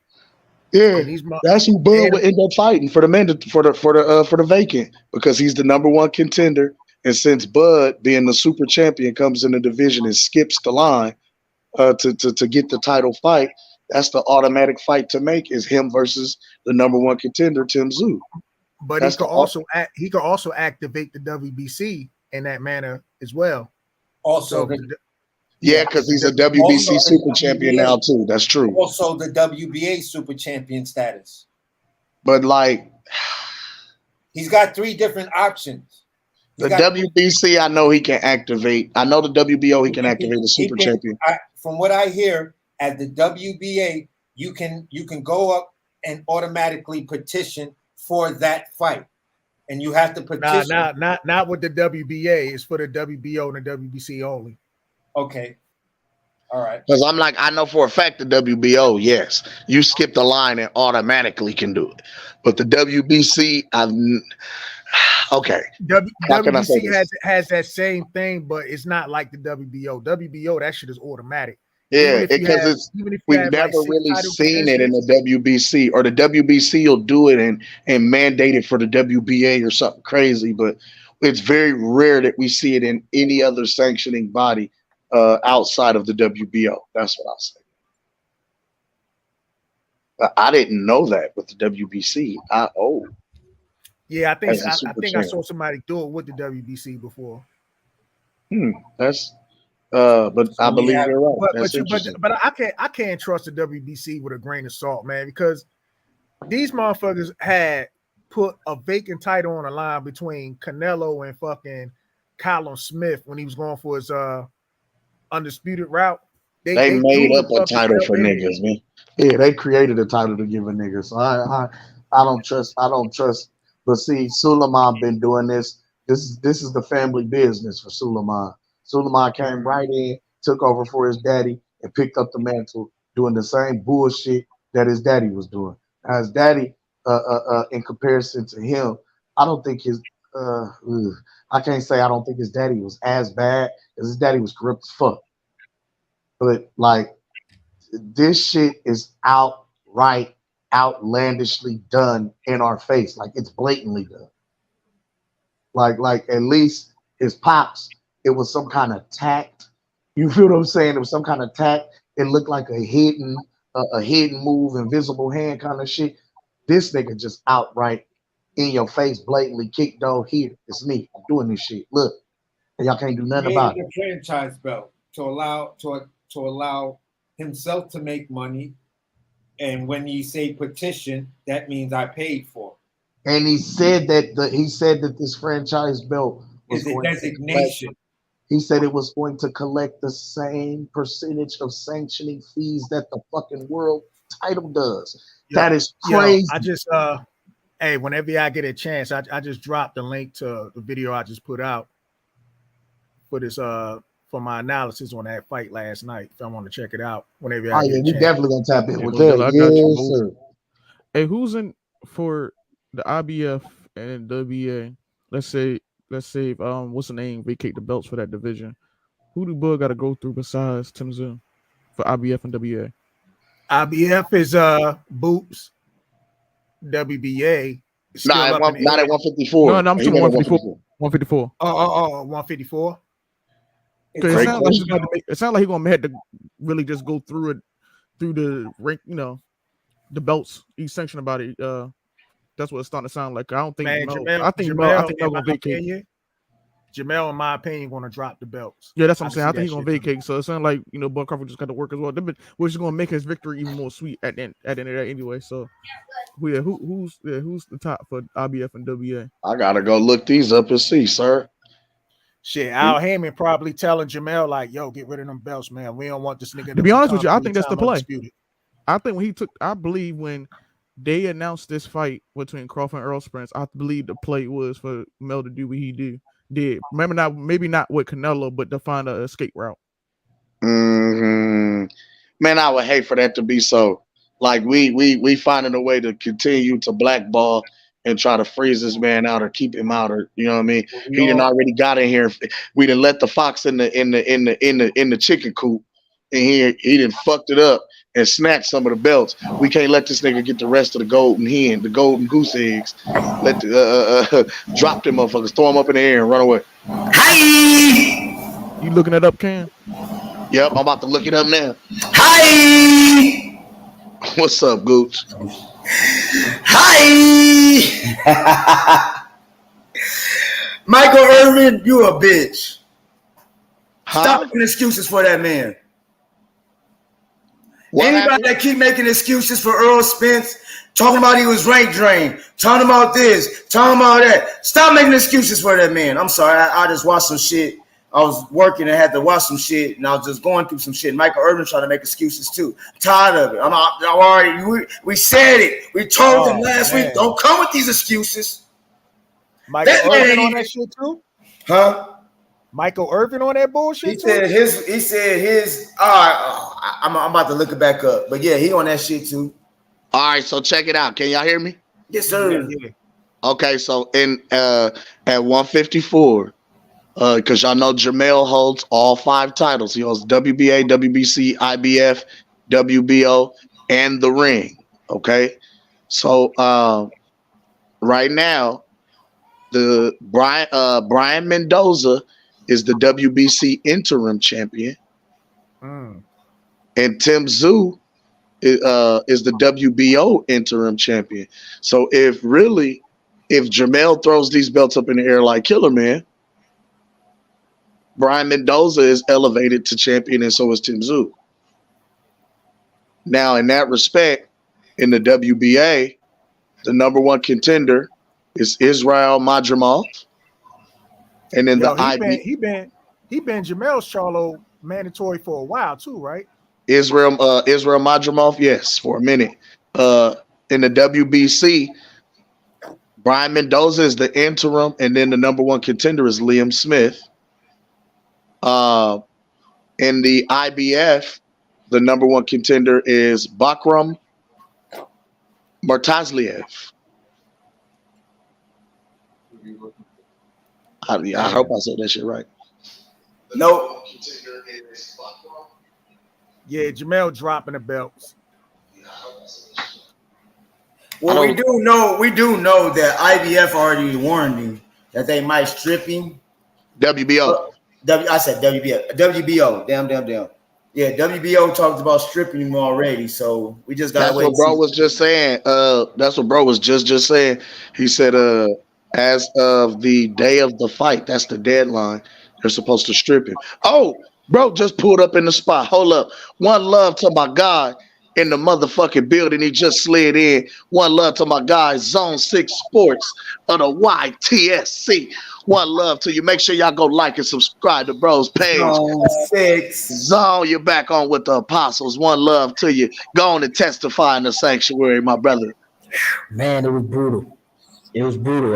Yeah, that's who Bud would end up fighting for the vacant, because he's the #1 contender. And since Bud, being the super champion, comes in the division and skips the line to get the title fight, that's the automatic fight to make, is him versus the #1 contender, Tim Tszyu. But that's he could also activate the WBC in that manner as well. Also, yeah, because he's a WBC super champion now too. That's true. Also, the WBA super champion status. But like, he's got 3 different options. The WBC, I know he can activate. I know the WBO, he can activate the super champion. From what I hear, at the WBA, you can go up and automatically petition for that fight, and you have to petition. Not with the WBA. It's for the WBO and the WBC only. Okay. All right. Because I'm like, I know for a fact the WBO, yes, you skip the line and automatically can do it. But the WBC, okay. WBC has that same thing, but it's not like the WBO. WBO, that shit is automatic. Yeah, because we've never really seen it in the WBC, or the WBC will do it and mandate it for the WBA or something crazy, but it's very rare that we see it in any other sanctioning body outside of the WBO. That's what I'll say. But I didn't know that with the WBC. Yeah, I think I saw somebody do it with the WBC before. That's but I believe you're right. But I can't trust the WBC with a grain of salt, man, because these motherfuckers had put a vacant title on the line between Canelo and fucking Callum Smith when he was going for his undisputed route. They made up a title for niggas, man. Yeah, they created a title to give a nigga. So I don't trust. But see, Suleiman been doing this. This is the family business for Suleiman. Suleiman came right in, took over for his daddy, and picked up the mantle, doing the same bullshit that his daddy was doing. Now, his daddy, in comparison to him, I don't think his I can't say I don't think his daddy was as bad, because his daddy was corrupt as fuck. But like, this shit is outright outlandishly done in our face. Like, it's blatantly done. Like at least his pops, it was some kind of tact. You feel what I'm saying? It was some kind of tact. It looked like a hidden move, invisible hand kind of shit. This nigga just outright in your face, blatantly kick, dog, here. It's me. I'm doing this shit. Look. And y'all can't do nothing about it. The franchise belt to allow himself to make money. And when you say petition, that means I paid for it. And he said that this franchise belt was a designation. He said it was going to collect the same percentage of sanctioning fees that the fucking world title does. That is crazy. I just hey, whenever I get a chance, I just dropped the link to the video I just put out for this for my analysis on that fight last night. If I want to check it out, whenever I get a chance. We definitely gonna tap in with that. Yes, sir. Hey, who's in for the IBF and WA? Let's say what's the name? Vacate the belts for that division. Who do Bud got to go through besides Tim Tszyu for IBF and WA? IBF is Boots. WBA. Not at 154. No, I'm talking 154. 154. 154. It sounds like he's gonna have to really just go through it, through the rank, the belts. He's sanctioned about it. That's what it's starting to sound like. I don't think. I think Jamel gonna vacate. Jamel, in my opinion, gonna drop the belts. Yeah, that's what I'm saying. I think he's gonna vacate. So it sounds like Bud Crawford just got to work as well. Which is gonna make his victory even more sweet at the end of that anyway. So who's the top for IBF and WA? I gotta go look these up and see, sir. Shit, Al Heyman probably telling Jamel like, "Yo, get rid of them belts, man. We don't want this nigga to be honest with you. I think that's the play. Undisputed." I think I believe when they announced this fight between Crawford and Errol Spence, I believe the play was for Mel to do what he did. Remember, maybe not with Canelo, but to find an escape route. Man, I would hate for that to be so. Like we finding a way to continue to blackball and try to freeze this man out or keep him out, or you know what I mean. He done already got in here. We done let the fox in the chicken coop, and he done fucked it up and snatched some of the belts. We can't let this nigga get the rest of the golden hen, the golden goose eggs. Let drop them motherfuckers, throw them up in the air and run away. Hi. You looking it up, Cam? Yep, I'm about to look it up now. Hi. What's up, Gooch? Hi. Michael Irvin, you a bitch. Stop making excuses for that man. Anybody that keep making excuses for Errol Spence, talking about he was rank drained, talking about this, talking about that. Stop making excuses for that man. I'm sorry, I just watched some shit. I was working and had to watch some shit, and I was just going through some shit. Michael Irvin trying to make excuses too. I'm tired of it. I'm already. We said it. We told him last week. Don't come with these excuses. Michael Irvin on that shit too? Huh? Michael Irvin on that bullshit He too? said his. I'm about to look it back up, but yeah, he on that shit too. All right, so check it out. Can y'all hear me? Yes, sir. Yeah. Okay, so at 154. Because y'all know Jamel holds all 5 titles. He holds WBA, WBC, IBF, WBO, and the ring. Okay, so right now, the Brian Mendoza is the WBC interim champion, and Tim Tszyu is the WBO interim champion. So if Jamel throws these belts up in the air like Killer Man, Brian Mendoza is elevated to champion, and so is Tim Tszyu. Now, in that respect, in the WBA, the number 1 contender is Israel Madrimov, and in the IB, he been Jamel's Charlo mandatory for a while too, right? Israel Madrimov, yes, for a minute. In the WBC, Brian Mendoza is the interim, and then the number 1 contender is Liam Smith. In the IBF, the number 1 contender is Bakram Martazliev. I hope I said that shit right. Nope. Yeah, Jamel dropping the belts. Well, we do know that IBF already warned him that they might strip him. WBO. I said WBO. WBO. Damn. Yeah, WBO talked about stripping him already, so we just gotta wait. That's what bro was just saying. That's what bro was just saying. He said, as of the day of the fight, that's the deadline. They're supposed to strip him. Oh, bro just pulled up in the spot. Hold up. One love to my guy in the motherfucking building. He just slid in. One love to my guy, Zone 6 Sports of the YTSC. One love to you. Make sure y'all go like and subscribe to bro's page. Zone 6. Zone, you're back on with the apostles. One love to you. Go on and testify in the sanctuary, my brother. Man, it was brutal.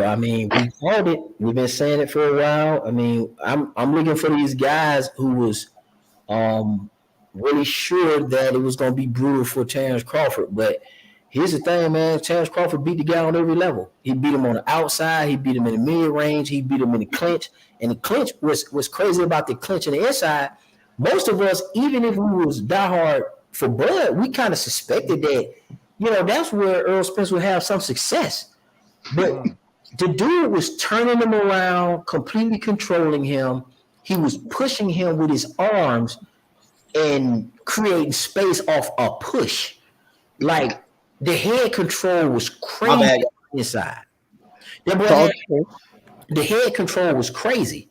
I mean, we called it. We've been saying it for a while. I mean, I'm looking for these guys who was really sure that it was going to be brutal for Terence Crawford. But here's the thing, man. Terence Crawford beat the guy on every level. He beat him on the outside. He beat him in the mid-range. He beat him in the clinch. And the clinch was crazy about the clinch and the inside. Most of us, even if we was diehard for Bud, we kind of suspected that, that's where Errol Spence would have some success. But the dude was turning him around, completely controlling him. He was pushing him with his arms and creating space off a push. Like, the head control was crazy inside. The head control was crazy.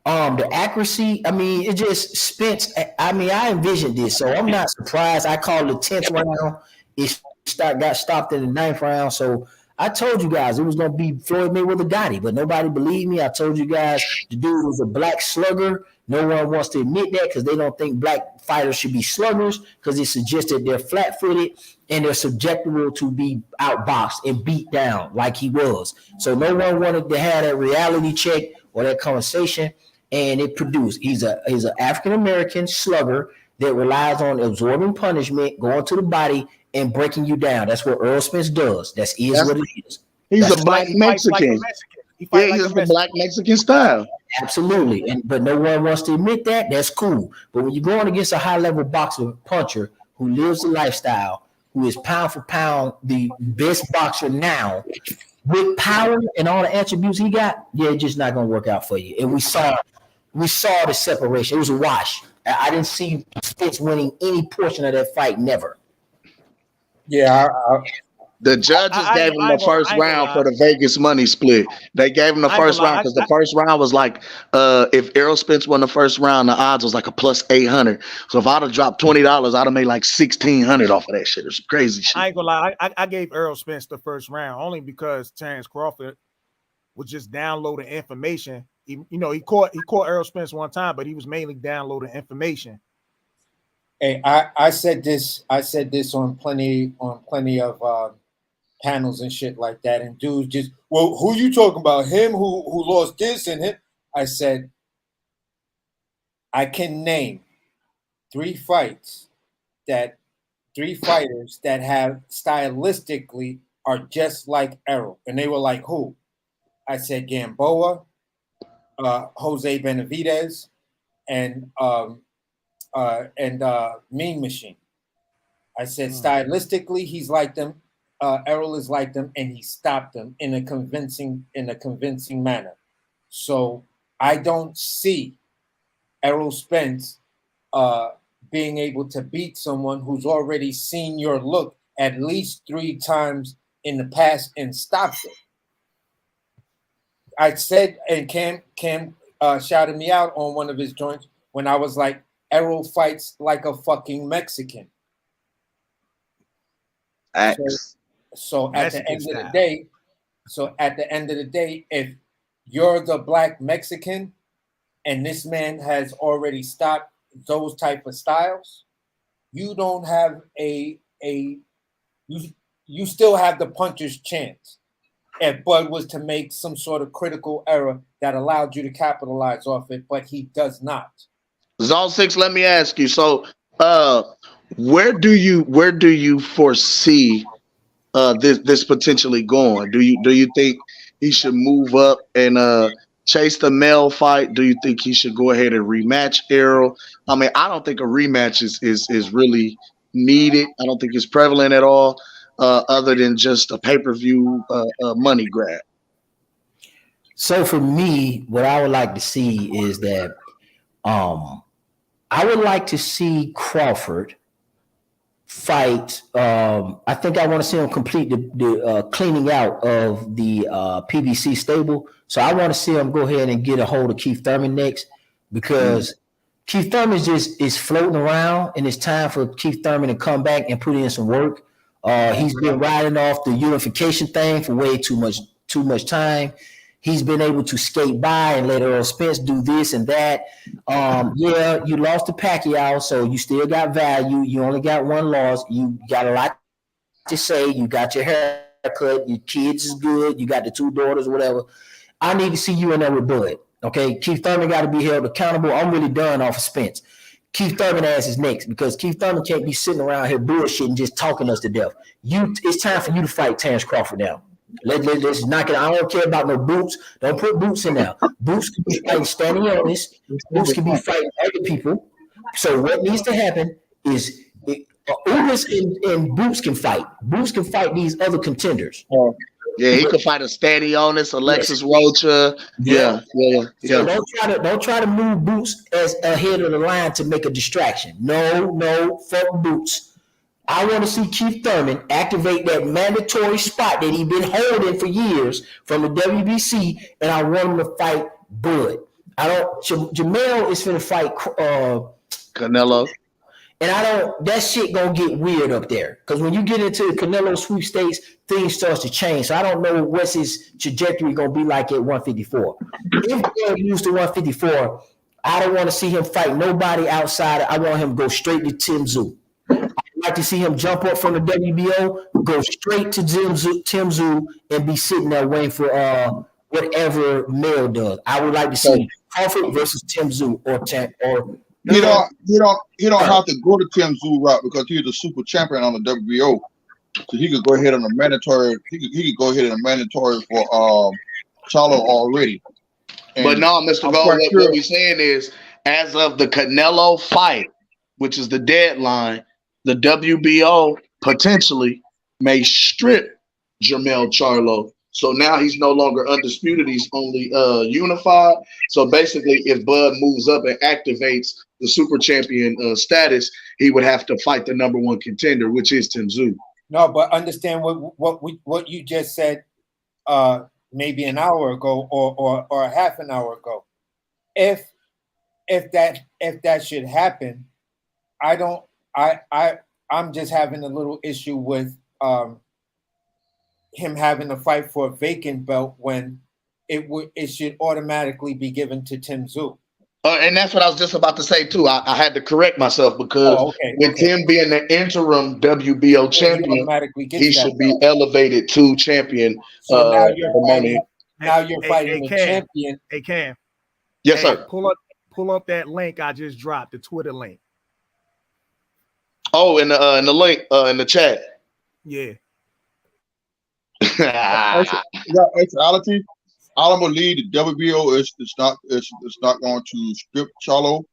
The accuracy, I mean, it just Spence. I mean, I envisioned this, so I'm not surprised. I called the 10th round. It got stopped in the 9th round, so I told you guys it was going to be Floyd Mayweather Gotti, but nobody believed me. I told you guys the dude was a black slugger. No one wants to admit that because they don't think black fighters should be sluggers because it suggests that they're flat-footed and they're susceptible to be outboxed and beat down like he was. So no one wanted to have that reality check or that conversation, and it produced. He's an African-American slugger that relies on absorbing punishment, going to the body, and breaking you down. That's what Errol Spence does. That's what it is. He's a black Mexican. He's the black Mexican style. Absolutely. But no one wants to admit that. That's cool. But when you're going against a high-level boxer puncher who lives the lifestyle, who is pound for pound the best boxer now, with power and all the attributes he got, it's just not going to work out for you. And we saw the separation. It was a wash. I didn't see Spence winning any portion of that fight, never. Yeah, the judges gave him the first round for the Vegas money split. They gave him the first round because the first round was like, if Errol Spence won the first round, the odds was like a plus 800. So if I'd have dropped $20, I'd have made like 1,600 off of that shit. It's crazy shit. I ain't gonna lie. I gave Errol Spence the first round only because Terence Crawford was just downloading information. He caught Errol Spence one time, but he was mainly downloading information. Hey, I said this on plenty of panels and shit like that, and dudes just, well, who you talking about? Him who lost this and him? I said, I can name three fighters that have stylistically are just like Errol, and they were like, who? I said Gamboa, Jose Benavidez, and Mean Machine. I said stylistically he's like them, Errol is like them, and he stopped them in a convincing manner. So I don't see Errol Spence being able to beat someone who's already seen your look at least 3 times in the past and stopped it. I said, and Cam shouted me out on one of his joints when I was like, Errol fights like a fucking Mexican. So at the end of the day, if you're the black Mexican and this man has already stopped those type of styles, you don't have you still have the puncher's chance. If Bud was to make some sort of critical error that allowed you to capitalize off it, but he does not. Zone 6, let me ask you. So, where do you foresee this potentially going? Do you think he should move up and chase the male fight? Do you think he should go ahead and rematch Errol? I mean, I don't think a rematch is really needed. I don't think it's prevalent at all, other than just a pay-per-view money grab. So for me, what I would like to see is that I would like to see Crawford fight. I think I want to see him complete the cleaning out of the PBC stable. So I want to see him go ahead and get a hold of Keith Thurman next, because Keith Thurman is floating around, and it's time for Keith Thurman to come back and put in some work. He's been riding off the unification thing for way too much time. He's been able to skate by and let Errol Spence do this and that. Yeah, you lost to Pacquiao, so you still got value. You only got one loss. You got a lot to say. You got your haircut. Your kids is good. You got the 2 daughters, whatever. I need to see you in there with Bud. Okay, Keith Thurman got to be held accountable. I'm really done off of Spence. Keith Thurman ass is next, because Keith Thurman can't be sitting around here bullshitting, just talking us to death. It's time for you to fight Terence Crawford now. Let's knock it. I don't care about no Boots. Don't put Boots in there. Boots can be fighting standing on this. Boots can be fighting other people. So what needs to happen is Ugas and Boots can fight. Boots can fight these other contenders. Yeah, he could fight a Stanionis, Alexis Rocha. Yeah. So don't try to move Boots as ahead of the line to make a distraction. No, fuck Boots. I want to see Keith Thurman activate that mandatory spot that he's been holding for years from the WBC, and I want him to fight Bud. Jamel is going to fight Canelo. And that shit gonna get weird up there. Because when you get into the Canelo sweepstakes, things starts to change. So I don't know what's his trajectory gonna be like at 154. If Bud moves to 154, I don't want to see him fight nobody outside. I want him to go straight to Tim Tszyu. I'd like to see him jump up from the WBO, go straight to Tim Tszyu, and be sitting there waiting for whatever Mel does. I would like to see Crawford versus Tim Tszyu or He don't have to go to Tim Tszyu route because he's a super champion on the WBO. So he could go ahead on a mandatory. He could go ahead on a mandatory for Charlo already. And but no, Mr. Gold, what we're saying is, as of the Canelo fight, which is the deadline, the WBO potentially may strip Jermell Charlo. So now he's no longer undisputed. He's only unified. So basically, if Bud moves up and activates the super champion status, he would have to fight the number one contender, which is Tim Tszyu. No, but understand what you just said maybe an hour ago or a half an hour ago. If that should happen, I'm just having a little issue with him having to fight for a vacant belt when it should automatically be given to Tim Tszyu. And that's what I was just about to say too. I had to correct myself because with him being the interim WBO champion, he should be elevated to champion. So now you're fighting the champion. Hey Cam. Yes, sir. Pull up that link I just dropped, the Twitter link. Oh, in the link in the chat. Yeah. Actuality, all I'm gonna lead the WBO is it's not going to strip Charlo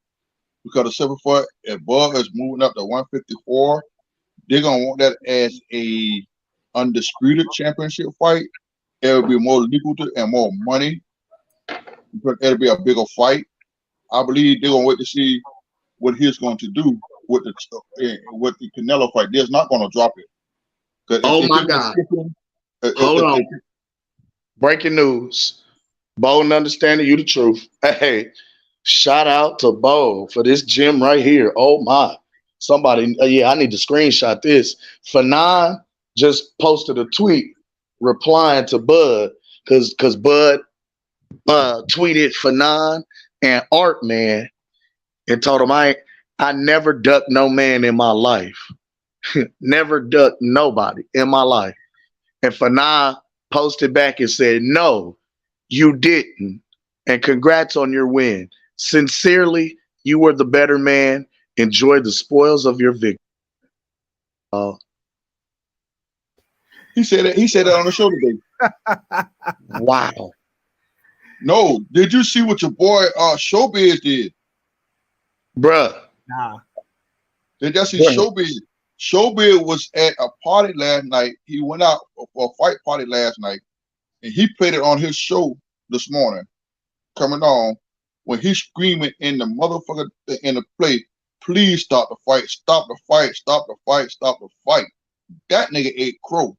because of simple fact, if Bud is moving up to 154, they're gonna want that as a undisputed championship fight. It'll be more lucrative and more money. It'll be a bigger fight. I believe they're gonna wait to see what he's going to do with the Canelo fight. They're not gonna drop it. Oh my God. Hold on. Breaking news. Bo and Understanding You the Truth. Hey, shout out to Bo for this gym right here. Oh my. Somebody, I need to screenshot this. Fanon just posted a tweet replying to Bud because Bud tweeted Fanon and Art Man and told him I never ducked no man in my life. Never ducked nobody in my life. And Fanon posted back and said, no, you didn't. And congrats on your win. Sincerely, you were the better man. Enjoy the spoils of your victory. He said that on the show today. Wow. No, did you see what your boy Showbiz did? Bruh. Nah. Did you see Showbiz? Showbiz was at a party last night. He went out for a fight party last night, and he played it on his show this morning, coming on, when he's screaming in the motherfucker in the play, please stop the fight, stop the fight, stop the fight, stop the fight. That nigga ate crow.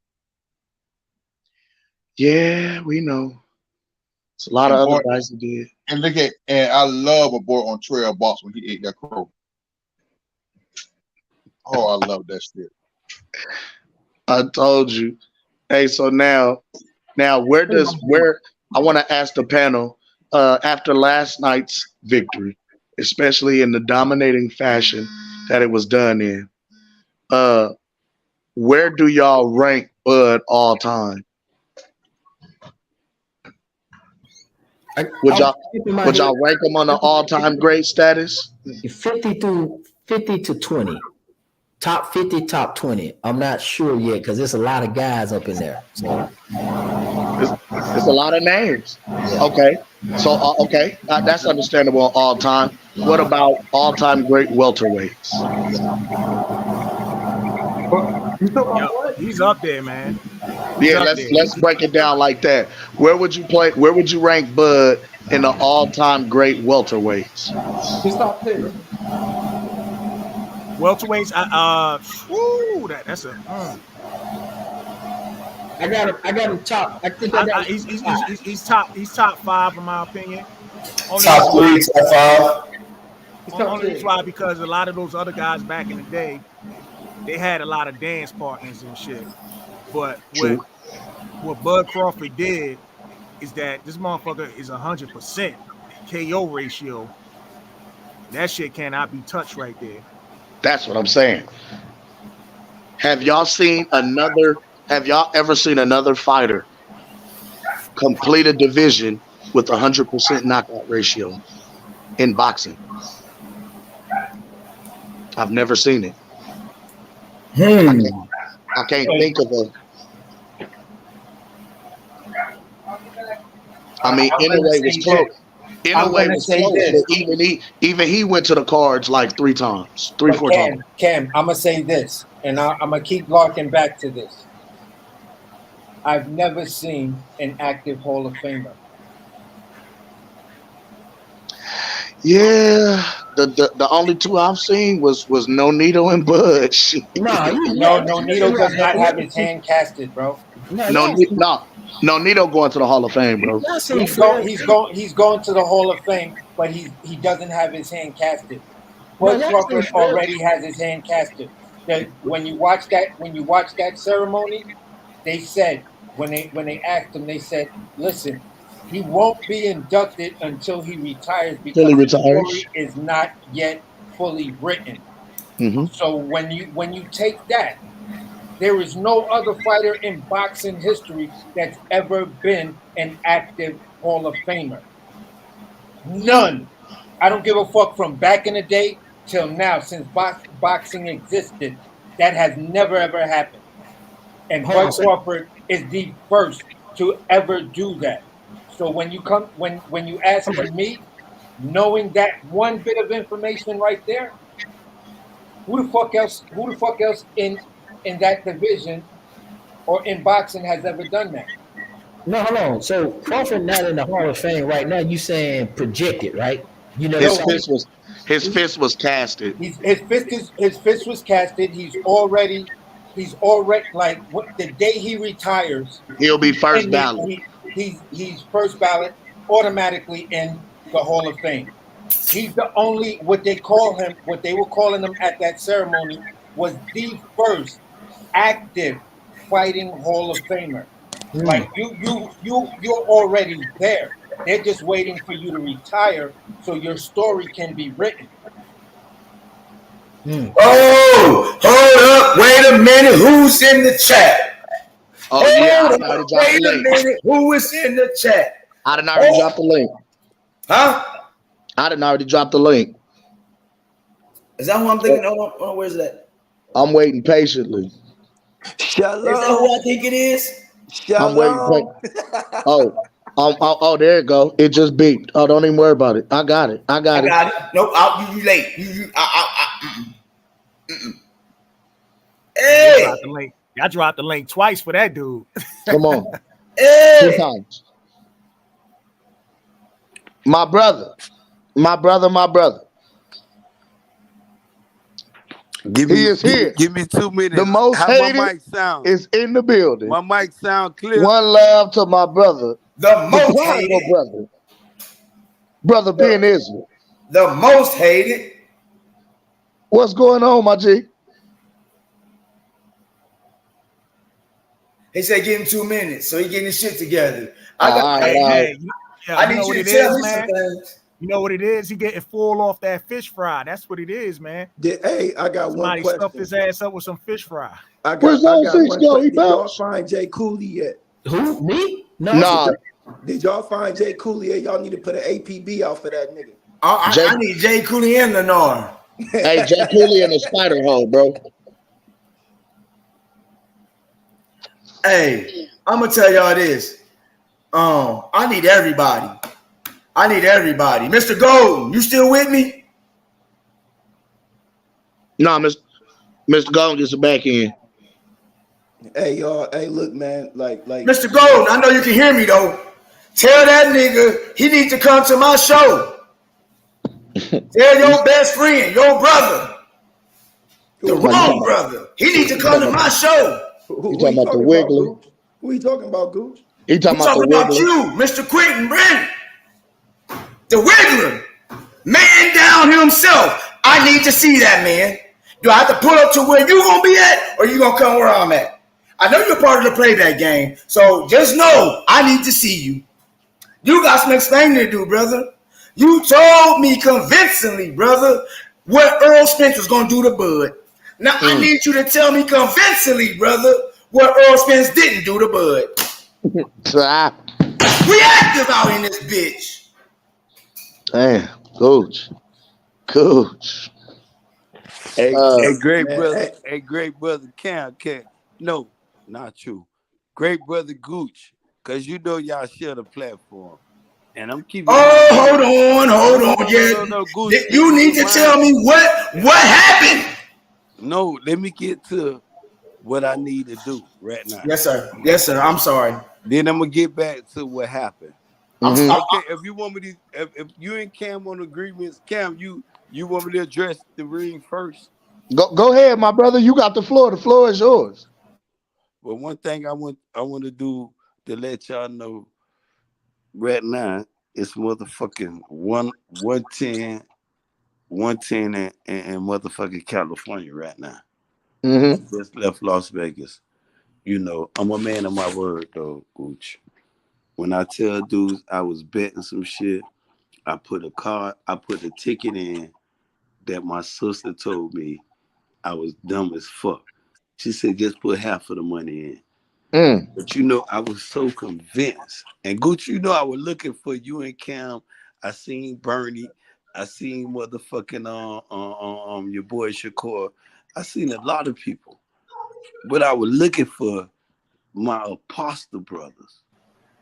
Yeah, we know. It's a lot of other guys who did. And I love a boy on Trail Box when he ate that crow. Oh, I love that shit. I told you. Hey, so now where I want to ask the panel after last night's victory, especially in the dominating fashion that it was done in, where do y'all rank Bud all time? Would y'all rank him on the all-time great status? 50 to 20. Top 50, top 20. I'm not sure yet because there's a lot of guys up in there. So it's a lot of names. Yeah. Okay. So, that's understandable all time. What about all-time great welterweights? He's up there, man. Yeah, let's break it down like that. Where would you rank Bud in the all-time great welterweights? His top 10. Welterweights, that's a. I got him top. I think he's top 5 in my opinion. Top 3, top 5. Only reason why, because a lot of those other guys back in the day, they had a lot of dance partners and shit. But what Bud Crawford did is that this motherfucker is 100% KO ratio. That shit cannot be touched right there. That's what I'm saying. Have y'all ever seen another fighter complete a division with 100% knockout ratio in boxing? I've never seen it. I can't think of a. I mean, Inoue was close. Inoue was close, but even he went to the cards like 4 times. Cam, I'm gonna say this, and I'm gonna keep larking back to this. I've never seen an active Hall of Famer. Yeah, the only 2 I've seen was Nonito and Bud. No, Nonito does not have his hand casted, bro. Nonito going to the Hall of Fame, bro. He's going to the Hall of Fame, but he doesn't have his hand casted. Bud Crawford already has his hand casted. When you watch that ceremony, they said when they asked him, they said, "Listen, he won't be inducted until he retires because the story is not yet fully written." Mm-hmm. So when you take that, there is no other fighter in boxing history that's ever been an active Hall of Famer. None. I don't give a fuck from back in the day till now, since boxing existed. That has never ever happened. And Bud Crawford is the first to ever do that. So when you ask me, knowing that one bit of information right there, who the fuck else in that division or in boxing has ever done that? No, hold on. So Crawford not in the Hall of Fame right now. You saying projected, right? You know, his fist was casted. His fist was casted. He's already like the day he retires, he'll be first ballot. He's first ballot automatically in the Hall of Fame. He's the only what they were calling him at that ceremony was the first active fighting Hall of Famer. Like you're already there. They're just waiting for you to retire so your story can be written. Oh, hold up, wait a minute. Who's in the chat? Oh, yeah, wait a minute. Who is in the chat? I didn't already drop the link. Huh? I didn't already drop the link. Is that who I'm thinking? Oh, where's that? I'm waiting patiently. Shalom. Is that who I think it is? I'm waiting. Oh, there it go. It just beeped. Oh, don't even worry about it. I got it. Nope, you late. Hey, I dropped the link twice for that dude. Come on. Hey. 2 times. My brother. He is here. Give me 2 minutes. The most How hated my mic sound? is in the building. My mic sound clear. One love to my brother. The most hated. Brother Ben Israel. The most hated. What's going on, my G? He said give him 2 minutes, so he getting his shit together. I need you to tell me some things. You know what it is? He getting full off that fish fry. That's what it is, man. Hey, I got Somebody one question. stuffed his ass up with some fish fry. Where's Zone 6 go? He Did y'all bounced. find Jay Cooley yet? Who? Me? No. Did y'all find Jay Cooley yet? Y'all need to put an APB out for that nigga. I need Jay Cooley and Lenore. Hey, Jay Cooley in the spider hole, bro. Hey, I'm gonna tell y'all this. I need everybody. Mr. Golden, you still with me? No, Mr. Golden gets it back in. Hey, y'all. Hey, look, man. Like. Mr. Golden, I know you can hear me though. Tell that nigga he needs to come to my show. Tell your best friend, your brother, the wrong brother. He needs to come to my show. You talking about the Wiggler? Who you talking about, Gooch? He talking about the about Wiggler. you, Mr. Quentin Brennan. The Wiggler. Man down himself. I need to see that, man. Do I have to pull up to where you gonna be at, or you gonna come where I'm at? I know you're part of the playback game, so just know I need to see you. You got some explaining to do, brother. You told me convincingly, brother, what Earl Spence was gonna do to Bud. Now I need you to tell me convincingly, brother, what Earl Spence didn't do to Bud. We active out in this bitch. Damn, coach. Hey, great brother. Hey, great brother Cam. No, not true. Great brother Gooch, because you know y'all share the platform. And I'm keeping. Hold on. No, Gooch. You need to tell me what happened. No, let me get to what I need to do right now. Yes, sir. I'm sorry. Then I'm gonna get back to what happened. Okay, if you want me to, if you and Cam on agreements, Cam, you want me to address the ring first? Go ahead, my brother. You got the floor. The floor is yours. Well, one thing I want to do to let y'all know right now, it's motherfucking 110 in motherfucking California right now. Just left Las Vegas. You know, I'm a man of my word though, Gooch. When I tell dudes I was betting some shit, I put a ticket in that my sister told me I was dumb as fuck. She said, just put half of the money in. But you know, I was so convinced. And Gucci, you know, I was looking for you and Cam. I seen Bernie. I seen motherfucking your boy Shakur. I seen a lot of people. But I was looking for my apostle brothers.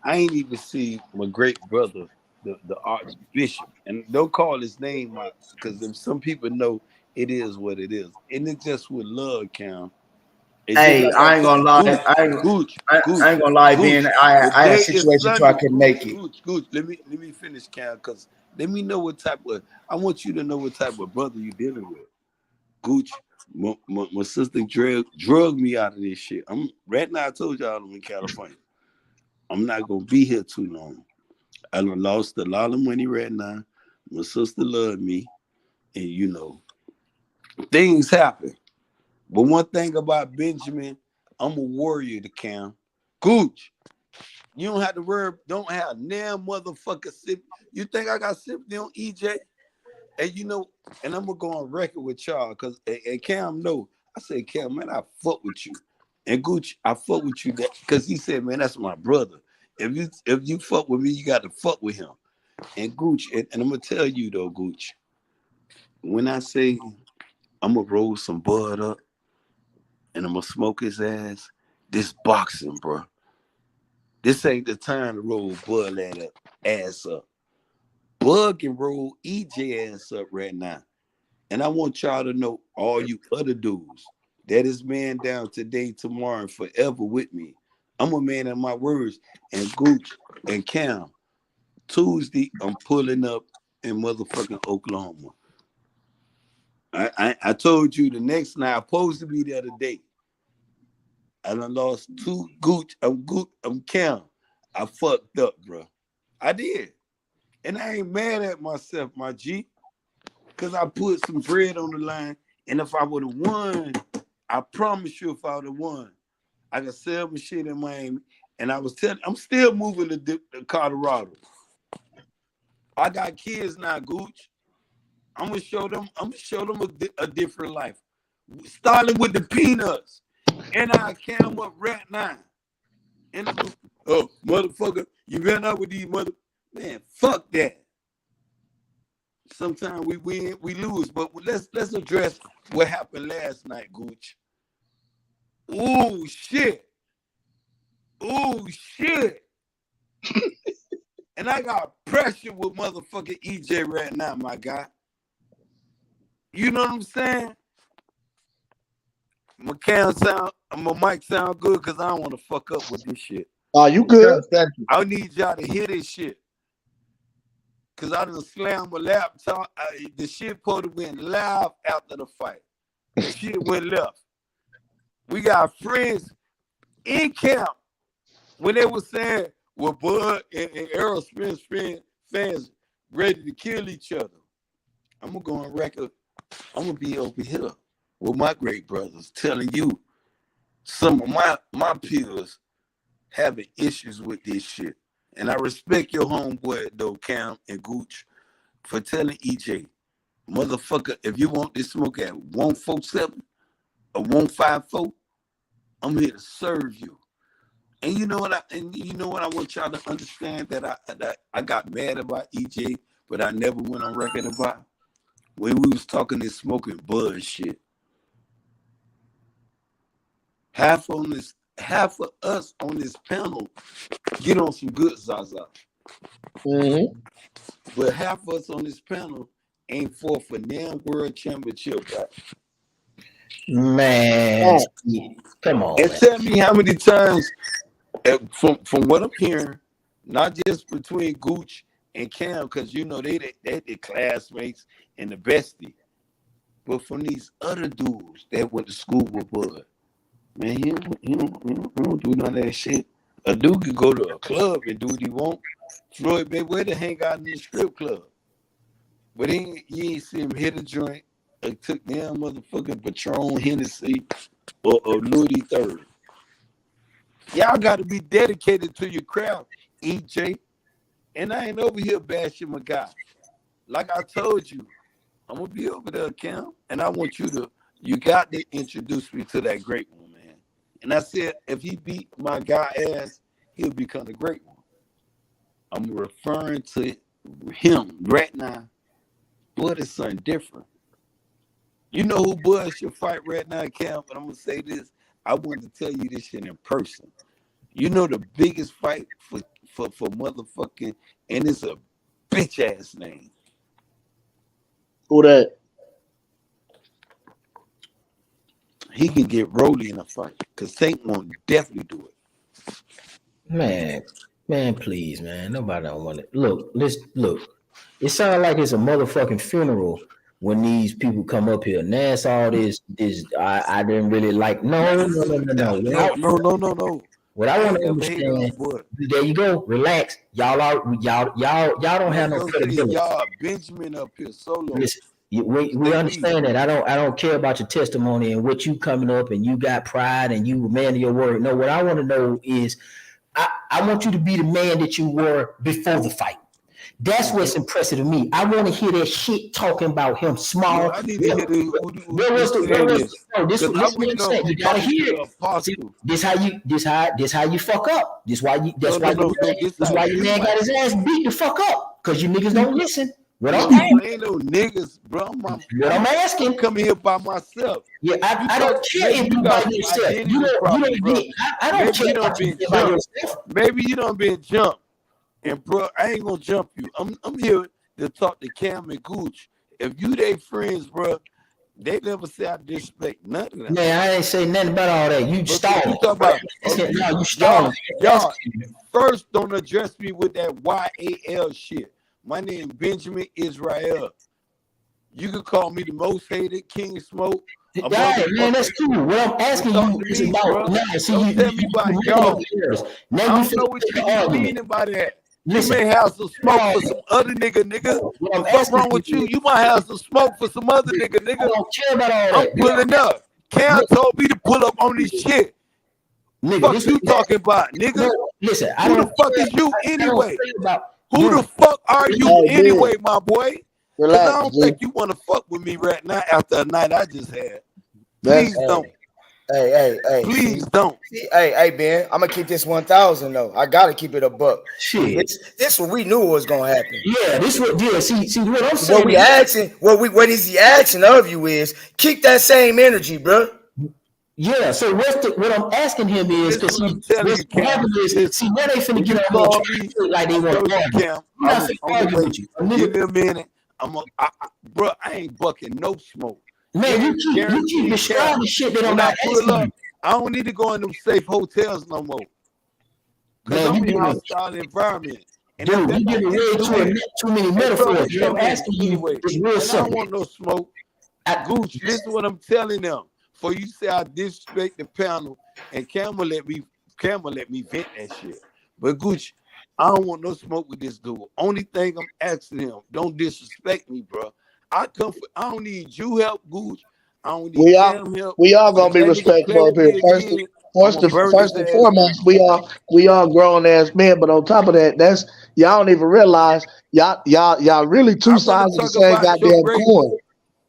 I ain't even see my great brother, the Archbishop. And don't call his name out, because if some people know, it is what it is. And it's just with love, Cam. Hey, I ain't gonna lie. I ain't gonna lie, Ben. I had a situation so I could make it. Gooch, let me finish, Cam, because let me know what type of. I want you to know what type of brother you're dealing with. Gooch, my sister drugged me out of this shit. Right now. I told y'all I'm in California. I'm not gonna be here too long. I done lost a lot of money right now. My sister loved me, and you know, things happen. But one thing about Benjamin, I'm a warrior to Cam. Gooch, you don't have to worry, don't have damn motherfucker sip. You think I got sympathy on EJ? And you know, and I'm gonna go on record with y'all, because and Cam know. I said, Cam, man, I fuck with you. And Gooch, I fuck with you that because he said, man, that's my brother. If you fuck with me, you got to fuck with him. And Gooch, and I'm gonna tell you though, Gooch, when I say I'm gonna roll some bud up and I'm gonna smoke his ass, this boxing, bro. This ain't the time to roll Bud ass up. Bud can roll EJ ass up right now. And I want y'all to know, all you other dudes, that is man down today, tomorrow, and forever with me. I'm a man of my words. And Gooch and Cam, Tuesday, I'm pulling up in motherfucking Oklahoma. I told you the next night, I'm supposed to be there today. I done lost 2 Gooch. I'm Cam. I fucked up, bro. I did. And I ain't mad at myself, my G. Because I put some bread on the line. And if I would have won, I promise you, if I would have won, I could sell my shit in Miami. And I'm still moving to Colorado. I got kids now, Gooch. I'm gonna show them a different life. Starting with the peanuts. And I came up right now. And motherfucker, you ran out with these man, fuck that. Sometimes we win, we lose, but let's address what happened last night, Gooch. Oh shit. And I got pressure with motherfucking EJ right now, my guy. You know what I'm saying? My mic sound good because I don't want to fuck up with this shit. Oh, you good? I need y'all to hear this shit. Cause I done slammed my laptop. The shit supposed to went live after the fight. The shit went left. We got friends in camp when they were saying, well, Bud and Errol Spence fans ready to kill each other. I'm gonna go on record. I'm gonna be over here with my great brothers telling you some of my peers having issues with this shit. And I respect your homeboy though, Cam and Gooch, for telling EJ, motherfucker, if you want this smoke at 147 or 154, I'm here to serve you. And you know what I want y'all to understand that I got mad about EJ, but I never went on record about when we was talking this smoking bud shit. Half of us on this panel get on some good Zaza. Mm-hmm. But half of us on this panel ain't for damn world championship, right? Man, come on. And man. tell me how many times, from what I'm hearing, not just between Gooch and Cam, because you know they the classmates and the bestie, but from these other dudes that went to school with Bud, man, he don't do none of that shit. A dude could go to a club and do what he want. Floyd Mayweather hang out in the strip club, but you ain't see him hit a joint or took damn motherfucking Patron, Hennessy, or Louis III. Y'all got to be dedicated to your craft, EJ. And I ain't over here bashing my guy. Like I told you, I'm gonna be over there, Cam, and I want you got to introduce me to that great one, man. And I said, if he beat my guy ass, he'll become a great one. I'm referring to him right now. Bud is something different. You know who Bud should fight right now, Cam? But I'm gonna say this. I wanted to tell you this shit in person. You know the biggest fight for motherfucking, and it's a bitch ass name. Who that? He can get Rolly in a fight because Tank won't definitely do it. Man, please, man. Nobody don't want it. Look. It sounds like it's a motherfucking funeral when these people come up here. Now it's all this I didn't really like. No. What I want to understand, there you go. Relax. Y'all don't have no credibility. Y'all Benjamin up here solo. Listen, we understand that. I don't care about your testimony and what you coming up and you got pride and you were man of your word. No, what I want to know is I want you to be the man that you were before the fight. That's what's impressive to me. I want to hear that shit talking about him small. I need to hear this is what I'm saying. You gotta hear it. See, this how you fuck up. This why your man got his ass beat the fuck up because you niggas don't listen. Ain't no niggas, bro. What I'm asking, I'm coming here by myself. Yeah, I don't care if you by yourself. I don't care about you by yourself. Maybe you done been jumped. And bro, I ain't gonna jump you. I'm here to talk to Cam and Gooch. If you they friends, bro, they never say I disrespect nothing. Man, I ain't say nothing about all that. You stalling. You talk about you stalling. Y'all first don't address me with that YAL shit. My name Benjamin Israel. You can call me the most hated King Smoke. Yeah, man, that's cool. What I'm asking you is about now. See, you tell me about y'all. I don't know what you mean by that. Listen, you may have some smoke for some other nigga. What's wrong with you? You might have some smoke for some other nigga. I don't care about all that. I'm pulling up. Cam told me to pull up on this shit. Nigga, fuck you talking about, nigga? No, listen, who the fuck is you anyway? Who the fuck are you anyway, my boy? Relax, I don't think you want to fuck with me right now after a night I just had. Please don't. Hey. Please don't. Hey, Ben, I'm gonna keep this 1,000 though. I gotta keep it a buck. Shit. This what we knew was gonna happen. Yeah, this what see what I'm saying. What we asking, what is the action of you is keep that same energy, bro. Yeah, so what I'm asking him is because what's happening is see now they finna get on me like they want to argue with you. Give me a minute. Bro, I ain't bucking no smoke. Man, you keep describing shit that I'm not asking you. I don't need to go in them safe hotels no more. Because I'm in a hostile environment. And dude, you giving way too many metaphors. I'm asking you, it's real simple. I don't want no smoke. Gooch, this is what I'm telling them. For you say I disrespect the panel, and Cam will let me vent that shit. But Gooch, I don't want no smoke with this dude. Only thing I'm asking him, don't disrespect me, bro. I don't need you help, Gooch. I don't need We Cam help. all So gonna if be that nigga play respectful up with here. me again, I'm gonna burn his First and ass down. foremost, we all grown ass men. But on top of that, that's y'all don't even realize y'all really two I want to sides of the talk same about your goddamn great. coin.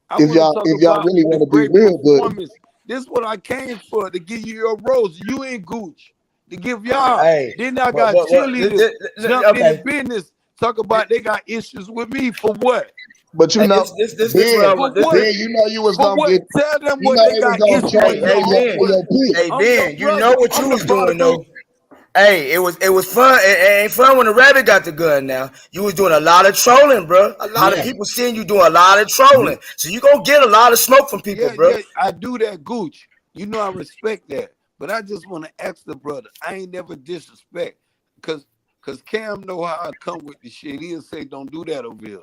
I If want to y'all talk if y'all about really the want to be great real, but performance. This is what I came for, to give you your rose. You and Gooch, to give y'all. Hey, Then I but got cheerleaders jumped in the okay. business. Talk about they got issues with me for what? But you Hey, know, this what I'm For this what? you know you was For gonna what? get, Tell them you what know they they was got gonna issue trade with me for on your what? pick. Hey I'm your Ben, you know brother. what I'm you the was doing prodigal. though. Hey, it was fun. It ain't fun when the rabbit got the gun. Now you was doing a lot of trolling, bro. A lot of people seeing you doing a lot of trolling, so you gonna get a lot of smoke from people, bro. Yeah, I do that, Gooch. You know I respect that. But I just want to ask the brother. I ain't never disrespect. Cause Cam know how I come with the shit. He'll say, don't do that over here.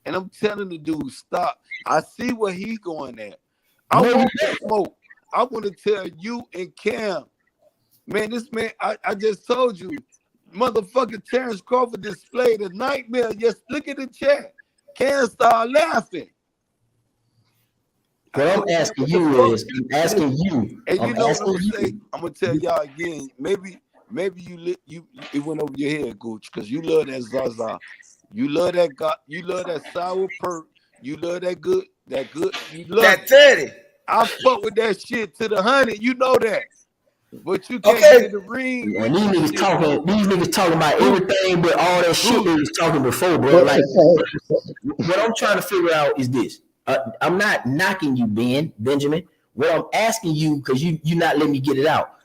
And I'm telling the dude, stop. I see where he going at. I want the smoke. I want to tell you and Cam, man, this man, I just told you, motherfucking Terence Crawford displayed a nightmare. Just look at the chat. Cam started laughing. What I'm asking you is, I'm asking you. And you I'm know what I'm asking gonna you. say? I'm gonna tell y'all again. Maybe you it went over your head, Gooch, because you love that Zaza. You love that you love that sour perk. You love that good. You love that it. Teddy. I fuck with that shit to the 100. You know that. But you can't get Okay. in the ring And with this shit, these niggas talking about Gooch. everything but all that shit they was talking before, bro. But Like, what I'm trying to figure out is this. I'm not knocking you, Benjamin. What I'm asking you, because you not letting me get it out.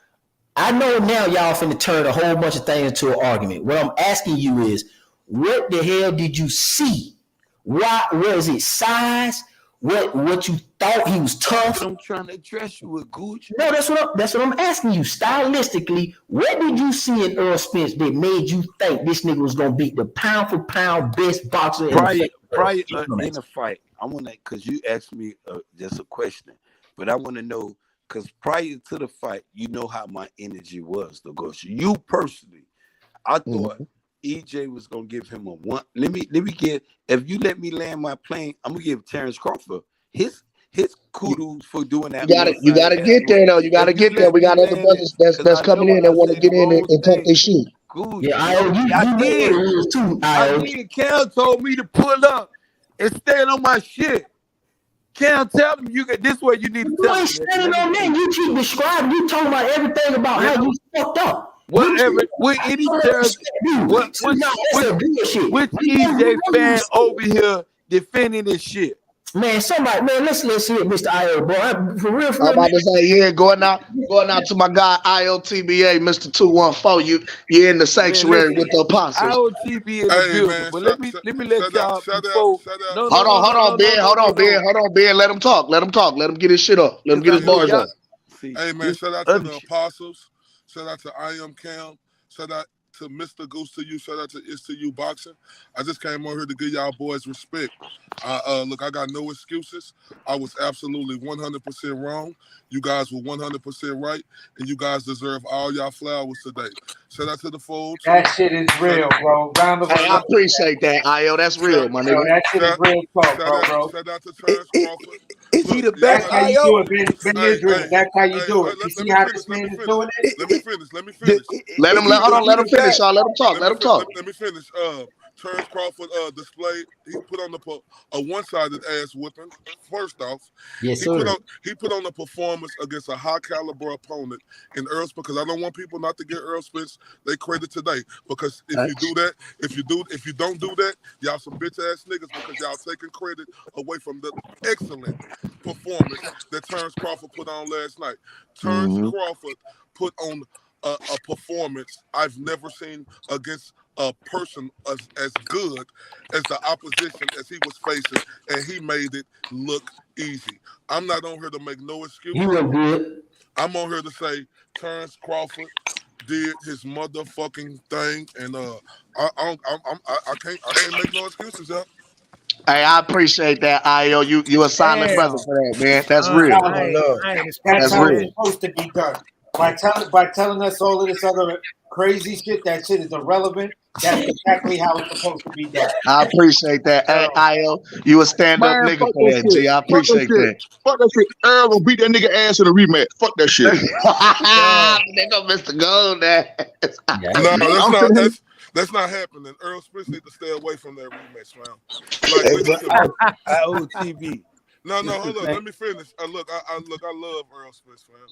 I know now y'all finna turn a whole bunch of things into an argument. What I'm asking you is, what the hell did you see? Why was it size? What you thought he was tough? But I'm trying to address you with Gooch. No, that's what I'm asking you. Stylistically, what did you see in Errol Spence that made you think this nigga was gonna beat the pound for pound best boxer in the Prior in a fight? I want to, because you asked me just a question, but I want to know, because prior to the fight, you know how my energy was, the ghost. You personally, I thought EJ was gonna give him a one. Let me get. If you let me land my plane, I'm gonna give Terence Crawford his kudos for doing that. You gotta get there though. You gotta get there. We got other brothers that's coming in that want to get in and talk their shit. I did. Cam told me to pull up and stand on my shit. Cam, tell him you get this way. You need to tell You ain't him. standing on that. You keep describing. You talking about everything about how you fucked up. Whatever. With any Terence, which EJ fan over here defending this shit? Man, let's hear it, Mr. IO, bro. For real. I'm about to say, yeah, going out to my guy IOTBA, Mr. 214. You're in the sanctuary with the apostles. IOTB in the building, but let me let y'all before. No, Hold on, Ben. Let him talk. Let him get his shit up. Let him get his bars up. Hey man, shout out to the apostles. Shout out to I Am Cam. Shout out to Mr. Goose to you. Shout out to It's to You Boxing. I just came on here to give y'all boys respect. Look, I got no excuses. I was absolutely 100% wrong. You guys were 100% right, and you guys deserve all y'all flowers today. Shout out to the fold. That shit is real, bro. Round of I appreciate that, Io. That's real, my nigga. That shit is real talk, bro. Shout out to Terence Crawford. Is he the That's best how you do it, Ben Israel. That's how you do it. You see how this man is doing it? Let me finish. Let him finish, y'all. Let him talk. Let me finish. Terence Crawford displayed. He put on a one-sided ass whipping. First off, yes, he put on a performance against a high caliber opponent in Errol, because I don't want people not to get Errol Spence they credit today. Because if you don't do that, y'all some bitch ass niggas, because y'all taking credit away from the excellent performance that Terence Crawford put on last night. Terence Crawford put on a performance I've never seen against a person as good as the opposition as he was facing, and he made it look easy. I'm not on here to make no excuses. You look good. I'm on here to say Terence Crawford did his motherfucking thing, and I can't make no excuses, y'all. Hey, I appreciate that, Io. You a solid brother for that, man. That's real. That's That's how real. it's supposed to be done. By telling us all of this other crazy shit, that shit is irrelevant. That's exactly how it's supposed to be done. I appreciate that. Hey, Io, you a stand-up Man, nigga fuck for that that, shit. G. I Fuck that appreciate shit. that. Fuck that shit. Errol gonna beat that nigga ass in a rematch. Fuck that shit. They gonna miss the gold ass. No, I'm saying, that's not happening. Earl Spence need to stay away from that rematch, man. Like, Hey, listen but to me. IOTV. No, This hold the on. thing. Let me finish. I love Earl Spence, man.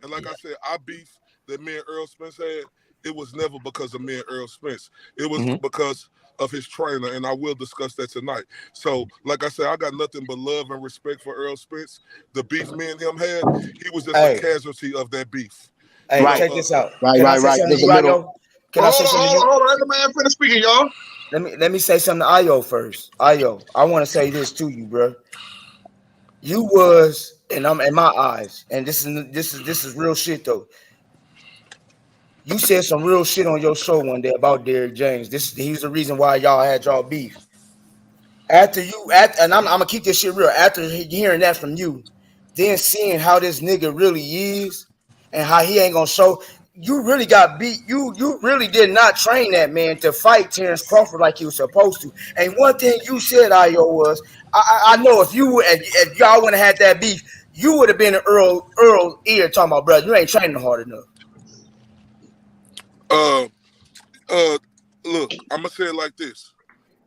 And like I said, our beef that me and Earl Spence had, it was never because of me and Earl Spence. It was because of his trainer, and I will discuss that tonight. So, like I said, I got nothing but love and respect for Earl Spence. The beef me and him had, he was just a casualty of that beef. Hey, check this out. Right. Can I say something There's to a you, middle. Ayo? Can I say something to you? hold on. Let the man finish speaking, y'all. Let me say something to Ayo first. Ayo, I want to say this to you, bro. You was, and I'm in my eyes, and this is real shit though. You said some real shit on your show one day about Derrick James. He's the reason why y'all had y'all beef. And I'm gonna keep this shit real. After hearing that from you, then seeing how this nigga really is, and how he ain't gonna show. You really got beat. You really did not train that man to fight Terence Crawford like he was supposed to. And one thing you said, Ayo, was I know if y'all wouldn't have had that beef, you would have been in Earl ear talking about, brother, you ain't training hard enough. Look, I'm gonna say it like this.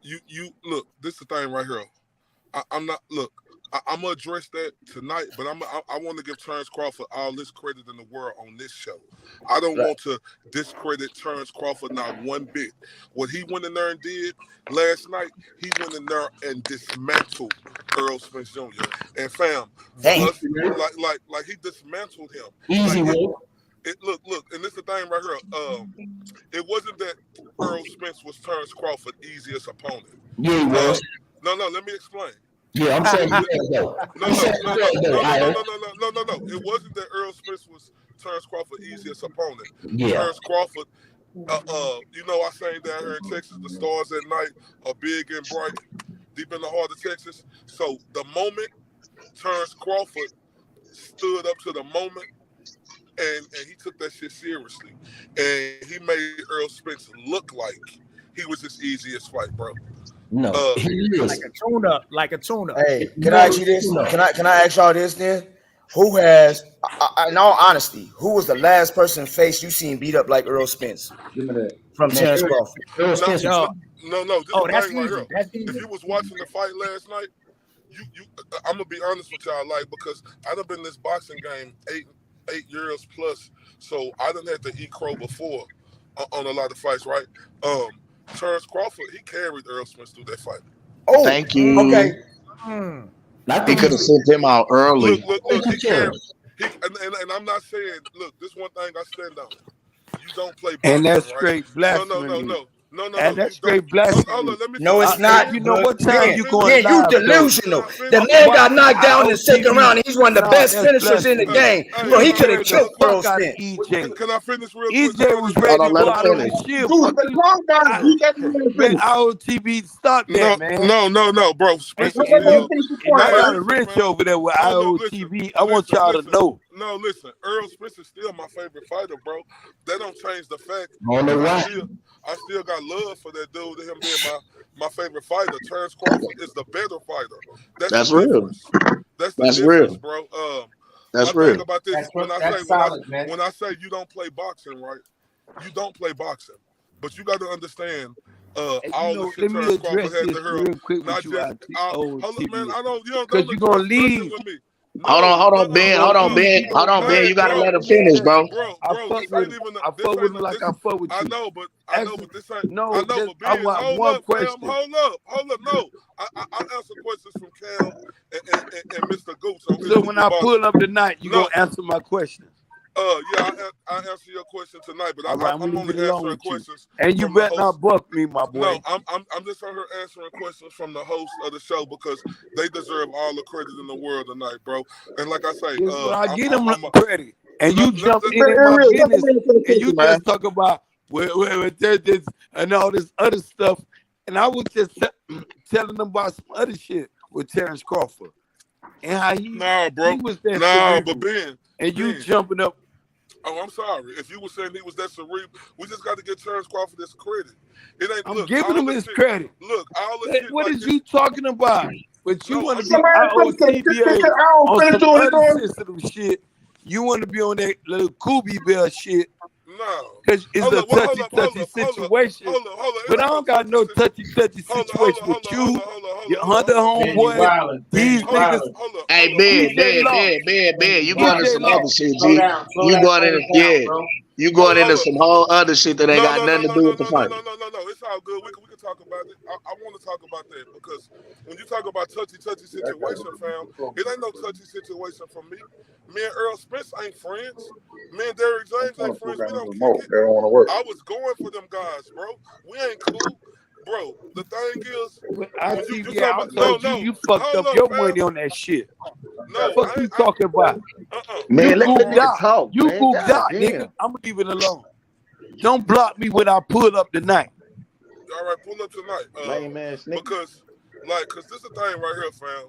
You look. This is the thing right here. I'm not. Look, I'm gonna address that tonight, but I want to give Terence Crawford all this credit in the world on this show. I don't want to discredit Terence Crawford not one bit. What he went in there and did last night, he went in there and dismantled Errol Spence Jr. And fam, for us, like he dismantled him. Easy way. Look, and this is the thing right here. It wasn't that Errol Spence was Terence Crawford's easiest opponent. Yeah, he was. No, let me explain. Yeah, I'm saying No. It It wasn't that Earl Spence was Terence Crawford's easiest opponent. Yeah. Terence Crawford, you know, I sang down here in Texas, the stars at night are big and bright, deep in the heart of Texas. So the moment Terence Crawford stood up to the moment, and he took that shit seriously, and he made Earl Spence look like he was his easiest fight, bro. No, like a tuna. Hey, can I ask you this? Can I ask y'all this then? Who has, in all honesty, who was the last person face you seen beat up like Earl Spence from Terence Crawford? No, this is the thing right here. That's easy. If you was watching the fight last night, I'm gonna be honest with y'all, like, because I done been in this boxing game 8 years plus, so I done had to eat crow before on a lot of fights, right? Terence Crawford, he carried Earl Spence through that fight. Oh, thank you. Okay. He could have sent him out early. Look, he carried. And I'm not saying, look, this one thing I stand on. You don't play boxing, And that's right? straight blasphemy. No. And that's You straight don't. blasphemy. Hold on, let me No, finish. it's not. You know what time you going Yeah, you live, delusional. though? The man got knocked down in the second round, and he's one of the best finishers in the game. Bro, he could have killed Earl Spence. Can I finish real quick? EJ was ready to go out on his shit. Dude, the long guy, you got to Man, IOTV, stop that, man. No, bro. Spence is And still. I got a wrench over there with IOTV. I want y'all to know. No, listen. Earl Spence is still my favorite fighter, bro. That don't change the fact. I still got love for that dude. Him being my favorite fighter. Terence Crawford is the better fighter. That's the real. difference. That's the That's difference, real. bro. That's my real. thing about this, when I say you don't play boxing, right? You don't play boxing, but you got to understand. All the shit Terence Crawford had to hurl. Not just. Hold up, man. Don't you're gonna leave. with me. Hold on, Ben. Ben. You gotta let him finish, bro. I fuck with him like I fuck with you. I know, but this ain't. No, I know, but Ben, hold up, Cam. Hold up. No, I answer questions from Cam and Mr. Gooch. So when I pull up tonight, you gonna answer my questions. Yeah, I answer your question tonight, but I'm only answering questions. And you better not buck me, my boy. No, I'm just on here answering questions from the host of the show because they deserve all the credit in the world tonight, bro. And like I say, I get them credit. And you jump in my business and you just talk about this and all this other stuff. And I was just telling them about some other shit with Terence Crawford. And how he was that but Ben. And you jumping up Oh, I'm sorry. If you were saying he was that cerebral, we just got to get Terence Crawford his credit. It ain't. I'm Look, giving him his credit. Look, all the shit. What like is you talking about? But you want to be Somebody put some IOTBA on on finish some doing it, other sensitive shit. You want to be on that little Kobe Bell shit. No. Because it's a touchy situation. But I don't got no touchy situation with you, your Hunter homeboy, these niggas. Hey, Ben, you going into some other shit, G. You going into, yeah. You going into some whole other shit that ain't got nothing to do with the fight. No. It's all good. We can talk about it. I want to talk about that because when you talk about touchy situation, fam, it ain't no touchy situation for me. Me and Errol Spence ain't friends. Me and Derrick James ain't friends. We don't kick it. They don't want to work. I was going for them guys, bro. We ain't cool. Bro, the thing is, You fucked up your money on that shit. No, fuck you talking about? Man, let the nigga out. talk. You man. goofed God out, damn. nigga. I'm gonna leave it alone. Don't block me when I pull up tonight. All right, pull up tonight. Lame ass nigga. Because this is the thing right here, fam.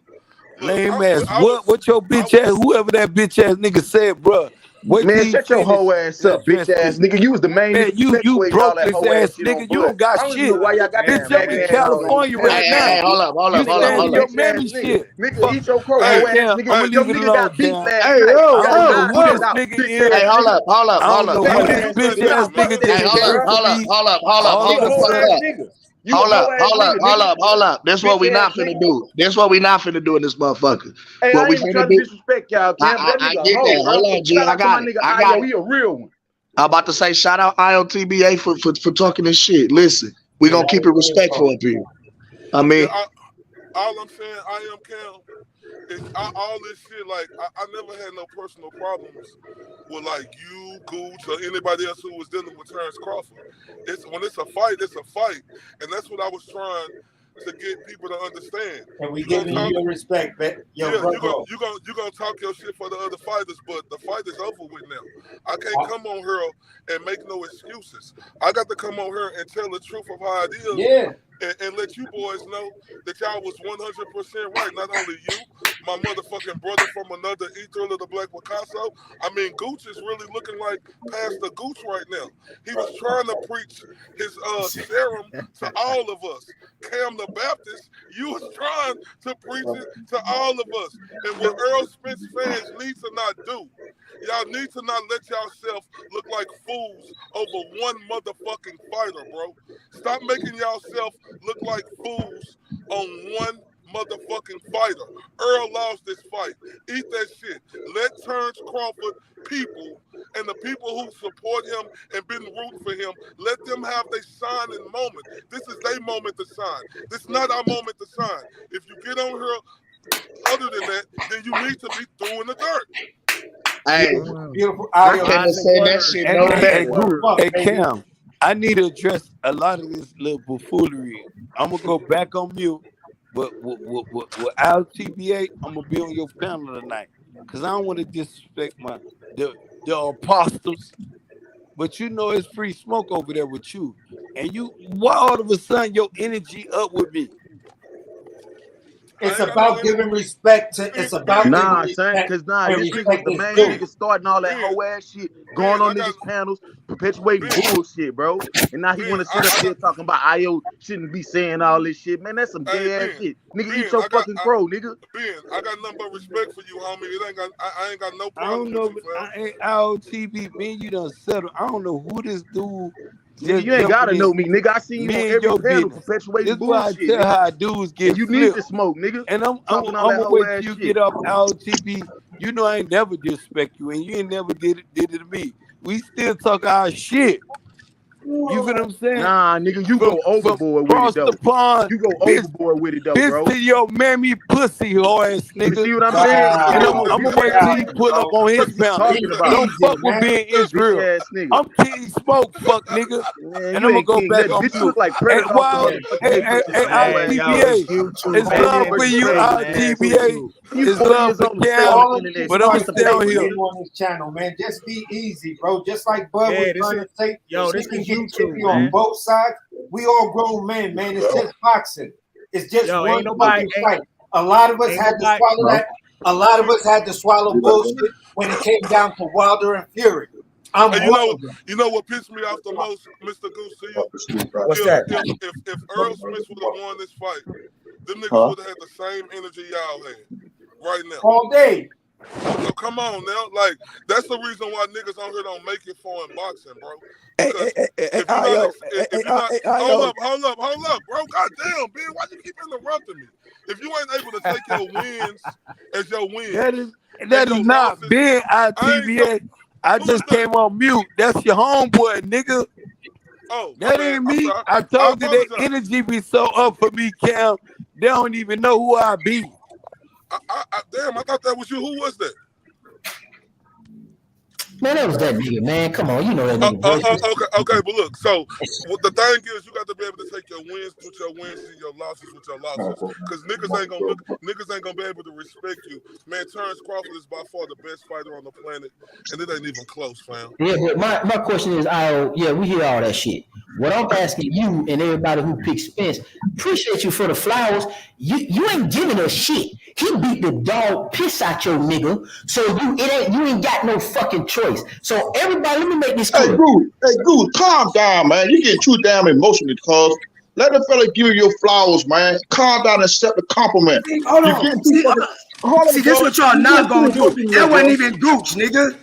Lame ass. What your bitch ass? Whoever that bitch ass nigga said, bro. Man, shut your whole ass up, bitch ass nigga. You was the main man, nigga. you broke broke this ass nigga. You don't got I don't shit. know why y'all got Bitch, that I'm in faggot California ass right now. Hey, hold up. You staying in your mammy shit. Nigga, eat your crow Hey, ass, Cam, nigga. I'ma Your leave it nigga alone, got beat Cam. last Hey, night. I don't know who this nigga is. Hey, hold up. I don't know who this bitch ass nigga Hey, just came for me. hold up. All of a sudden. Hold up. This what we not finna do. This what we not finna do in this motherfucker. Hey, What I we ain't finna trying to do? disrespect y'all, Cam. That I nigga get hoe, that. bro. Hold on, G. Shout I out to my got it. nigga I got Io. it. He a real one. I'm about to say shout out IOTBA for talking this shit. Listen, we gonna keep it respectful up here. I mean, all I'm saying, I am Cam. It's all this shit. Like I never had no personal problems with like you, Gooch, or anybody else who was dealing with Terence Crawford. When it's a fight, and that's what I was trying to get people to understand. And we giving you your respect, man. You gonna talk your shit for the other fighters, but the fight is over with now. I can't come on here and make no excuses. I got to come on here and tell the truth of how it is. Yeah. And let you boys know that y'all was 100% right. Not only you, my motherfucking brother from another ether of the Black Picasso. I mean, Gooch is really looking like Pastor Gooch right now. He was trying to preach his serum to all of us. Cam the Baptist, you was trying to preach it to all of us. And what Errol Spence fans need to not do, y'all need to not let yourself look like fools over one motherfucking fighter, bro. Stop making yourself look like fools on one motherfucking fighter. Errol lost this fight. Eat that shit. Let Terence Crawford people and the people who support him and been rooting for him, let them have their signing moment. This is their moment to shine. This is not our moment to shine. If you get on here other than that, then you need to be throwing the dirt. Hey, beautiful. I couldn't have said that shit no better. Hey, Cam, I need to address a lot of this little buffoonery. I'm gonna go back on mute, but with Al TBA, I'm gonna be on your panel tonight because I don't want to disrespect the apostles. But you know it's free smoke over there with you, and why all of a sudden your energy up with me? It's about giving respect to. It's about Nah, giving son, respect. because this nigga was the main nigga starting all that whole ass shit, going on niggas' panels, perpetuating bullshit, bro. And now he want to sit up here talking about IO shouldn't be saying all this shit, man. That's some gay ass shit. Nigga, eat your fucking crow, nigga. Ben, I got nothing but respect for you, homie. I ain't got no I don't problem know, with you, fam. I ain't LTV. Me and you done settled. I don't know who this dude. Nigga, you ain't gotta know me, nigga. I seen you on every panel perpetuating This is why I bullshit. tell Nigga. how dudes get And you flipped. need to smoke, nigga. And I'm gonna wait till you get off LTV. You know I ain't never disrespect you, and you ain't never did it to me. We still talk our shit. You feel what I'm saying? Nah, nigga, you go overboard with it, though. The pond, you go overboard with it, though, bro. Bitch to your mammy pussy whore ass nigga. You see what I'm saying? And I'm gonna wait till you pull up on his panel. Don't fuck with being Israel. Bitch-ass nigga. I'm King Smoke, fuck nigga. Man, and you I'm gonna ain't go king back nothing. on Bitch, you mute. look like Predator And off the while RTBA, it's love for you, RTBA. You It's 40 love years for old and stay Cam, on the internet. but I'm stay on here. On this channel, man. Just be easy, bro. Just like Bud was trying to say, this can is get YouTube, chippy on man. both sides. We all grown men, man. It's just boxing. It's just one fucking fight. A lot of us had to swallow that. A lot of us had to swallow bullshit when it came down to Wilder and Fury. I'm And one of them. you know what pissed me off the most, Mr. Goose, to you? What's that? If Errol Spence would have won this fight, them niggas would have had the same energy y'all had right now. All day. So come on now, like that's the reason why niggas on here don't make it for in boxing, bro. Because if you're not, hold up, bro. Goddamn, man, why you keep interrupting me? If you ain't able to take your wins as your wins, that is not being ITVA. I just came on mute. That's your homeboy, nigga. Oh, that ain't me. I told you that energy be so up for me, Cam. They don't even know who I be. Damn, I thought that was you. Who was that? Man, that was that nigga, man. Come on, you know that nigga. Okay, but look, so the thing is, you got to be able to take your wins with your wins and your losses with your losses, because niggas ain't gonna be able to respect you, man. Terence Crawford is by far the best fighter on the planet, and it ain't even close, fam. Yeah, but my question is, we hear all that shit. What I'm asking you and everybody who picks Spence, appreciate you for the flowers. You ain't giving us shit. He beat the dog piss out your nigga, so you ain't got no fucking choice. So everybody, let me make this clear. Hey, Goose, calm down, man. You getting too damn emotional, cuz. Let the fella give you your flowers, man. Calm down and accept the compliment. Hold on. See, this what y'all not gonna do. That wasn't even Gooch, nigga.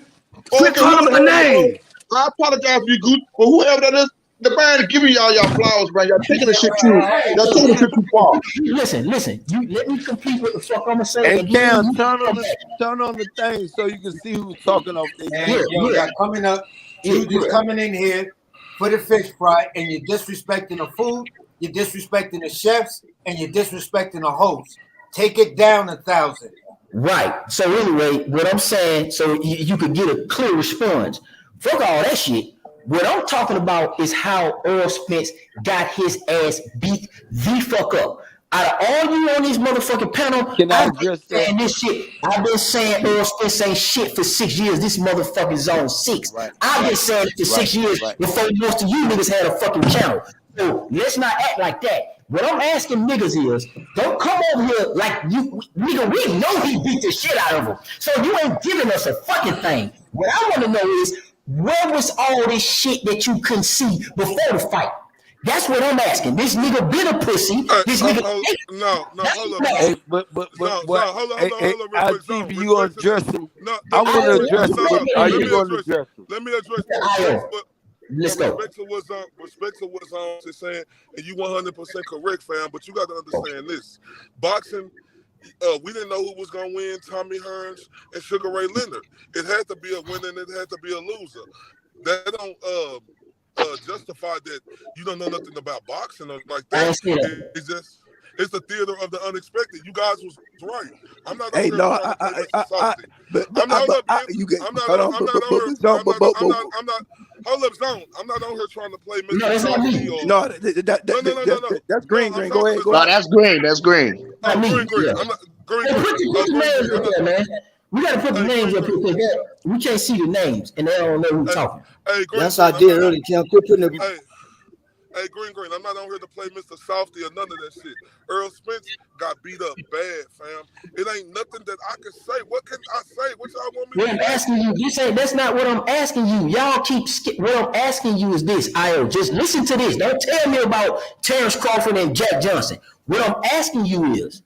Quit calling my name. I apologize for you, Goose, but whoever that is, the man is giving y'all flowers, man. Y'all taking the shit too far. Listen. You let me complete what the fuck I'm gonna say. Hey, Cam, turn on the thing so you can see who's talking off there. Y'all coming up. You just coming in here for the fish fry, and you're disrespecting the food, you're disrespecting the chefs, and you're disrespecting the host. Take it down 1,000. Right. So anyway, what I'm saying, so you could get a clear response. Fuck all that shit. What I'm talking about is how Errol Spence got his ass beat the fuck up. Out of all you on this motherfucking panel, I've been saying this shit. I've been saying Errol Spence ain't shit for 6 years. This motherfucker's on 6. I've been saying it for 6 years before most of you niggas had a fucking channel. So let's not act like that. What I'm asking niggas is, don't come over here like you, nigga, we know he beat the shit out of him. So you ain't giving us a fucking thing. What I want to know is, where was all this shit that you couldn't see before the fight? That's what I'm asking. This nigga been a pussy. This nigga. Hold up. Hey, but hold on, TV, you gonna address him? I want to address him. Are you going to address him? Let me address this. Let's go. Respect to what's on to saying, and you 100% correct, fam. But you got to understand this: boxing, we didn't know who was gonna win. Tommy Hearns and Sugar Ray Leonard. It had to be a winner, and it had to be a loser. That don't justify that you don't know nothing about boxing or like that. It's the theater of the unexpected. You guys was right. I'm not. Hey, no, Hold up, Zone. I'm not on here trying to play Mr. No, that's not me. No, that's Green. Go ahead. No, that's Green. That's Green. Green. I'm not Green. Put the names up there, man. We gotta put the names up here because we can't see the names and they don't know who's talking. That's what I did earlier, Cam. Quit putting the. Hey, Green. I'm not on here to play Mr. Softy or none of that shit. Errol Spence got beat up bad, fam. It ain't nothing that I can say. What can I say? What y'all want me to say? I'm asking you, you say that's not what I'm asking you. Y'all keep what I'm asking you is this. Just listen to this. Don't tell me about Terence Crawford and Jack Johnson. What I'm asking you is,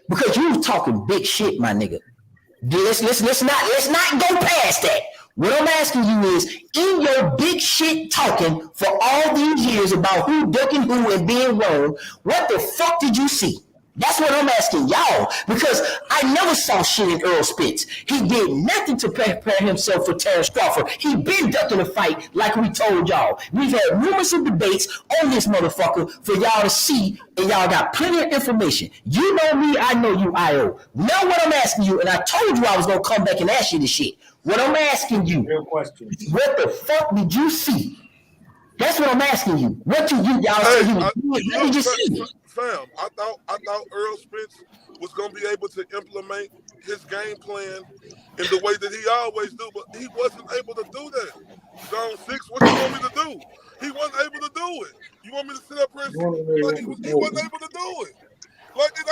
because you was talking big shit, my nigga. Let's not go past that. What I'm asking you is, in your big shit talking for all these years about who ducking who and being wrong, what the fuck did you see? That's what I'm asking y'all, because I never saw shit in Errol Spence. He did nothing to prepare himself for Terence Crawford. He been ducking a fight like we told y'all. We've had numerous of debates on this motherfucker for y'all to see, and y'all got plenty of information. You know me, I know you, I.O. Now what I'm asking you, and I told you I was going to come back and ask you this shit. What I'm asking you, what the fuck did you see? That's what I'm asking you. What did y'all say you was doing? What did you see? Fam, I thought Errol Spence was gonna be able to implement his game plan in the way that he always do, but he wasn't able to do that. Zone 6, what you want me to do? He wasn't able to do it. You want me to sit up here and say like he wasn't able to do it? Like it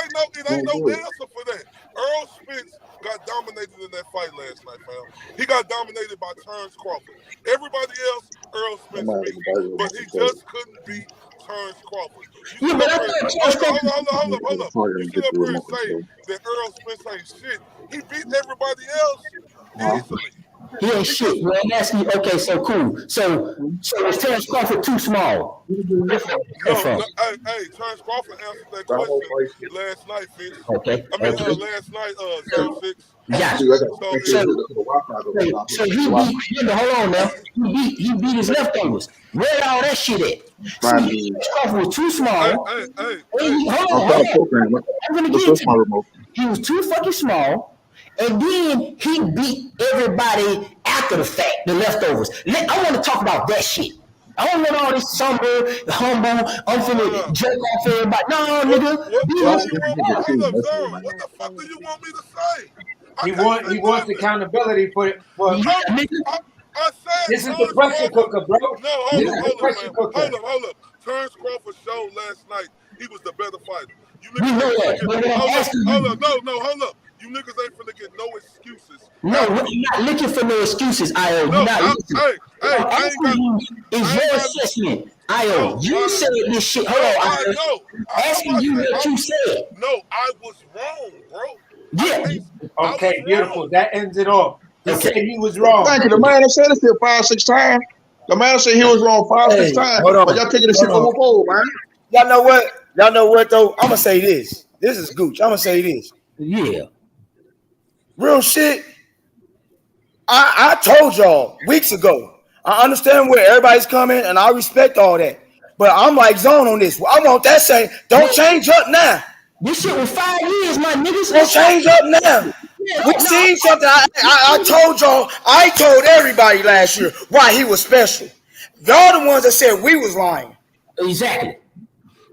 ain't no answer for that. Earl Spence got dominated in that fight last night, fam. He got dominated by Terence Crawford. Everybody else, Earl Spence beat, but he just couldn't beat Terence Crawford. You sit up here, hold up. You sit up here and say that Earl Spence ain't shit. He beat everybody else easily. He ain't shit. Well, I'm asking you. Okay, so cool. So is Terence Crawford too small? No, hey, Terence Crawford answered that question last night, Fish. Okay. Last night, 06. Yeah. So he beat. Hold on now. He beat his leftovers. Where all that shit at? See, Crawford was too small. Hold on. I'm gonna get to it. He was too fucking small. And then he beat everybody after the fact, the leftovers. I want to talk about that shit. I don't want all this somber, humble, I'm finna jerk off everybody. No, nigga. What the fuck do you want me to say? He wants accountability for it. I said this is the pressure cooker, bro. No, hold up. Terence Crawford showed last night he was the better fighter. You niggas hold up. You niggas ain't finna get no excuses. No, we're not looking for no excuses, Io. No, is your assessment. Io, you said this shit. Hold on, Io. Asking you what you said. No, I was wrong, bro. Yeah. Okay, beautiful. Wrong. That ends it off. He said he was wrong. Thank you. The man that said it still 5-6 times. The man said he was wrong 5-6 times. Hold on. But y'all taking this shit overboard, man. Y'all know what though? I'm gonna say this. This is Gooch. I'm gonna say this. Yeah. Real shit. I told y'all weeks ago. I understand where everybody's coming, and I respect all that. But I'm like zone on this. I want that same. Don't change up now. This shit was 5 years, my niggas. Don't change up now. We seen something. I told y'all. I told everybody last year why he was special. Y'all the ones that said we was lying. Exactly.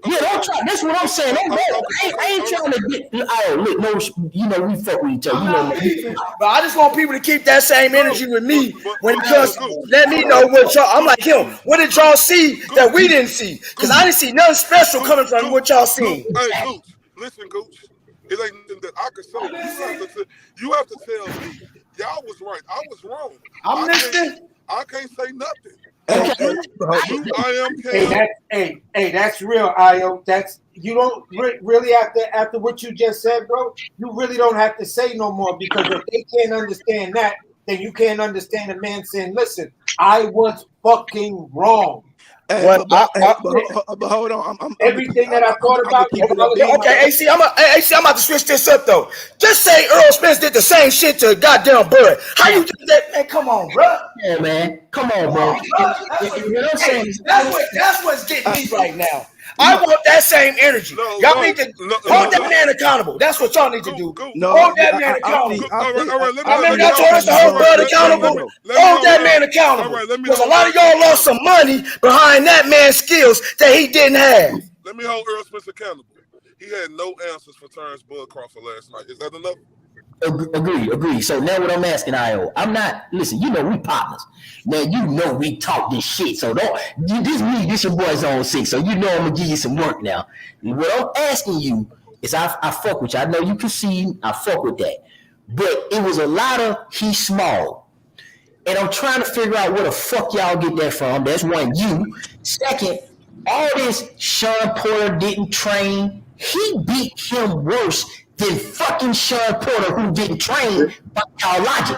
Yeah, don't try. That's what I'm saying. I ain't trying to get. Look, no, we fuck with each other. But I just want people to keep that same energy with me when it comes. Let me know what y'all. I'm like him. What did y'all see that we didn't see? Because I didn't see nothing special coming from what y'all seen. Hey, Gooch, listen, Gooch. It ain't nothing that I can say. You have to tell me. Y'all was right. I was wrong. I'm listening. I can't say nothing. Hey, that's real, Io. That's you don't really after what you just said, bro. You really don't have to say no more because if they can't understand that, then you can't understand a man saying, "Listen, I was fucking wrong." Hey, but hold on. I'm everything that I thought about. Okay, AC, I'm about to switch this up though. Just say Earl Spence did the same shit to goddamn Bud. How you did that, man? Come on, bro. Yeah, man. Come on, bro. That's what's getting me right now. I want that same energy. Y'all need to hold that man accountable. That's what y'all need to do. Hold that man accountable. I remember y'all told us to hold Bud accountable. Hold that man accountable. Because a lot of y'all lost some money behind that man's skills that he didn't have. Let me hold Earl Spence accountable. He had no answers for Terence Bud Crawford last night. Is that enough? Agree. So now what I'm asking, Io, I'm not, listen, we partners. Now, we talk this shit. So this your boy Zone 6. So I'm going to give you some work now. What I'm asking you is I fuck with you. I know you concede. I fuck with that. But it was a lot of he's small. And I'm trying to figure out where the fuck y'all get that from. That's one, you. Second, all this Sean Porter didn't train. He beat him worse than fucking Sean Porter, who didn't train by y'all logic.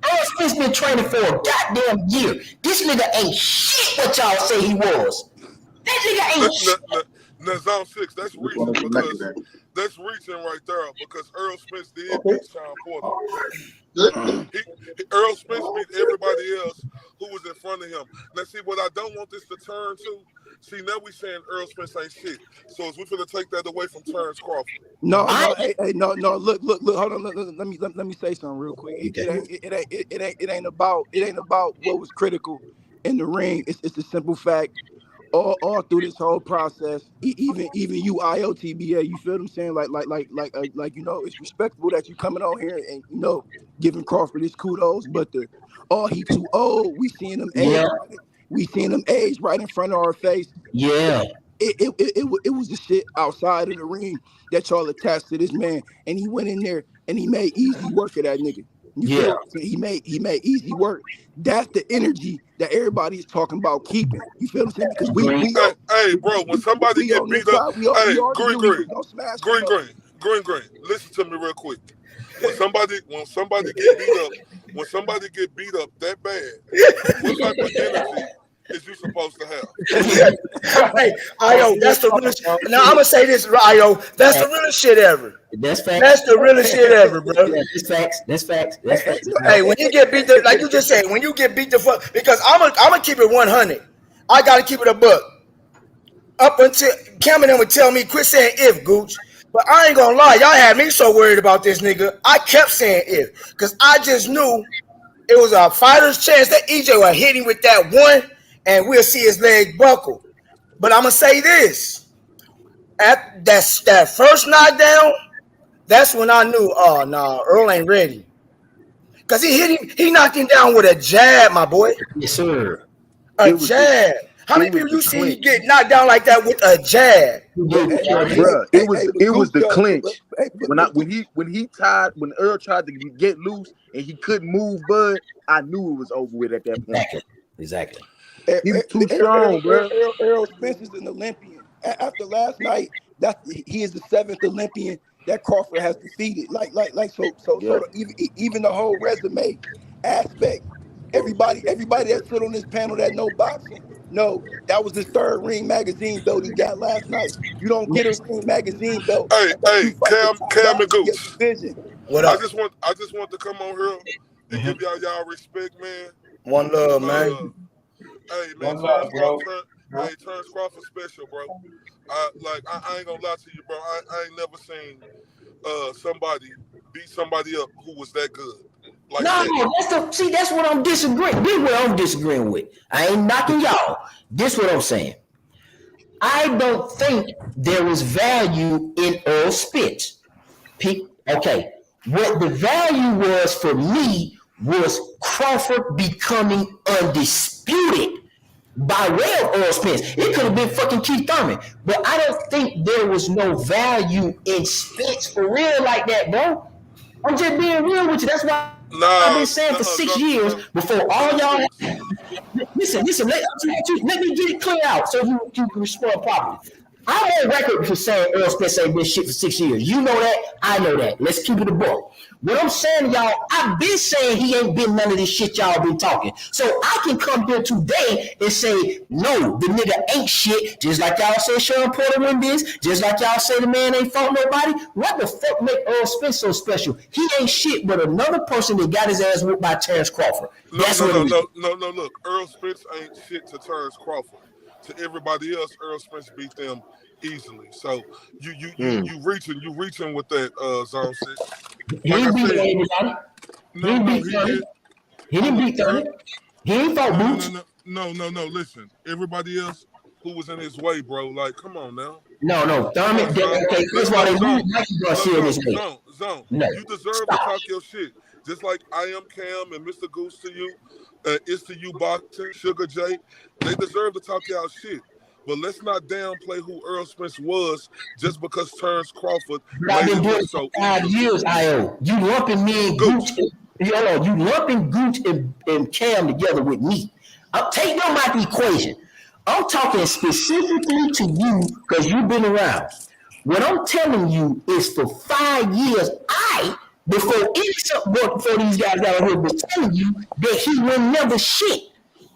Earl Spence been training for a goddamn year. This nigga ain't shit what y'all say he was. That nigga ain't shit. Now, Zone 6, that's reaching right there because Earl Spence did beat Sean Porter. Earl Spence beat everybody else who was in front of him. Now, see, what I don't want this to turn to, now we saying Earl Spence ain't shit. So is we finna take that away from Terence Crawford? No. Look. Hold on. Let me say something real quick. It ain't about what was critical in the ring. It's a simple fact. All through this whole process, even you IOTBA, you feel what I'm saying? Like it's respectable that you coming on here and giving Crawford his kudos, but he too old. We seeing him age. We seeing him age right in front of our face. Yeah. it was the shit outside of the ring that y'all attached to this man, and he went in there and he made easy work of that nigga. You feel what I'm saying? He made easy work. That's the energy that everybody is talking about keeping. You feel what I'm saying? Because we all, hey, bro, when somebody get beat up, we all green, don't smash green. Listen to me real quick. When somebody get beat up that bad, what type of energy is you supposed to have? Hey, Io, that's the realest. Now I'm gonna say this, Io. That's the realest shit ever. That's facts. That's the realest shit ever, bro. That's facts. Hey, when you get beat, like you just said, when you get beat the fuck, because I'm gonna keep it 100. I gotta keep it a buck. Up until Cameron would tell me, quit saying if, Gooch. But I ain't gonna lie, y'all had me so worried about this nigga. I kept saying if, because I just knew it was a fighter's chance that EJ would hit him with that one, and we'll see his leg buckle. But I'm gonna say this: at that first knockdown, that's when I knew, oh no, Earl ain't ready. Cause he hit him, he knocked him down with a jab, my boy. Yes, sir. A jab. How many people you see get knocked down like that with a jab? Bruh, it was the clinch. When Earl tried to get loose and he couldn't move Bud, I knew it was over with at that point. Exactly. He was too strong, bro. Errol Spence is an Olympian. After last night, he is the 7th Olympian that Crawford has defeated. So even the whole resume aspect, everybody that stood on this panel that know boxing, no, that was his 3rd Ring Magazine belt he got last night. You don't get a Ring Magazine belt. Hey, Cam and Goose. What up? I just want to come on here and give y'all respect, man. One love, man. Hey, man, Terence Crawford special, bro. I ain't gonna lie to you, bro. I ain't never seen somebody beat somebody up who was that good. That's what I'm disagreeing. This is what I'm disagreeing with. I ain't knocking y'all. This is what I'm saying. I don't think there is value in Earl Spence. Okay. What the value was for me was Crawford becoming undisputed by way of Earl Spence. It could have been fucking Keith Thurman. But I don't think there was no value in Spence for real like that, bro. I'm just being real with you. That's why I've been saying for 6 years before all y'all. Listen. Let me get it clear out so you can respond properly. I'm on record for saying Earl Spence ain't been shit for 6 years. You know that. I know that. Let's keep it a book. What I'm saying to y'all, I've been saying he ain't been none of this shit y'all been talking. So I can come here today and say, no, the nigga ain't shit. Just like y'all say Sean Porter win this. Just like y'all say the man ain't fought nobody. What the fuck make Earl Spence so special? He ain't shit but another person that got his ass whooped by Terence Crawford. No, look. Earl Spence ain't shit to Terence Crawford. To everybody else, Earl Spence beat them easily. So you reaching with that zone 6. He didn't beat anybody. He didn't beat them. He ain't fought Boots. No. Listen, everybody else who was in his way, bro. Like, come on now. No. Thurman. Okay, that's why they moved Mikey Garcia this way. Zone. You deserve to talk your shit. Just like I am Cam and Mr. Goose to you, it's to you boxing, Sugar J. They deserve to talk y'all shit. But let's not downplay who Earl Spence was just because Terence Crawford I've been doing it for 5 years, I.O. You lumping me and Gooch. You lumping Gooch and Cam together with me. I'll take them out the equation. I'm talking specifically to you because you've been around. What I'm telling you is for 5 years, before these guys out here was telling you that he will never shit.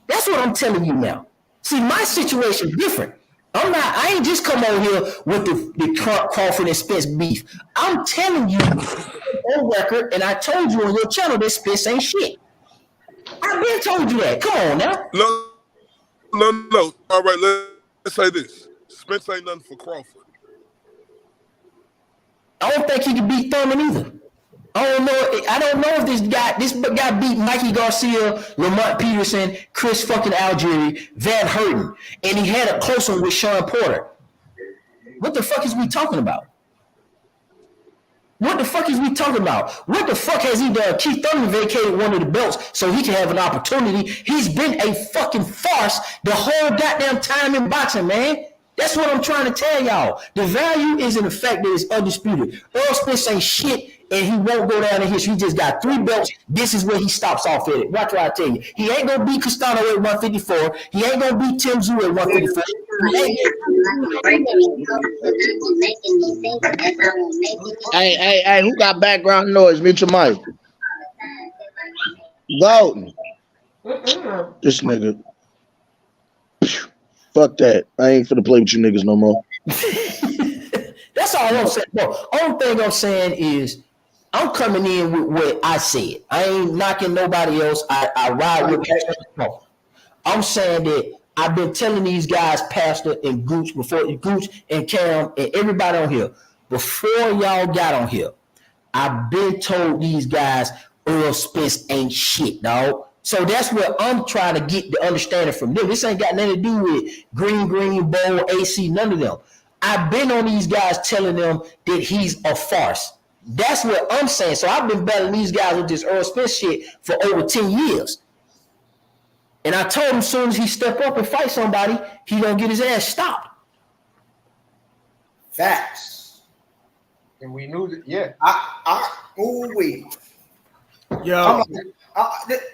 That's what I'm telling you now. See, my situation is different. I ain't just come on here with the Crawford and Spence beef. I'm telling you on record, and I told you on your channel that Spence ain't shit. I've been told you that. Come on now. No. All right, let's say this. Spence ain't nothing for Crawford. I don't think he can beat Thurman either. I don't know if this guy beat Mikey Garcia, Lamont Peterson, Chris fucking Algieri, Van Herten, and he had a close one with Sean Porter. What the fuck is we talking about? What the fuck has he done? Keith Thurman vacated one of the belts so he can have an opportunity. He's been a fucking farce the whole goddamn time in boxing, man. That's what I'm trying to tell y'all. The value is in the fact that it's undisputed. Errol Spence ain't shit, and he won't go down in history. He just got 3 belts. This is where he stops off at it. Watch what I tell you. He ain't gonna beat Castano at 154. He ain't gonna beat Tim Tszyu at 154. Hey, who got background noise? Mute your mic. Golden. This nigga. Fuck that. I ain't finna play with you niggas no more. That's all I'm saying. No, only thing I'm saying is I'm coming in with what I said. I ain't knocking nobody else. I ride with you. I'm saying that I've been telling these guys, Pastor and Gooch, and Cam and everybody on here, before y'all got on here, I've been told these guys Errol Spence ain't shit, dog. So that's what I'm trying to get the understanding from them. This ain't got nothing to do with Green Bowl, AC, none of them. I've been on these guys telling them that he's a farce. That's what I'm saying. So I've been battling these guys with this Errol Spence shit for over 10 years. And I told him as soon as he step up and fight somebody, he gonna get his ass stopped. Facts. And we knew that, yeah.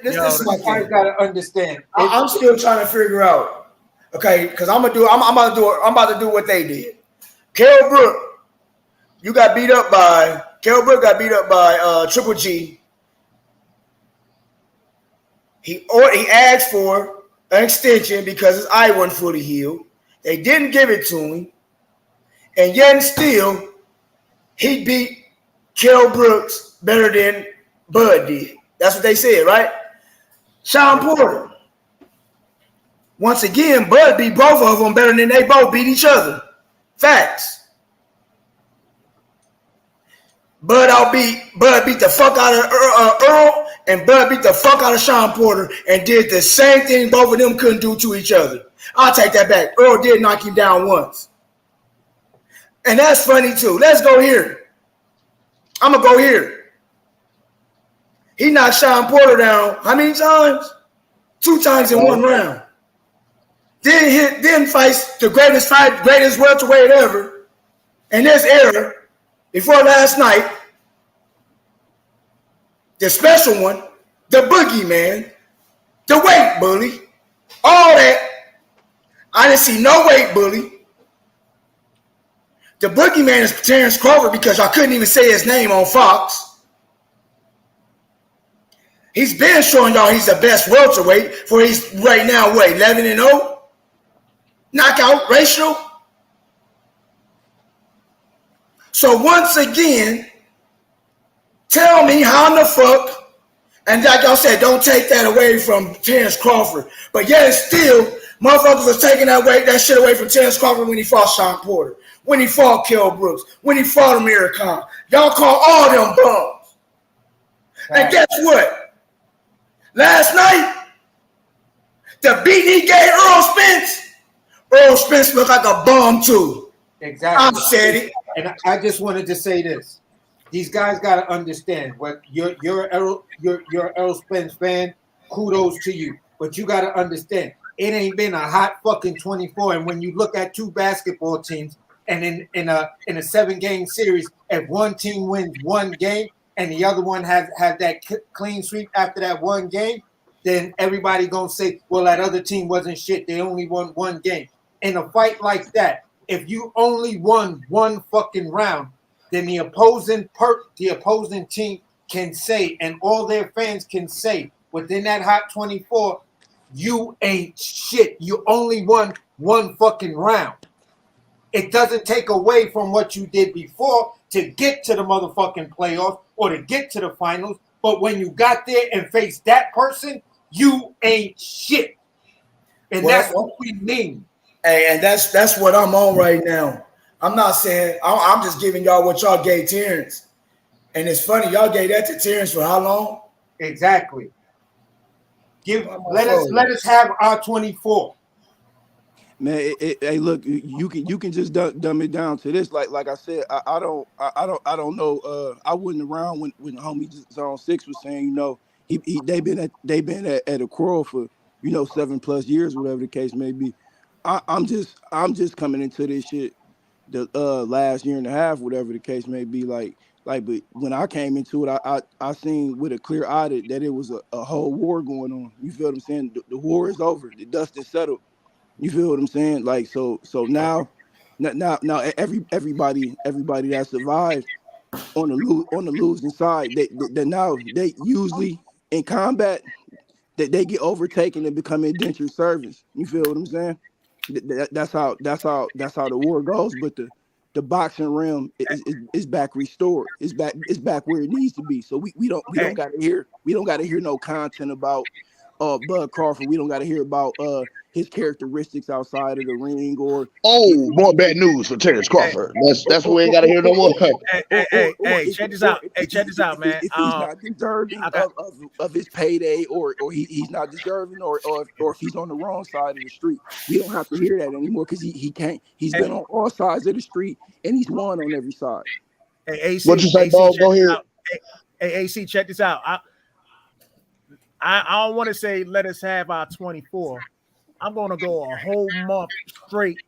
This is what I gotta understand. I'm still trying to figure out. Okay, because I'm about to do what they did. Kell Brook got beat up by Triple G. He asked for an extension because his eye wasn't fully healed. They didn't give it to him, and yet and still he beat Kell Brooks better than Bud did. That's what they said, right? Sean Porter. Once again, Bud beat both of them better than they both beat each other. Facts. Bud beat the fuck out of Errol, and Bud beat the fuck out of Sean Porter and did the same thing both of them couldn't do to each other. I'll take that back. Errol did knock him down once. And that's funny too. Let's go here. I'm going to go here. He knocked Sean Porter down how many times? 2 times in one round. Then fights the greatest welterweight ever. And this era, before last night, the special one, the boogeyman, the weight bully, all that. I didn't see no weight bully. The boogeyman is Terence Crawford because I couldn't even say his name on Fox. He's been showing y'all he's the best welterweight for he's right now, 11-0? Knockout ratio. So once again, tell me how in the fuck, and like y'all said, don't take that away from Terence Crawford. But yet still, motherfuckers was taking that shit away from Terence Crawford when he fought Sean Porter, when he fought Kell Brooks, when he fought Amir Khan. Y'all call all them bums. And guess what? Last night, the beat he gave Errol Spence looked like a bum too. Exactly. I said it. And I just wanted to say this. These guys got to understand what you're Errol Spence fan, kudos to you. But you got to understand, it ain't been a hot fucking 24. And when you look at 2 basketball teams and in a 7-game series, if one team wins 1 game, and the other one has that clean sweep after that 1 game, then everybody gonna say, well, that other team wasn't shit. They only won 1 game. In a fight like that, if you only won 1 fucking round, then the opposing team can say, and all their fans can say, within that hot 24, you ain't shit. You only won 1 fucking round. It doesn't take away from what you did before to get to the motherfucking playoffs or to get to the finals. But when you got there and faced that person, you ain't shit. And that's what we mean. Hey, and that's what I'm on right now. I'm not saying, I'm just giving y'all what y'all gave Terence. And it's funny, y'all gave that to Terence for how long? Exactly. Let us have our 24. Man, hey, look, you can just dumb it down to this. Like I said, I don't know. I wasn't around when homie Zone 6 was saying, they been at a quarrel for 7+ years, whatever the case may be. I'm just coming into this shit the last year and a half, whatever the case may be. Like, but when I came into it, I seen with a clear eye that it was a whole war going on. You feel what I'm saying? The war is over. The dust is settled. You feel what I'm saying? Like, so now everybody that survived on the losing side, they now they usually in combat that they get overtaken and become indentured servants. You feel what I'm saying? That's how the war goes. But the boxing realm is back restored. It's back where it needs to be. So we don't gotta hear no content about Bud Crawford. We don't gotta hear about his characteristics outside of the ring or more bad news for Terence Crawford. That's what we ain't gotta hear no more. Hey, check this out. Hey, check this out, man. If he's not deserving of his payday, or he's not deserving, or if he's on the wrong side of the street, we don't have to hear that anymore because he can't. He's been on all sides of the street and he's won on every side. Hey, AC, what you say, Bo? Go ahead. Hey, AC, check this out. I don't want to say let us have our 24. I'm gonna go a whole month straight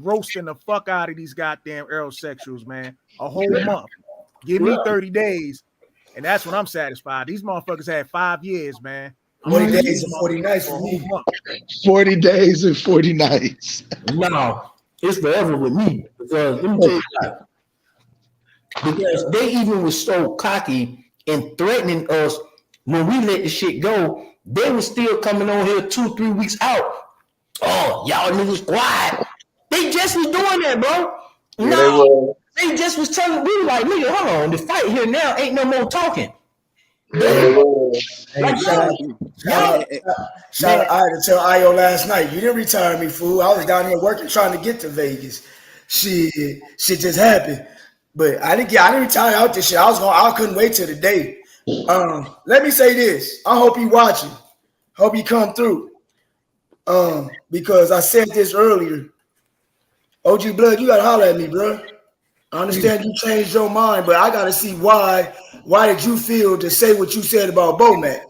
roasting the fuck out of these goddamn aerosexuals, man. A whole month. Give me 30 days, and that's when I'm satisfied. These motherfuckers had 5 years, man. 40 days and 40 nights for me. 40 days and 40 nights. No, it's forever with me. Because let me tell you that. Because they even was so cocky and threatening us when we let the shit go. They was still coming on here 2-3 weeks out. Oh, y'all niggas quiet. They just was doing that, bro. Yeah, no, they just was telling me like, nigga, hold on, the fight here now ain't no more talking. Shout out. I had to tell Io last night, you didn't retire me, fool. I was down here working, trying to get to Vegas. Shit just happened. But I didn't retire out this shit. I couldn't wait till the day. Let me say this. I hope you watching. Hope you come through. Because I said this earlier. OG Blood, you gotta holler at me, bro. I understand you changed your mind, but I gotta see why did you feel to say what you said about Bomac?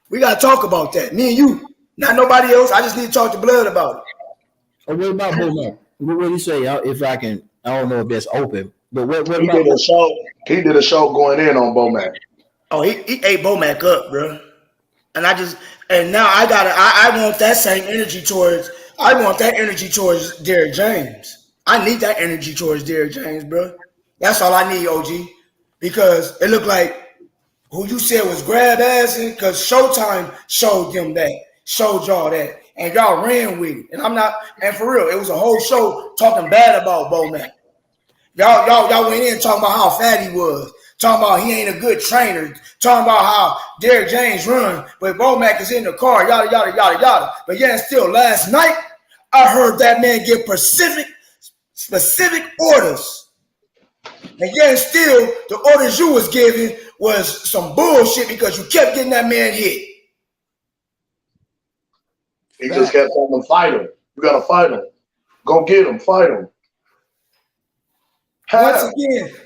We gotta talk about that. Me and you, not nobody else. I just need to talk to Blood about it. Oh, what about Bomac? What do you say? If I can, I don't know if that's open, but what he about did a show? He did a show going in on Bomac. Oh, he ate Bomac up, bro. And now I want that same energy towards. I want that energy towards Derrick James. I need that energy towards Derrick James, bro. That's all I need, OG. Because it looked like who you said was grab assing, because Showtime showed them that, showed y'all that, and y'all ran with it. And for real, it was a whole show talking bad about Bomac. Y'all went in talking about how fat he was, talking about he ain't a good trainer, talking about how Derrick James run, but Bomac is in the car, yada, yada, yada, yada. But yeah, still last night, I heard that man give specific orders. And yet still, the orders you was giving was some bullshit because you kept getting that man hit. He just kept telling him, fight him. You gotta fight him. Go get him, fight him.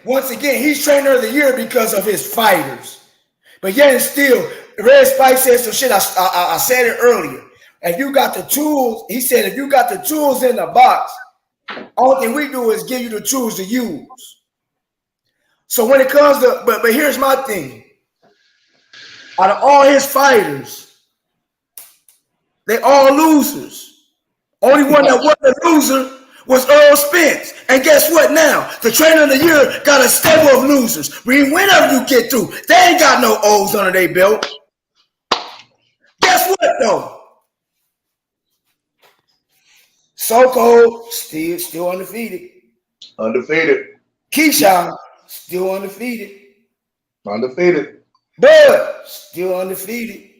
Once again, he's trainer of the year because of his fighters. But yet still, Red Spike said some shit. I said it earlier. If you got the tools, he said, if you got the tools in the box, all thing we do is give you the tools to use. So when it comes to, but here's my thing. Out of all his fighters, they all losers. Only one that wasn't a loser was Errol Spence. And guess what now? The trainer of the year got a stable of losers. Whenever you get through, they ain't got no O's under their belt. Guess what though? So Cold, still undefeated. Undefeated. Keyshawn, still undefeated. Undefeated. Bud, still undefeated.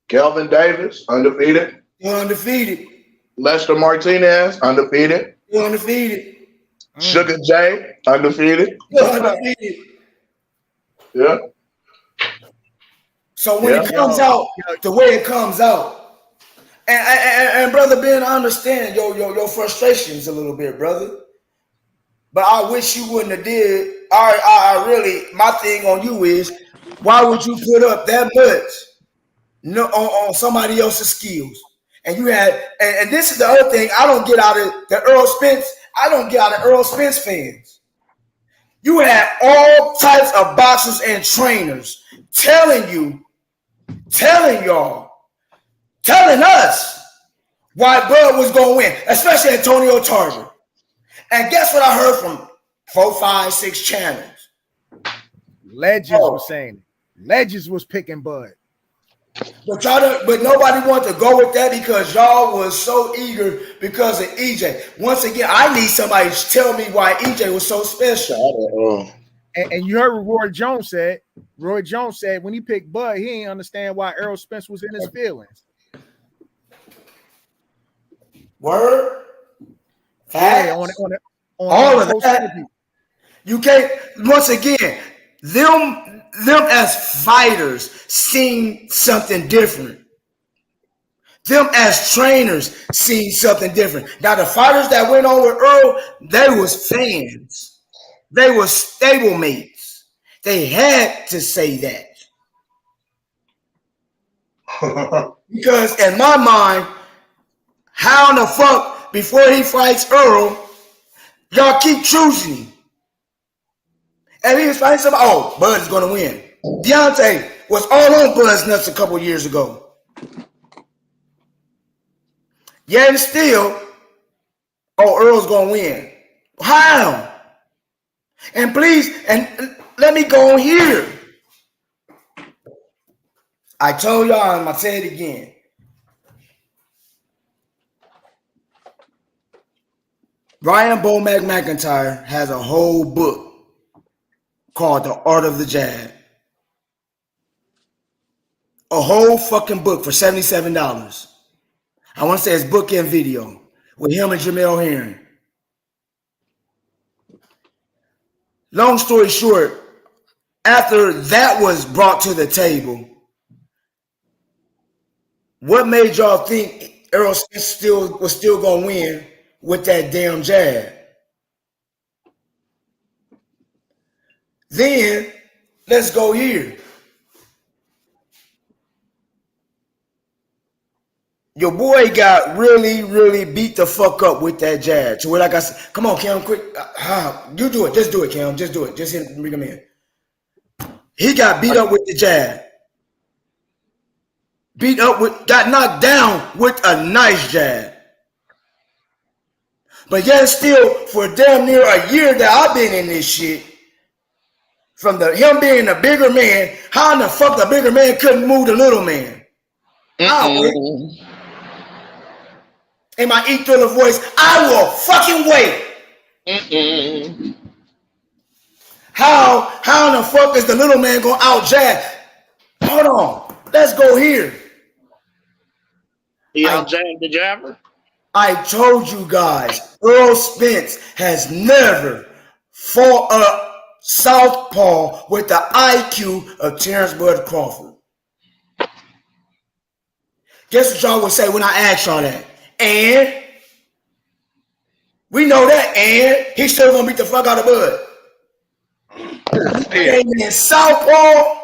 Kelvin Davis, undefeated. Still undefeated. Lester Martinez, undefeated. Still undefeated. Sugar J, undefeated. Still undefeated. Yeah. So when it comes out, the way it comes out, and brother Ben, I understand your frustrations a little bit, brother. But I wish you wouldn't have did. I really, my thing on you is, why would you put up that much on somebody else's skills And you had, and this is the other thing I don't get out of the Errol Spence. I don't get out of Errol Spence fans. You had all types of boxers and trainers telling y'all, telling us why Bud was going to win, especially Antonio Tarver. And guess what I heard from 4, 5, 6 channels? Legends was saying it. Legends was picking Bud. But nobody wanted to go with that because y'all was so eager because of EJ. Once again, I need somebody to tell me why EJ was so special. And you heard what Roy Jones said. Roy Jones said when he picked Bud, he didn't understand why Errol Spence was in his feelings. Word? Yeah, on all of that. You can't, once again, them as fighters seen something different. Them as trainers seen something different. Now the fighters that went on with Earl, they was fans. They were stablemates. They had to say that. Because in my mind, how in the fuck before he fights Earl, y'all keep choosing him? And he was fighting somebody, oh, Bud's gonna win. Deontay was all on Bud's nuts a couple years ago. Yet and still, oh, Earl's gonna win. How? And please, and let me go on here. I told y'all, I'm gonna say it again. Ryan Bomac McIntyre has a whole book called The Art of the Jab. A whole fucking book for $77. I want to say it's book and video with him and Jamel Herring. Long story short, after that was brought to the table, what made y'all think Errol Spence was still going to win with that damn jab? Then, let's go here. Your boy got really, really beat the fuck up with that jab. So, like I said, come on, Cam, quick. You do it. Just do it, Cam. Just do it. Just bring him in. He got beat up with the jab. Got knocked down with a nice jab. But yet still, for damn near a year that I've been in this shit, from him being a bigger man, how in the fuck the bigger man couldn't move the little man? In my E thriller voice, I will fucking wait. How in the fuck is the little man gonna out jab? Hold on, let's go here. He out jabbed the jabber? I told you guys, Errol Spence has never fought a southpaw with the IQ of Terence Bud Crawford. Guess what y'all would say when I ask y'all that? And we know that, and he's still gonna beat the fuck out of Bud. He came in southpaw,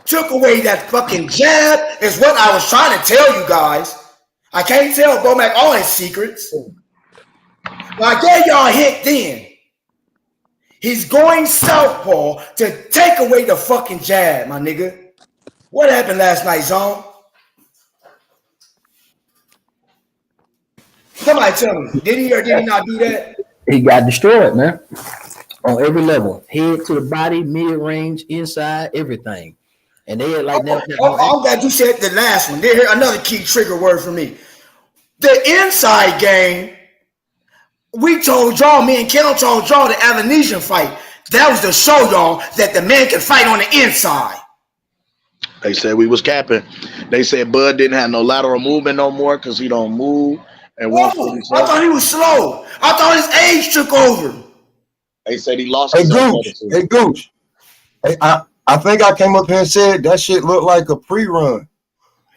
took away that fucking jab, is what I was trying to tell you guys. I can't tell Bomac all his secrets. But I gave y'all a hint then. He's going southpaw to take away the fucking jab, my nigga. What happened last night, Zone? Somebody tell me, did he or did he not do that? He got destroyed, man. On every level. Head to the body, mid-range, inside, everything. And they had like that. I'm glad you said the last one. Here's another key trigger word for me. The inside game, we told y'all, me and Kel told y'all the Avanesian fight. That was to show y'all that the man can fight on the inside. They said we was capping. They said Bud didn't have no lateral movement no more because he don't move. And I thought he was slow. I thought his age took over. They said he lost. Hey, Gooch. Hey, I think I came up here and said that shit looked like a pre-run.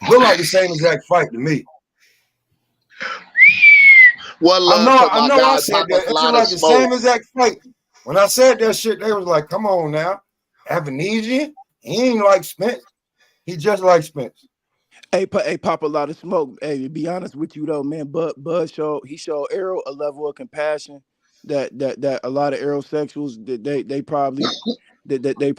Look like the same exact fight to me. I know I said that. It's like the same exact fight. When I said that shit, they was like, come on now. Avanesian? He ain't like Spence. He just like Spence. Hey, pop a lot of smoke. Hey, to be honest with you though, man, Bud showed Errol a level of compassion that a lot of aerosexuals that they probably they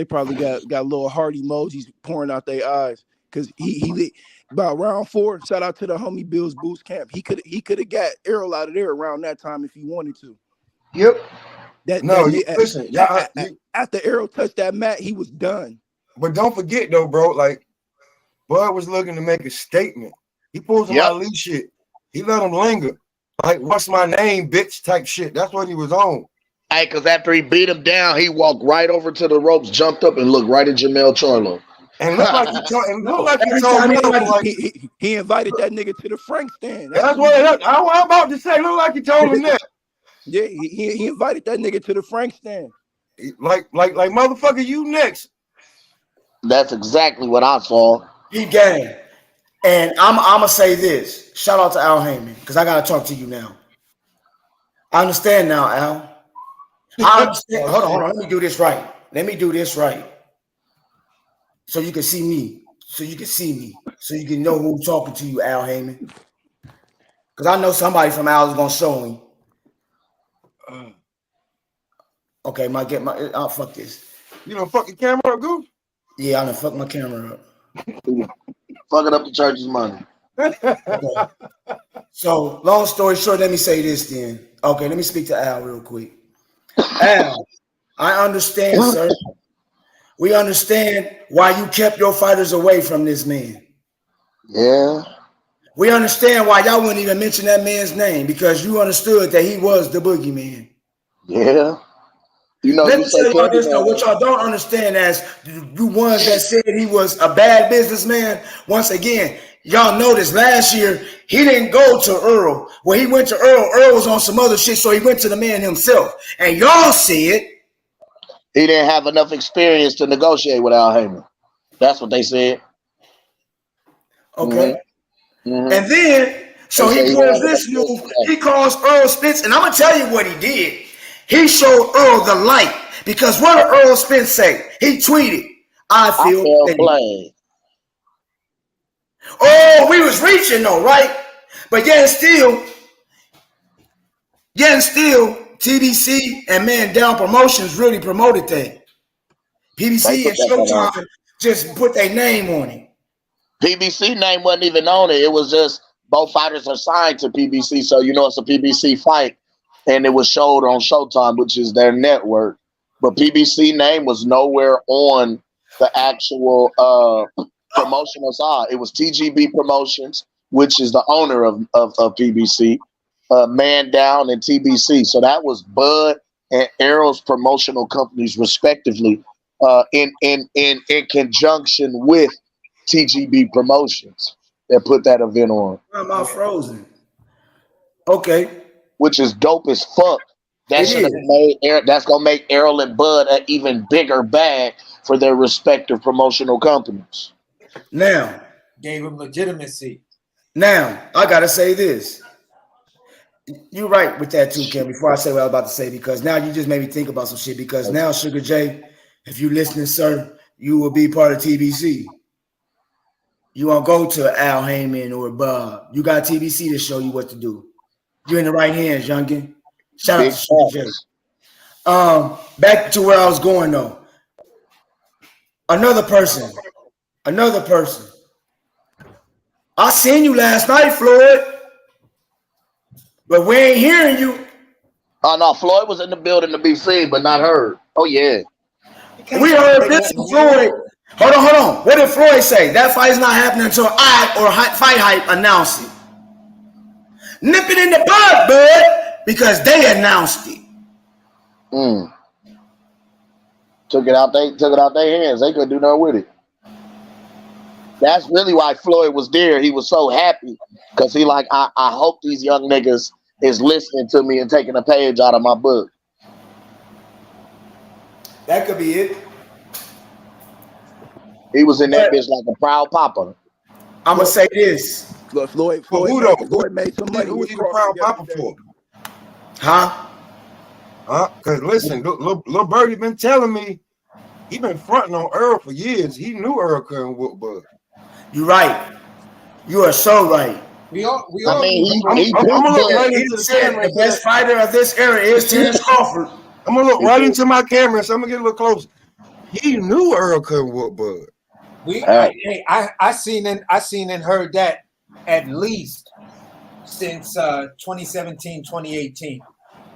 probably got little heart emojis pouring out their eyes because he by round 4. Shout out to the homie Bill's Boost Camp. He could have got Errol out of there around that time if he wanted to. Yep. Listen, after Errol touched that mat, he was done. But don't forget though, bro, like Bud was looking to make a statement. He pulled some Ali shit. He let him linger. Like, what's my name, bitch type shit. That's what he was on. Hey, because after he beat him down, he walked right over to the ropes, jumped up, and looked right at Jamel Charlo. And looked like he told me he invited that nigga to the Frank stand. That's what I'm about to say. Look like he told him that. Yeah, he invited that nigga to the Frank stand. Like motherfucker, you next. That's exactly what I saw. He gang. And I'm gonna say this. Shout out to Al Heyman, because I gotta talk to you now. I understand now, Al. I understand. Hold on. Let me do this right. So you can see me. So you can know who's talking to you, Al Heyman. Because I know somebody from Al is gonna show me. Okay, I'll fuck this. You don't fuck your camera up, Goof? Yeah, I done fuck my camera up. Fucking up the church's money. Okay. So, long story short, let me say this then. Okay, let me speak to Al real quick. Al, I understand, sir. We understand why you kept your fighters away from this man. Yeah. We understand why y'all wouldn't even mention that man's name, because you understood that he was the boogeyman. Yeah. Let me tell y'all this though. What y'all don't understand, as you ones that said he was a bad businessman, once again, y'all noticed last year he didn't go to Errol. When he went to Errol was on some other shit, so he went to the man himself. And y'all said he didn't have enough experience to negotiate with Al Heyman. That's what they said. Okay. Mm-hmm. And then, so he pulls this move. He calls Errol Spence, and I'm gonna tell you what he did. He showed Errol the light, because what did Errol Spence say? He tweeted, I feel played. Oh, we was reaching though, right? But yet still, TBC and Man Down Promotions really promoted that. PBC and Showtime just put their name on it. PBC name wasn't even on it. It was just both fighters are signed to PBC, so it's a PBC fight. And it was showed on Showtime, which is their network. But PBC name was nowhere on the actual promotional side. It was TGB Promotions, which is the owner of PBC, Man Down, and TBC. So that was Bud and Errol's promotional companies, respectively, in conjunction with TGB Promotions that put that event on. Why am I frozen? Okay. Which is dope as fuck. That's gonna make Errol and Bud an even bigger bag for their respective promotional companies. Now, gave him legitimacy. Now, I gotta say this. You're right with that too, Ken. Before I say what I was about to say, because now you just made me think about some shit. Because now, Sugar J, if you listening, sir, you will be part of TBC. You won't go to Al Heyman or Bob. You got TBC to show you what to do. You're in the right hands, youngin. Shout out to Sugar J. Back to where I was going though. Another person. I seen you last night, Floyd, but we ain't hearing you. Oh no, Floyd was in the building to be seen, but not heard. Oh yeah. We heard this from Floyd. Hold on. What did Floyd say? That fight's not happening until I or Fight Hype announce it. Nip it in the bud, because they announced it. Took it out their hands. They couldn't do nothing with it. That's really why Floyd was there. He was so happy because he like, I hope these young niggas is listening to me and taking a page out of my book. That could be it. He was in that bitch like a proud papa. I'm gonna say this. Floyd made some money. Who was he the proud papa for? Huh? Because listen, Lil Birdie been telling me he been fronting on Errol for years. He knew Errol couldn't whoop Bud. You're right. You are so right. We all I mean, he I'm gonna look right He into the said camera the and best say, fighter of this era is Terence Crawford. I'm gonna look right into my camera, so I'm gonna get a little closer. He knew Earl couldn't whoop Bud. I seen and heard that at least since 2017, 2018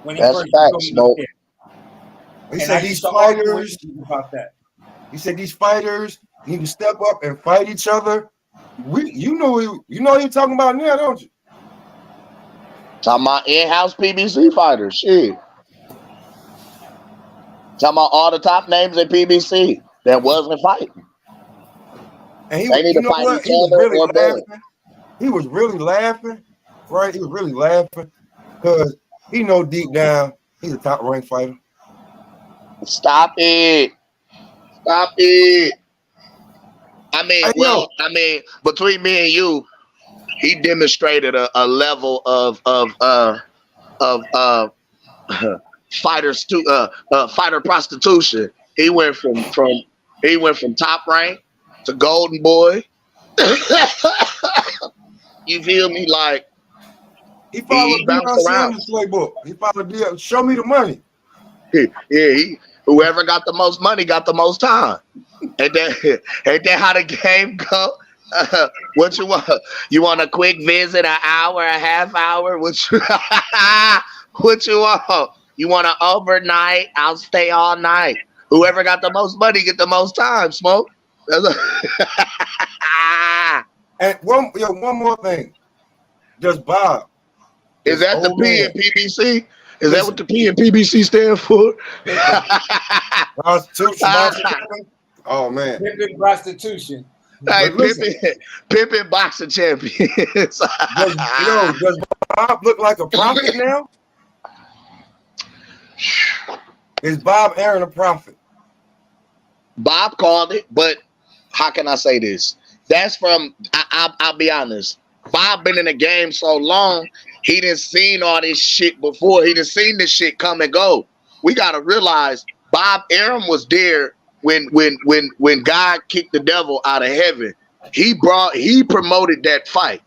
when he That's first facts, was going up Smoke. there. He And said I these used to argue with fighters. you about that. He said these fighters need to step up and fight each other. You know what you're talking about now, don't you? Talking about in-house PBC fighters, shit. Talking about all the top names at PBC that wasn't fighting. And They need you to know fight what? each He was other really or Bud. laughing. He was really laughing, right? He was really laughing because he know deep down he's a top ranked fighter. Stop it. Stop it. I mean, between me and you, he demonstrated a level of fighters to fighter prostitution. He went from top rank to golden boy. You feel me? Like he followed he bounced Deion around. Sanders' playbook. He followed Deion. Show me the money. Whoever got the most money got the most time. Ain't that how the game go? What you want? You want a quick visit, an hour, a half hour? What you want? You want an overnight? I'll stay all night. Whoever got the most money get the most time. Smoke. And one more thing. Does Bob? Is that the P in PBC? Is that what the P in PBC stand for? Prostitution. Oh man. Pimping prostitution. Hey, pimping boxing champions. Does Bob look like a prophet now? Is Bob Aaron a prophet? Bob called it, but how can I say this? That's from I'll be honest. Bob been in the game so long, he done seen all this shit before. He done seen this shit come and go. We gotta realize Bob Aaron was there when God kicked the devil out of heaven. He promoted that fight.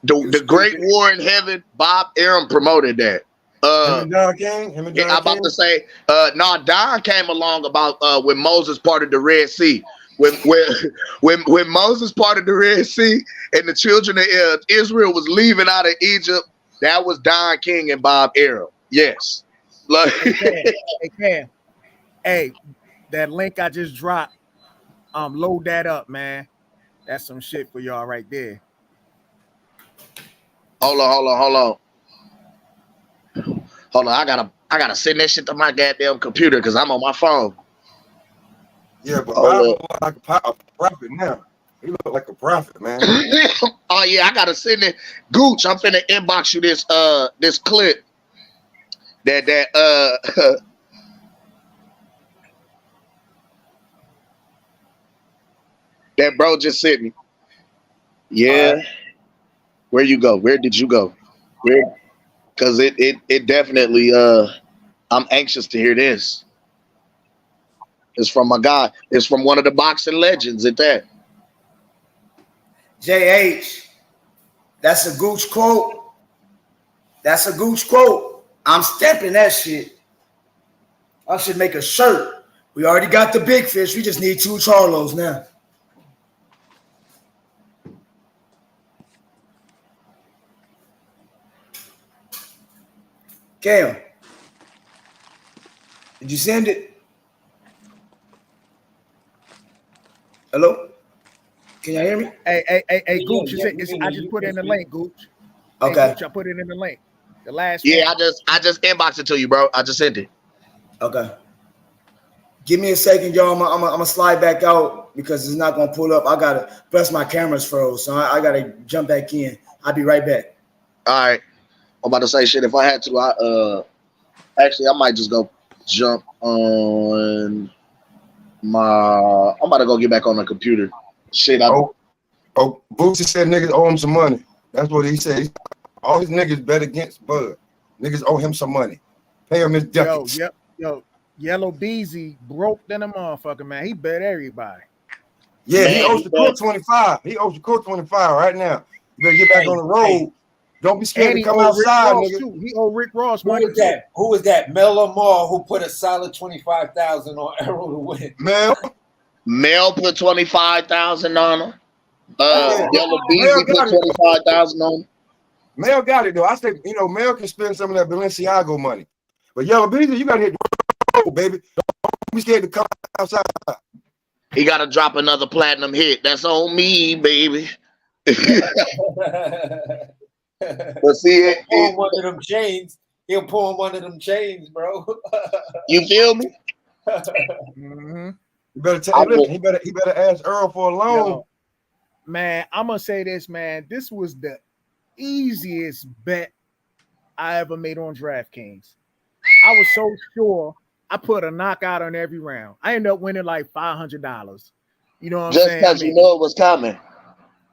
The Great War in Heaven, Bob Aaron promoted that. Him and Don King? I'm about to say, Don came along about when Moses parted the Red Sea. When Moses parted the Red Sea and the children of Israel was leaving out of Egypt, that was Don King and Bob Aaron. Yes. Hey, that link I just dropped, load that up, man. That's some shit for y'all right there. Hold on. I gotta send that shit to my goddamn computer because I'm on my phone. Yeah, but Bob look like a prophet now. He look like a prophet, man. Oh yeah, I gotta send it. Gooch, I'm finna inbox you this clip that that bro just sent me. Yeah. Where you go? Where did you go? Where? Because it definitely I'm anxious to hear this. It's from my guy. It's from one of the boxing legends at that. JH, that's a Gooch quote. That's a Gooch quote. I'm stamping that shit. I should make a shirt. We already got the big fish. We just need 2 Charlos now. Cam, did you send it? Hello? Can y'all hear me? Hey, Gooch, I just put in the link, Gooch. Okay. Hey, Gooch, I put it in the link. The last one. I just inboxed it to you, bro. I just sent it. Okay. Give me a second, y'all. I'm gonna slide back out because it's not gonna pull up. I gotta press my camera's froze, so I gotta jump back in. I'll be right back. All right. I'm about to say shit. If I had to, actually I might just go jump on my. I'm about to go get back on the computer. Shit. Boosie said niggas owe him some money. That's what he said. All his niggas bet against Bud. Niggas owe him some money. Pay him his ducats. Yo, Yellow Beezy broke than a motherfucker, man. He bet everybody. Yeah, Man, he owes the court 25. He owes the court 25 right now. You better get back on the road. Don't be scared And to he come owe Rick outside, Ross nigga. too. He owe Rick Ross Who money was that? Who was that? Mel Lamar who put a solid 25,000 on Errol to win. Mel put 25,000 on him. Yeah. Yellow Mel Beezy put got it. 25,000 on him. Mel got it though. I said, Mel can spend some of that Balenciaga money. But Yellow Beezy, you gotta hit the road, baby. Don't be scared to come outside. He gotta drop another platinum hit. That's on me, baby. But see, He'll pull one of them chains. He'll pull one of them chains, bro. You feel me? Mm-hmm. You better tell him. He better ask Errol for a loan. Yo, man, I'm gonna say this, man. This was the easiest bet I ever made on DraftKings. I was so sure I put a knockout on every round. I ended up winning like $500. You know what I'm Just saying? because you know it was coming.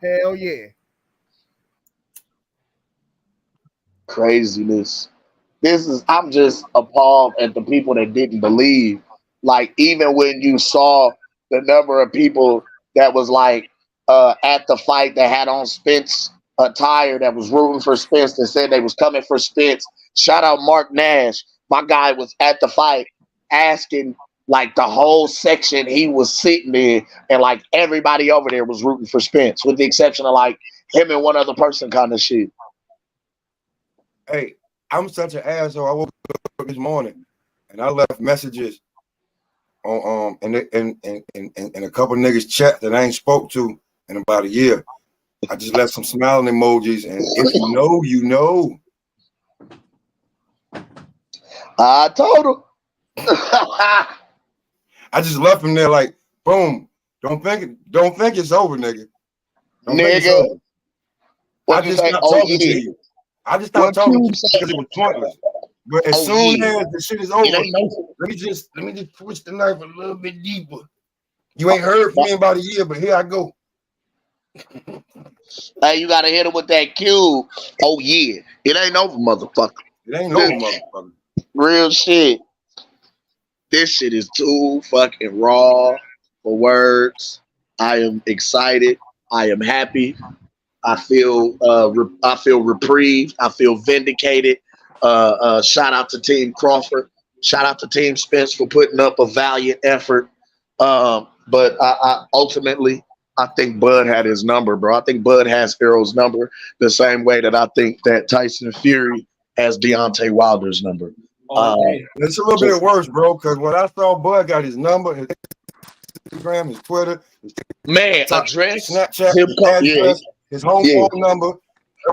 Hell yeah. Craziness. I'm just appalled at the people that didn't believe. Like, even when you saw the number of people that was like at the fight that had on Spence attire, that was rooting for Spence, that said they was coming for Spence. Shout out Mark Nash. My guy was at the fight asking like the whole section he was sitting in, and like everybody over there was rooting for Spence, with the exception of like him and one other person kind of shit. Hey, I'm such an asshole. I woke up this morning and I left messages on and a couple niggas chat that I ain't spoke to in about a year. I just left some smiling emojis, and if you know, you know. I told him. I just left him there like, boom. Don't think it's over, nigga. Don't think it's over. I just stopped talking to you. I just stopped talking to you because it was pointless. But as soon as the shit is over, let me just twist the knife a little bit deeper. You ain't heard from me in about a year, but here I go. Hey, you gotta hit him with that cube. Oh yeah, it ain't over, motherfucker. It ain't over, motherfucker. Real shit. This shit is too fucking raw for words. I am excited. I am happy. I feel reprieved. I feel vindicated. Shout out to Team Crawford. Shout out to Team Spence for putting up a valiant effort. But I ultimately, I think Bud had his number, bro. I think Bud has Errol's number the same way that I think that Tyson Fury has Deontay Wilder's number. It's a little bit worse, bro, because when I saw Bud got his number, his Instagram, his Twitter, his man, address, Snapchat, his address, his home phone number.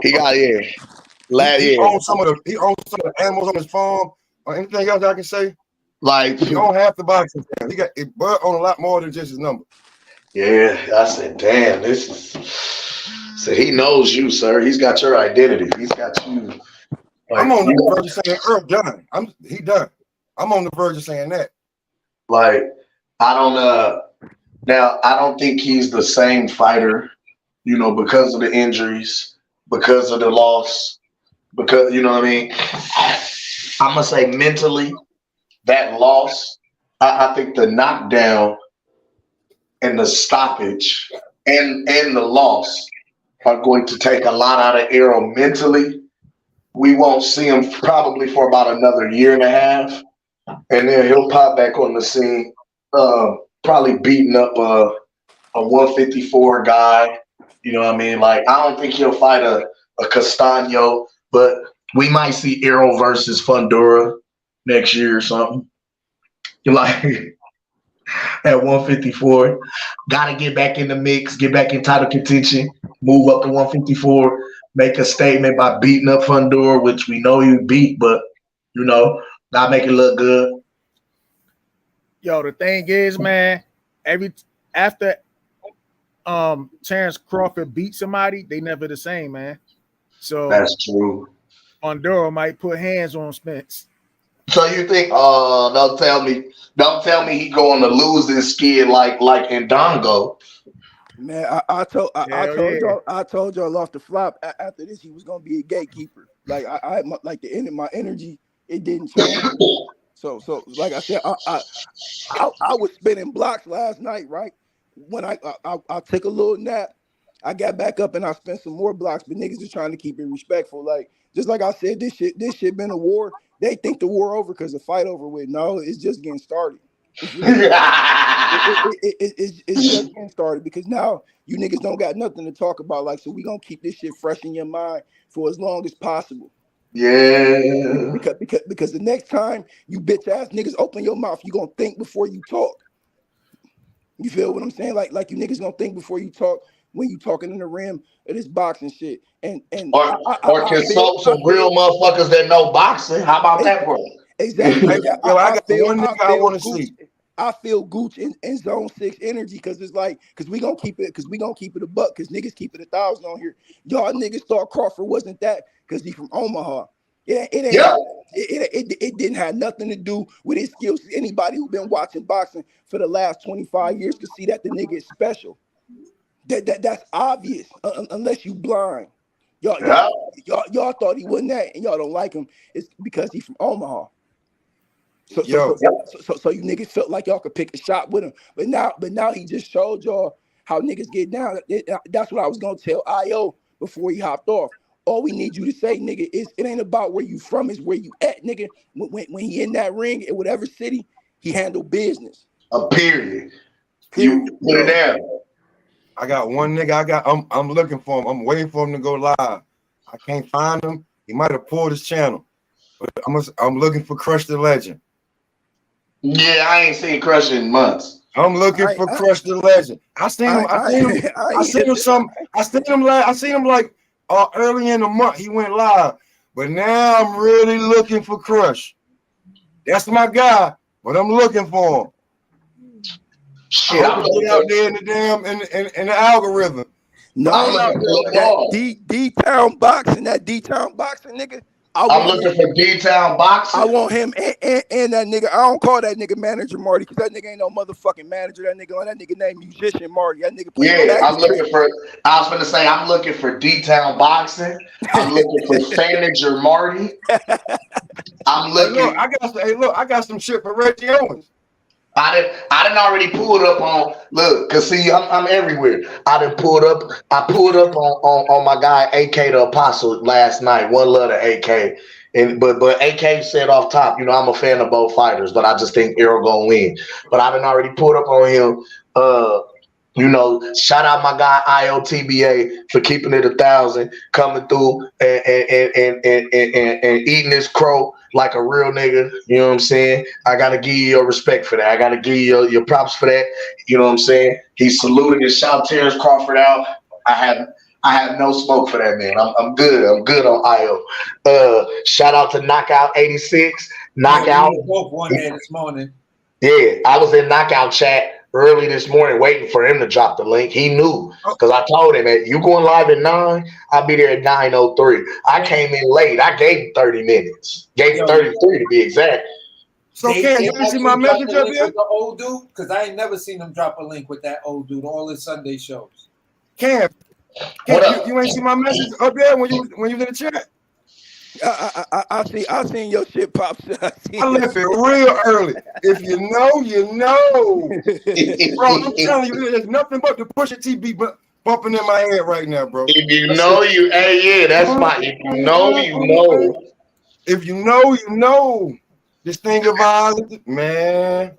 He got He owns some of the animals on his farm. Or anything else I can say? Like, he own half the boxing. He got Bud own a lot more than just his number. Yeah, I said, damn, this is. So he knows you, sir. He's got your identity. He's got you. Like, I'm on the verge of saying Earl done. He done. I'm on the verge of saying that. Like, I don't think he's the same fighter, because of the injuries, because of the loss, because, you know what I mean? I'm going to say mentally, that loss, I think the knockdown and the stoppage and the loss are going to take a lot out of Errol mentally. We won't see him probably for about another year and a half, and then he'll pop back on the scene, probably beating up a 154 guy. You know what I mean? Like, I don't think he'll fight a Castaño, but we might see Errol versus Fundora next year or something. Like, at 154, got to get back in the mix, get back in title contention, move up to 154, make a statement by beating up Fundora, which we know you beat, but, not make it look good. Yo, the thing is, man, after Terence Crawford beat somebody, they never the same, man. So that's true. Fundora might put hands on Spence. So you think? Don't tell me he going to lose his skid like Ndongo. Man, I told y'all off the flop. After this, he was gonna be a gatekeeper. Like I like the end of my energy, it didn't change. So like I said, I was spinning blocks last night, right? when I took a little nap, I got back up and I spent some more blocks, but niggas is trying to keep it respectful. Like, just like I said, this shit been a war. They think the war over because the fight over with. No, it's just getting started. It's just getting started because now you niggas don't got nothing to talk about. Like, so we gonna keep this shit fresh in your mind for as long as possible. Yeah. Because the next time you bitch ass niggas open your mouth, you gonna think before you talk. You feel what I'm saying? Like you niggas gonna think before you talk when you talking in the rim of this boxing shit. Or consult some real motherfuckers that know boxing. How about that, bro? Exactly. Yo, I got one nigga I want to see. I feel Gooch in zone 6 energy because it's like, because we gonna keep it a buck, because niggas keep it 1,000 on here. Y'all niggas thought Crawford wasn't that because he from Omaha. It didn't have nothing to do with his skills. Anybody who been watching boxing for the last 25 years could see that the nigga is special. That's obvious unless you blind. Y'all thought he wasn't that, and y'all don't like him. It's because he's from Omaha. So you niggas felt like y'all could pick a shot with him, but now he just showed y'all how niggas get down. That's what I was gonna tell IO before he hopped off. All we need you to say, nigga, is it ain't about where you from, it's where you at, nigga. When he in that ring in whatever city, he handled business. Period. You put it down. I got one nigga. I'm looking for him. I'm waiting for him to go live. I can't find him. He might have pulled his channel. But I'm looking for Crush the Legend. Yeah, I ain't seen Crush in months. I'm looking for Crush the Legend. I seen him like early in the month. He went live, but now I'm really looking for Crush. That's my guy, but I'm looking for him. Shit, I'm gonna get out there in the damn in the algorithm. No, that D-Town boxing, nigga. I'm looking for D-Town boxing. I want him and that nigga. I don't call that nigga manager Marty because that nigga ain't no motherfucking manager. That nigga named musician Marty. That nigga play I'm looking for. I was gonna say I'm looking for D-Town boxing. I'm looking for manager Marty. I'm looking. I got some shit for Reggie Owens. I didn't already pull it up on cause see I'm everywhere. I pulled up on my guy AK the Apostle last night. One love to AK. But AK said off top, I'm a fan of both fighters, but I just think Errol gonna win. But I done already pulled up on him. Shout out my guy IOTBA for keeping it 1,000, coming through and eating this crow like a real nigga. You know what I'm saying? I gotta give you your respect for that. I gotta give you your props for that. You know what I'm saying? He saluted and shout Terence Crawford out. I have no smoke for that man. I'm good. I'm good on IO. Shout out to Knockout 86. Knockout. We both won there this morning. Yeah, I was in Knockout chat early this morning waiting for him to drop the link. He knew because I told him that you going live at 9, I'll be there at 9:03. I came in late. I gave him 30 minutes. Gave him 33 to be exact. So Cam, you see my message up here? The old dude, because I ain't never seen him drop a link with that old dude. All his Sunday shows. Cam, you ain't see my message up there when you in the chat? I seen your shit pop. I left it real early. If you know, you know. Bro, I'm telling you, there's nothing but the Pusha T beat bumping in my head right now, bro. If you know, you, hey, yeah, that's my. If you know, you know. If you know, you know. This thing of violence, man.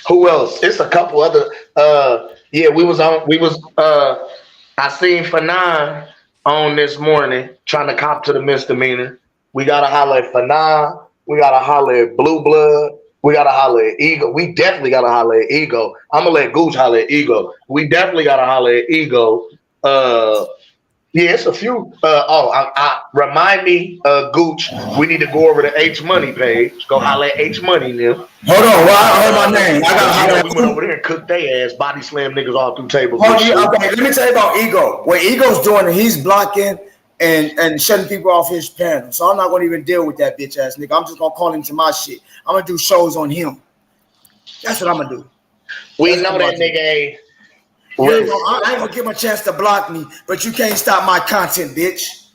Who else? It's a couple other. I seen Fanon on this morning trying to cop to the misdemeanor. We gotta holler at Fanon. We gotta holler at Blue Blood. We gotta holler at Ego. We definitely gotta holler at Ego. I'm gonna let Gooch holler at Ego. We definitely gotta holler at Ego. It's a few. Remind me, Gooch. We need to go over the H Money page. Go holler at H Money now. Hold on, I heard my name. I gotta holler at we went over there and cooked their ass, body slam niggas all through tables. Okay, let me tell you about Ego. What Ego's doing, he's blocking and shutting people off his panel. So I'm not gonna even deal with that bitch ass nigga. I'm just gonna call him to my shit. I'm gonna do shows on him. That's what I'm gonna do. We know that nigga. I ain't gonna give him a chance to block me, but you can't stop my content, bitch.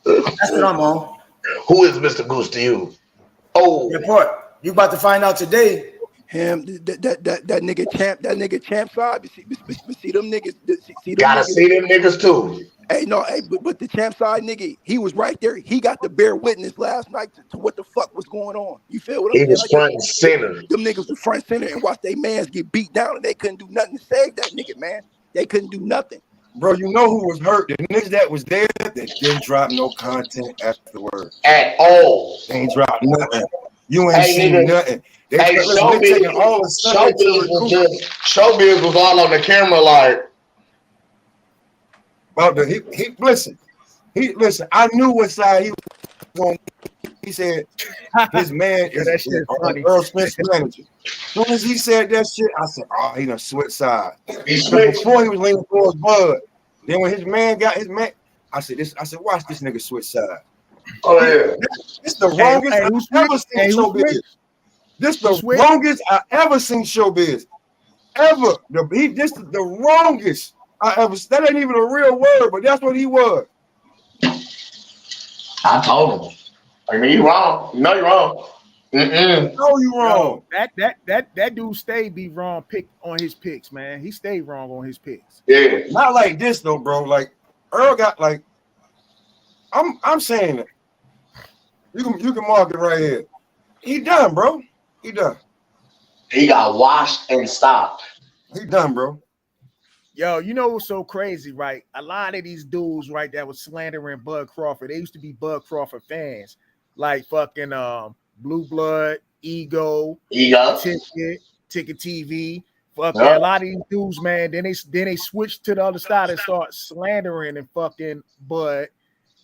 That's what I'm on. Who is Mr. Goose to you? Report. You about to find out today. Him, that nigga champ side. See them niggas. See them Gotta niggas. see them niggas too. Hey, no, hey, but the champ side nigga, he was right there. He got the bear witness last night to what the fuck was going on. You feel what I'm He saying? was Like front and center. them niggas was front center and watched they mans get beat down and they couldn't do nothing to save that nigga, man. They couldn't do nothing. Bro, you know who was hurt? The niggas that was there that didn't drop no content afterwards. At all. They ain't dropped nothing. You ain't Hey, seen nigga. nothing. They Showbiz taking all the Sunday to recruit. Showbiz was all on the camera like. About the listen. I knew what side he was going. He said his man is Earl Spence's manager. As soon as he said that shit, I said, "Oh, he done switch side." Before he was leaning towards Bud. Then when his man got his man, I said, "Watch this nigga switch side." Oh yeah, this the longest I've ever seen showbiz. This the longest I ever seen showbiz. Ever. This is the longest I ever. That ain't even a real word, but that's what he was. I told him. I mean, you wrong. You know you're wrong. No, you wrong. That dude stayed be wrong on his picks, man. He stayed wrong on his picks. Yeah. Not like this though, bro. Like Earl got like. I'm saying it. You can mark it right here. He done, bro. He done. He got washed and stopped. He done, bro. Yo, you know what's so crazy, right? A lot of these dudes, right, that was slandering Bud Crawford, they used to be Bud Crawford fans, like fucking Blue Blood, Ego, Ticket TV. Fucking a lot of these dudes, man. Then they switched to the other side and start slandering and fucking Bud,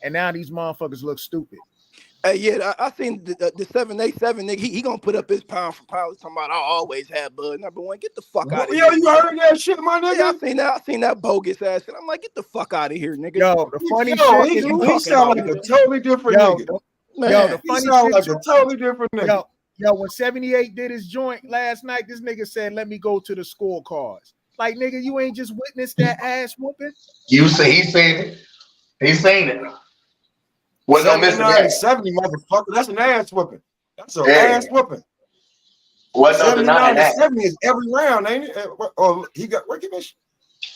and now these motherfuckers look stupid. Hey, yeah, I seen the 787 nigga. He gonna put up his pound for pound. He's talking about I always had Bud number one. Get the fuck out of here. Yo, you heard that shit, my nigga? Yeah, I seen that bogus ass shit. I'm like, get the fuck out of here, nigga. Yo, the funny shit is he sound like a totally different nigga. The funny he sound shit like a totally different nigga. Yo, when 78 did his joint last night, this nigga said, "Let me go to the scorecards." Like, nigga, you ain't just witnessed that ass whooping. You say he seen it. He seen it. What no missing that? 70, motherfucker. That's an ass whooping. That's an ass whooping. What no denying that? 70 is every round, ain't it? Oh, he got recognition.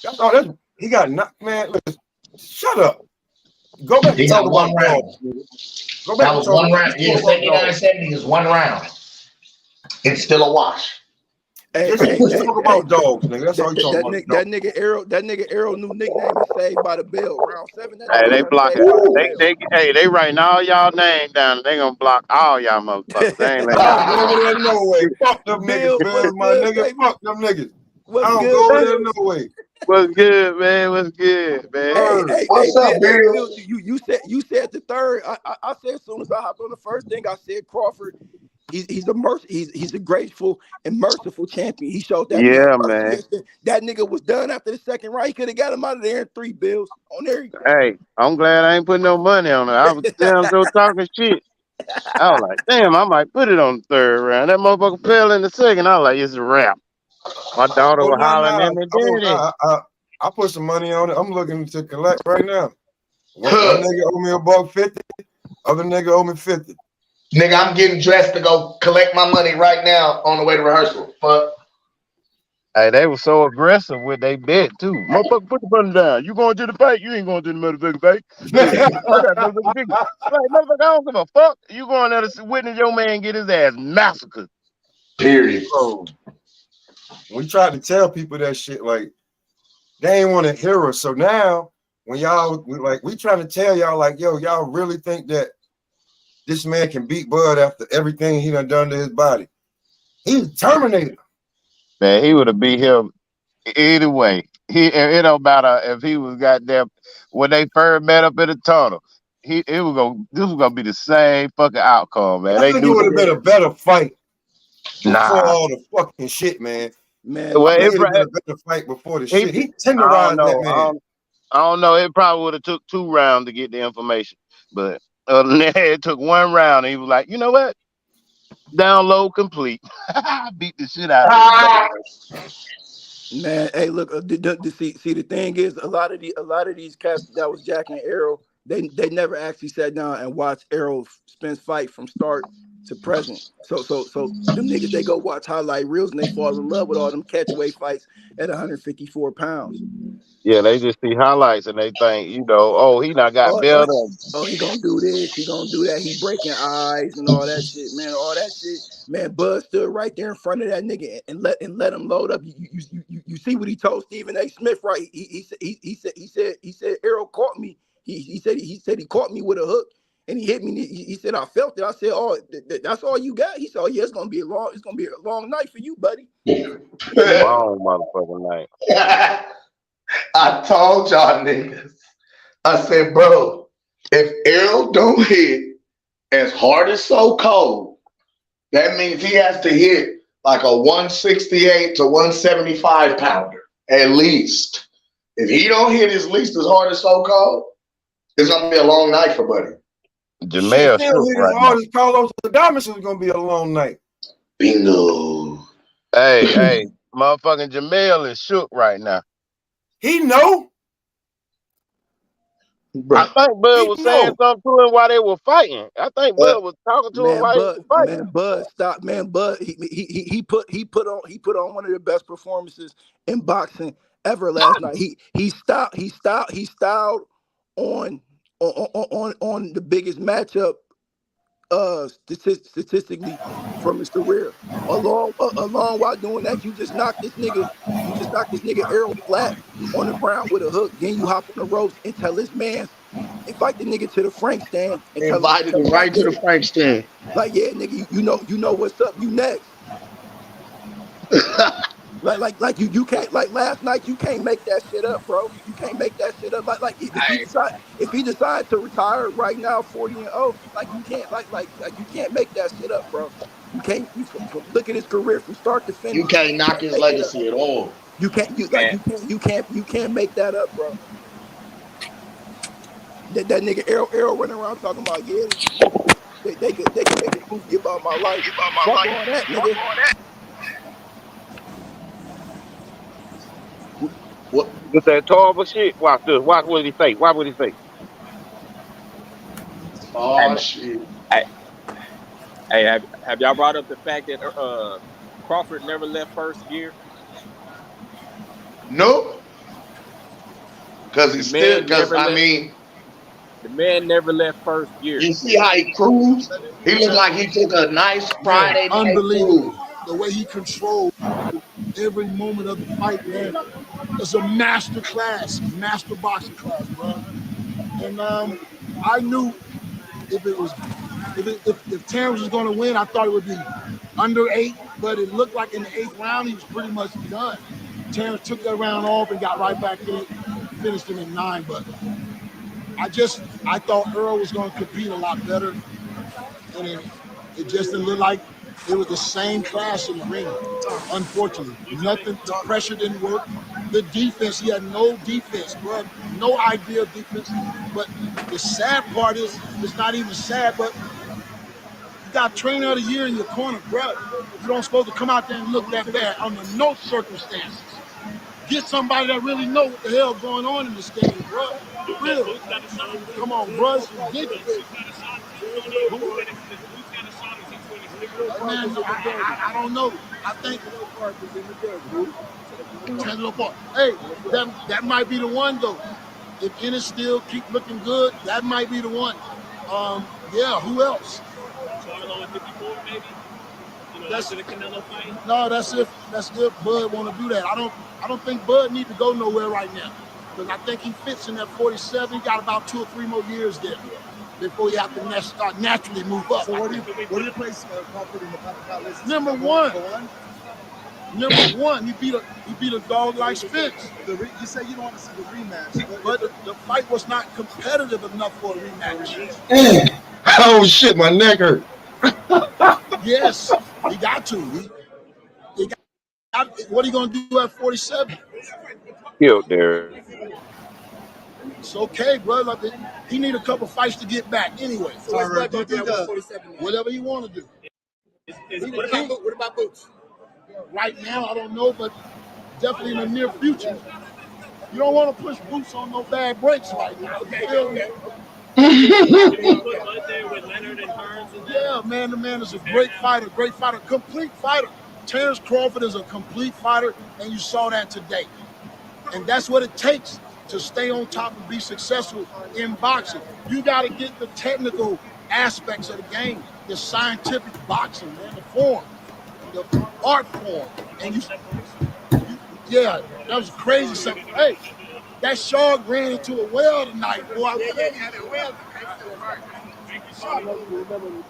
That's all. He got man. Listen, shut up. Go back. He got one round. Go back. That was one round. Yeah, 79-70 is one round. It's still a wash. Hey, talk about dogs, nigga. That's all you talking about. That nigga Errol new nickname is Saved by the Bell. Round 7. Hey, they block it. They writing all y'all names down. They gonna block all y'all motherfuckers. They ain't letting y'all go there no way. Fuck them niggas, man. My nigga, fuck them niggas. I don't go there no way. What's good, man? What's good, man? Hey, what's up, Bill? You said the third. I said as soon as I hopped on the first thing, I said Crawford. He's a graceful and merciful champion. He showed that. Yeah, man. That nigga was done after the second round. He could have got him out of there in 3 bills. On there. Hey, I'm glad I ain't putting no money on it. I was damn so talking shit. I was like, damn, I might put it on the third round. That motherfucker fell in the second. I was like, it's a wrap. My daughter was hollering at me, Daddy. I put some money on it. I'm looking to collect right now. One nigga owe me $150. Other nigga owe me 50. Nigga, I'm getting dressed to go collect my money right now on the way to rehearsal. Fuck. Hey, they were so aggressive with they bet too. Motherfucker, put the money down. You going to the fight? You ain't going to the motherfucking fight. Motherfucker, I don't give a fuck. You going there to witness your man get his ass massacred. Period. Bro, we tried to tell people that shit, like they ain't want to hear us. So now when we trying to tell y'all, like, yo, y'all really think that this man can beat Bud after everything he done to his body? He's Terminator. Man, he would have beat him either way. It don't matter if he was goddamn when they first met up in the tunnel. This was gonna be the same fucking outcome, man. I think it would have been a better fight. Nah. Before all the fucking shit, man. Man, well, it would have been a better fight before the shit. He tenderized that man. I don't know. It probably would have took 2 rounds to get the information, but other than that, it took 1 round. And he was like, you know what? Download complete. Beat the shit out of him. Man, hey, look. See, the thing is, a lot of these cats that was Jack and Errol, they never actually sat down and watched Errol Spence fight from start to present. So them niggas, they go watch highlight reels and they fall in love with all them catchweight fights at 154 pounds. Yeah, they just see highlights and they think, oh, he not got better. Oh, he gonna do this, he gonna do that, he breaking eyes and all that shit, man. All that shit, man. Bud stood right there in front of that nigga and let him load up. You see what he told Stephen A. Smith, right? He said Errol caught me. He said he caught me with a hook and he hit me. He said I felt it. I said, oh, that's all you got? He said, oh yeah, it's gonna be a long night for you, buddy. Long motherfucking night. I told y'all niggas. I said, bro, if Errol don't hit as hard as So Cold, that means he has to hit like a 168 to 175 pounder at least. If he don't hit at least as hard as So Cold, it's gonna be a long night for Buddy. Jamel hit as hard as Carlos Adames is gonna be a long night. Bingo. Hey, motherfucking Jamel is shook right now. He know. I think Bud was saying something to him while they were fighting. I think Bud was talking to him while he was fighting. Man, Bud, stop, man. Bud, he put on one of the best performances in boxing ever last night. He styled on the biggest matchup statistically from his career. Along while doing that, you just knocked this nigga Errol flat on the ground with a hook. Then you hop on the ropes and tell this man, invite the nigga to the Frank stand and invited him right to the Frank stand. Like, yeah, nigga, you know what's up. You next. like you can't, like last night, you can't make that shit up, bro. You can't make that shit up. Like if he decide to retire right now 40-0, like you can't like you can't make that shit up, bro. You can't look at his career from start to finish. You can't knock his legacy at all. You can't you can't make that up, bro. That nigga Errol running around talking about, yeah, they could make a movie about my life. Fuck all that, nigga. What? With that horrible shit. Watch this. Watch what he say. Watch what he say. Oh shit. Hey, have y'all brought up the fact that Crawford never left first gear? Nope. Because he's still. Because I mean, the man never left first gear. You see how he cruised? He looked like he took a nice Friday night unbelievable. The way he controlled every moment of the fight, man. It's a master boxing class, bro. And I knew if Terence was going to win, I thought it would be under 8, but it looked like in the 8th round he was pretty much done. Terence took that round off and got right back in it, finished him in 9. But I thought Errol was going to compete a lot better, and it just didn't look like it was the same class in the ring. Unfortunately, nothing. The pressure didn't work. The defense, he had no defense, bro. No idea of defense. But the sad part is, it's not even sad, but you got trainer of the year in your corner, bro. You don't supposed to come out there and look that bad under no circumstances. Get somebody that really know what the hell going on in this game, bro. Real. Come on, bro. It's ridiculous. Man, I don't know. I think hey, that might be the one though. If Ennis still keep looking good, that might be the one. Yeah, who else? Charlo at 54, maybe. That's the Canelo fight. No, that's if Bud want to do that. I don't think Bud need to go nowhere right now, because I think he fits in that 47. He got about 2 or 3 more years there before you have to start naturally move up. So where do you place Crawford in the knockout list? Number one. Number one, he beat a dog like Spence. You say you don't want to see the rematch, but the fight was not competitive enough for a rematch. Oh shit, my neck hurt. Yes, he got to. What are you gonna do at 47? Killed there. It's okay, bro. Like, he need a couple fights to get back anyway. So whatever you want to do. What about Boots? Right now, I don't know, but definitely in the near future. You don't want to push Boots on no bad breaks right now. With Leonard and Burns and yeah, man-to-man is a great fighter, complete fighter. Terence Crawford is a complete fighter, and you saw that today. And that's what it takes to stay on top and be successful in boxing. You got to get the technical aspects of the game, the scientific boxing, man, the form, the art form. And yeah, that was crazy. So, hey, that shark ran into a well tonight, boy. I'm telling you.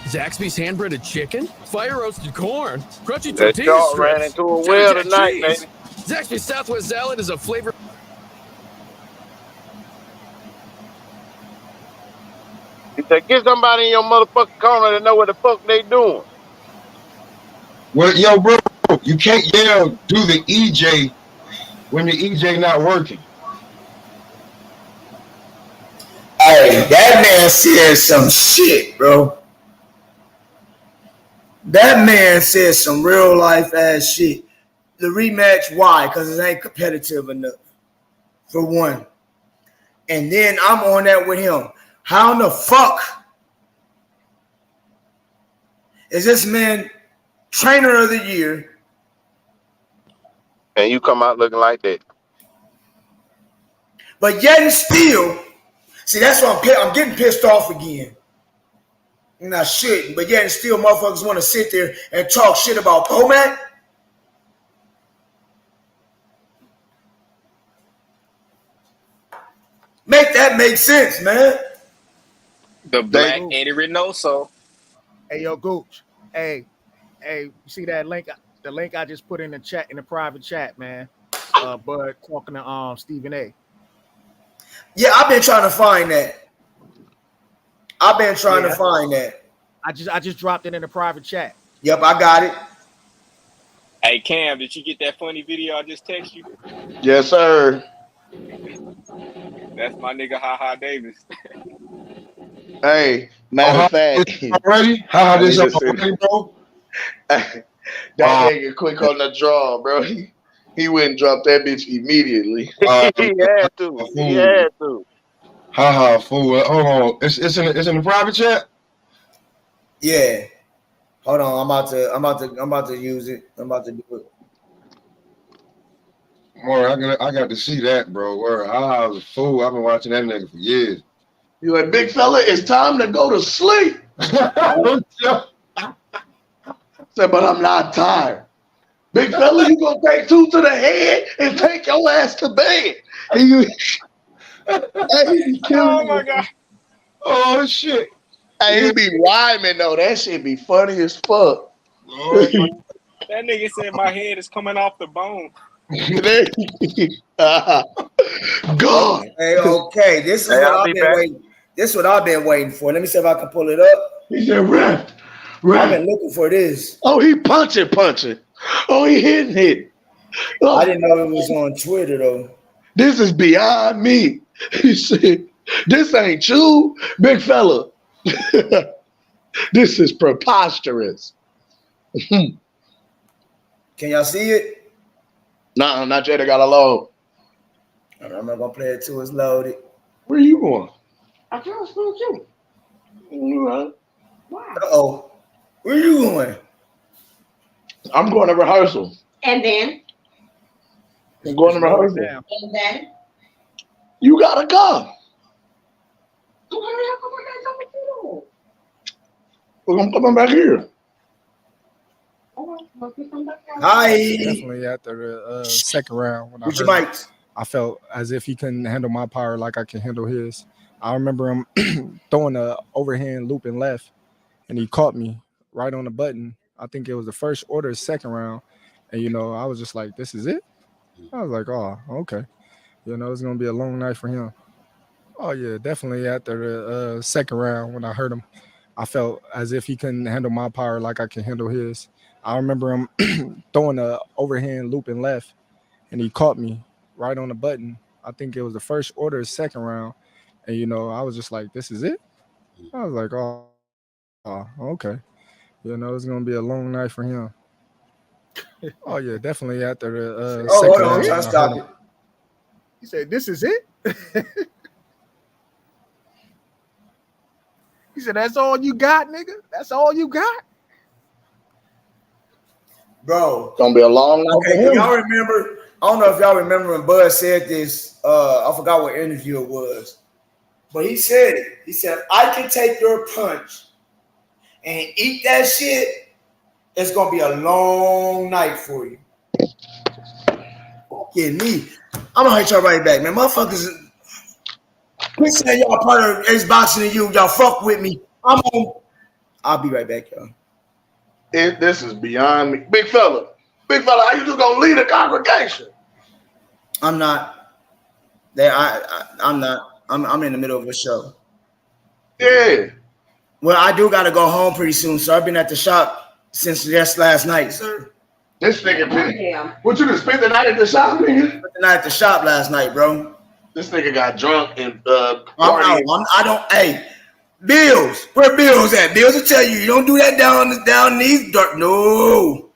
Zaxby's hand-breaded chicken, fire-roasted corn, crunchy That tortilla shark ran strips, into a cheddar well jack tonight, cheese. baby. Zaxby's Southwest salad is a flavor. He said, get somebody in your motherfucking corner to know what the fuck they doing. Well, yo, bro, you can't yell do the EJ when the EJ not working. Hey, that man said some shit, bro. That man said some real life ass shit. The rematch, why? Because it ain't competitive enough, for one. And then I'm on that with him. How in the fuck is this man trainer of the year? And you come out looking like that. But yet and still, see, that's why I'm getting pissed off again. And I shouldn't, but yet and still motherfuckers want to sit there and talk shit about OMAHA. Make that make sense, man. The Black Eddie Reynoso. Hey, yo, Gooch. Hey, you see that link? The link I just put in the chat, in the private chat, man. Bud talking to Stephen A. Yeah, I've been trying to find that. I just dropped it in the private chat. Yep, I got it. Hey, Cam, did you get that funny video I just texted you? Yes, sir. That's my nigga, Ha Davis. Hey, matter of fact, already? How this already, bro? That nigga quick on the draw, bro. He went and dropped that bitch immediately. He had to. He had to. Ha fool. Hold on. It's in the private chat? Yeah. Hold on. I'm about to use it. I'm about to do it. More, I got to see that, bro. Where I was a fool. I've been watching that nigga for years. You like, big fella, it's time to go to sleep. Said, but I'm not tired. Big fella, you gonna take 2 to the head and take your ass to bed. He be killing my God. Oh shit. Hey, he be rhyming though. That shit be funny as fuck. That nigga said my head is coming off the bone. God. Hey, okay. This is what I've been waiting. This is what I've been waiting for. Let me see if I can pull it up. He said, right. I've been looking for this. Oh, he punching. Oh, he hitting. Oh. I didn't know it was on Twitter though. This is beyond me. He said, this ain't you, big fella. This is preposterous. Can y'all see it? Nah, not yet. I got to load. I'm not gonna play it till it's loaded. Where you going? I can't spell you. Why? Uh-oh. Where you going? I'm going to rehearsal. And then? I'm going to rehearsal. And then? You gotta go. We're gonna come back here. Hi. Definitely after the second round when With your mics. I felt as if he couldn't handle my power like I can handle his. I remember him throwing a overhand looping left, and he caught me right on the button. I think it was the first order, second round, and I was just like, "This is it." I was like, "Oh, okay." It's gonna be a long night for him. Oh yeah, definitely after the second round when I heard him, I felt as if he couldn't handle my power like I can handle his. I remember him throwing a overhand looping left, and he caught me right on the button. I think it was the first order, second round, and I was just like, "This is it." I was like, "Oh, okay." It's gonna be a long night for him. Oh yeah, definitely after the second hold on, round. I'm trying to stop it. He said, "This is it." He said, "That's all you got, nigga. That's all you got." Bro, Gonna be a long night okay, for do him. y'all remember? I don't know if y'all remember when Bud said this. I forgot what interview it was, but he said it. He said, "I can take your punch and eat that shit. It's gonna be a long night for you." Yeah, me. I'm gonna hit y'all right back, man. Motherfuckers, quit saying y'all part of Xboxing and y'all fuck with me. I'll be right back, y'all. This is beyond me. Big fella, how you just gonna lead a congregation? I'm not. I'm not. I'm in the middle of a show. Yeah. Well, I do gotta go home pretty soon, so I've been at the shop since just last night, sir. This nigga been. What you just spent the night at the shop, nigga? Spent the night at the shop last night, bro. This nigga got drunk and I don't. Hey, Bills, where Bills at? Bills will tell you don't do that down these dark. No.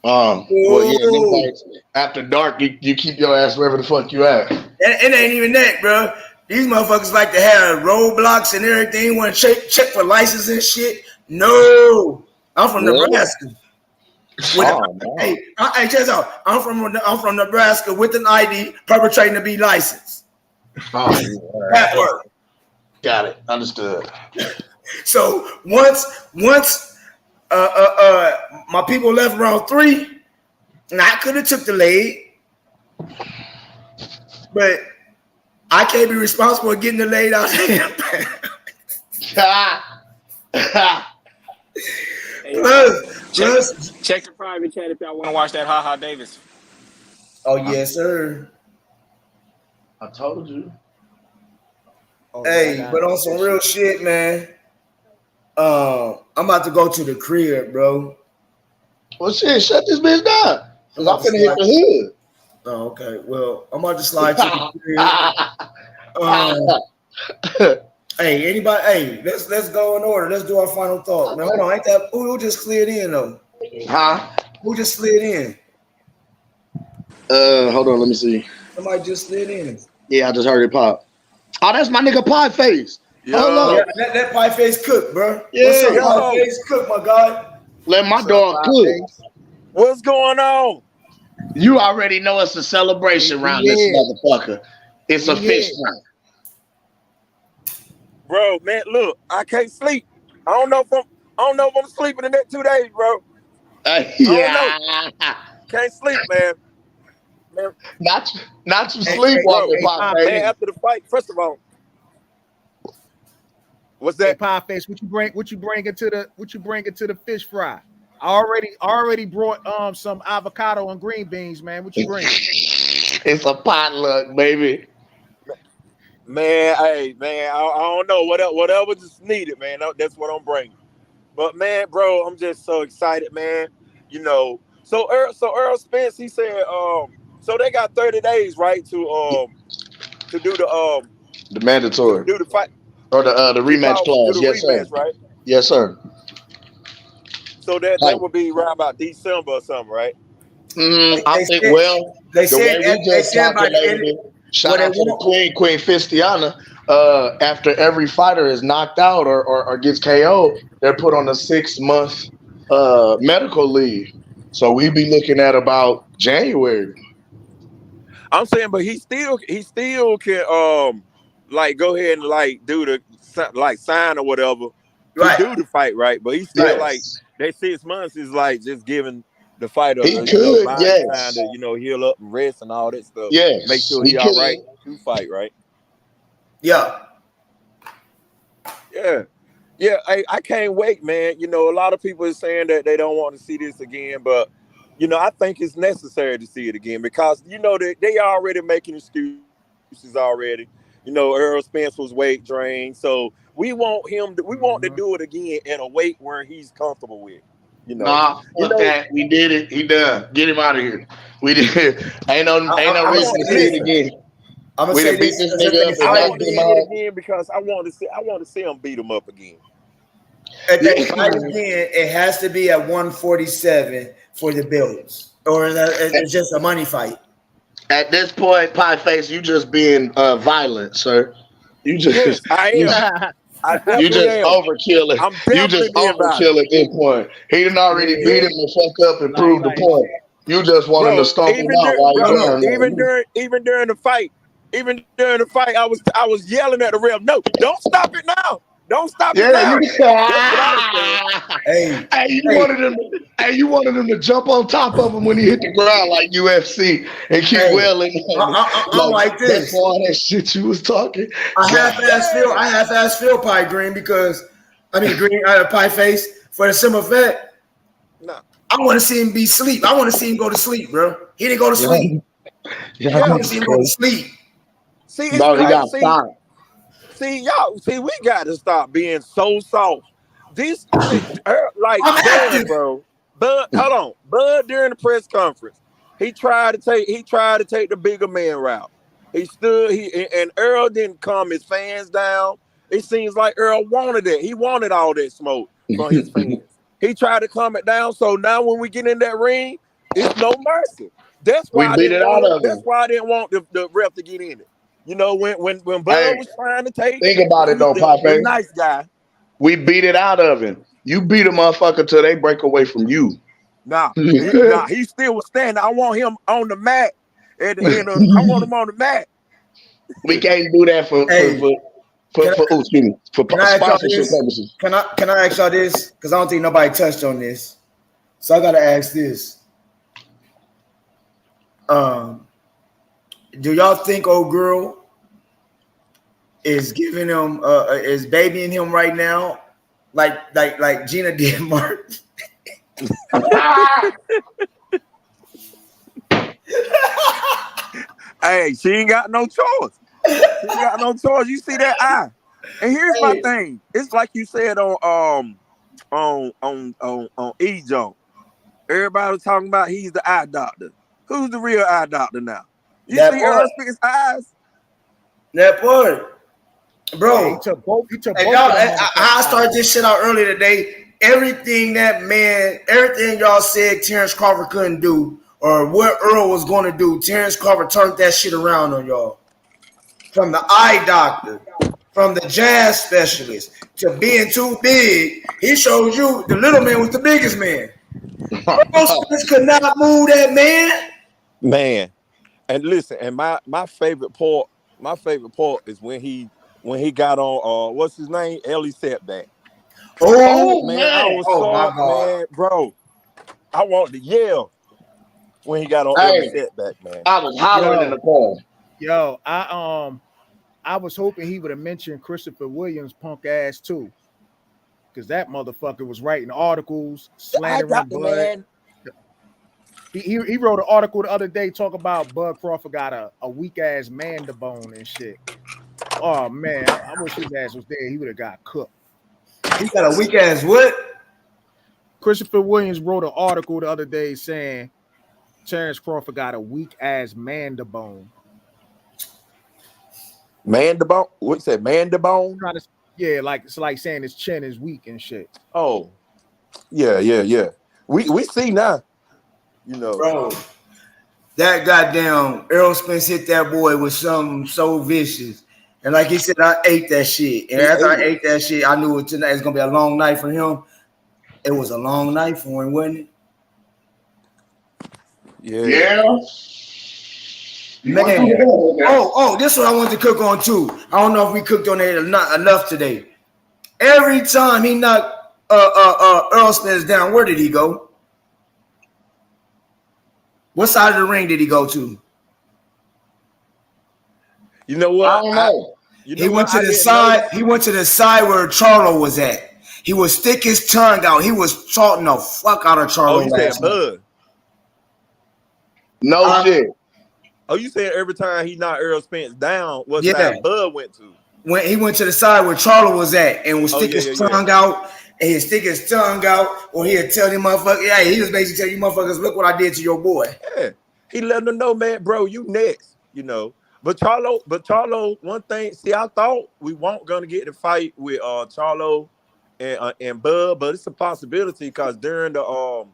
Well, yeah, after dark, you keep your ass wherever the fuck you at. It ain't even that, bro. These motherfuckers like to have roadblocks and everything. Want to check for license and shit. No, I'm from Nebraska. Hey, check this out. I'm from Nebraska with an ID, perpetrating to be licensed. That work. Got it. Understood. So once my people left round 3, and I could have took the lead, but I can't be responsible for getting the lead out there. Plus, check the private chat if y'all want to watch that Ha Ha Davis. Oh yes, sir. I told you. Hey, but on some real shit, man. I'm about to go to the crib, bro. Well, shit, shut this bitch down. Cause I'm finna hit the hood. Oh, okay. Well, I'm about to slide to the crib. Hey, anybody? Hey, let's go in order. Let's do our final thought. Man, hold on. Ain't that who just slid in though? Huh? Who just slid in? Hold on. Let me see. Somebody just slid in. Yeah, I just heard it pop. Oh, that's my nigga Pie Face. Hold up. Yeah, let Pie Face cook, bro. Yeah. What's up, Pie Face? Cook, my guy. Let my dog cook. What's going on? You already know it's a celebration around this motherfucker. It's a fish fry. Bro, man, look, I can't sleep. I don't know if I'm sleeping in the next 2 days, bro. I don't know. Can't sleep, man. Not you sleepwalking, Pop. Man, after the fight, first of all, what's that? Hey, Pie Face, what you bring into the fish fry? I already brought some avocado and green beans, man. What you bring? It's a potluck, baby. Man, hey, man, I don't know whatever's needed, man. That's what I'm bringing. But man, bro, I'm just so excited, man. You know, so Errol Spence, he said, so they got 30 days, right, to do the mandatory, to do the fight or the rematch clause. Do the Yes, rematch, sir. right? Yes, sir. So that would be around about December or something, right? I think. They said by the end. Shout out to the Queen Fistiana. After every fighter is knocked out or gets KO, they're put on a 6-month medical leave. So we be looking at about January. I'm saying, but he still can like go ahead and like do the like sign or whatever to do the fight, right? But he still like that 6 months is like just giving the fighter time to heal up and rest and all that stuff. Yes, make sure he all right to fight, right? Yeah. I can't wait, man. You know, a lot of people are saying that they don't want to see this again, but you know, I think it's necessary to see it again because you know they already making excuses already. You know, Errol Spence was weight drained, so we want to do it again in a weight where he's comfortable with. You know, that. We did it. He done. Get him out of here. We did. Ain't no reason to see it again. We done beat this nigga up and I knocked want to him see out. it again because I want to see him beat him up again. At that fight again, it has to be at 147 for the Bills, or it's just a money fight. At this point, Pie Face, you just being violent, sir. You just I am. I You definitely just am. overkill it. I'm You definitely just being violent. overkill at this point. He didn't already beat him and fuck up and prove the point. You just wanted to stomp him out while he doing it. Even during the fight, I was yelling at the ref, no, don't stop it now. Don't stop it Yeah, now. you. That's what I was saying. You wanted him to jump on top of him when he hit the ground like UFC and keep wailing. I'm like That's this. all that shit you was talking. I half-ass feel Pie Green because Green Pie Face for the simple fact. No. I want to see him be sleep. I want to see him go to sleep, bro. He didn't go to sleep. I want to see him go to sleep. See, it's crazy. See, we got to stop being so soft. This, like, Bud, bro. Bud, hold on. Bud during the press conference, he tried to take the bigger man route. He stood, and Errol didn't calm his fans down. It seems like Errol wanted it. He wanted all that smoke from his fans. He tried to calm it down. So now when we get in that ring, it's no mercy. That's why I didn't want the ref to get in it. You know, when Bud was trying to take, think about it though, the nice guy. We beat it out of him. You beat a motherfucker till they break away from you. Nah, he still was standing. I want him on the mat. I want him on the mat. We can't do that for sponsorship purposes. Can I ask y'all this? Because I don't think nobody touched on this. So I gotta ask this. Do y'all think old girl is giving him is babying him right now, like Gina did Mark? Hey, she ain't got no choice. You see that eye? And here's my thing. It's like you said on E-Jump. Everybody was talking about he's the eye doctor. Who's the real eye doctor now? You see Errol Spence eyes? That part. Bro, he took both. I started this shit out earlier today. Everything y'all said Terence Crawford couldn't do, or what Errol was going to do, Terence Crawford turned that shit around on y'all. From the eye doctor, from the jazz specialist, to being too big, he showed you the little man was the biggest man. Errol Spence could not move that man. Man, and listen, and my favorite part is when he got on what's his name? Ellie Setback. Oh man, I was my God. man, bro. I wanted to yell when he got on Ellie Setback, man. I was hollering in the car. Yo, I was hoping he would have mentioned Christopher Williams' punk ass too, because that motherfucker was writing articles slandering Bud. He wrote an article the other day talking about Bud Crawford got a weak ass mandible and shit. Oh man, I wish his ass was there. He would have got cooked. He got a weak ass what? Christopher Williams wrote an article the other day saying Terence Crawford got a weak ass mandible. Mandible? What you said? Mandible? Yeah, like it's like saying his chin is weak and shit. Oh, yeah. We see now. You know, bro, that goddamn Errol Spence hit that boy with something so vicious. And like he said, I ate that shit. And after I ate that shit, I knew tonight it's gonna be a long night for him. It was a long night for him, wasn't it? Yeah. Man. Oh, this one I want to cook on too. I don't know if we cooked on it enough today. Every time he knocked Errol Spence down, where did he go? What side of the ring did he go to? You know what? I don't know. He went to the side. He went to the side where Charlo was at. He would stick his tongue out. He was talking the fuck out of Charlo. Oh, you said Bud? No shit. Oh, you said every time he knocked Errol Spence down, what side Bud went to? When he went to the side where Charlo was at and would stick his tongue out, and he'd stick his tongue out, or he'd tell them motherfuckers, yeah, he was basically telling you motherfuckers, look what I did to your boy. Yeah. He let them know, man, bro, you next, you know. But Charlo, one thing, see, I thought we weren't gonna get the fight with Charlo and Bud, but it's a possibility because during the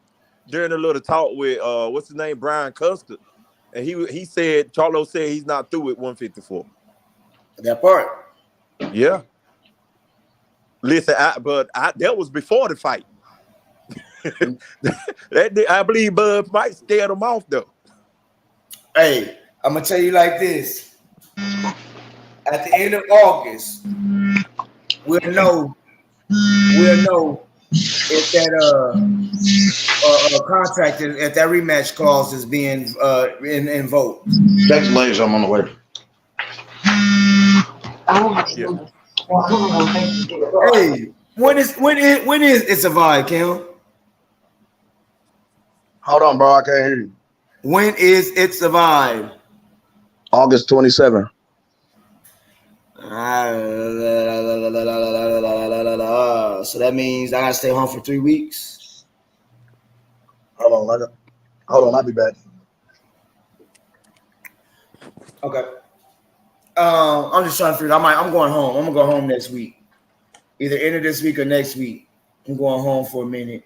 little talk with what's his name, Brian Custer, and he said Charlo said he's not through with 154. That part. Yeah. Listen, that was before the fight. I believe Bud might scare him off though. Hey, I'm gonna tell you like this. At the end of August, we'll know if that contract, if that rematch clause is being invoked. Thanks, ladies. I'm on the way. Hey, when is it's a vibe, Kim? Hold on, bro. I can't hear you. When is it's a vibe? August 27th. So that means I gotta stay home for 3 weeks. Hold on, I'll be back. Okay. I'm just trying to figure. I'm going home. I'm gonna go home next week, either end of this week or next week. I'm going home for a minute.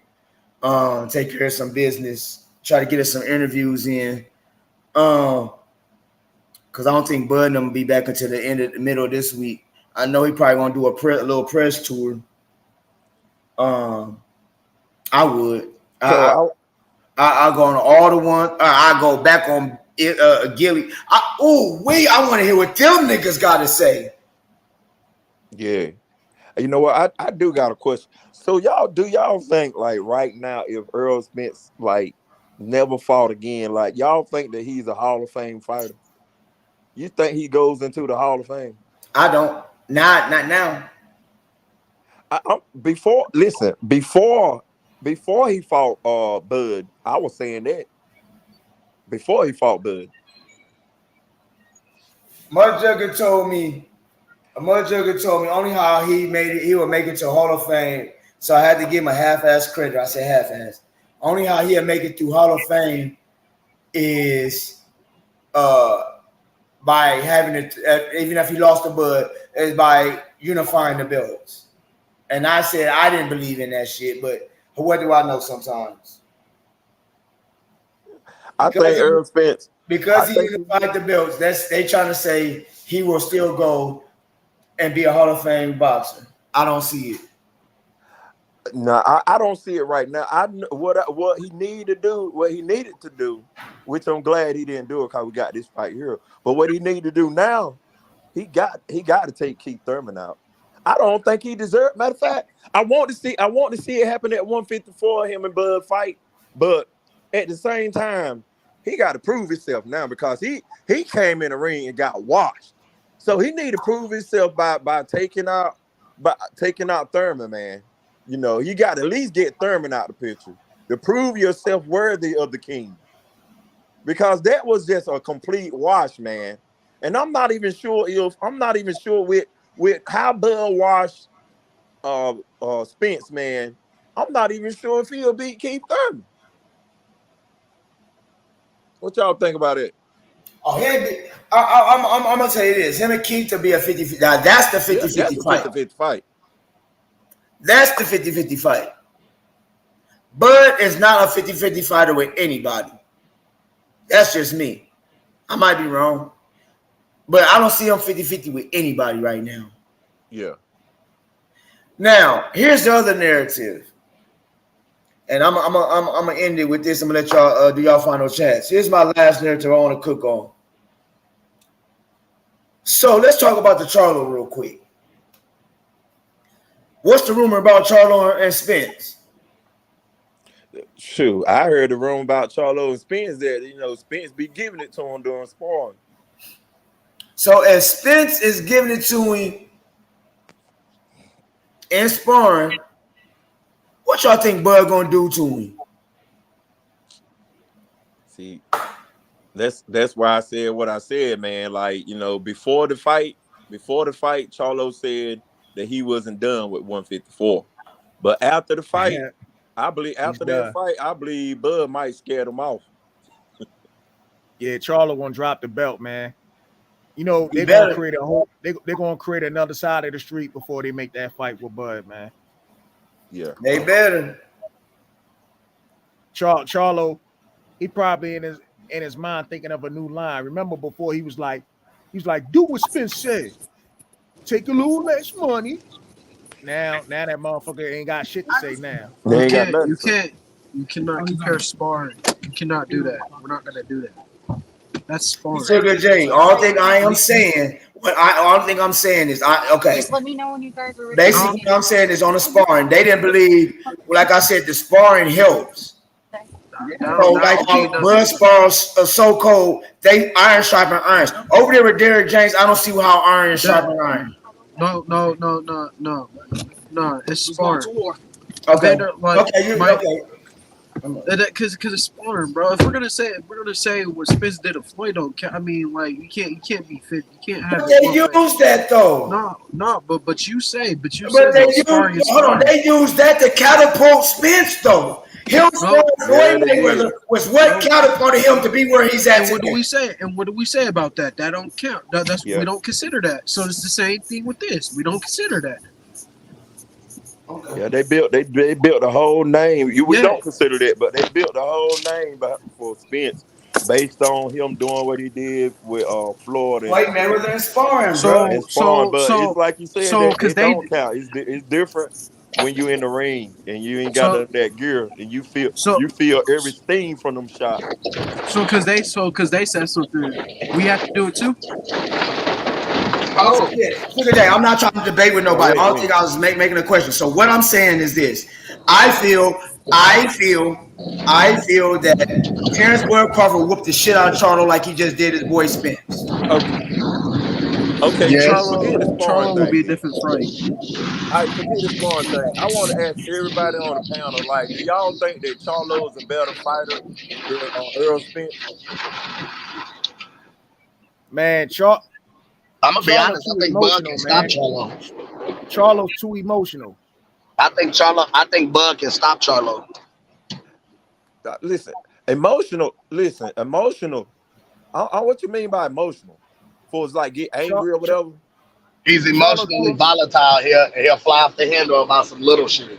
Take care of some business. Try to get us some interviews in. Because I don't think Bud and them will be back until the middle of this week. I know he probably gonna do a little press tour. I would. I'll go on all the one. I go back on Gilly. I want to hear what them niggas got to say. Yeah. You know what? I do got a question. So y'all think like right now, if Errol Spence like never fought again, like y'all think that he's a Hall of Fame fighter? You think he goes into the Hall of Fame? I don't. Not now. Before he fought Bud, I was saying that. Before he fought Bud. Mudjugger told me only how he made it, he would make it to Hall of Fame. So I had to give him a half-ass credit. I said half-ass. Only how he'll make it through Hall of Fame is by having it, even if he lost the Bud, is by unifying the belts. And I said I didn't believe in that shit, but what do I know sometimes? I think Errol Spence, because he unified the belts, they trying to say he will still go and be a Hall of Fame boxer. I don't see it. No, I don't see it right now. I know what he needed to do, which I'm glad he didn't do it because we got this fight here. But what he need to do now, he got to take Keith Thurman out. I don't think he deserved. Matter of fact, I want to see it happen at 154, him and Bud fight. But at the same time, he got to prove himself now because he came in the ring and got washed. So he need to prove himself by taking out Thurman, man. You know, you got to at least get Thurman out of the picture to prove yourself worthy of the king. Because that was just a complete wash, man. And I'm not even sure with how Bud washed Spence, man. I'm not even sure if he'll beat Keith Thurman. What y'all think about it? Oh, I'm gonna tell you this: him and Keith to be a 50-50. Now that's the 50-50 fight. 50-50 fight. That's the 50-50 fight. Bud is not a 50-50 fighter with anybody. That's just me. I might be wrong, but I don't see him 50-50 with anybody right now. Yeah. Now, here's the other narrative. And I'm gonna end it with this. I'm gonna let y'all do y'all final chats. Here's my last narrative I want to cook on. So let's talk about the Charlo real quick. What's the rumor about Charlo and Spence? Shoot, I heard the rumor about Charlo and Spence that Spence be giving it to him during sparring. So as Spence is giving it to him in sparring, what y'all think Bud gonna do to him? See, that's why I said what I said, man. Like, before the fight, Charlo said that he wasn't done with 154. But after the fight, I believe Bud might scare him off. Yeah, Charlo gonna drop the belt, man. They're gonna create they're gonna create another side of the street before they make that fight with Bud, man. Yeah. They better. Charlo, he probably in his mind thinking of a new line. Remember before he was like, do what Spence said. Take a little less money now that motherfucker ain't got shit to say now. They ain't got nothing. You cannot compare sparring. You cannot do that. We're not gonna do that. That's sparring. Sugar J, all thing I'm saying is okay. Just let me know when you guys are ready. Basically, what I'm saying is on the sparring, they didn't believe. Like I said, the sparring helps. So like blood spars so cold, they iron sharpen irons. Over there with Derrick James, I don't see how iron sharpen iron. No. It's sparring. Okay. Okay. Because it's sparring, bro. If we're gonna say what Spence did to Floyd, I mean, like you can't be fit. You can't have. But they use that though. No. But you say. They use that to catapult Spence though. Him Floyd Mayweather was what catapulted him to be where he's at. And what do we say? And what do we say about that? That don't count. We don't consider that. So it's the same thing with this. We don't consider that. Yeah, they built a whole name. We don't consider that, but they built a whole name for Spence based on him doing what he did with Florida. Floyd Mayweather and sparring, bro. It's like you said, it don't count. It's different when you in the ring and you ain't got that gear and you feel every steam from them shots. So because they said something, we have to do it too. Oh, look at that. I'm not trying to debate with nobody. I don't think I was making a question. So what I'm saying is this: I feel that Terence Crawford whooped the shit out of Charlo like he just did his boy Spence. Okay. Yes. Charlo will be a different fight. I forget the sparring thing. I want to ask everybody on the panel, like, do y'all think that Charlo is a better fighter than Errol Spence? Man, I'm gonna be honest. I think Bud can stop Charlo. Charlo's too emotional. I think Bud can stop Charlo. Listen, emotional. What you mean by emotional? For it's like get angry or whatever. He's emotionally volatile here, and he'll fly off the handle about some little shit.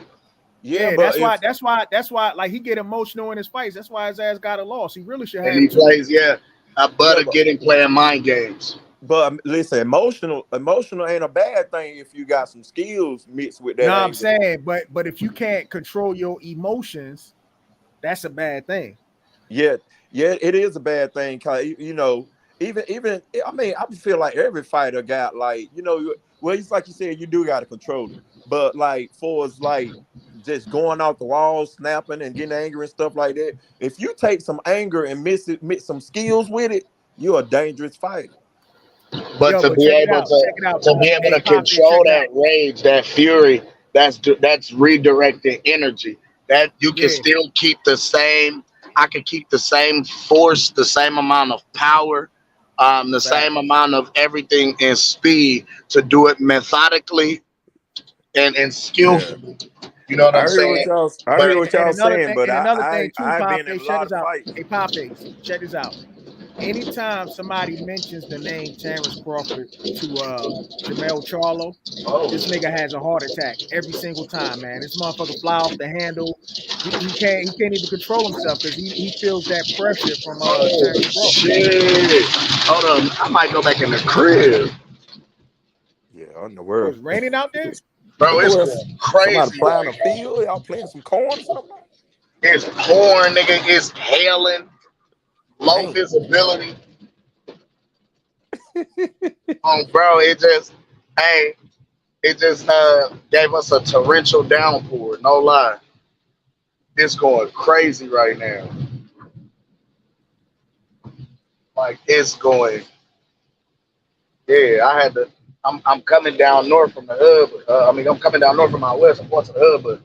Yeah, that's why. Like he get emotional in his fights. That's why his ass got a loss. He really should have. And he plays, Bud getting playing mind games. But listen, emotional ain't a bad thing if you got some skills mixed with that. No, I'm saying, but if you can't control your emotions, that's a bad thing. Yeah, it is a bad thing. Cause even I mean, I feel like every fighter got like well, it's like you said, you do got to control it. But like for us, like just going out the wall, snapping and getting angry and stuff like that. If you take some anger and mix some skills with it, you're a dangerous fighter. But to be able to control that rage, that fury, that's redirecting energy. That you can still keep the same. I can keep the same force, the same amount of power, the same amount of everything and speed to do it methodically and skillfully. You know what I'm saying? I hear what y'all saying, but another thing too, I've Poppy, been in a lot of fights. Hey, Poppy, check this out. Anytime somebody mentions the name Terence Crawford to Jermell Charlo, this nigga has a heart attack every single time, man. This motherfucker fly off the handle. He can't even control himself because he feels that pressure from Terence Crawford. Shit. Hold on, I might go back in the crib. Yeah, in the world. It's raining out there? Bro, it's crazy. Somebody plowing a field? Y'all playing some corn or something? It's pouring, nigga. It's hailing. Low visibility. Bro, it just gave us a torrential downpour. No lie. It's going crazy right now. Like it's going. Yeah, I'm coming down north from the hub. I'm coming down north from my west. I'm going to the hub, but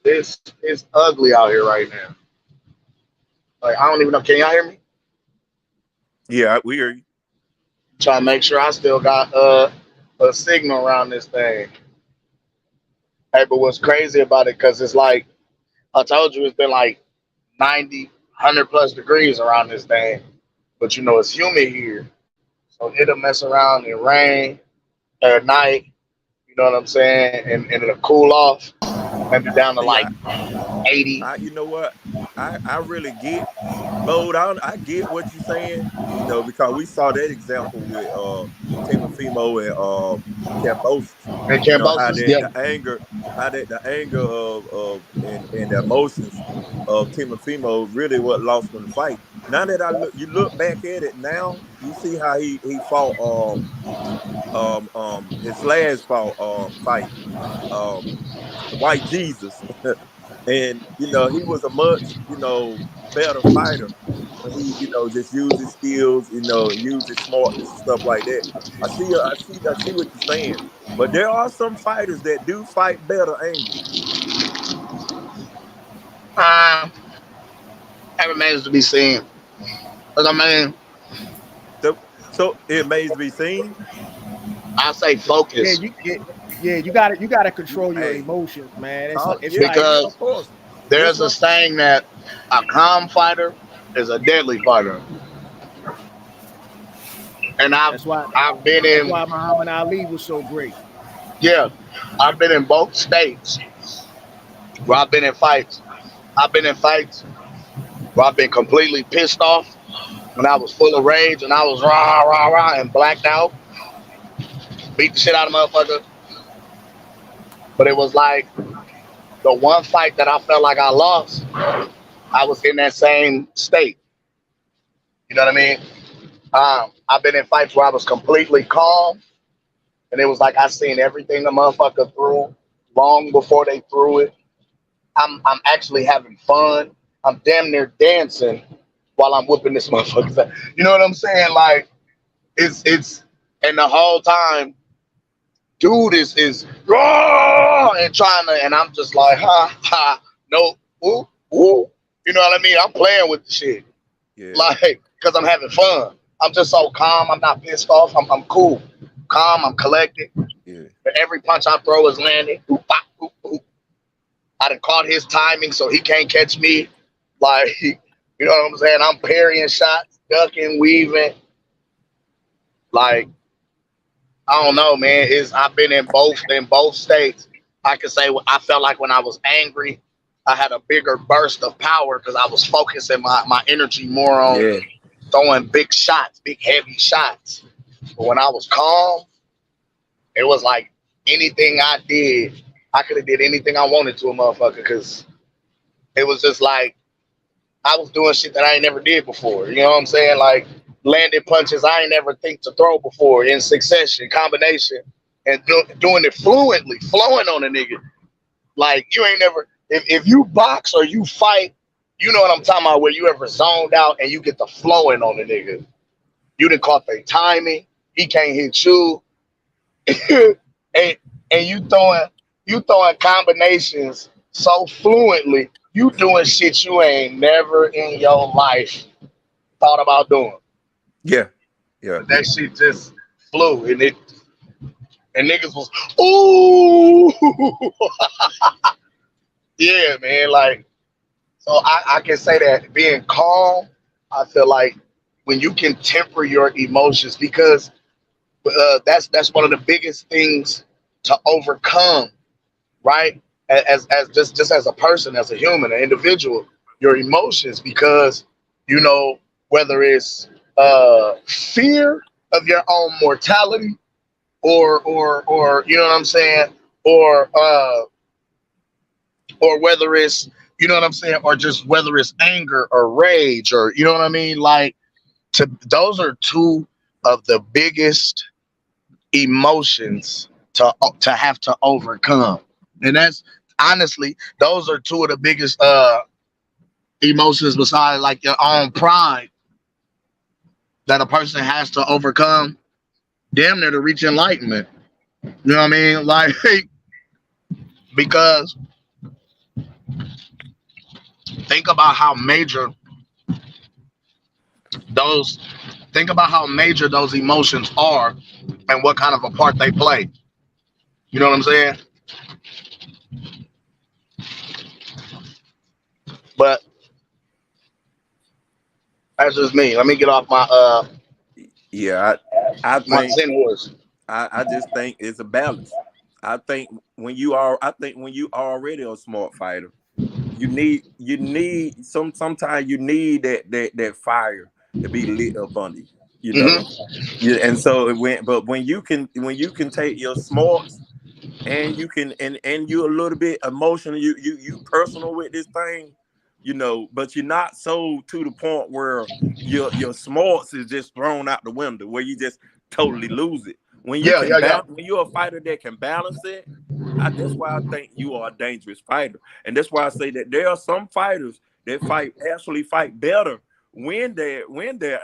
it's ugly out here right now. Like I don't even know. Can y'all hear me? Yeah, we hear you. Trying to make sure I still got a signal around this thing. Hey, but what's crazy about it? Because it's like I told you, it's been like 90, 100 plus degrees around this thing. But it's humid here, so it'll mess around and rain at night. You know what I'm saying? And it'll cool off. maybe down to like 80. You know what? I really get load on. I get what you're saying, you know, because we saw that example with Timofimo and Cambosis. And You know how Cambosis, that yeah. the anger of and the emotions of Timofimo really what lost him the fight. Now that you look back at it now, you see how he fought his last fight White Jesus. And you know, he was a much, you know, better fighter when he, you know, just used his skills, you know, use his smartness and stuff like that. I see what you're saying. But there are some fighters that do fight better angry. That remains to be seen. But I mean, so it remains to be seen. I say focus. You gotta control your emotions, man. It's like Because of course. there's a saying that a calm fighter is a deadly fighter. And I've been that's in, why Muhammad Ali was so great. yeah, I've been in both states where I've been in fights. I've been in fights where I've been completely pissed off when I was full of rage and I was rah, rah, rah and blacked out, beat the shit out of motherfucker. But it was like the one fight that I felt like I lost, I was in that same state. You know what I mean? I've been in fights where I was completely calm, and it was like I seen everything the motherfucker threw long before they threw it. I'm actually having fun. I'm damn near dancing while I'm whooping this motherfucker's ass. You know what I'm saying? Like it's and the whole time, dude is raw and trying to, and I'm just like ha ha no ooh ooh. You know what I mean? I'm playing with the shit. Yeah. Like, cause I'm having fun. I'm just so calm. I'm not pissed off. I'm cool, calm. I'm collected. Yeah. But every punch I throw is landing. Oop, bop, oop, oop. I done caught his timing, so he can't catch me. Like, you know what I'm saying? I'm parrying shots, ducking, weaving. Like, I don't know, man. I've been in both states. I could say I felt like when I was angry, I had a bigger burst of power because I was focusing my energy more on throwing big shots, big heavy shots. But when I was calm, it was like anything I did, I could have did anything I wanted to a motherfucker because it was just like I was doing shit that I ain't never did before. You know what I'm saying? Like landing punches I ain't never think to throw before in succession, combination, and doing it fluently, flowing on a nigga. Like you ain't never, if you box or you fight, you know what I'm talking about, where you ever zoned out and you get the flowing on the nigga. You done caught the timing, he can't hit you. and you throwing combinations so fluently, you doing shit you ain't never in your life thought about doing. Yeah. Yeah. That shit just flew and niggas was ooh. Yeah, man. Like, so I can say that being calm, I feel like when you can temper your emotions, because that's one of the biggest things to overcome, right? As just as a person, as a human, an individual, your emotions, because you know whether it's fear of your own mortality, or you know what I'm saying, or whether it's, you know what I'm saying, or just whether it's anger or rage, or you know what I mean, like those are two of the biggest emotions to have to overcome. And that's honestly, those are two of the biggest emotions besides like your own pride that a person has to overcome, damn near to reach enlightenment. You know what I mean? Like, because think about how major those emotions are and what kind of a part they play. You know what I'm saying? But that's just me. Let me get off my I my think Zen horse. I just think it's a balance. I think when you already a smart fighter, you need sometimes you need that fire to be lit up under you, you know. Yeah, and so when you can take your smarts and you can and you're a little bit emotional, you personal with this thing, you know, but you're not so to the point where your smarts is just thrown out the window where you just totally lose it. When you can when you're a fighter that can balance it, that's why I think you are a dangerous fighter. And that's why I say that there are some fighters that actually fight better when they're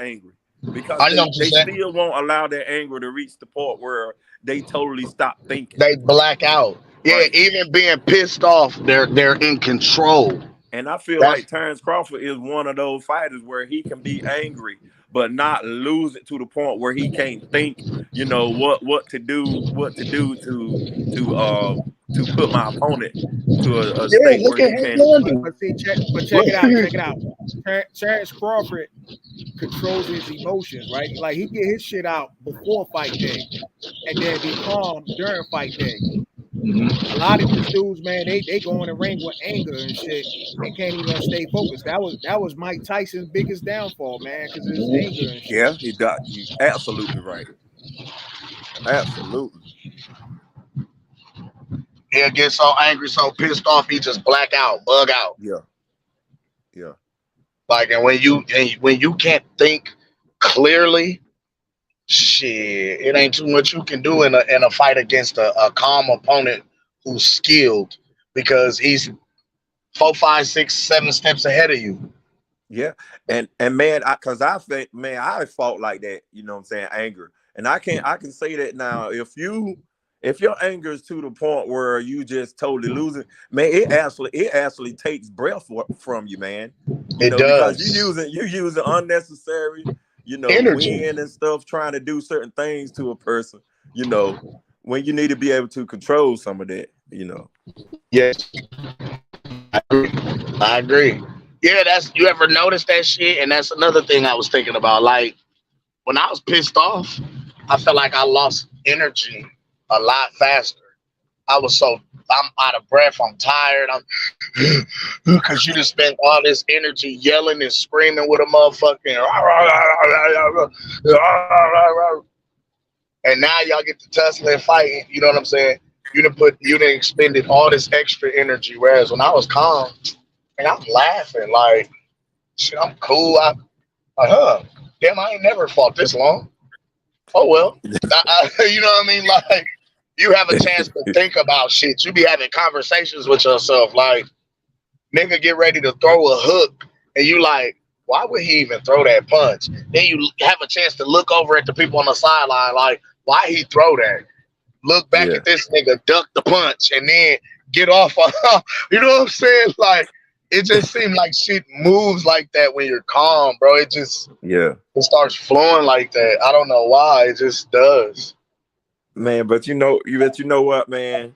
angry. Because they still won't allow their anger to reach the point where they totally stop thinking. They black out. Yeah, even being pissed off, they're in control. And I feel like Terence Crawford is one of those fighters where he can be angry, but not lose it to the point where he can't think, you know, what to do to put my opponent to a state where he can. But check it out. Terence Crawford controls his emotions, right? Like he get his shit out before fight day, and then be calm during fight day. A lot of these dudes, man, they go in the ring with anger and shit and can't even stay focused. That was Mike Tyson's biggest downfall, man, because his anger and shit. Yeah, he got you absolutely right. Absolutely. He'll get so angry, so pissed off, he just black out, bug out. Yeah. Like, and when you can't think clearly, shit, it ain't too much you can do in a fight against a calm opponent who's skilled, because he's 4, 5, 6, 7 steps ahead of you. Yeah, and man, I think, man, I fought like that, you know what I'm saying, anger, and I can say that now. If your anger is to the point where you just totally lose it, man, it actually takes breath from you, man. You know, because you using unnecessary, you know, wind and stuff, trying to do certain things to a person, you know, when you need to be able to control some of that, you know. Yes, I agree. Yeah, you ever notice that shit? And that's another thing I was thinking about. Like, when I was pissed off, I felt like I lost energy a lot faster. I'm out of breath, I'm tired, because you just spent all this energy yelling and screaming with a motherfucking and now y'all get to tussling and fighting, you know what I'm saying? You done expended all this extra energy, whereas when I was calm, and I'm laughing like, shit, I'm cool. Damn, I ain't never fought this long. Oh well, you know what I mean? Like, you have a chance to think about shit. You be having conversations with yourself, like, nigga get ready to throw a hook, and you like, why would he even throw that punch? Then you have a chance to look over at the people on the sideline, like, why he throw that? Look back at this nigga, duck the punch, and then get off. You know what I'm saying? Like, it just seems like shit moves like that when you're calm, bro. It just it starts flowing like that. I don't know why. It just does. Man, but you know what, man?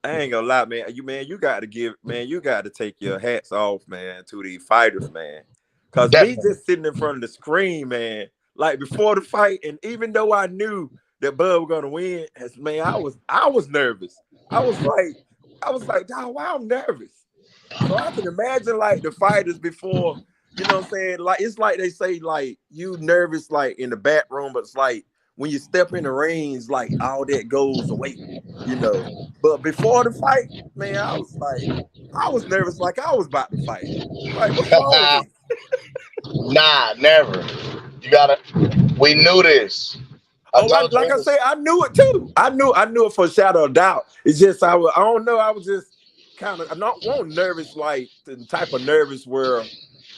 I ain't gonna lie, man. You got to take your hats off, man, to these fighters, man. Cause me just sitting in front of the screen, man, like before the fight, and even though I knew that Bud was gonna win, man, I was nervous. I was like, dog, why I'm nervous? So I can imagine like the fighters before, you know what I'm saying? Like, it's like they say, like, you nervous like in the back room, but it's like when you step in the rings, like all that goes away, you know. But before the fight, man, I was nervous like I was about to fight. Like, what's wrong with me? Nah, never. We knew this. Like I say, I knew it too. I knew it for a shadow of doubt. It's just I don't know. I was just kind of nervous, like the type of nervous where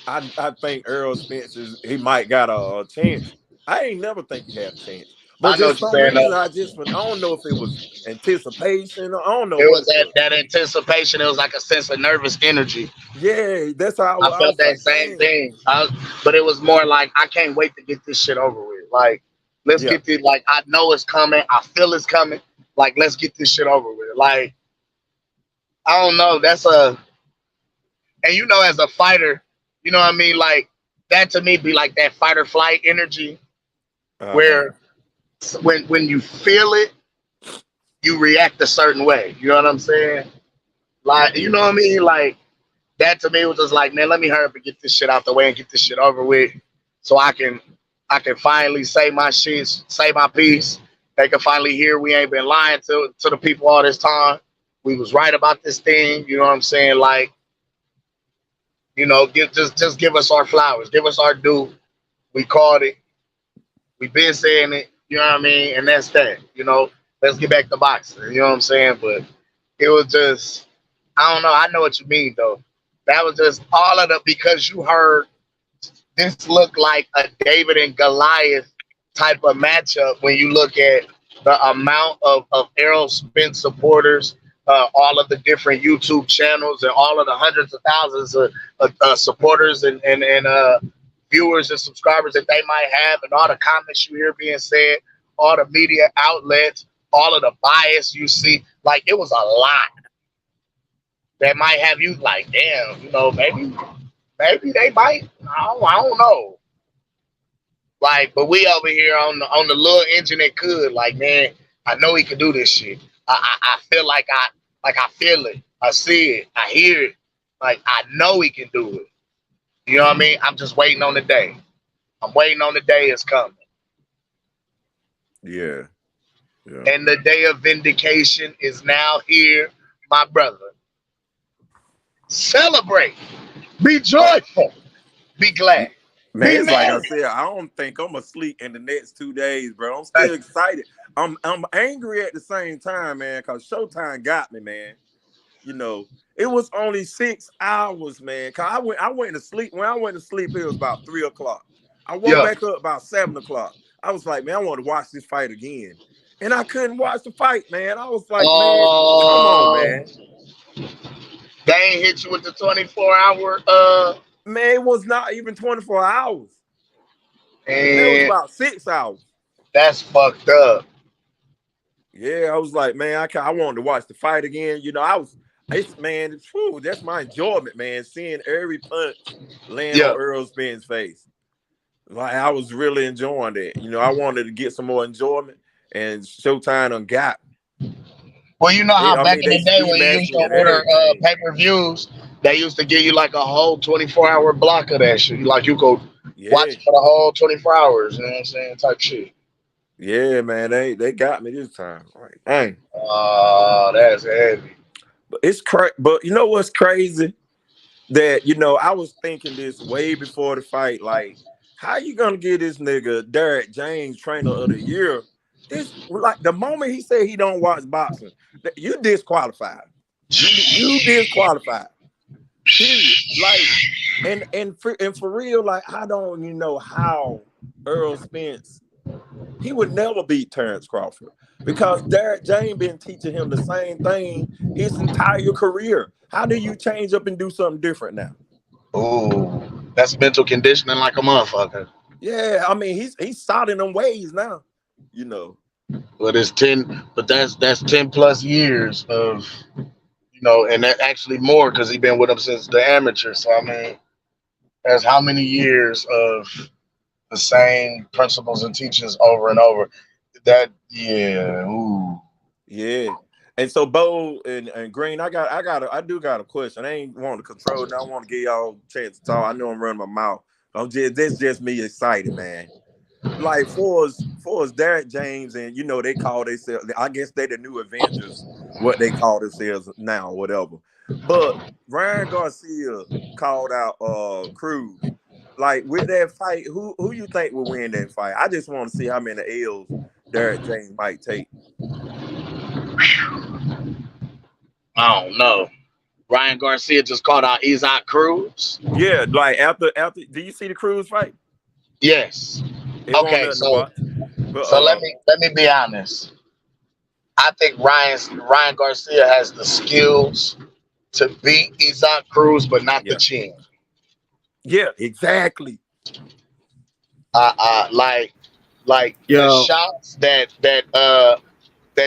I think Errol Spence he might got a chance. I ain't never think he had a chance. But just some reason I don't know if it was anticipation. I don't know. It was that anticipation. It was like a sense of nervous energy. Yeah, that's how I felt that same thing. But it was more like, I can't wait to get this shit over with. Like, let's get this. Like, I know it's coming. I feel it's coming. Like, let's get this shit over with. Like, I don't know. And you know, as a fighter, you know what I mean? Like, that to me be like that fight or flight energy, where when you feel it, you react a certain way. You know what I'm saying? Like, you know what I mean? Like, that to me was just like, man, let me hurry up and get this shit out the way and get this shit over with, so I can finally say my shit, say my piece. They can finally hear we ain't been lying to the people all this time. We was right about this thing. You know what I'm saying? Like, you know, just give us our flowers, give us our due. We called it. We been saying it. You know what I mean? And that's that. You know, let's get back to boxing. You know what I'm saying? But it was just, I don't know. I know what you mean though. That was just all of the, because you heard this look like a David and Goliath type of matchup when you look at the amount of Errol Spence supporters, all of the different YouTube channels, and all of the hundreds of thousands of supporters and viewers and subscribers that they might have, and all the comments you hear being said, all the media outlets, all of the bias you see. Like, it was a lot that might have you like, damn, you know, maybe they might. I don't know. Like, but we over here on the little engine that could. Like, man, I know he can do this shit. I feel like I feel it. I see it. I hear it. Like, I know he can do it. You know what I mean? I'm just waiting on the day. I'm waiting on the day it's coming. Yeah. And the day of vindication is now here, my brother. Celebrate. Be joyful. Be glad. Man, Be it's like I merry. said, I don't think I'm asleep in the next 2 days, bro. I'm still excited. I'm angry at the same time, man, because Showtime got me, man. You know, it was only 6 hours, man. Cause I went to sleep. When I went to sleep, it was about 3 o'clock. I woke back up about 7 o'clock. I was like, man, I want to watch this fight again. And I couldn't watch the fight, man. I was like, man, come on, man. They ain't hit you with the 24-hour. Man, it was not even 24 hours. It was about 6 hours. That's fucked up. Yeah, I was like, man, I wanted to watch the fight again. You know, that's my enjoyment, man. Seeing every punch land on Errol Spence's face. Like, I was really enjoying that. You know, I wanted to get some more enjoyment, and Showtime done got me. Well, you know how back in the day when you used to order pay-per-views, they used to give you like a whole 24-hour block of that shit. Like, you could watch for the whole 24 hours, you know what I'm saying? Type shit. Yeah, man, they got me this time. Like, dang. Oh, that's heavy. But it's crazy. But you know what's crazy? That, you know, I was thinking this way before the fight. Like, how you gonna get this nigga Derek James Trainer of the Year? This, like, the moment he said he don't watch boxing, you disqualified. You disqualified. Period. Like, and for real, like, I don't even know how Errol Spence, he would never beat Terence Crawford, because Derek James been teaching him the same thing his entire career. How do you change up and do something different now? Oh, that's mental conditioning like a motherfucker. Yeah, I mean, he's solid in them ways now, you know. But it's 10, but that's 10 plus years of, you know, and that actually more because he's been with him since the amateur. So I mean, that's how many years of the same principles and teachings over and over. That ooh. Yeah. And so Bo and Green, I do got a question. I ain't want to control it. I want to give y'all a chance to talk. I know I'm running my mouth. That's just me excited, man. Like, for as Derek James, and, you know, they call themselves, I guess they the new Avengers, what they call themselves now, whatever. But Ryan Garcia called out Cruz. Like, with that fight, who you think will win that fight? I just want to see how many L's Derek James might take. I don't know. Ryan Garcia just called out Isaac Cruz. Yeah, like after do you see the Cruz fight? Yes. It okay, so let me be honest. I think Ryan Garcia has the skills to beat Isaac Cruz, but not the chin. Yeah, exactly. Like the shots that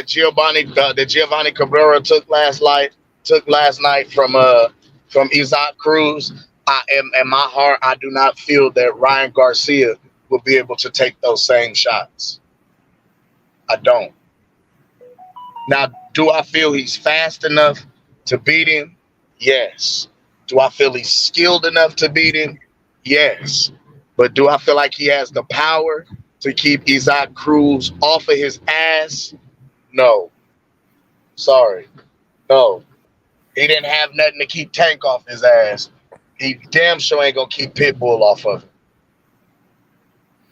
Giovanni Cabrera took last night from Isaac Cruz. In my heart, I do not feel that Ryan Garcia will be able to take those same shots. I don't. Now, do I feel he's fast enough to beat him? Yes. Do I feel he's skilled enough to beat him? Yes. But do I feel like he has the power to keep Isaac Cruz off of his ass? No. Sorry. No. He didn't have nothing to keep Tank off his ass. He damn sure ain't gonna keep Pitbull off of him.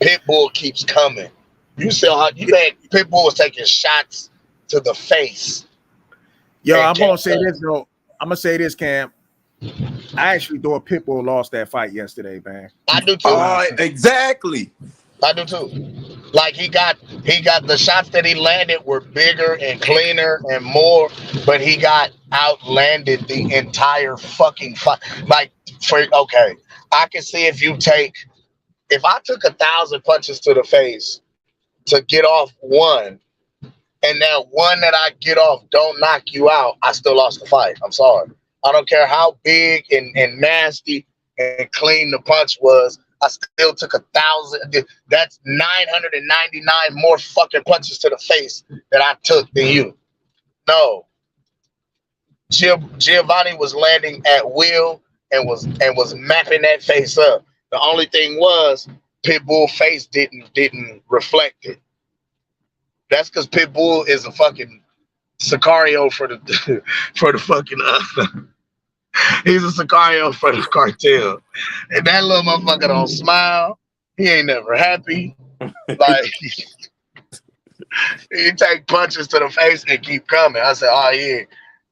Pitbull keeps coming. You saw how you think Pitbull was taking shots to the face. Yo, I'm gonna say this though. I'm gonna say this, Cam. I actually thought Pitbull lost that fight yesterday, man. I do too. Exactly. I do too. Like he got the shots that he landed were bigger and cleaner and more, but he got outlanded the entire fucking fight. Like I can see if I took 1,000 punches to the face to get off one, and that one that I get off don't knock you out, I still lost the fight. I'm sorry. I don't care how big and nasty and clean the punch was. I still took 1,000. That's 999 more fucking punches to the face that I took than you. No. Giovanni was landing at will and was mapping that face up. The only thing was Pitbull face didn't reflect it. That's because Pitbull is a fucking Sicario for the for the fucking he's a Sicario for the cartel. And that little motherfucker don't smile. He ain't never happy. Like he take punches to the face and keep coming. I said, oh yeah,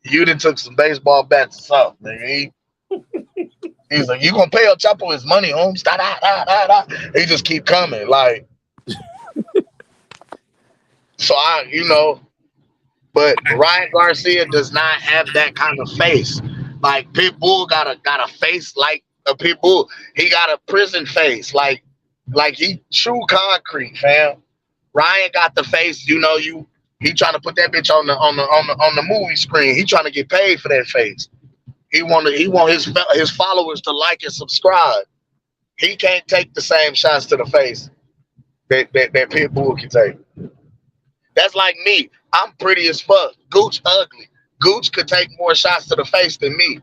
you done took some baseball bats or something, nigga. He's like, you gonna pay El Chapo his money, Holmes? Da, da, da, da, da. He just keep coming, like. So but Ryan Garcia does not have that kind of face. Like Pitbull got a face like a Pitbull. He got a prison face, like he true concrete, fam. Ryan got the face, he trying to put that bitch on the movie screen. He trying to get paid for that face. He want his followers to like and subscribe. He can't take the same shots to the face that Pitbull can take. That's like me. I'm pretty as fuck. Gooch ugly. Gooch could take more shots to the face than me.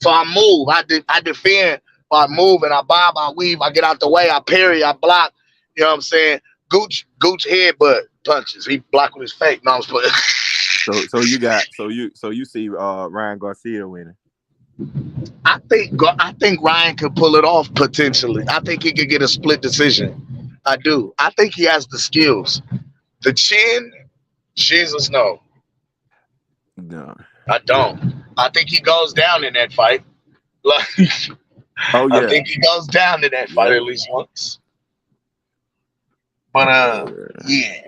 So I move. I defend. I move and I bob. I weave. I get out the way. I parry. I block. You know what I'm saying? Gooch headbutt punches. He blocked with his face. No, I'm just playing. So you see Ryan Garcia winning. I think Ryan could pull it off potentially. I think he could get a split decision. I do. I think he has the skills. The chin, Jesus, no. No. I don't. I think he goes down in that fight. Like, oh yeah. I think he goes down in that fight at least once. But yeah.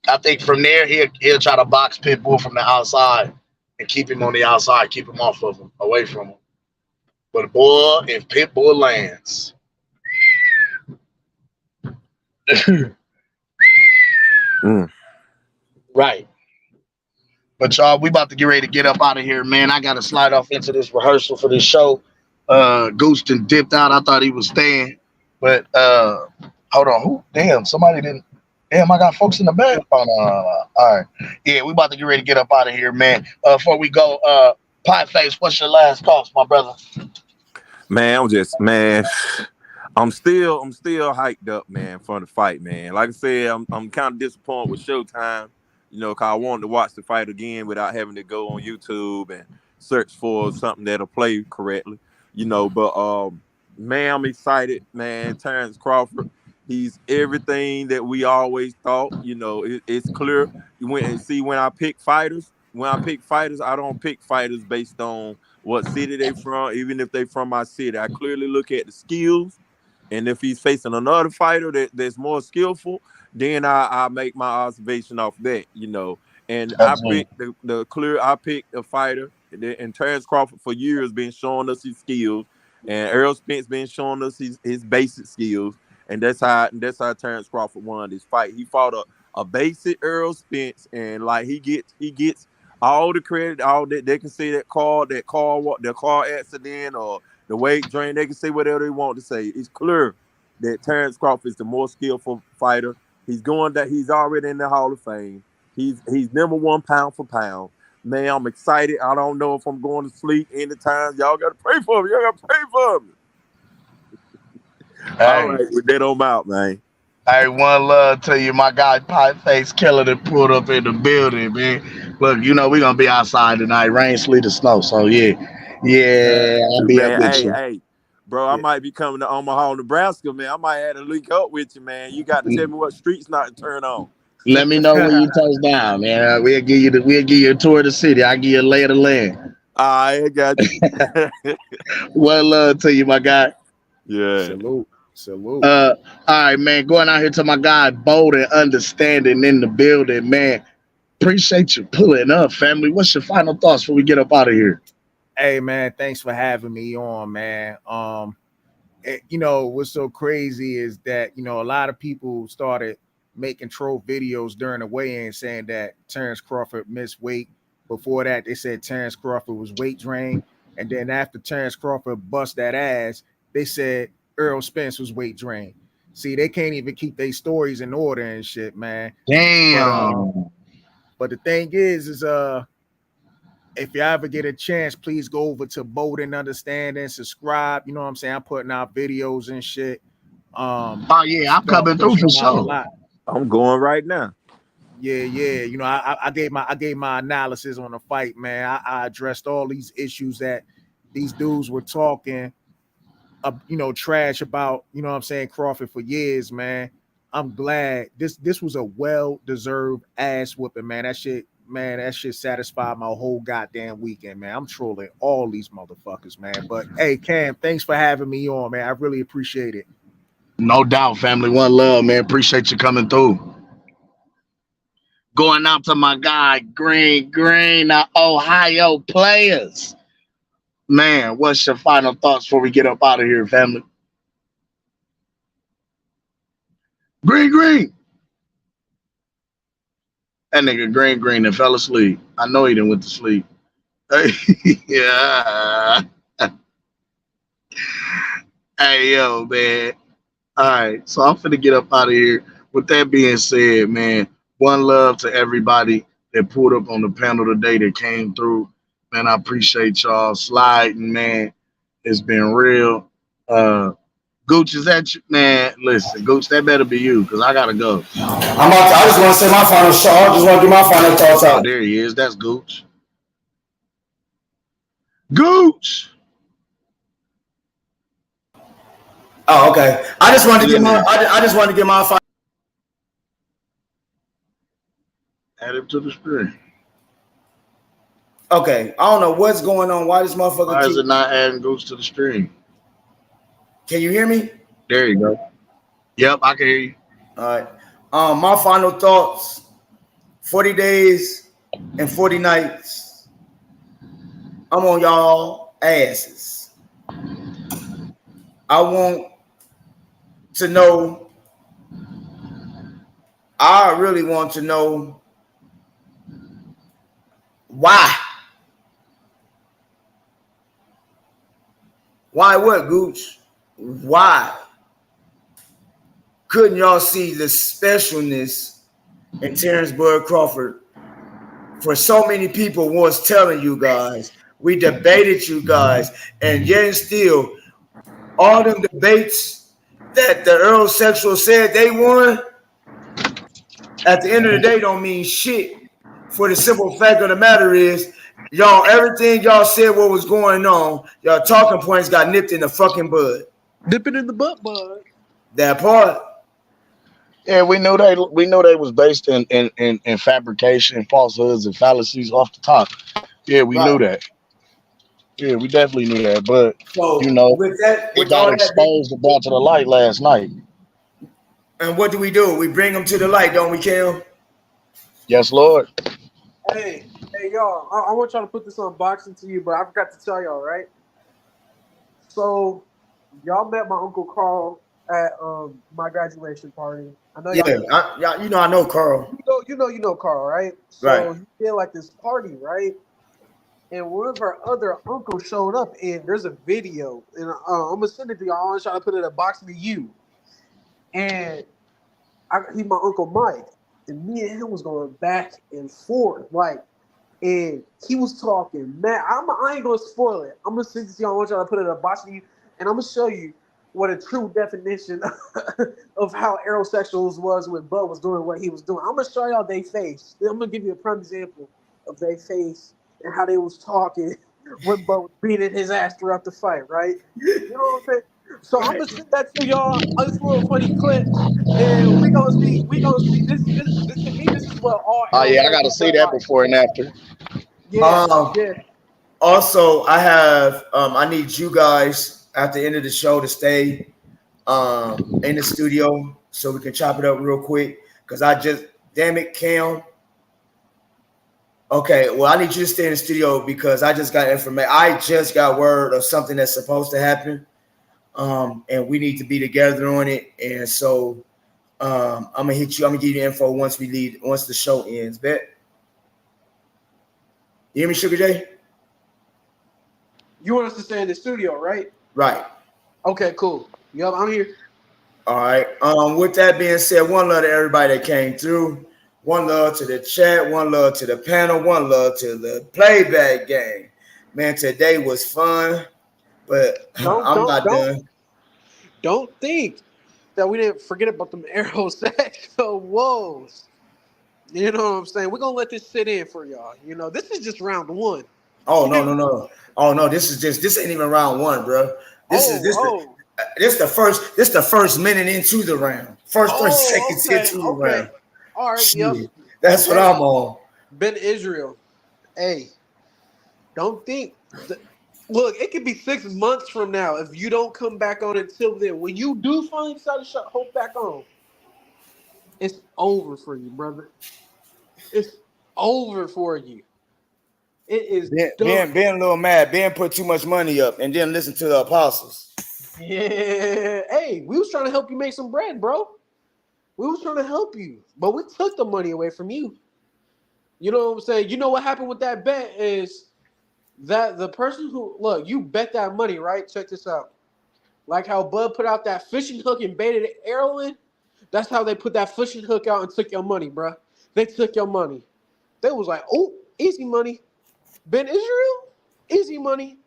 I think from there he'll try to box Pitbull from the outside and keep him on the outside, keep him off of him, away from him. But boy, if Pitbull lands, right. But y'all, we about to get ready to get up out of here, man. I gotta slide off into this rehearsal for this show. Gooston dipped out. I thought he was staying, but hold on. Who? Damn, somebody didn't. Damn, I got folks in the back. All right. Yeah, we about to get ready to get up out of here, man. Before we go, Pie Face, what's your last thoughts, my brother? Man, I'm still hyped up, man, for the fight, man. Like I said, I'm kind of disappointed with Showtime, because I wanted to watch the fight again without having to go on YouTube and search for something that'll play correctly, But man, I'm excited, man. Terence Crawford, he's everything that we always thought. It's clear. When I pick fighters, I don't pick fighters based on what city they from, even if they from my city. I clearly look at the skills, and if he's facing another fighter that's more skillful, then I make my observation off that, And I picked I picked a fighter, and Terence Crawford for years been showing us his skills, and Errol Spence been showing us his basic skills, and that's how Terence Crawford won this fight. He fought a basic Errol Spence, and like he gets all the credit, all that they can say the car accident or the weight drain, they can say whatever they want to say. It's clear that Terence Crawford is the more skillful fighter He's going that he's already in the Hall of Fame. He's #1 pound for pound. Man, I'm excited. I don't know if I'm going to sleep anytime. Y'all gotta pray for me. Y'all gotta pray for me. Hey. All right, with that on out, man. Hey, one love to you, my guy Pie Face Killer that pulled up in the building, man. Look, you know we're gonna be outside tonight, rain, sleet, or snow. So yeah, I'll be up Man, with you. hey, bro, I might be coming to Omaha, Nebraska, man. I might have to link up with you, man. You got to tell me what streets not to turn on. Let me know when you touch down, man. We'll give you a tour of the city. I'll give you a lay of the land. I got you. One love to you, my guy. Yeah. Salute. All right, man. Going out here to my guy Bold and Understanding in the building, man. Appreciate you pulling up, family. What's your final thoughts before we get up out of here? Hey man, thanks for having me on, man. You know what's so crazy is that a lot of people started making troll videos during the weigh-in saying that Terence Crawford missed weight. Before that, they said Terence Crawford was weight drained, and then after Terence Crawford bust that ass, they said Errol Spence was weight drained. See, they can't even keep their stories in order and shit, man. Damn. But the thing is if you ever get a chance, please go over to Bold and Understanding, subscribe. You know what I'm saying? I'm putting out videos and shit. Oh yeah, I'm coming through for sure. I'm going right now. Yeah. You know, I gave my analysis on the fight, man. I addressed all these issues that these dudes were talking, trash about. You know what I'm saying? Crawford for years, man. I'm glad this was a well-deserved ass whooping, man. That shit satisfied my whole goddamn weekend, man. I'm trolling all these motherfuckers, man. But hey, Cam, thanks for having me on, man. I really appreciate it. No doubt, family. One love, man. Appreciate you coming through. Going out to my guy, Green, Ohio players. Man, what's your final thoughts before we get up out of here, family? Green. That nigga Green and fell asleep. I know he didn't went to sleep. Yeah. Hey, yo, man. All right, so I'm finna get up out of here. With that being said, man, one love to everybody that pulled up on the panel today that came through. Man, I appreciate y'all sliding, man. It's been real. Gooch, is that you? Man, listen, Gooch, that better be you, because I gotta go. I just want to say my final shot. I just want to get my final thoughts out. Oh, there he is. That's Gooch. Gooch! Oh, okay. I just wanted to get my final. Add him to the screen. Okay, I don't know what's going on. Why this motherfucker? Why is it not adding Gooch to the stream? Can you hear me? There you go. Yep, I can hear you. All right. My final thoughts: 40 days and 40 nights. I'm on y'all asses. I want to know. I really want to know why. Why what, Gooch? Why couldn't y'all see the specialness in Terence Bud Crawford? For so many people was telling you guys, we debated you guys, and yet and still, all them debates that the Errol Sexual said they won, at the end of the day don't mean shit. For the simple fact of the matter is, y'all, everything y'all said what was going on, y'all talking points got nipped in the fucking bud. Dip it in the butt, bud. That part. Yeah, we knew they was based in fabrication, falsehoods, and fallacies off the top. Yeah, we knew that. Yeah, we definitely knew that. But so, it got exposed and brought to the light last night. And what do? We bring them to the light, don't we, Kel? Yes, Lord. Hey, y'all. I want y'all to put this on boxing to you, but I forgot to tell y'all, right? So, y'all met my Uncle Carl at my graduation party. I know y'all. I know Carl. You know Carl, right? So right. He did like this party, right? And one of our other uncles showed up, and there's a video, and I'm gonna send it to y'all. I'm trying to put it in a box to you. And He my Uncle Mike, and me and him was going back and forth, like, and he was talking, man. I ain't gonna spoil it. I'm gonna send it to y'all. I want y'all to put it in a box to you, and I'm gonna show you what a true definition of how aerosexuals was when Bud was doing what he was doing. I'm gonna show y'all they face. I'm gonna give you a prime example of they face and how they was talking when Bud was beating his ass throughout the fight, right? You know what I'm saying? So I'm gonna send that to y'all. This little funny clips, and we gonna see. We gonna see this to me. This is what all Oh yeah, I gotta aerosexuals see look that like. before and after. Yeah, yeah. Also, I have I need you guys at the end of the show to stay in the studio so we can chop it up real quick. Cause I just damn it, Cam. Okay, well, I need you to stay in the studio because I just got information. I just got word of something that's supposed to happen. And we need to be together on it. And so I'm gonna hit you, I'm gonna give you the info once we leave, once the show ends. Bet. You hear me, Sugar J? You want us to stay in the studio, right? Right. Okay, cool. Yup, I'm here. All right. With that being said, one love to everybody that came through. One love to the chat. One love to the panel. One love to the playback game. Man, today was fun, but I'm not done. Don't think that we didn't forget about them aerosexual woes. You know what I'm saying? We're gonna let this sit in for y'all. You know, this is just round one. Oh no. Oh no, this ain't even round one, bro. This is the first minute into the round. First 30 seconds into the round. All right, yep. Shit. That's what I'm on. Ben Israel. Hey, don't think look, it could be 6 months from now if you don't come back on until then. When you do finally decide to shut Hope back on, it's over for you, brother. It's over for you. It is done. Ben a little mad. Ben put too much money up and didn't listen to the apostles. Yeah. Hey, we was trying to help you make some bread, bro. We was trying to help you, but we took the money away from you. You know what I'm saying? You know what happened with that bet is that the person who, look, you bet that money, right? Check this out. Like how Bud put out that fishing hook and baited Errol in, that's how they put that fishing hook out and took your money, bro. They took your money. They was like, oh, easy money. Ben Israel, easy money.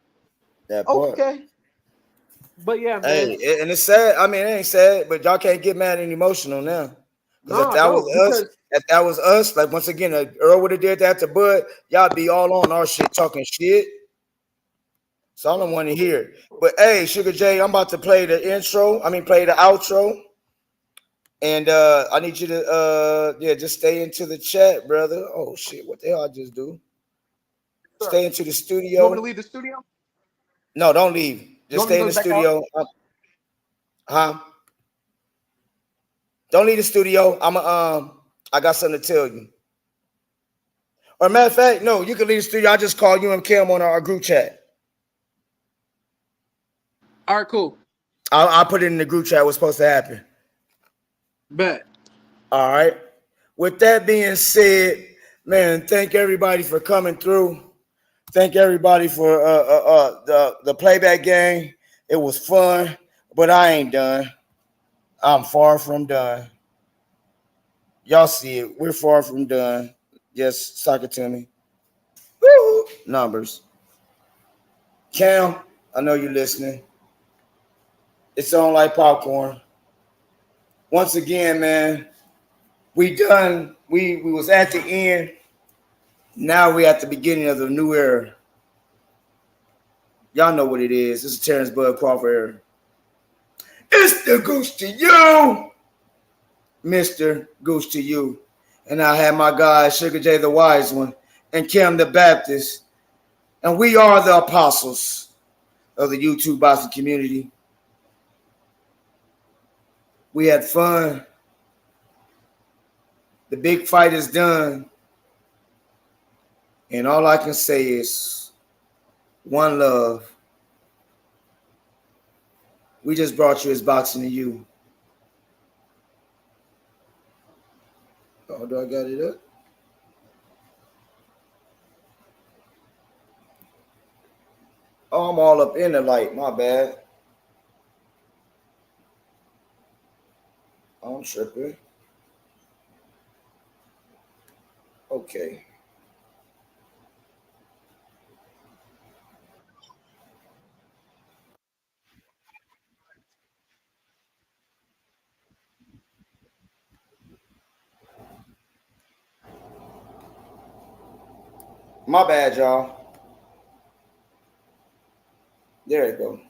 That part. Okay. But yeah, man. Hey, and it's sad. I mean, it ain't sad, but y'all can't get mad and emotional now. Because if that was us, like once again, Earl would have did that to Bud, y'all be all on our shit, talking shit. So I don't want to hear. But hey, Sugar J, I'm about to play the outro. And I need you to just stay into the chat, brother. Oh shit, what the hell I just do? Sure. Stay into the studio. You want me to leave the studio? No, don't leave. Just stay in the studio. Don't leave the studio. I got something to tell you. Or matter of fact, no, you can leave the studio. I just call you and Kim on our group chat. All right, cool. I'll put it in the group chat. What's supposed to happen? Bet. All right. With that being said, man, thank everybody for coming through. Thank everybody for the playback game. It was fun, but I ain't done. I'm far from done. Y'all see it. We're far from done. Just suck it to me. Woo! Numbers. Cam, I know you're listening. It's on like popcorn. Once again, man, we done. We was at the end. Now we at the beginning of the new era. Y'all know what it is. This is Terence Bud Crawford era. It's the Goose to you, Mr. Goose to you. And I have my guy, Sugar J the Wise One, and Kim the Baptist. And we are the apostles of the YouTube boxing community. We had fun. The big fight is done. And all I can say is one love. We just brought you as boxing to you. Oh, do I got it up? Oh, I'm all up in the light. My bad. I'm tripping. Okay. My bad, y'all. There you go.